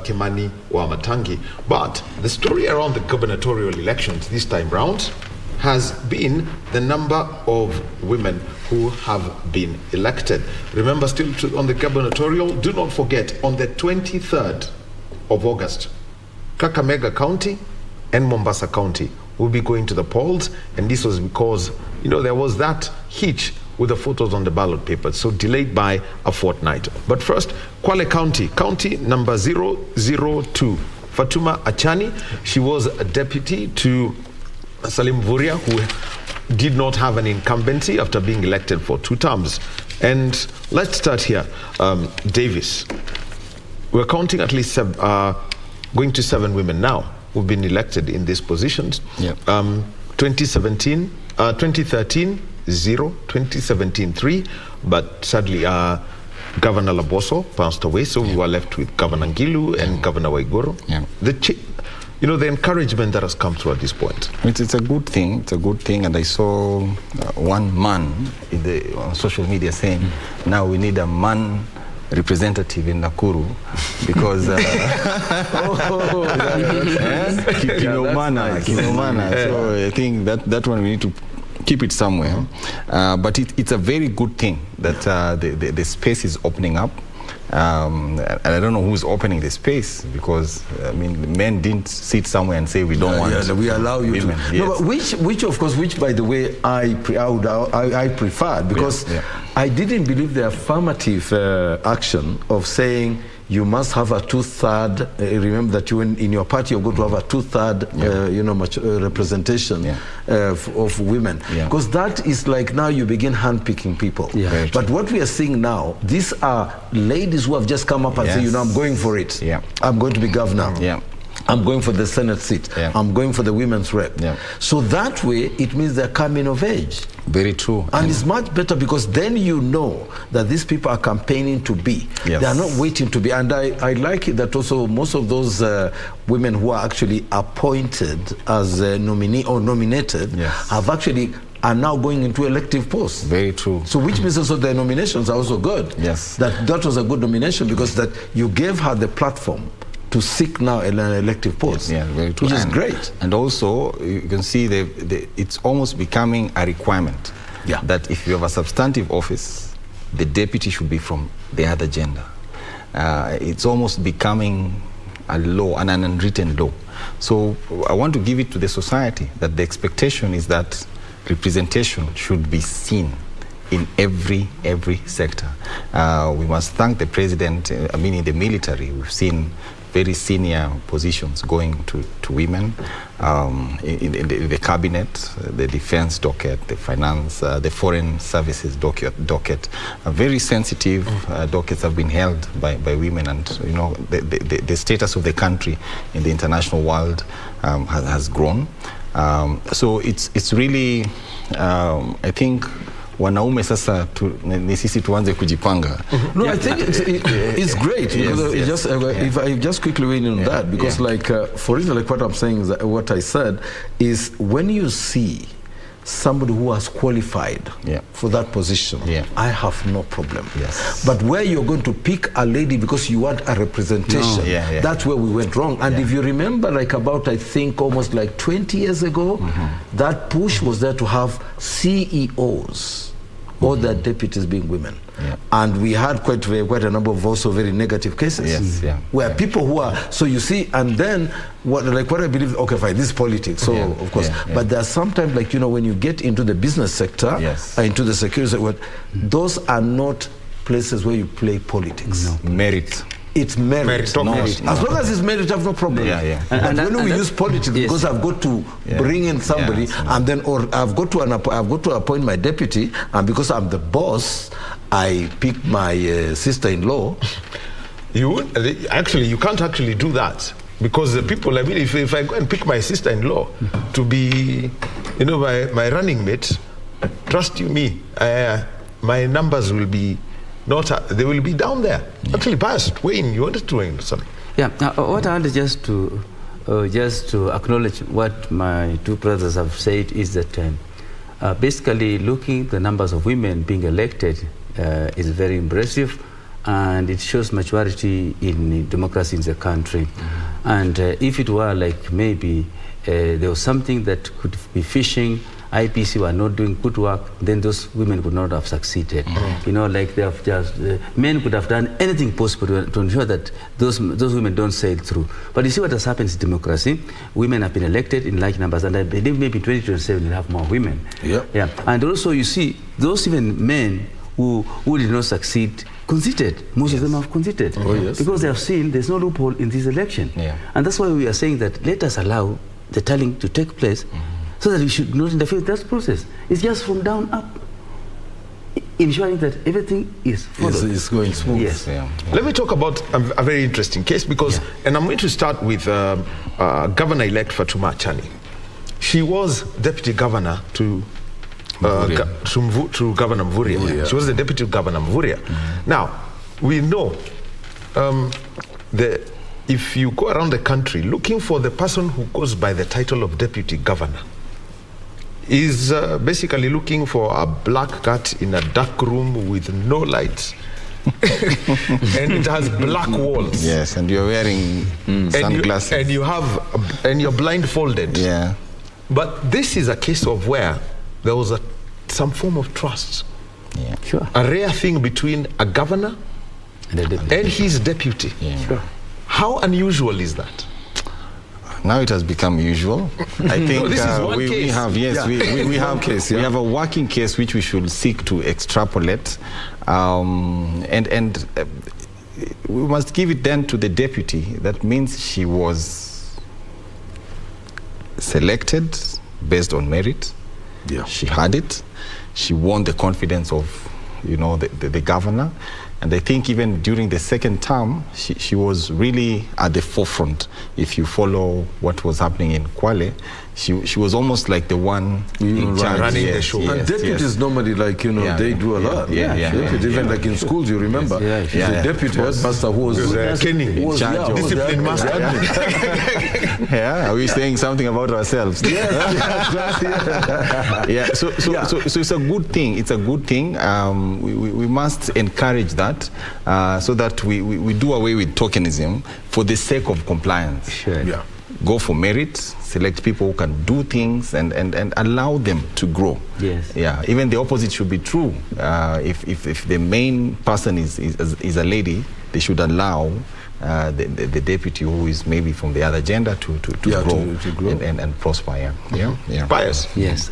S: Kimani Wamatangi. But the story around the gubernatorial elections this time round has been the number of women who have been elected. Remember, still on the gubernatorial, do not forget, on the 23rd of August, Kakamega County and Mombasa County will be going to the polls, and this was because, there was that hitch with the photos on the ballot papers, so delayed by a fortnight. But first, Kwale County, county number 002, Fatuma Achani. She was a deputy to Salim Vuria, who did not have an incumbency after being elected for 2 terms. And let's start here. Davis, we're counting at least going to 7 women now who've been elected in these positions. 2017, 2013, 0, 2017, 3, but sadly Governor Laboso passed away, so we were left with Governor Ngilu and Governor Waiguru. The encouragement that has come through at this point.
Q: It's a good thing. It's a good thing. And I saw one man on social media saying, now we need a man representative in Nakuru because Kimeumana. So I think that one we need to keep it somewhere. But it's a very good thing that the space is opening up. And I don't know who's opening the space, because men didn't sit somewhere and say we don't want.
O: We allow you
Q: women.
O: to. No, but which by the way I preferred, because I didn't believe the affirmative action of saying you must have a 2/3. Remember that you in your party you're going to have a 2/3 representation of women, because that is like now you begin handpicking people. But what we are seeing now, these are ladies who have just come up and say, I'm going for it. I'm going to be governor. I'm going for the Senate seat. I'm going for the women's rep. So that way, it means they're coming of age.
Q: Very true.
O: And it's much better, because then you know that these people are campaigning to be. They are not waiting to be. And I like it that also most of those women who are actually appointed as nominee or nominated have actually are now going into elective posts.
Q: Very true.
O: So which means also the nominations are also good.
Q: Yes.
O: That was a good nomination because that you gave her the platform to seek now an elective post.
Q: Yeah, very true.
O: Which is great.
Q: And also, you can see it's almost becoming a requirement that if you have a substantive office, the deputy should be from the other gender. It's almost becoming a law, an unwritten law. So I want to give it to the society that the expectation is that representation should be seen in every sector. We must thank the president. I mean, in the military, we've seen very senior positions going to women, in the cabinet, the defense docket, the finance, the foreign services docket. Very sensitive dockets have been held by women, and the status of the country in the international world has grown. So it's really, I think, wanaume sasa ni sisi tuanze kujipanga.
O: No, I think it's great because if I just quickly weigh in on that, because for instance, like what I'm saying is that what I said is when you see somebody who has qualified for that position, I have no problem.
Q: Yes.
O: But where you're going to pick a lady because you want a representation, that's where we went wrong. And if you remember, like about, I think, almost like 20 years ago, that push was there to have CEOs, all their deputies being women. And we had quite a number of also very negative cases where people who are, so you see, and then what I believe, okay, fine, this is politics, so of course, but there are sometimes, like, when you get into the business sector, into the security sector, those are not places where you play politics.
Q: No. Merit.
O: It's merit. As long as it's merit, I have no problem. And when we use politics, because I've got to bring in somebody, and then, or I've got to appoint my deputy, and because I'm the boss, I pick my sister-in-law.
S: You can't actually do that, because the people, I mean, if I go and pick my sister-in-law to be, my running mate, trust you me, my numbers will be they will be down there. Actually, past. Wayne, you wanted to weigh something?
R: Yeah. What I wanted just to acknowledge what my two brothers have said is that basically looking at the numbers of women being elected is very impressive, and it shows maturity in democracy in the country. And if it were like maybe there was something that could be fishing, IEBC were not doing good work, then those women could not have succeeded. Like they have just, men could have done anything possible to ensure that those women don't sail through. But you see what has happened in democracy. Women have been elected in large numbers, and I believe maybe 2027 we'll have more women. And also you see, those even men who did not succeed conceded. Most of them have conceded. Because they have seen there's no loophole in this election. And that's why we are saying that let us allow the tallying to take place, so that we should not interfere with that process. It's just from down up, ensuring that everything is followed.
O: It's going smooth.
R: Yes.
S: Let me talk about a very interesting case, because, and I'm going to start with Governor-elect Fatuma Achani. She was deputy governor to Governor Mvurya. She was the deputy governor Mvurya. Now, we know if you go around the country looking for the person who goes by the title of deputy governor, is basically looking for a black cat in a dark room with no lights. And it has black walls.
Q: Yes, and you're wearing sunglasses.
S: And you're blindfolded. But this is a case of where there was some form of trust. A rare thing between a governor and his deputy. How unusual is that?
Q: Now it has become usual. I think we have a working case which we should seek to extrapolate, and we must give it then to the deputy. That means she was selected based on merit. She had it. She won the confidence of the governor. And I think even during the second term, she was really at the forefront. If you follow what was happening in Kwale, she was almost like the one in charge,
S: running the show.
O: And deputies normally, like, they do a lot. Even like in schools, you remember, the deputy headmaster who was
S: discipline master.
Q: Are we saying something about ourselves? So it's a good thing. It's a good thing. We must encourage that so that we do away with tokenism for the sake of compliance. Go for merit, select people who can do things and allow them to grow. Even the opposite should be true. If the main person is a lady, they should allow the deputy who is maybe from the other gender to grow and prosper.
S: Pius.
R: Yes.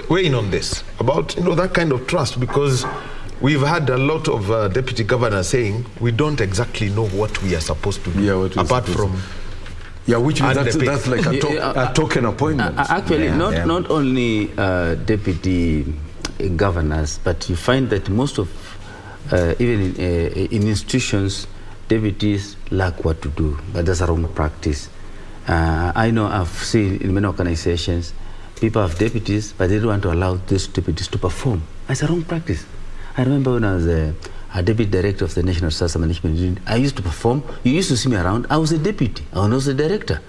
S: Weigh in on this about that kind of trust, because we've had a lot of deputy governors saying we don't exactly know what we are supposed to do apart from.
O: Which means that's like a token appointment.
R: Actually, not only deputy governors, but you find that most of, even in institutions, deputies lack what to do, but that's a wrong practice. I know I've seen in many organizations, people have deputies, but they don't want to allow these deputies to perform. It's a wrong practice. I remember when I was a deputy director of the National Disaster Management Unit, I used to perform. You used to see me around. I was a deputy. I was a director.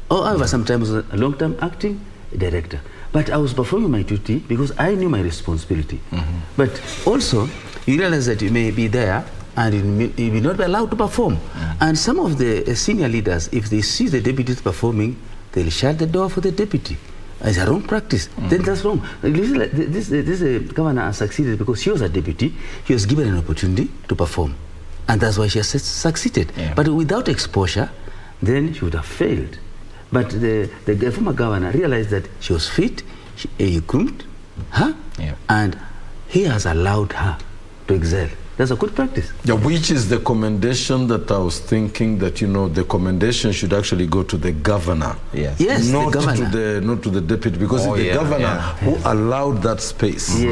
R: I was sometimes a long-term acting director. But I was performing my duty because I knew my responsibility. But also, you realize that you may be there and you will not be allowed to perform. And some of the senior leaders, if they see the deputies performing, they'll shut the door for the deputy. It's a wrong practice. Then that's wrong. This governor has succeeded because she was a deputy. She was given an opportunity to perform. And that's why she has succeeded. But without exposure, then she would have failed. But the former governor realized that she was fit, he groomed her, and he has allowed her to excel. That's a good practice.
O: Which is the commendation that I was thinking that, the commendation should actually go to the governor.
R: Yes,
O: not
R: the governor.
O: Not to the deputy, because it's the governor who allowed that space.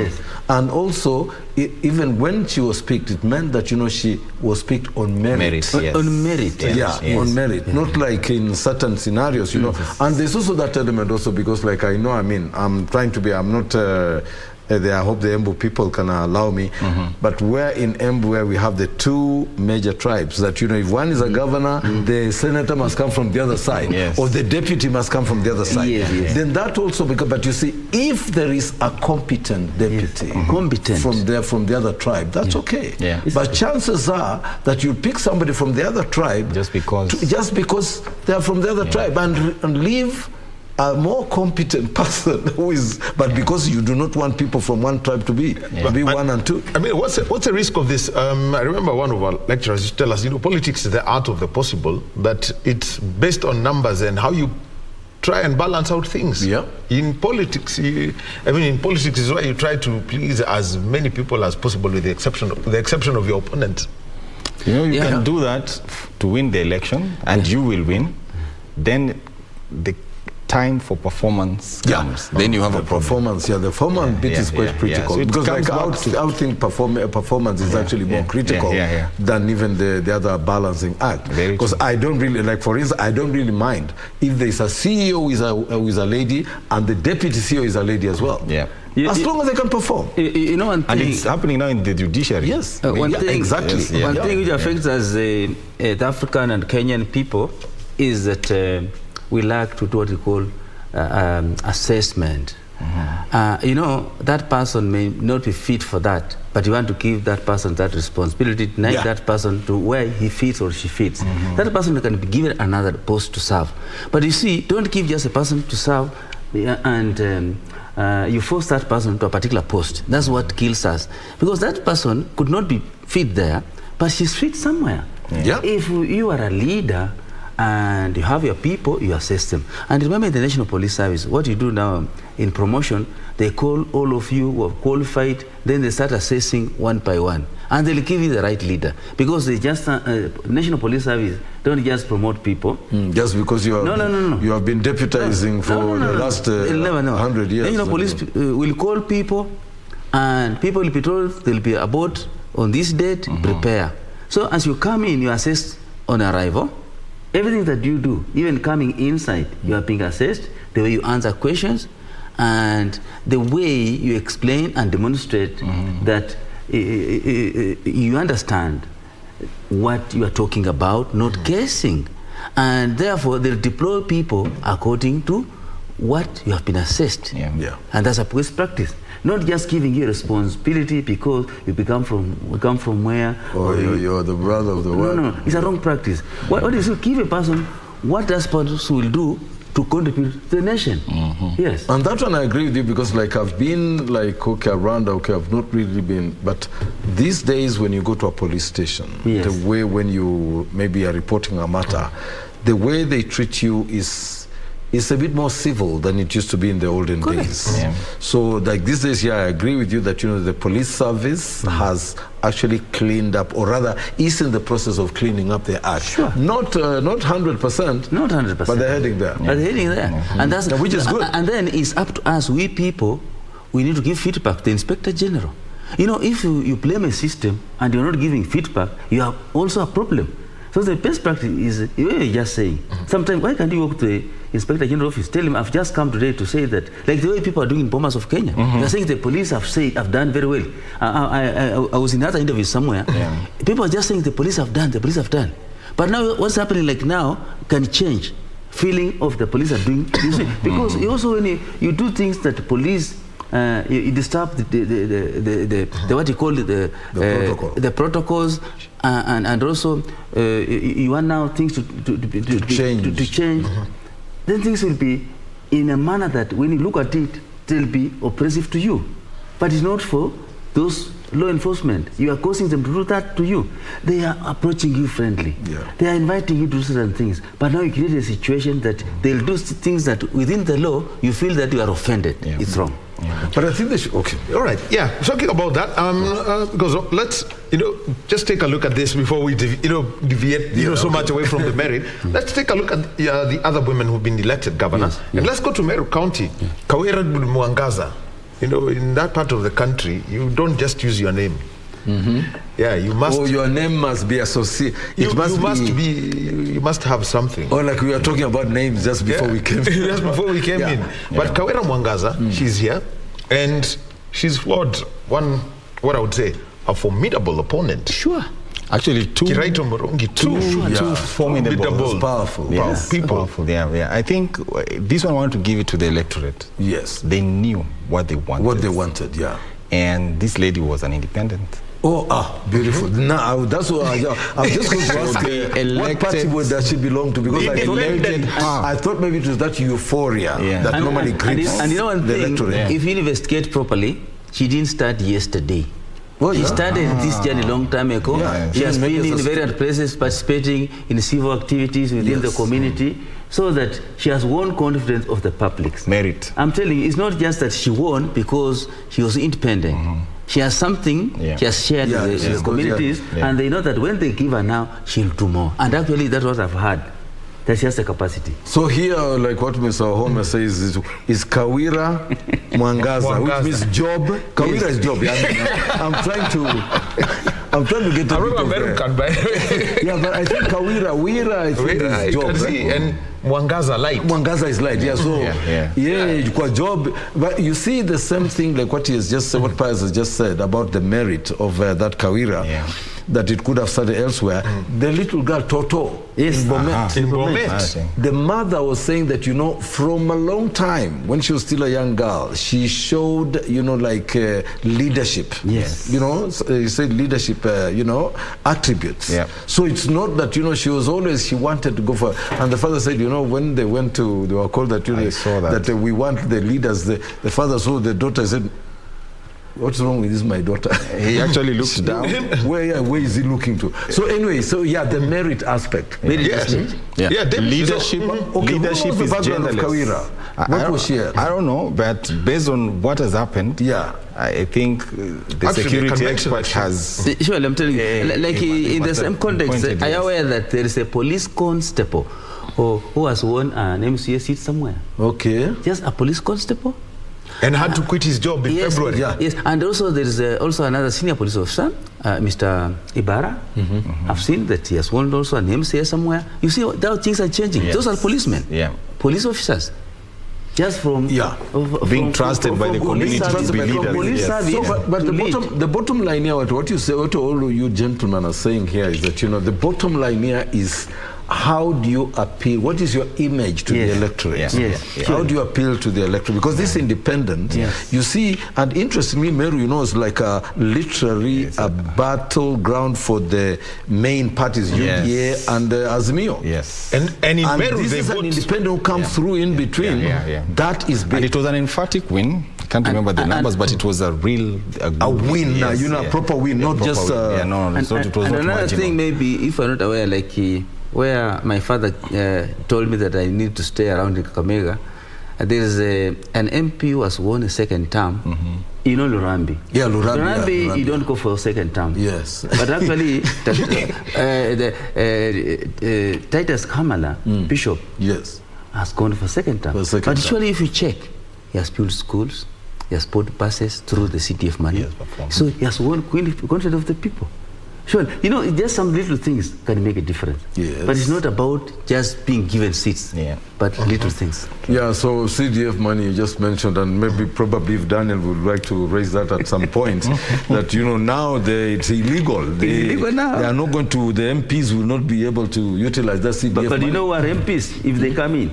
O: And also, even when she was picked, it meant that, she was picked on merit.
R: On merit.
O: On merit. Not like in certain scenarios, And there's also that element also, because I'm trying to be, I'm not... I hope the Embu people can allow me. But where in Embu, where we have the two major tribes, that if one is a governor, the senator must come from the other side, or the deputy must come from the other side. Then that also, but you see, if there is a competent deputy from the other tribe, that's okay. But chances are that you pick somebody from the other tribe just because they are from the other tribe and leave a more competent person but because you do not want people from one tribe to be 1 and 2.
S: What's the risk of this? I remember one of our lecturers used to tell us, politics is the art of the possible, that it's based on numbers and how you try and balance out things. In politics, in politics is why you try to please as many people as possible with the exception of your opponent.
Q: You can do that to win the election, and you will win. Then the time for performance comes. Then you have a
O: performance. The performance bit is quite critical. So because I think performance is actually more critical than even the other balancing act. Because I don't really, for instance, I don't really mind if there is a CEO who is a lady and the deputy CEO is a lady as well. As long as they can perform.
R: One thing,
Q: and it's happening now in the judiciary.
R: One thing, exactly. One thing which affects us, the African and Kenyan people, is that we lack to do what we call assessment. That person may not be fit for that, but you want to give that person that responsibility, deny that person to where he fits or she fits. That person can be given another post to serve. But you see, don't give just a person to serve and you force that person to a particular post. That's what kills us. Because that person could not be fit there, but she's fit somewhere. If you are a leader, and you have your people, you assess them. And remember in the National Police Service, what you do now in promotion, they call all of you who are qualified, then they start assessing one by one. And they'll give you the right leader. Because they just, National Police Service don't just promote people.
O: Just because you have been deputizing for the last 100 years.
R: National Police will call people, and people will be told they'll be aboard on this date, prepare. So as you come in, you assess on arrival. Everything that you do, even coming inside, you are being assessed. the way you answer questions, and the way you explain and demonstrate that you understand what you are talking about, not guessing. And therefore, they'll deploy people according to what you have been assessed. And that's a police practice. Not just giving you responsibility because you come from where.
O: Or you're the brother of the world.
R: No, it's a wrong practice. What is you give a person what that person will do to contribute to the nation. Yes.
O: And that one I agree with you, because like I've been like, okay, around, okay, I've not really been, but these days when you go to a police station, the way when you maybe are reporting a matter, the way they treat you is a bit more civil than it used to be in the olden days. So like these days, I agree with you that, the police service has actually cleaned up, or rather is in the process of cleaning up their act. Not 100%.
R: Not 100%.
O: But they're heading there.
R: But they're heading there. And that's,
O: which is good.
R: And then it's up to us, we people, we need to give feedback to the Inspector General. If you blame a system and you're not giving feedback, you have also a problem. So the best practice is, you're just saying, sometimes why can't you walk to the Inspector General office, tell him, I've just come today to say that, like the way people are doing in Bomas of Kenya. They're saying the police have done very well. I was in another interview somewhere. People are just saying the police have done. But now what's happening like now can change feeling of the police are doing. Because also when you do things that the police, you disturb the what you call the protocols, and also you want now things to change. Then things will be in a manner that when you look at it, they'll be oppressive to you. But it's not for those law enforcement. You are causing them to do that to you. They are approaching you friendly. They are inviting you to do certain things. But now you create a situation that they'll do things that within the law, you feel that you are offended. It's wrong.
S: But I think they should, okay, all right, talking about that, because let's, just take a look at this before we, deviate, so much away from the merit. Let's take a look at the other women who've been elected governors. And let's go to Meru County, Kawira Mwangaza. In that part of the country, you don't just use your name. You must.
O: Your name must be associated.
S: You must have something.
O: Or like we were talking about names just before we came in.
S: Just before we came in. But Kawira Mwangaza, she's here, and she's flawed what I would say, a formidable opponent.
Q: Actually, two formidable,
O: powerful
Q: people. Powerful, I think this one I want to give it to the electorate.
O: Yes.
Q: They knew what they wanted. And this lady was an independent.
O: Beautiful. Now, that's what I'm just going to ask what party does she belong to? Because I thought maybe it was that euphoria that normally grips
R: and one
O: the
R: thing,
O: electorate.
R: If you investigate properly, she didn't start yesterday. She started this journey a long time ago. She has been in various places participating in civil activities within the community, so that she has won confidence of the public.
Q: Merit.
R: I'm telling you, it's not just that she won because she was independent. She has something she has shared with the communities, and they know that when they give her now, she'll do more. And actually, that's what I've heard, that she has the capacity.
O: So here, like what Mr. Homer says, is Kawira Mwangaza, which means job. Kawira is job. I'm trying to get to
S: American, by the way.
O: but I think Kawira is job.
S: And Mwangaza light.
O: Mwangaza is light, kwa job. But you see the same thing like what he has just said, what Pius has just said about the merit of that Kawira, that it could have started elsewhere. The little girl Toto in Bomet. The mother was saying that, from a long time, when she was still a young girl, she showed, leadership. You said leadership, attributes. So it's not that, she wanted to go for, and the father said, when they went to, they were called that, that we want the leaders, the father saw the daughter, said, what's wrong with this, my daughter?
Q: He actually looked down.
O: Where is he looking to? So anyway, the merit aspect.
Q: Leadership is genderless. What was she? I don't know, but based on what has happened, I think the security expert has...
R: Sure, I'm telling you, in the same context, are you aware that there is a police constable who has won an MCA seat somewhere?
O: Okay.
R: Just a police constable?
S: And had to quit his job in February.
R: Yes, and also there is also another senior police officer, Mr. Ibarra. I've seen that he has won also an MCA somewhere. You see, things are changing. Those are policemen, police officers. just from
Q: being trusted by the community to be leaders.
O: So, but the bottom line here, what you say, what all you gentlemen are saying here is that, you know, the bottom line here is, how do you appeal? What is your image to the electorate? How do you appeal to the electorate? Because this independent, you see, and interestingly, Meru, you know, is like a literally a battleground for the main parties, UDA and Azimio.
S: And in Meru,
O: this is an independent who comes through in between. That is big.
Q: And it was an emphatic win. I can't remember the numbers, but it was a real
O: a win. You know, a proper win, not just.
R: Another thing, maybe, if I'm not aware, like where my father told me that I need to stay around in Kakamega, there is an MP who has won a second term. You know Lurambi. Lurambi, you don't go for a second term.
O: Yes.
R: But actually, Titus Kamala, Bishop, has gone for second term. But actually, if you check, he has built schools, he has put buses through the CDF money. So he has won confidence of the people. Sure, you know, just some little things can make a difference. But it's not about just being given seats, but little things.
O: Yeah, so CDF money you just mentioned, and maybe probably if Daniel would like to raise that at some point, that, you know, now it's illegal.
R: It's illegal now.
O: They are not going to, the MPs will not be able to utilize that CDF money.
R: But you know what, MPs, if they come in,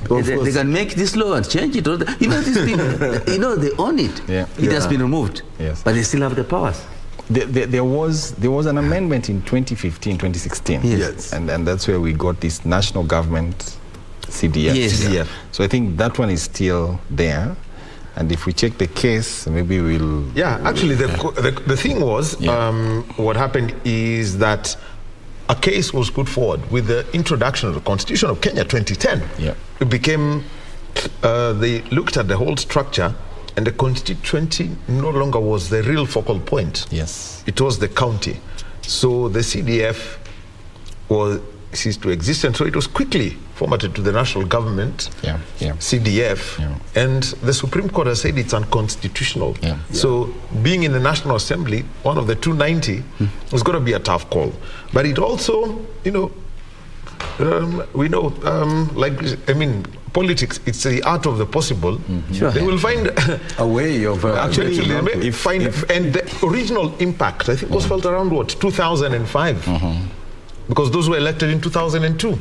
R: they can make this law and change it. You know, these people, you know, they own it. It has been removed, but they still have the powers.
Q: There was an amendment in 2015, 2016. And that's where we got this national government CDF. So I think that one is still there. And if we check the case, maybe we'll...
S: Yeah, actually, the thing was, what happened is that a case was put forward with the introduction of the Constitution of Kenya 2010. It became, they looked at the whole structure, and the constituency no longer was the real focal point. It was the county. So the CDF ceased to exist, and so it was quickly formatted to the national government, CDF, and the Supreme Court has said it's unconstitutional. So being in the National Assembly, one of the 290, was going to be a tough call. But it also, you know, we know, politics, it's the art of the possible. They will find
O: a way of
S: actually and the original impact, I think, was felt around 2005, because those were elected in 2002.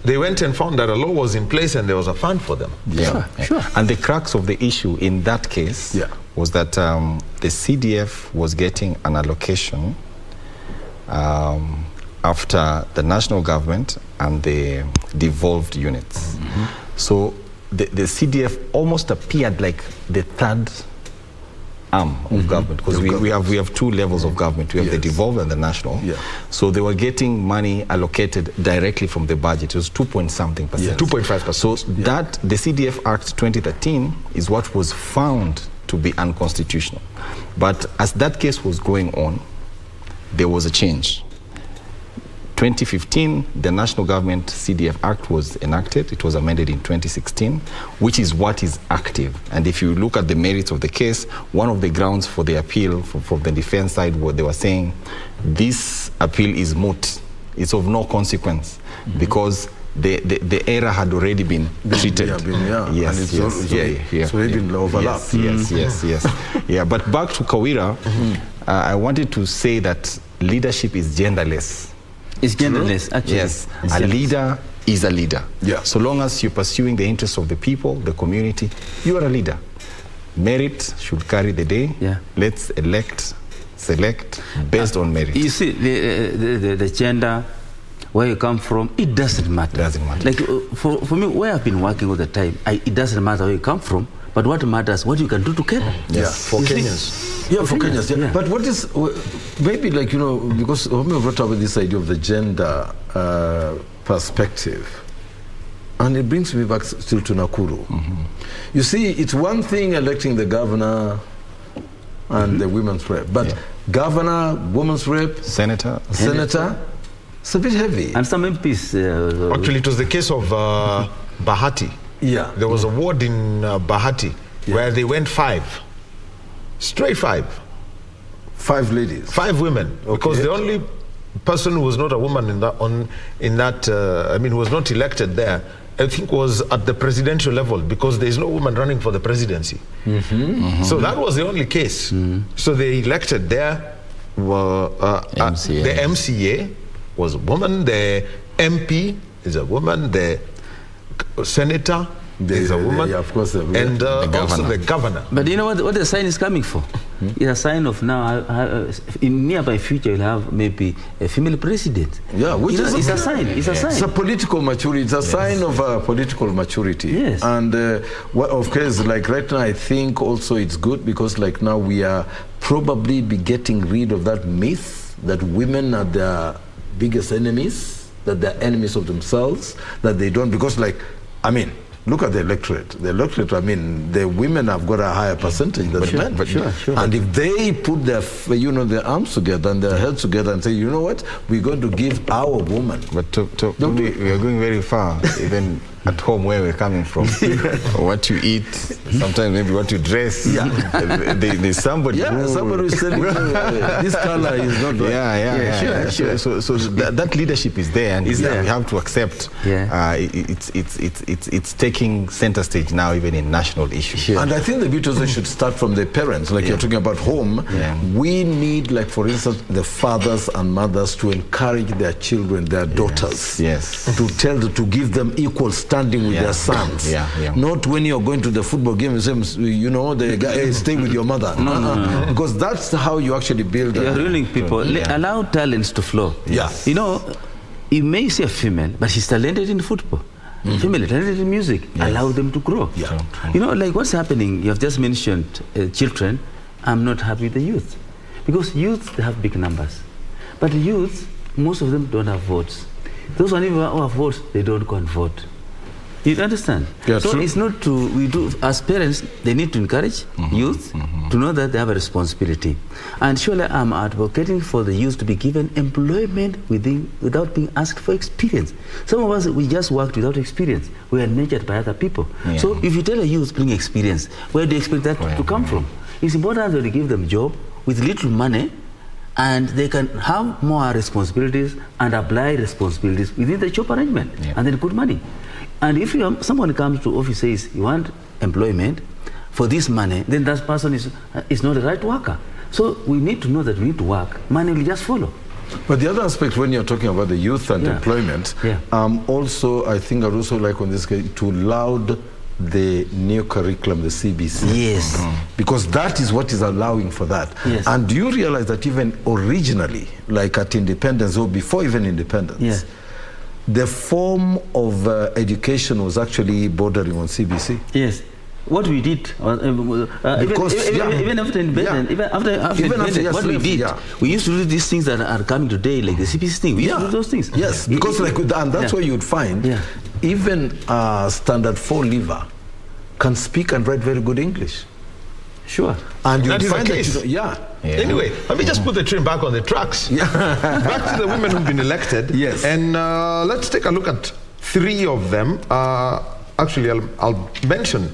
S: They went and found that a law was in place and there was a fund for them.
Q: And the crux of the issue in that case was that the CDF was getting an allocation after the national government and the devolved units. So the CDF almost appeared like the third arm of government, because we have two levels of government. We have the devolved and the national. So they were getting money allocated directly from the budget. It was 2.something%.
S: 2.5%.
Q: So that the CDF Act 2013 is what was found to be unconstitutional. But as that case was going on, there was a change. 2015, the National Government CDF Act was enacted. It was amended in 2016, which is what is active. And if you look at the merits of the case, one of the grounds for the appeal from the defense side, what they were saying, this appeal is moot. It's of no consequence because the error had already been treated.
O: It's already been overlapped.
Q: But back to Kawira, I wanted to say that leadership is genderless.
R: It's genderless, actually.
Q: Yes, a leader is a leader. So long as you're pursuing the interests of the people, the community, you are a leader. Merit should carry the day. Let's select based on merit.
R: You see, the gender, where you come from, it doesn't matter. Like for me, where I've been working all the time, it doesn't matter where you come from, but what matters, what you can do together.
S: For Kenyans.
O: For Kenyans. But what is, maybe like, you know, because we brought up with this idea of the gender perspective, and it brings me back still to Nakuru. You see, it's one thing electing the governor and the women's rep, but governor, women's rep,
Q: senator,
O: it's a bit heavy.
R: And some MPs.
S: Actually, it was the case of Bahati. There was a ward in Bahati where they went 5. Straight 5.
O: 5 ladies.
S: 5 women. Because the only person who was not a woman who was not elected there, I think was at the presidential level, because there is no woman running for the presidency. So that was the only case. So they elected there. The MCA was a woman. The MP is a woman. The senator is a woman.
O: Yeah, of course.
S: And also the governor.
R: But you know what the sign is coming for? It's a sign of now, in nearby future, you'll have maybe a female president.
O: Yeah, which is
R: it's a sign. It's a sign.
O: It's a political maturity. It's a sign of political maturity.
R: Yes.
O: And of course, like right now, I think also it's good because like now we are probably be getting rid of that myth that women are the biggest enemies, that they're enemies of themselves, that they don't, because like, I mean, look at the electorate. The electorate, I mean, the women have got a higher percentage than men.
R: But sure.
O: And if they put their, their arms together and their heads together and say, you know what, we're going to give our woman.
Q: But we are going very far, even at home where we're coming from. What you eat, sometimes maybe what you dress. There's somebody
O: somebody who's telling you this color is not right.
Q: Sure. So that leadership is there, and we have to accept it's taking center stage now, even in national issues.
O: And I think the beauty also should start from the parents, like you're talking about home. We need, like for instance, the fathers and mothers to encourage their children, their daughters, to tell them, to give them equal standing with their sons. Not when you're going to the football game and say, you know, the guy, hey, stay with your mother. No. Because that's how you actually build.
R: You're ruining people. Allow talents to flow. You know, you may see a female, but she's talented in football. Female talented in music. Allow them to grow. You know, like what's happening, you have just mentioned children. I'm not happy with the youth. Because youth, they have big numbers. But the youth, most of them don't have votes. Those who have votes, they don't go and vote. You understand? So it's not we do, as parents, they need to encourage youth to know that they have a responsibility. And surely I'm advocating for the youth to be given employment without being asked for experience. Some of us, we just worked without experience. We are nurtured by other people. So if you tell a youth, bring experience, where do you expect that to come from? It's important that you give them a job with little money, and they can have more responsibilities and apply responsibilities within the job arrangement, and then good money. And if someone comes to office says you want employment for this money, then that person is not the right worker. So we need to know that we need to work. Money will just follow.
O: But the other aspect, when you're talking about the youth and employment, also I think I'd also like on this case to laud the new curriculum, the CBC. Because that is what is allowing for that. And do you realize that even originally, like at independence or before even independence, the form of education was actually bordering on CBC?
R: What we did, even after independence, what we did, we used to do these things that are coming today, like the CBC thing. We used to do those things.
O: Because and that's why you'd find even a standard 4 leaver can speak and write very good English. And you find that
S: Anyway, let me just put the train back on the tracks. Back to the women who've been elected. And let's take a look at 3 of them. Actually, I'll mention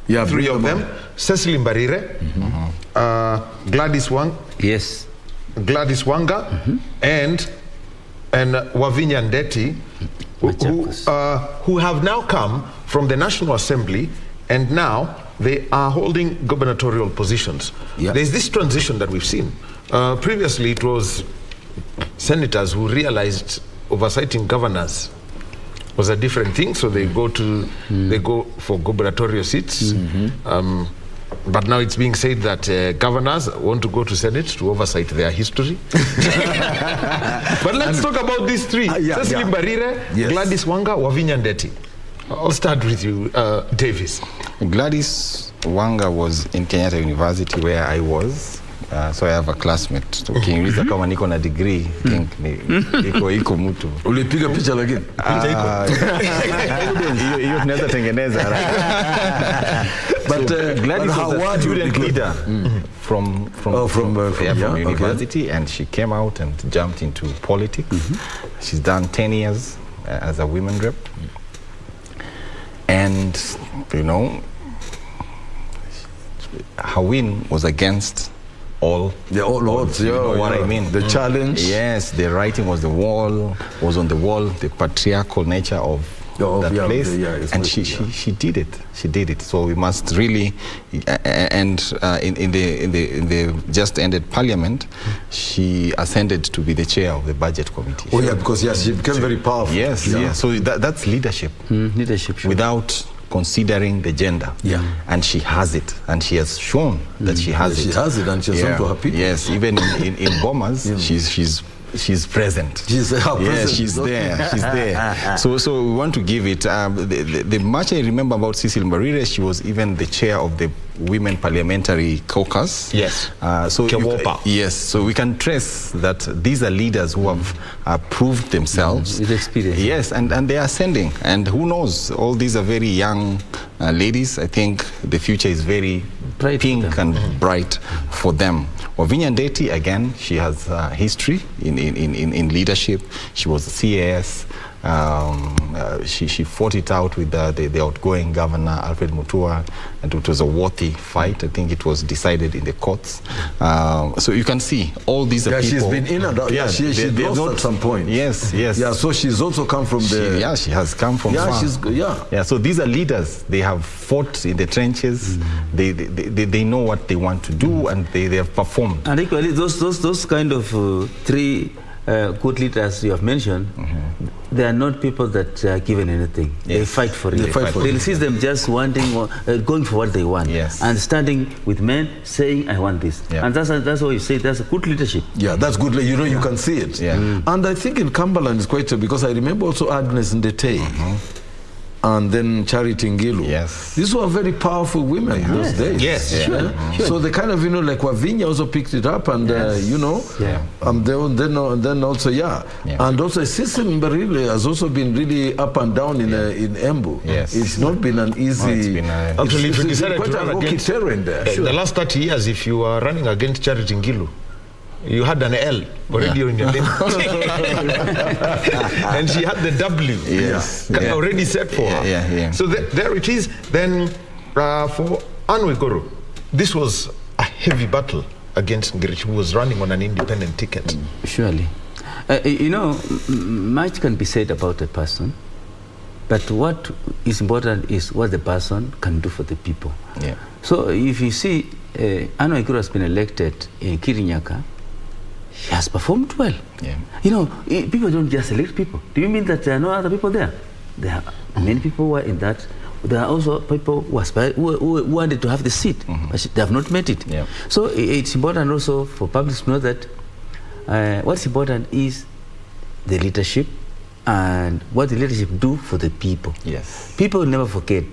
S: 3 of them. Cecily Mbarire, Gladys Wanga, and Wavinya Ndeti, who have now come from the National Assembly, and now they are holding gubernatorial positions. There's this transition that we've seen. Previously, it was senators who realized oversighting governors was a different thing, so they go for gubernatorial seats. But now it's being said that governors want to go to Senate to oversight their history. But let's talk about these 3. Cecily Mbarire, Gladys Wanga, Wavinya Ndeti. I'll start with you, Davis.
Q: Gladys Wanga was in Kenyatta University where I was. So I have a classmate. So ukiniuliza kama niko na degree, iko mtu.
O: Ulipiga picha lakini?
Q: Hiyo tunaweza tengeneza.
O: But
Q: Gladys was a student leader from university, and she came out and jumped into politics. She's done 10 years as a women rep. And, you know, her win was against all odds. You know what I mean?
O: The challenge.
Q: Yes, the writing was on the wall, the patriarchal nature of that place, and she did it. She did it. So we must really, and in the just ended parliament, she ascended to be the chair of the budget committee.
O: Oh yeah, because she became very powerful.
Q: Yes, yeah. So that's leadership.
R: Leadership, sure.
Q: Without considering the gender.
O: Yeah.
Q: And she has it, and she has shown that she has it.
O: She has it, and she's shown to her people.
Q: Yes, even in Bomas, she's present.
O: She's present.
Q: She's there. She's there. So we want to give it. The much I remember about Cecil Mbarire, she was even the chair of the Women Parliamentary Caucus.
S: Yes.
Q: Yes. So we can trace that these are leaders who have proved themselves.
R: With experience.
Q: Yes, and they are ascending. And who knows? All these are very young ladies. I think the future is very pink and bright for them. Wavinya Ndeti, again, she has history in leadership. She was a CAS. She fought it out with the outgoing governor, Alfred Mutua, and it was a worthy fight. I think it was decided in the courts. So you can see all these are people.
O: She's been in and out. Yeah, she's lost at some point.
Q: Yes.
O: Yeah, so she's also come from the...
Q: she has come from far. Yeah, so these are leaders. They have fought in the trenches. They know what they want to do, and they have performed.
R: And equally, those kind of three good leaders you have mentioned, they are not people that are given anything. Yes. They fight for it. They'll see them just wanting, going for what they want.
Q: Yes.
R: And standing with men, saying, I want this. Yeah. And that's what you say, that's a good leadership.
O: Yeah, that's good. You know, you can see it.
Q: Yeah.
O: And I think in Cumberland it's quite, because I remember also Agnes Ndetei. And then Charity Ngilu.
Q: Yes.
O: These were very powerful women in those days.
S: Yes.
O: Sure. So they kind of, like Wavinya also picked it up, and, then also, And also Cecil Mbarire has also been really up and down in Embu.
Q: Yes.
O: It's not been an easy...
S: Actually, if you decided to run against
O: terrain there.
S: The last 30 years, if you are running against Charity Ngilu, you had an L already on your name. And she had the W already set for her. So there it is. Then for Anne Waiguru, this was a heavy battle against Ngirichi, who was running on an independent ticket.
R: Surely. Much can be said about a person, but what is important is what the person can do for the people.
Q: Yeah.
R: So if you see, Anne Waiguru has been elected in Kirinyaga. She has performed well.
Q: Yeah.
R: People don't just elect people. Do you mean that there are no other people there? There are many people who are in that. There are also people who wanted to have the seat, but they have not met it.
Q: Yeah.
R: So it's important also for public to know that what's important is the leadership and what the leadership do for the people.
Q: Yes.
R: People never forget.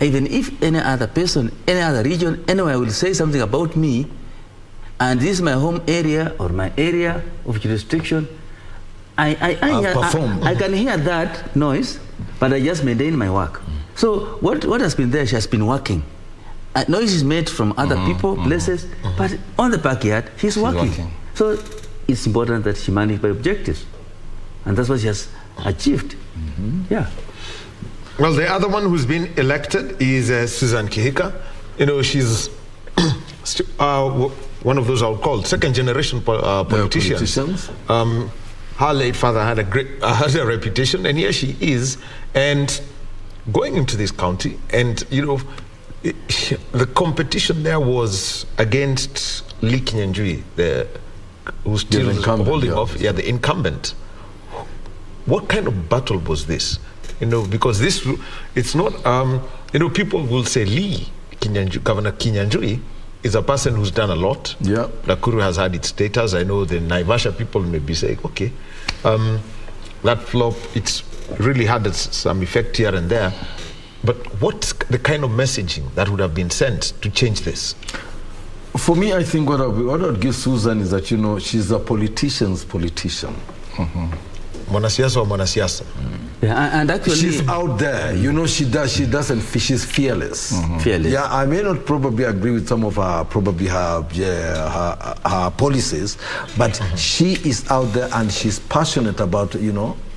R: Even if any other person, any other region, anywhere will say something about me, and this is my home area or my area of jurisdiction, I can hear that noise, but I just maintain my work. So what has been there, she has been working. Noise is made from other people, places, but on the backyard, she's working. So it's important that she manage by objectives. And that's what she has achieved. Yeah.
S: Well, the other one who's been elected is Susan Kihika. She's one of those I'll call second-generation politicians. Her late father had a reputation, and here she is, and going into this county, and the competition there was against Lee Kinyanjui, who's still holding off, the incumbent. What kind of battle was this? Because it's not. People will say Lee Kinyanjui, Governor Kinyanjui, is a person who's done a lot.
O: Yeah.
S: Nakuru has had its status. I know the Naivasha people may be saying, okay, that flop, it's really had some effect here and there. But what's the kind of messaging that would have been sent to change this?
O: For me, I think what I would give Susan is that, she's a politician's politician.
S: Mwanasiasa or mwanasiasa.
R: Yeah, and actually
O: she's out there. She's fearless.
R: Fearless.
O: Yeah, I may not probably agree with some of her her policies, but she is out there and she's passionate about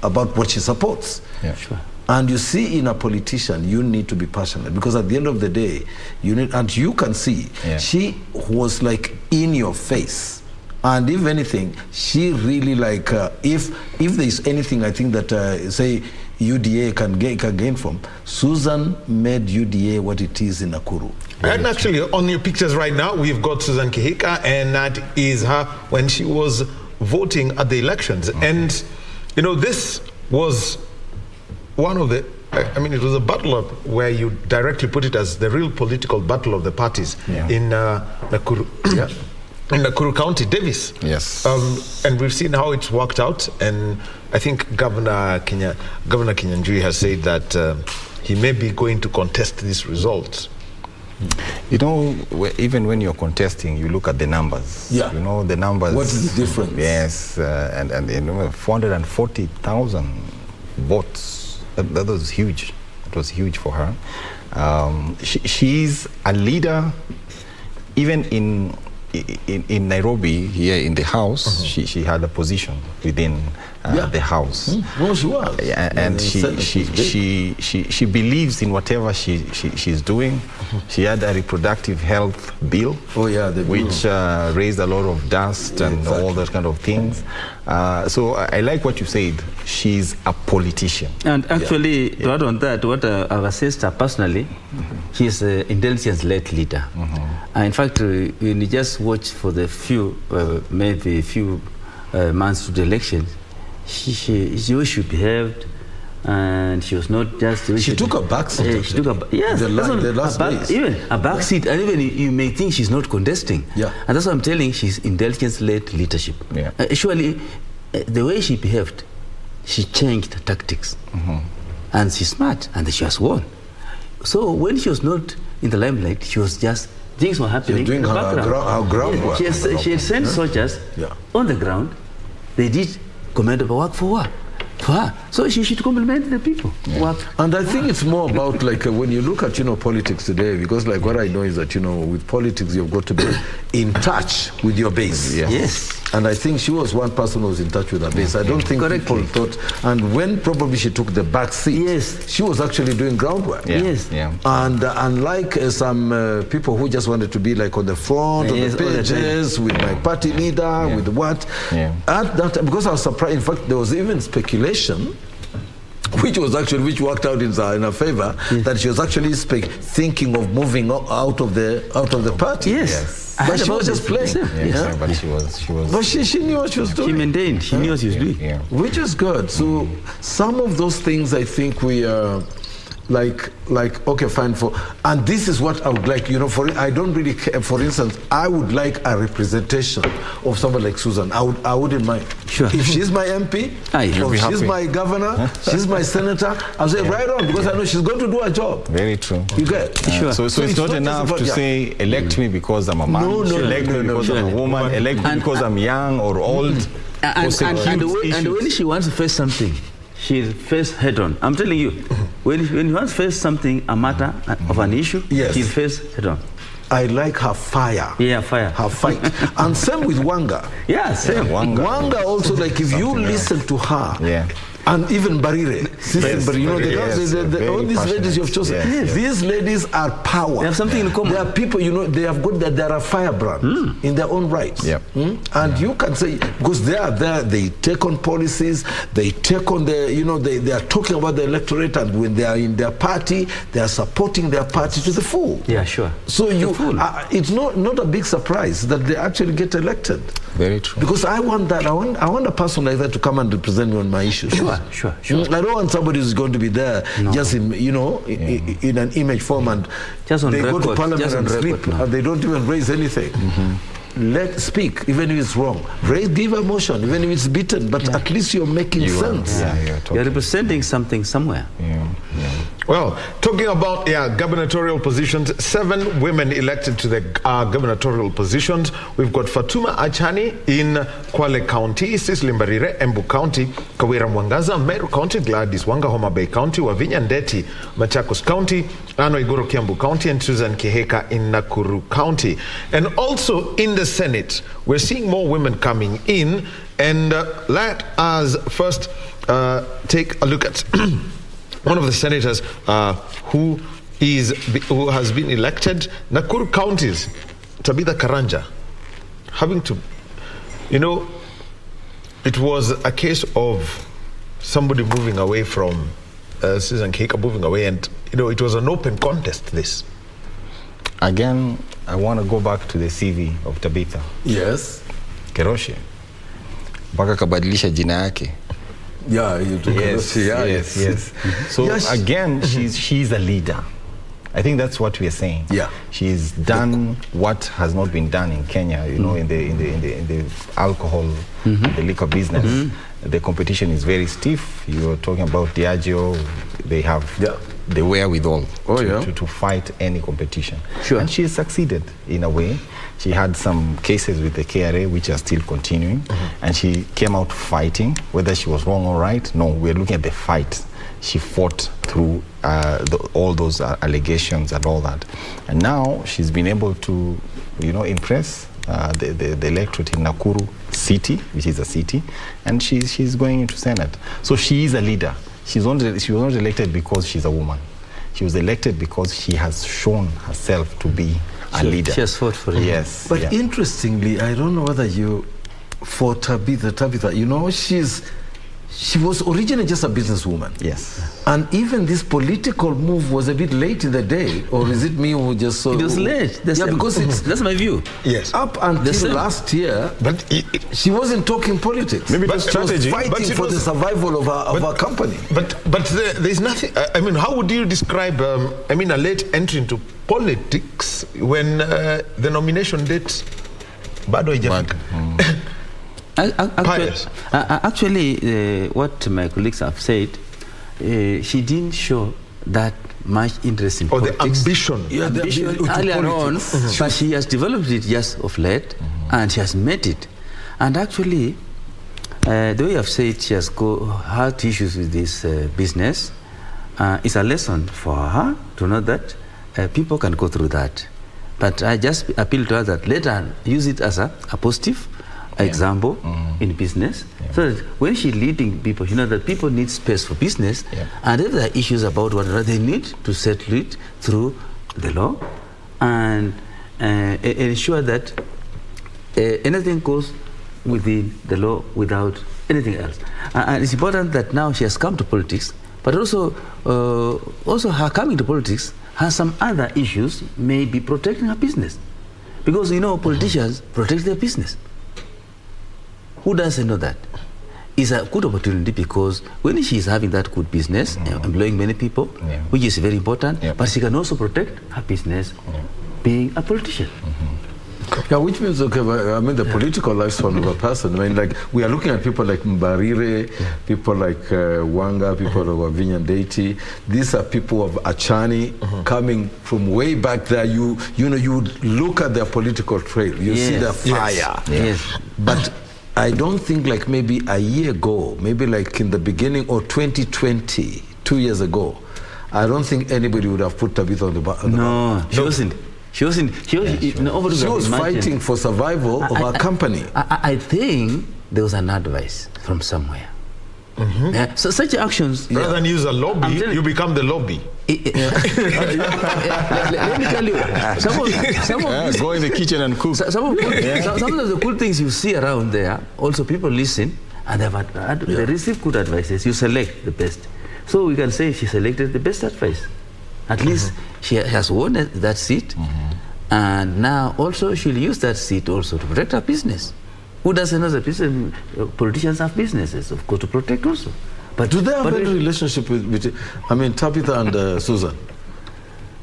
O: about what she supports.
Q: Yeah, sure.
O: And you see, in a politician, you need to be passionate, because at the end of the day, you need, and you can see, she was like in your face. And if anything, she really like, if there is anything I think that, say, UDA can gain from, Susan made UDA what it is in Nakuru.
K: And actually, on your pictures right now, we've got Susan Kihika, and that is her when she was voting at the elections. And, you know, this was one of the, I mean, it was a battle where you directly put it as the real political battle of the parties in Nakuru. In Nakuru County, Davis.
Q: Yes.
K: And we've seen how it's worked out. And I think Governor Kinyanjui has said that he may be going to contest this result.
Q: You know, even when you're contesting, you look at the numbers.
O: Yeah.
Q: You know, the numbers.
O: What is the difference?
Q: Yes. And you know, 440,000 votes. That was huge. It was huge for her. She's a leader, even in Nairobi, here in the House, she had a position within the House.
O: Well, she was.
Q: And she believes in whatever she's doing. She had a reproductive health bill, which raised a lot of dust and all those kind of things. So I like what you said. She's a politician.
R: And actually, to add on that, what I've assessed her personally, she's an intelligence-led leader. In fact, when you just watch for the maybe a few months to the election, she behaved, and she was not just.
O: She took a back seat.
R: She took a
O: the last days.
R: Even a back seat, and even you may think she's not contesting. And that's what I'm telling. She's intelligence-led leadership. Actually, the way she behaved, she changed tactics, and she's smart, and she has won. So when she was not in the limelight, she was just. Things were happening
O: doing
R: in the background.
O: her groundwork.
R: She had sent soldiers on the ground. They did commendable work for her. So she should compliment the people.
O: And I think it's more about like when you look at politics today, because like what I know is that with politics you've got to be in touch with your base.
R: Yes.
O: And I think she was one person who was in touch with her base. I don't think people thought, and when probably she took the back seat, she was actually doing groundwork. And unlike some people who just wanted to be like on the front of the pages with my party leader, with what, at that time, because I was surprised, in fact, there was even speculation which worked out in her favor, that she was actually thinking of moving out of the party. But she was just playing.
Q: But she was.
O: But she knew what she was doing.
R: She maintained. She knew what she was doing.
O: Which is good. So some of those things, I think we are like okay, fine. And this is what I would like. I don't really care. For instance, I would like a representation of someone like Susan. I wouldn't mind. If she's my MP, or she's my governor, she's my senator, I'll say right on, because I know she's going to do a job.
Q: Very true.
O: You get?
Q: So it's not enough to say elect me because I'm a man. Elect me because I'm a woman. Elect me because I'm young or old.
R: And when she wants to face something, she'll face head on. I'm telling you, when you want to face something, a matter of an issue, she'll face head on.
O: I like her fire.
R: Fire.
O: Her fight. And same with Wanga.
R: Same.
O: Wanga also, like if you listen to her, and even Barire, all these ladies you've chosen, these ladies are power.
R: They have something in common.
O: They are people, they have got that they are a firebrand in their own rights. And you can say, because they are there, they take on policies, they take on they are talking about the electorate, and when they are in their party, they are supporting their party to the full. So it's not a big surprise that they actually get elected.
Q: Very true.
O: Because I want that. I want a person like that to come and represent me on my issues.
R: Sure.
O: I don't want somebody who's going to be there just in in an image form, and
R: just on
O: they
R: record,
O: go to parliament and sleep and they don't even raise anything. Let's speak, even if it's wrong. Give a motion, even if it's beaten, but at least you're making sense.
R: You're representing something somewhere.
K: Well, talking about gubernatorial positions, 7 women elected to the gubernatorial positions. We've got Fatuma Achani in Kwale County, Cecily Mbarire, Embu County, Kawira Mwangaza, Meru County, Gladys Wanga, Homa Bay County, Wavinya Ndeti, Machakos County, Ano Igoro Kiambu County, and Susan Kihika in Nakuru County. And also in the Senate, we're seeing more women coming in. And let us first take a look at
S: one of the senators who has been elected. Nakuru counties, Tabitha Karanja, having to, it was a case of somebody moving away from Susan Kika moving away, and it was an open contest. This
Q: again, I want to go back to the CV of Tabitha.
O: Yes.
Q: Keroshe mpaka kabadilisha jina yake.
O: Yeah,
Q: yes. So again, she's a leader. I think that's what we are saying.
O: Yeah,
Q: she's done what has not been done in Kenya. In the alcohol, the liquor business. The competition is very stiff. You're talking about Diageo. They have the wherewithal to fight any competition.
R: Sure.
Q: And she has succeeded in a way. She had some cases with the KRA which are still continuing, and she came out fighting. Whether she was wrong or right, no, we're looking at the fight. She fought through all those allegations and all that. And now she's been able to, impress the electorate in Nakuru city, which is a city, and she's going into Senate. So she is a leader. She was not elected because she's a woman. She was elected because she has shown herself to be a leader.
R: She has fought for it.
Q: Yes.
O: But interestingly, I don't know whether for Tabitha, she was originally just a businesswoman.
Q: Yes.
O: And even this political move was a bit late in the day, or is it me who just saw?
R: It was late. That's my view.
O: Yes. Up until last year,
S: but
O: she wasn't talking politics.
S: Maybe the strategy.
O: She was fighting for the survival of our company.
S: But there's nothing. I mean, how would you describe? a late entry into politics when the nomination date bado haijafika?
R: Actually, what my colleagues have said, she didn't show that much interest in politics.
S: The ambition.
R: Earlier on, but she has developed it just of late, and she has met it. And actually, the way I've said she has had issues with this business, it's a lesson for her to know that people can go through that. But I just appeal to her that let her use it as a positive example in business, so that when she's leading people, that people need space for business, and if there are issues about what they need to settle it through the law, and ensure that anything goes within the law without anything else. And it's important that now she has come to politics, but also her coming to politics has some other issues, maybe protecting her business, because politicians protect their business. Who doesn't know that? It's a good opportunity because when she is having that good business, employing many people, which is very important, but she can also protect her business being a politician.
O: Yeah, which means, the political lifespan of a person. We are looking at people like Mbarire, people like Wanga, people like Wavinya Deiti. These are people of Achani coming from way back there. You look at their political trail, you see the fire.
R: Yes.
O: But I don't think maybe a year ago, maybe in the beginning or 2020, 2 years ago, I don't think anybody would have put Tabitha on the back.
R: No, she wasn't. She was
O: fighting for survival of our company.
R: I think there was an advice from somewhere. So such actions,
S: rather than use a lobby, you become the lobby.
R: Let me tell you, some of
Q: go in the kitchen and cook.
R: Some of the cool things you see around there, also people listen and they receive good advices. You select the best. So we can say she selected the best advice. At least she has won that seat, and now also she'll use that seat also to protect her business. Who doesn't know that politicians have businesses, of course, to protect also. But
O: do they have any relationship with Tabitha and Susan?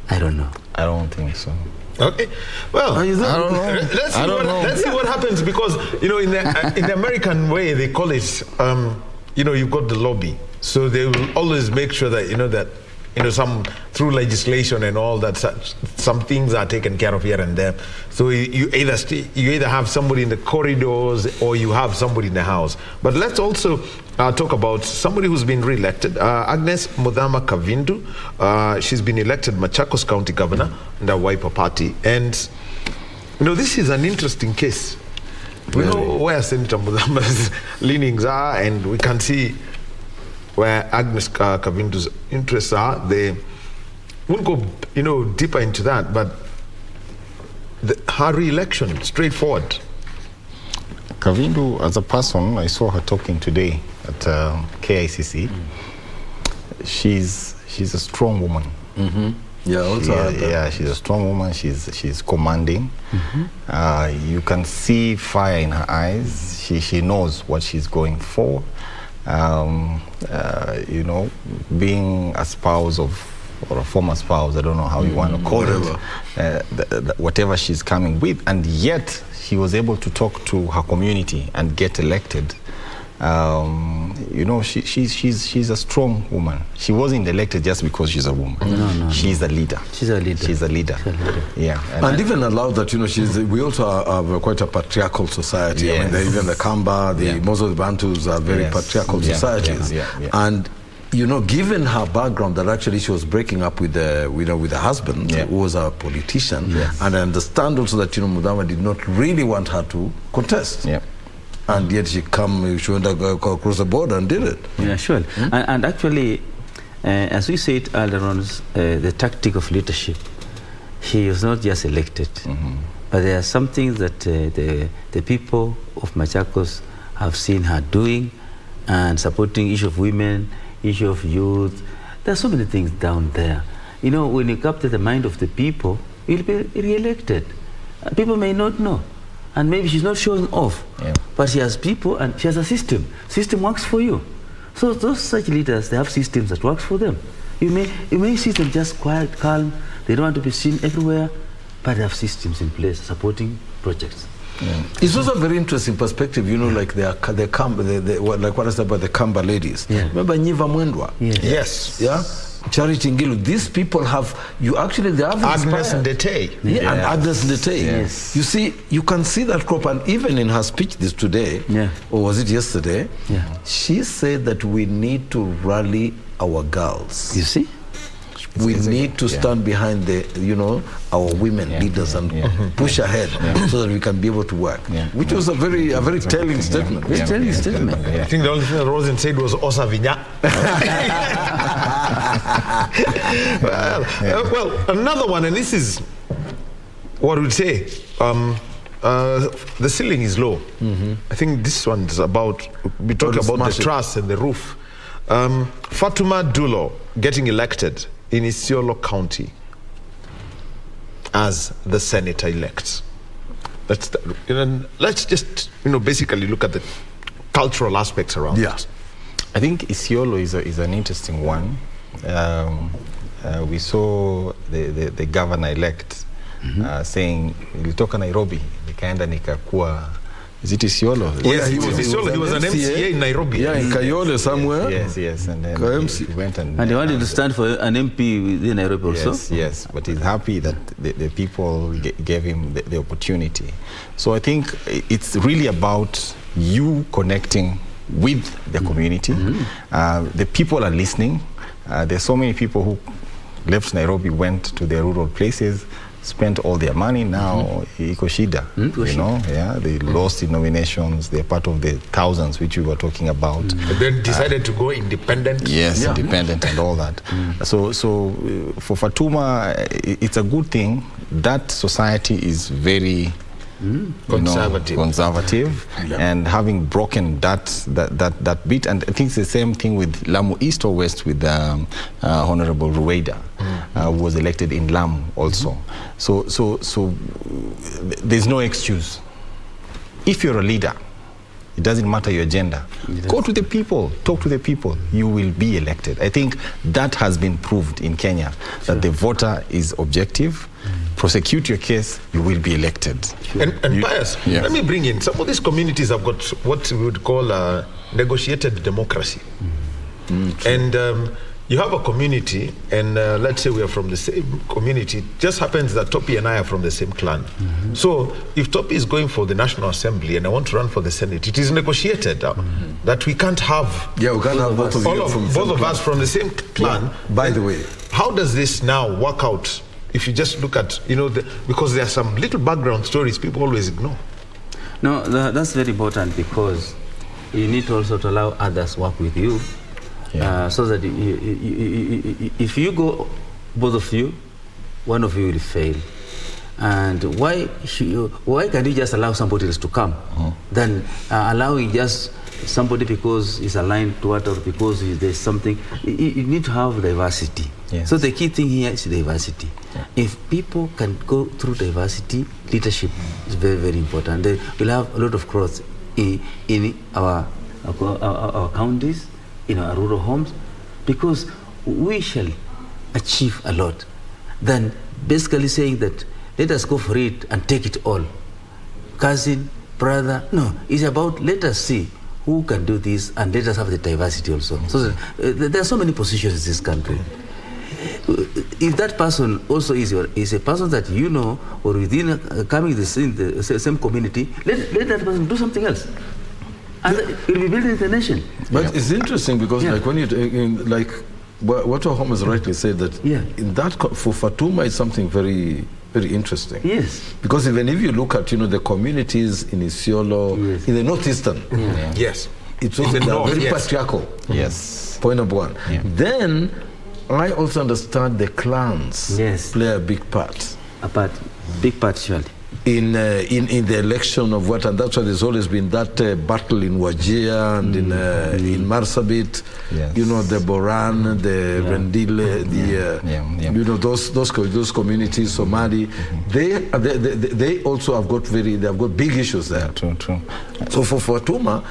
R: I don't know.
Q: I don't think so.
S: Okay, well,
Q: I don't know.
S: Let's see what happens, because in the American way they call it, you've got the lobby, so they will always make sure that some through legislation and all that, some things are taken care of here and there. So you either have somebody in the corridors or you have somebody in the house. But let's also talk about somebody who's been re-elected, Agnes Muthama Kavindu. She's been elected Machakos County Governor under Wiper Party, and this is an interesting case. We know where Senator Muthama's leanings are, and we can see where Agnes Kavindu's interests are. They won't go, deeper into that, but her re-election, straightforward.
Q: Kavindu, as a person, I saw her talking today at KICC. She's a strong woman.
O: Yeah, also.
Q: She's a strong woman. She's commanding. You can see fire in her eyes. She knows what she's going for. Being a spouse of, or a former spouse, I don't know how you want to call it, whatever she's coming with, and yet she was able to talk to her community and get elected. She's a strong woman. She wasn't elected just because she's a woman. No. She's a leader. She's a leader. Yeah.
O: And even allowed that, we also have quite a patriarchal society.
Q: Yes.
O: I mean, even the Kamba, most of the Bantus are very patriarchal societies. And given her background, that actually she was breaking up with the husband, who was a politician, and I understand also that Mudama did not really want her to contest. And yet she went across the border and did it.
R: Yeah, sure. And actually, as we said earlier on, the tactic of leadership, she was not just elected, but there are some things that the people of Machakos have seen her doing, and supporting issue of women, issue of youth. There are so many things down there. When you capture the mind of the people, you'll be re-elected. People may not know. And maybe she's not showing off, but she has people and she has a system. System works for you. So those such leaders, they have systems that works for them. You may see them just quiet, calm. They don't want to be seen everywhere, but they have systems in place supporting projects.
O: It's also a very interesting perspective, like like what I said about the Kamba ladies. Remember Nyiva Mwendwa?
S: Yes.
O: Yeah. Charity Ngilu, these people they have
S: Agnes Ndete.
O: And Agnes Ndete.
R: Yes.
O: You see, you can see that crop, and even in her speech today, or was it yesterday, she said that we need to rally our girls.
R: You see?
O: We need to stand behind our women leaders and push ahead so that we can be able to work. Which was a very telling statement.
R: I
S: think the only thing that Rosen said was Osa Vinya. well, another one, and this is what we'd say. The ceiling is low. I think this one's about, we talk about the truss and the roof. Fatuma Dulo getting elected in Isiolo County as the senator-elect. Let's just, basically look at the cultural aspects around it.
Q: I think Isiolo is an interesting one. We saw the governor-elect saying, nilitoka Nairobi, nikaenda nikakuwa. Is it Isiolo?
S: Yes, he was Isiolo. He was an MCA in Nairobi.
O: Yeah, in Kayole somewhere.
Q: Yes. And then he went and
R: he wanted to stand for an MP within Nairobi also.
Q: Yes. But he's happy that the people gave him the opportunity. So I think it's really about you connecting with the community. The people are listening. There's so many people who left Nairobi, went to their rural places, spent all their money. Now ikoshida, they lost in nominations. They're part of the thousands which we were talking about.
S: But then decided to go independent.
Q: Yes, independent and all that. So for Fatuma, it's a good thing. That society is very conservative, and having broken that bit, and I think it's the same thing with Lamu East or West with Honorable Rueda, who was elected in Lamu also. So there's no excuse. If you're a leader, it doesn't matter your gender. Go to the people, talk to the people. You will be elected. I think that has been proved in Kenya, that the voter is objective. Prosecute your case, you will be elected.
S: And Pius, let me bring in, some of these communities have got what we would call a negotiated democracy. And you have a community, and let's say we are from the same community. It just happens that Topi and I are from the same clan. So if Topi is going for the National Assembly and I want to run for the Senate, it is negotiated that we can't have,
O: we can't have both
S: of us from the same clan.
O: By the way,
S: how does this now work out? If you just look at, because there are some little background stories people always ignore.
R: No, that's very important, because you need also to allow others work with you so that if you go, both of you, one of you will fail. And why can't you just allow somebody else to come? Than allowing just somebody because he's aligned to what, or because there's something. You need to have diversity. So the key thing here is diversity. If people can go through diversity, leadership is very, very important. We'll have a lot of growth in our counties, in our rural homes, because we shall achieve a lot. Then basically saying that let us go for it and take it all. Cousin, brother, no. It's about let us see who can do this and let us have the diversity also. So there are so many positions in this country. If that person also is a person that you know, or within coming the same community, let that person do something else. And it will be building the nation.
O: But it's interesting because like when you what Homer rightly said, that in that for Fatuma is something very, very interesting.
R: Yes.
O: Because even if you look at the communities in Isiolo, in the northeastern, it's also very patriarchal.
Q: Yes.
O: Point number one. Then I also understand the clans play a big part.
R: Big part, surely.
O: In the election of what, and that's why there's always been that battle in Wajir and in Marsabit, the Boran, the Rendile, those communities, Somali, they also have got big issues there.
Q: True.
O: So for Fatuma,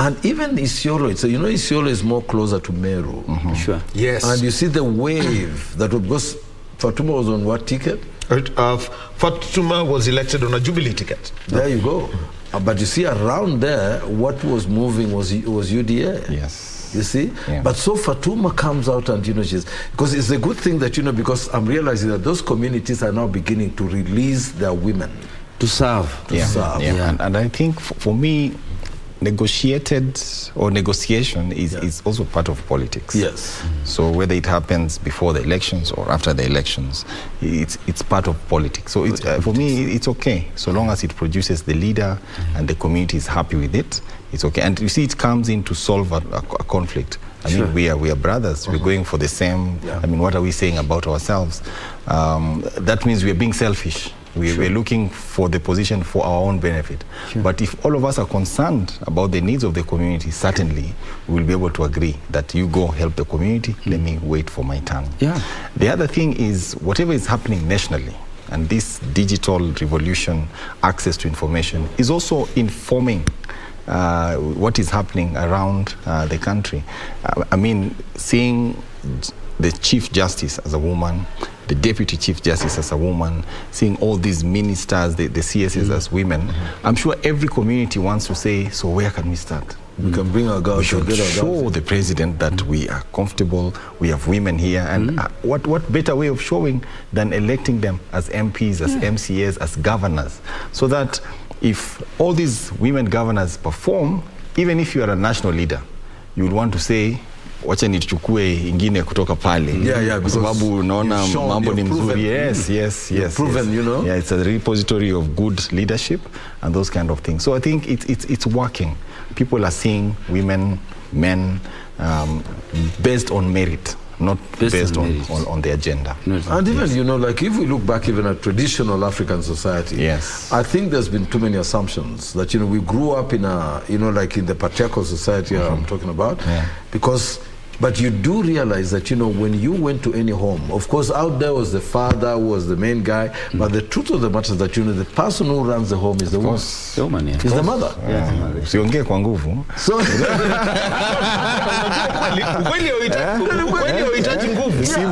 O: and even Isiolo, Isiolo is more closer to Meru.
R: Sure.
S: Yes.
O: And you see the wave that was, because Fatuma was on what ticket?
S: Fatuma was elected on a Jubilee ticket.
O: There you go. But you see, around there, what was moving was UDA.
Q: Yes.
O: You see? Yeah. But so Fatuma comes out and, because it's a good thing that, because I'm realizing that those communities are now beginning to release their women.
R: To serve.
Q: And I think for me, negotiation is also part of politics.
O: Yes.
Q: So whether it happens before the elections or after the elections, it's part of politics. So for me, it's okay. So long as it produces the leader and the community is happy with it, it's okay. And you see, it comes in to solve a conflict. I mean, we are brothers. We're going for the same. I mean, what are we saying about ourselves? That means we're being selfish. We're looking for the position for our own benefit. But if all of us are concerned about the needs of the community, certainly we'll be able to agree that you go help the community, let me wait for my turn. The other thing is, whatever is happening nationally, and this digital revolution, access to information, is also informing what is happening around the country. I mean, seeing the Chief Justice as a woman, the Deputy Chief Justice as a woman, seeing all these ministers, the CSs as women, I'm sure every community wants to say, so where can we start?
O: We can bring our girls.
Q: We should show the president that we are comfortable, we have women here, and what better way of showing than electing them as MPs, as MCAs, as governors, so that if all these women governors perform, even if you are a national leader, you would want to say, wacha nichukue ingine kutoka pale. Kwa sababu unaona mambo ni mzuri. Yes.
O: Proven,
Q: Yeah, it's a repository of good leadership and those kind of things. So I think it's working. People are seeing women, men, based on merit, not based on the agenda.
O: And even, like if we look back even at traditional African society, I think there's been too many assumptions that, we grew up in a, like in the patriarchal society I'm talking about, but you do realize that, when you went to any home, of course, out there was the father, who was the main guy, but the truth of the matter is that, the person who runs the home is the woman. Is the mother.
Q: Usiongee kwa nguvu.
O: So,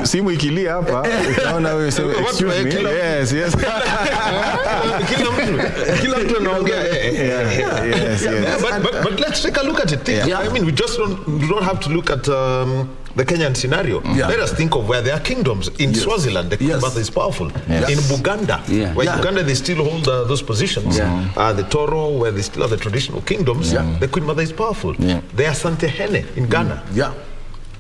Q: simu ikilia hapa, utaona wewe sema excuse me. Yes.
S: Kila mtu anaongea. But let's take a look at it. I mean, we just do not have to look at the Kenyan scenario. Let us think of where there are kingdoms. In Swaziland, the Queen Mother is powerful. In Buganda, where Uganda they still hold those positions. The Toro, where they still are the traditional kingdoms, the Queen Mother is powerful. There are Santehene in Ghana.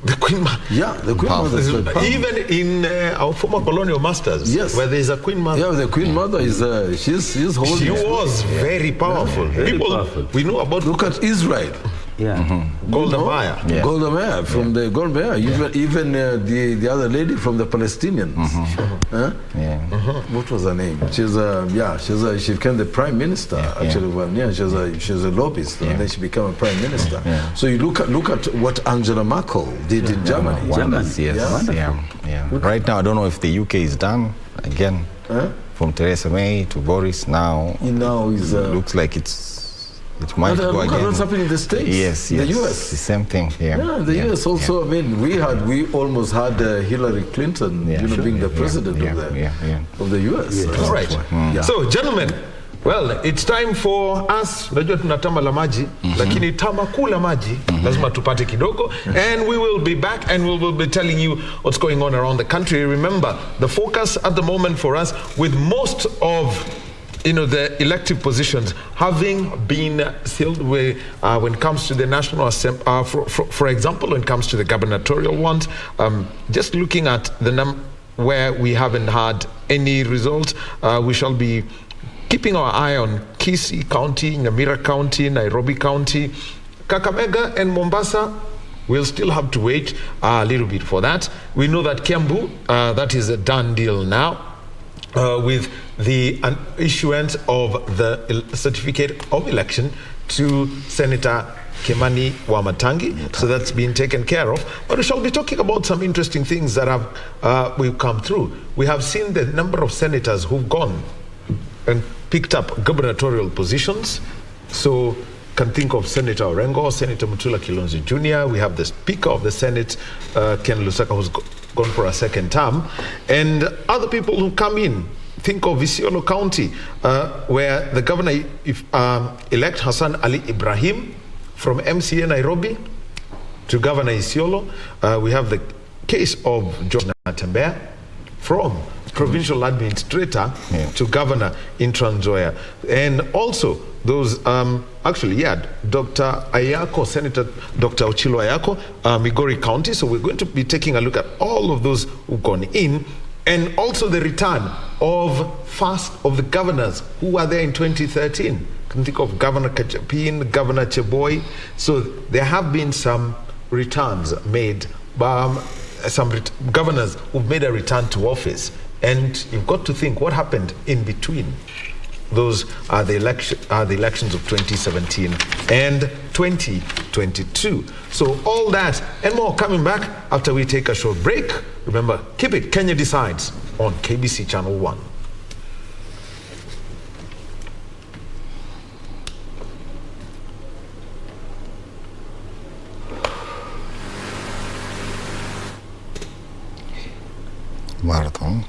S: The Queen Mother.
O: The Queen Mother is
S: even in our former colonial masters, where there is a Queen Mother.
O: The Queen Mother is she's holding.
S: She was very powerful.
R: Very powerful.
S: We know about.
O: Look at Israel.
S: Golda Meir.
O: Yeah. Golda Meir from the Golda Meir. Even the other lady from the Palestinians. Huh? What was her name? She became the prime minister. Actually, she's a lobbyist, and then she became a prime minister. So you look at what Angela Merkel did in Germany.
Q: Wonders, yes. Yeah. Right now, I don't know if the UK is done again. From Theresa May to Boris now. Looks like it might go again.
O: What's happening in the States?
Q: Yes.
O: The US.
Q: The same thing here.
O: Yeah, the US also. I mean, we almost had Hillary Clinton, being the president of the US.
S: All right. So, gentlemen, well, it's time for us. Najua tunatama la maji, lakini tama kula maji lazima tupate kidogo, and we will be back and we will be telling you what's going on around the country. Remember, the focus at the moment for us, with most of the elective positions having been sealed when it comes to the National Assembly, for example, when it comes to the gubernatorial ones, just looking at the where we haven't had any results, we shall be keeping our eye on Kisii County, Nyamira County, Nairobi County, Kakamega and Mombasa. We'll still have to wait a little bit for that. We know that Kiambu, that is a done deal now, with the issuance of the certificate of election to Senator Kimani Wamatangi. So that's been taken care of. But we shall be talking about some interesting things that we've come through. We have seen the number of senators who've gone and picked up gubernatorial positions. So can think of Senator Orengo, Senator Mutula Kilonzo Jr. We have the Speaker of the Senate, Ken Lusaka, who's gone for a second term, and other people who come in. Think of Isiolo County, where the governor elect Hassan Ali Ibrahim from MCA Nairobi to Governor Isiolo. We have the case of George Natembeya from provincial administrator to governor in Trans Nzoia. And also those, Dr. Ayako, Senator Dr. Ochilo Ayako, Migori County. So we're going to be taking a look at all of those who've gone in, and also the return of the governors who were there in 2013. You can think of Governor Kachapin, Governor Cheboy. So there have been some returns made by some governors who've made a return to office. And you've got to think what happened in between. Those are the elections of 2017 and 2022. So all that and more coming back after we take a short break. Remember, keep it Kenya Decides on KBC Channel 1.
Q: Marathon.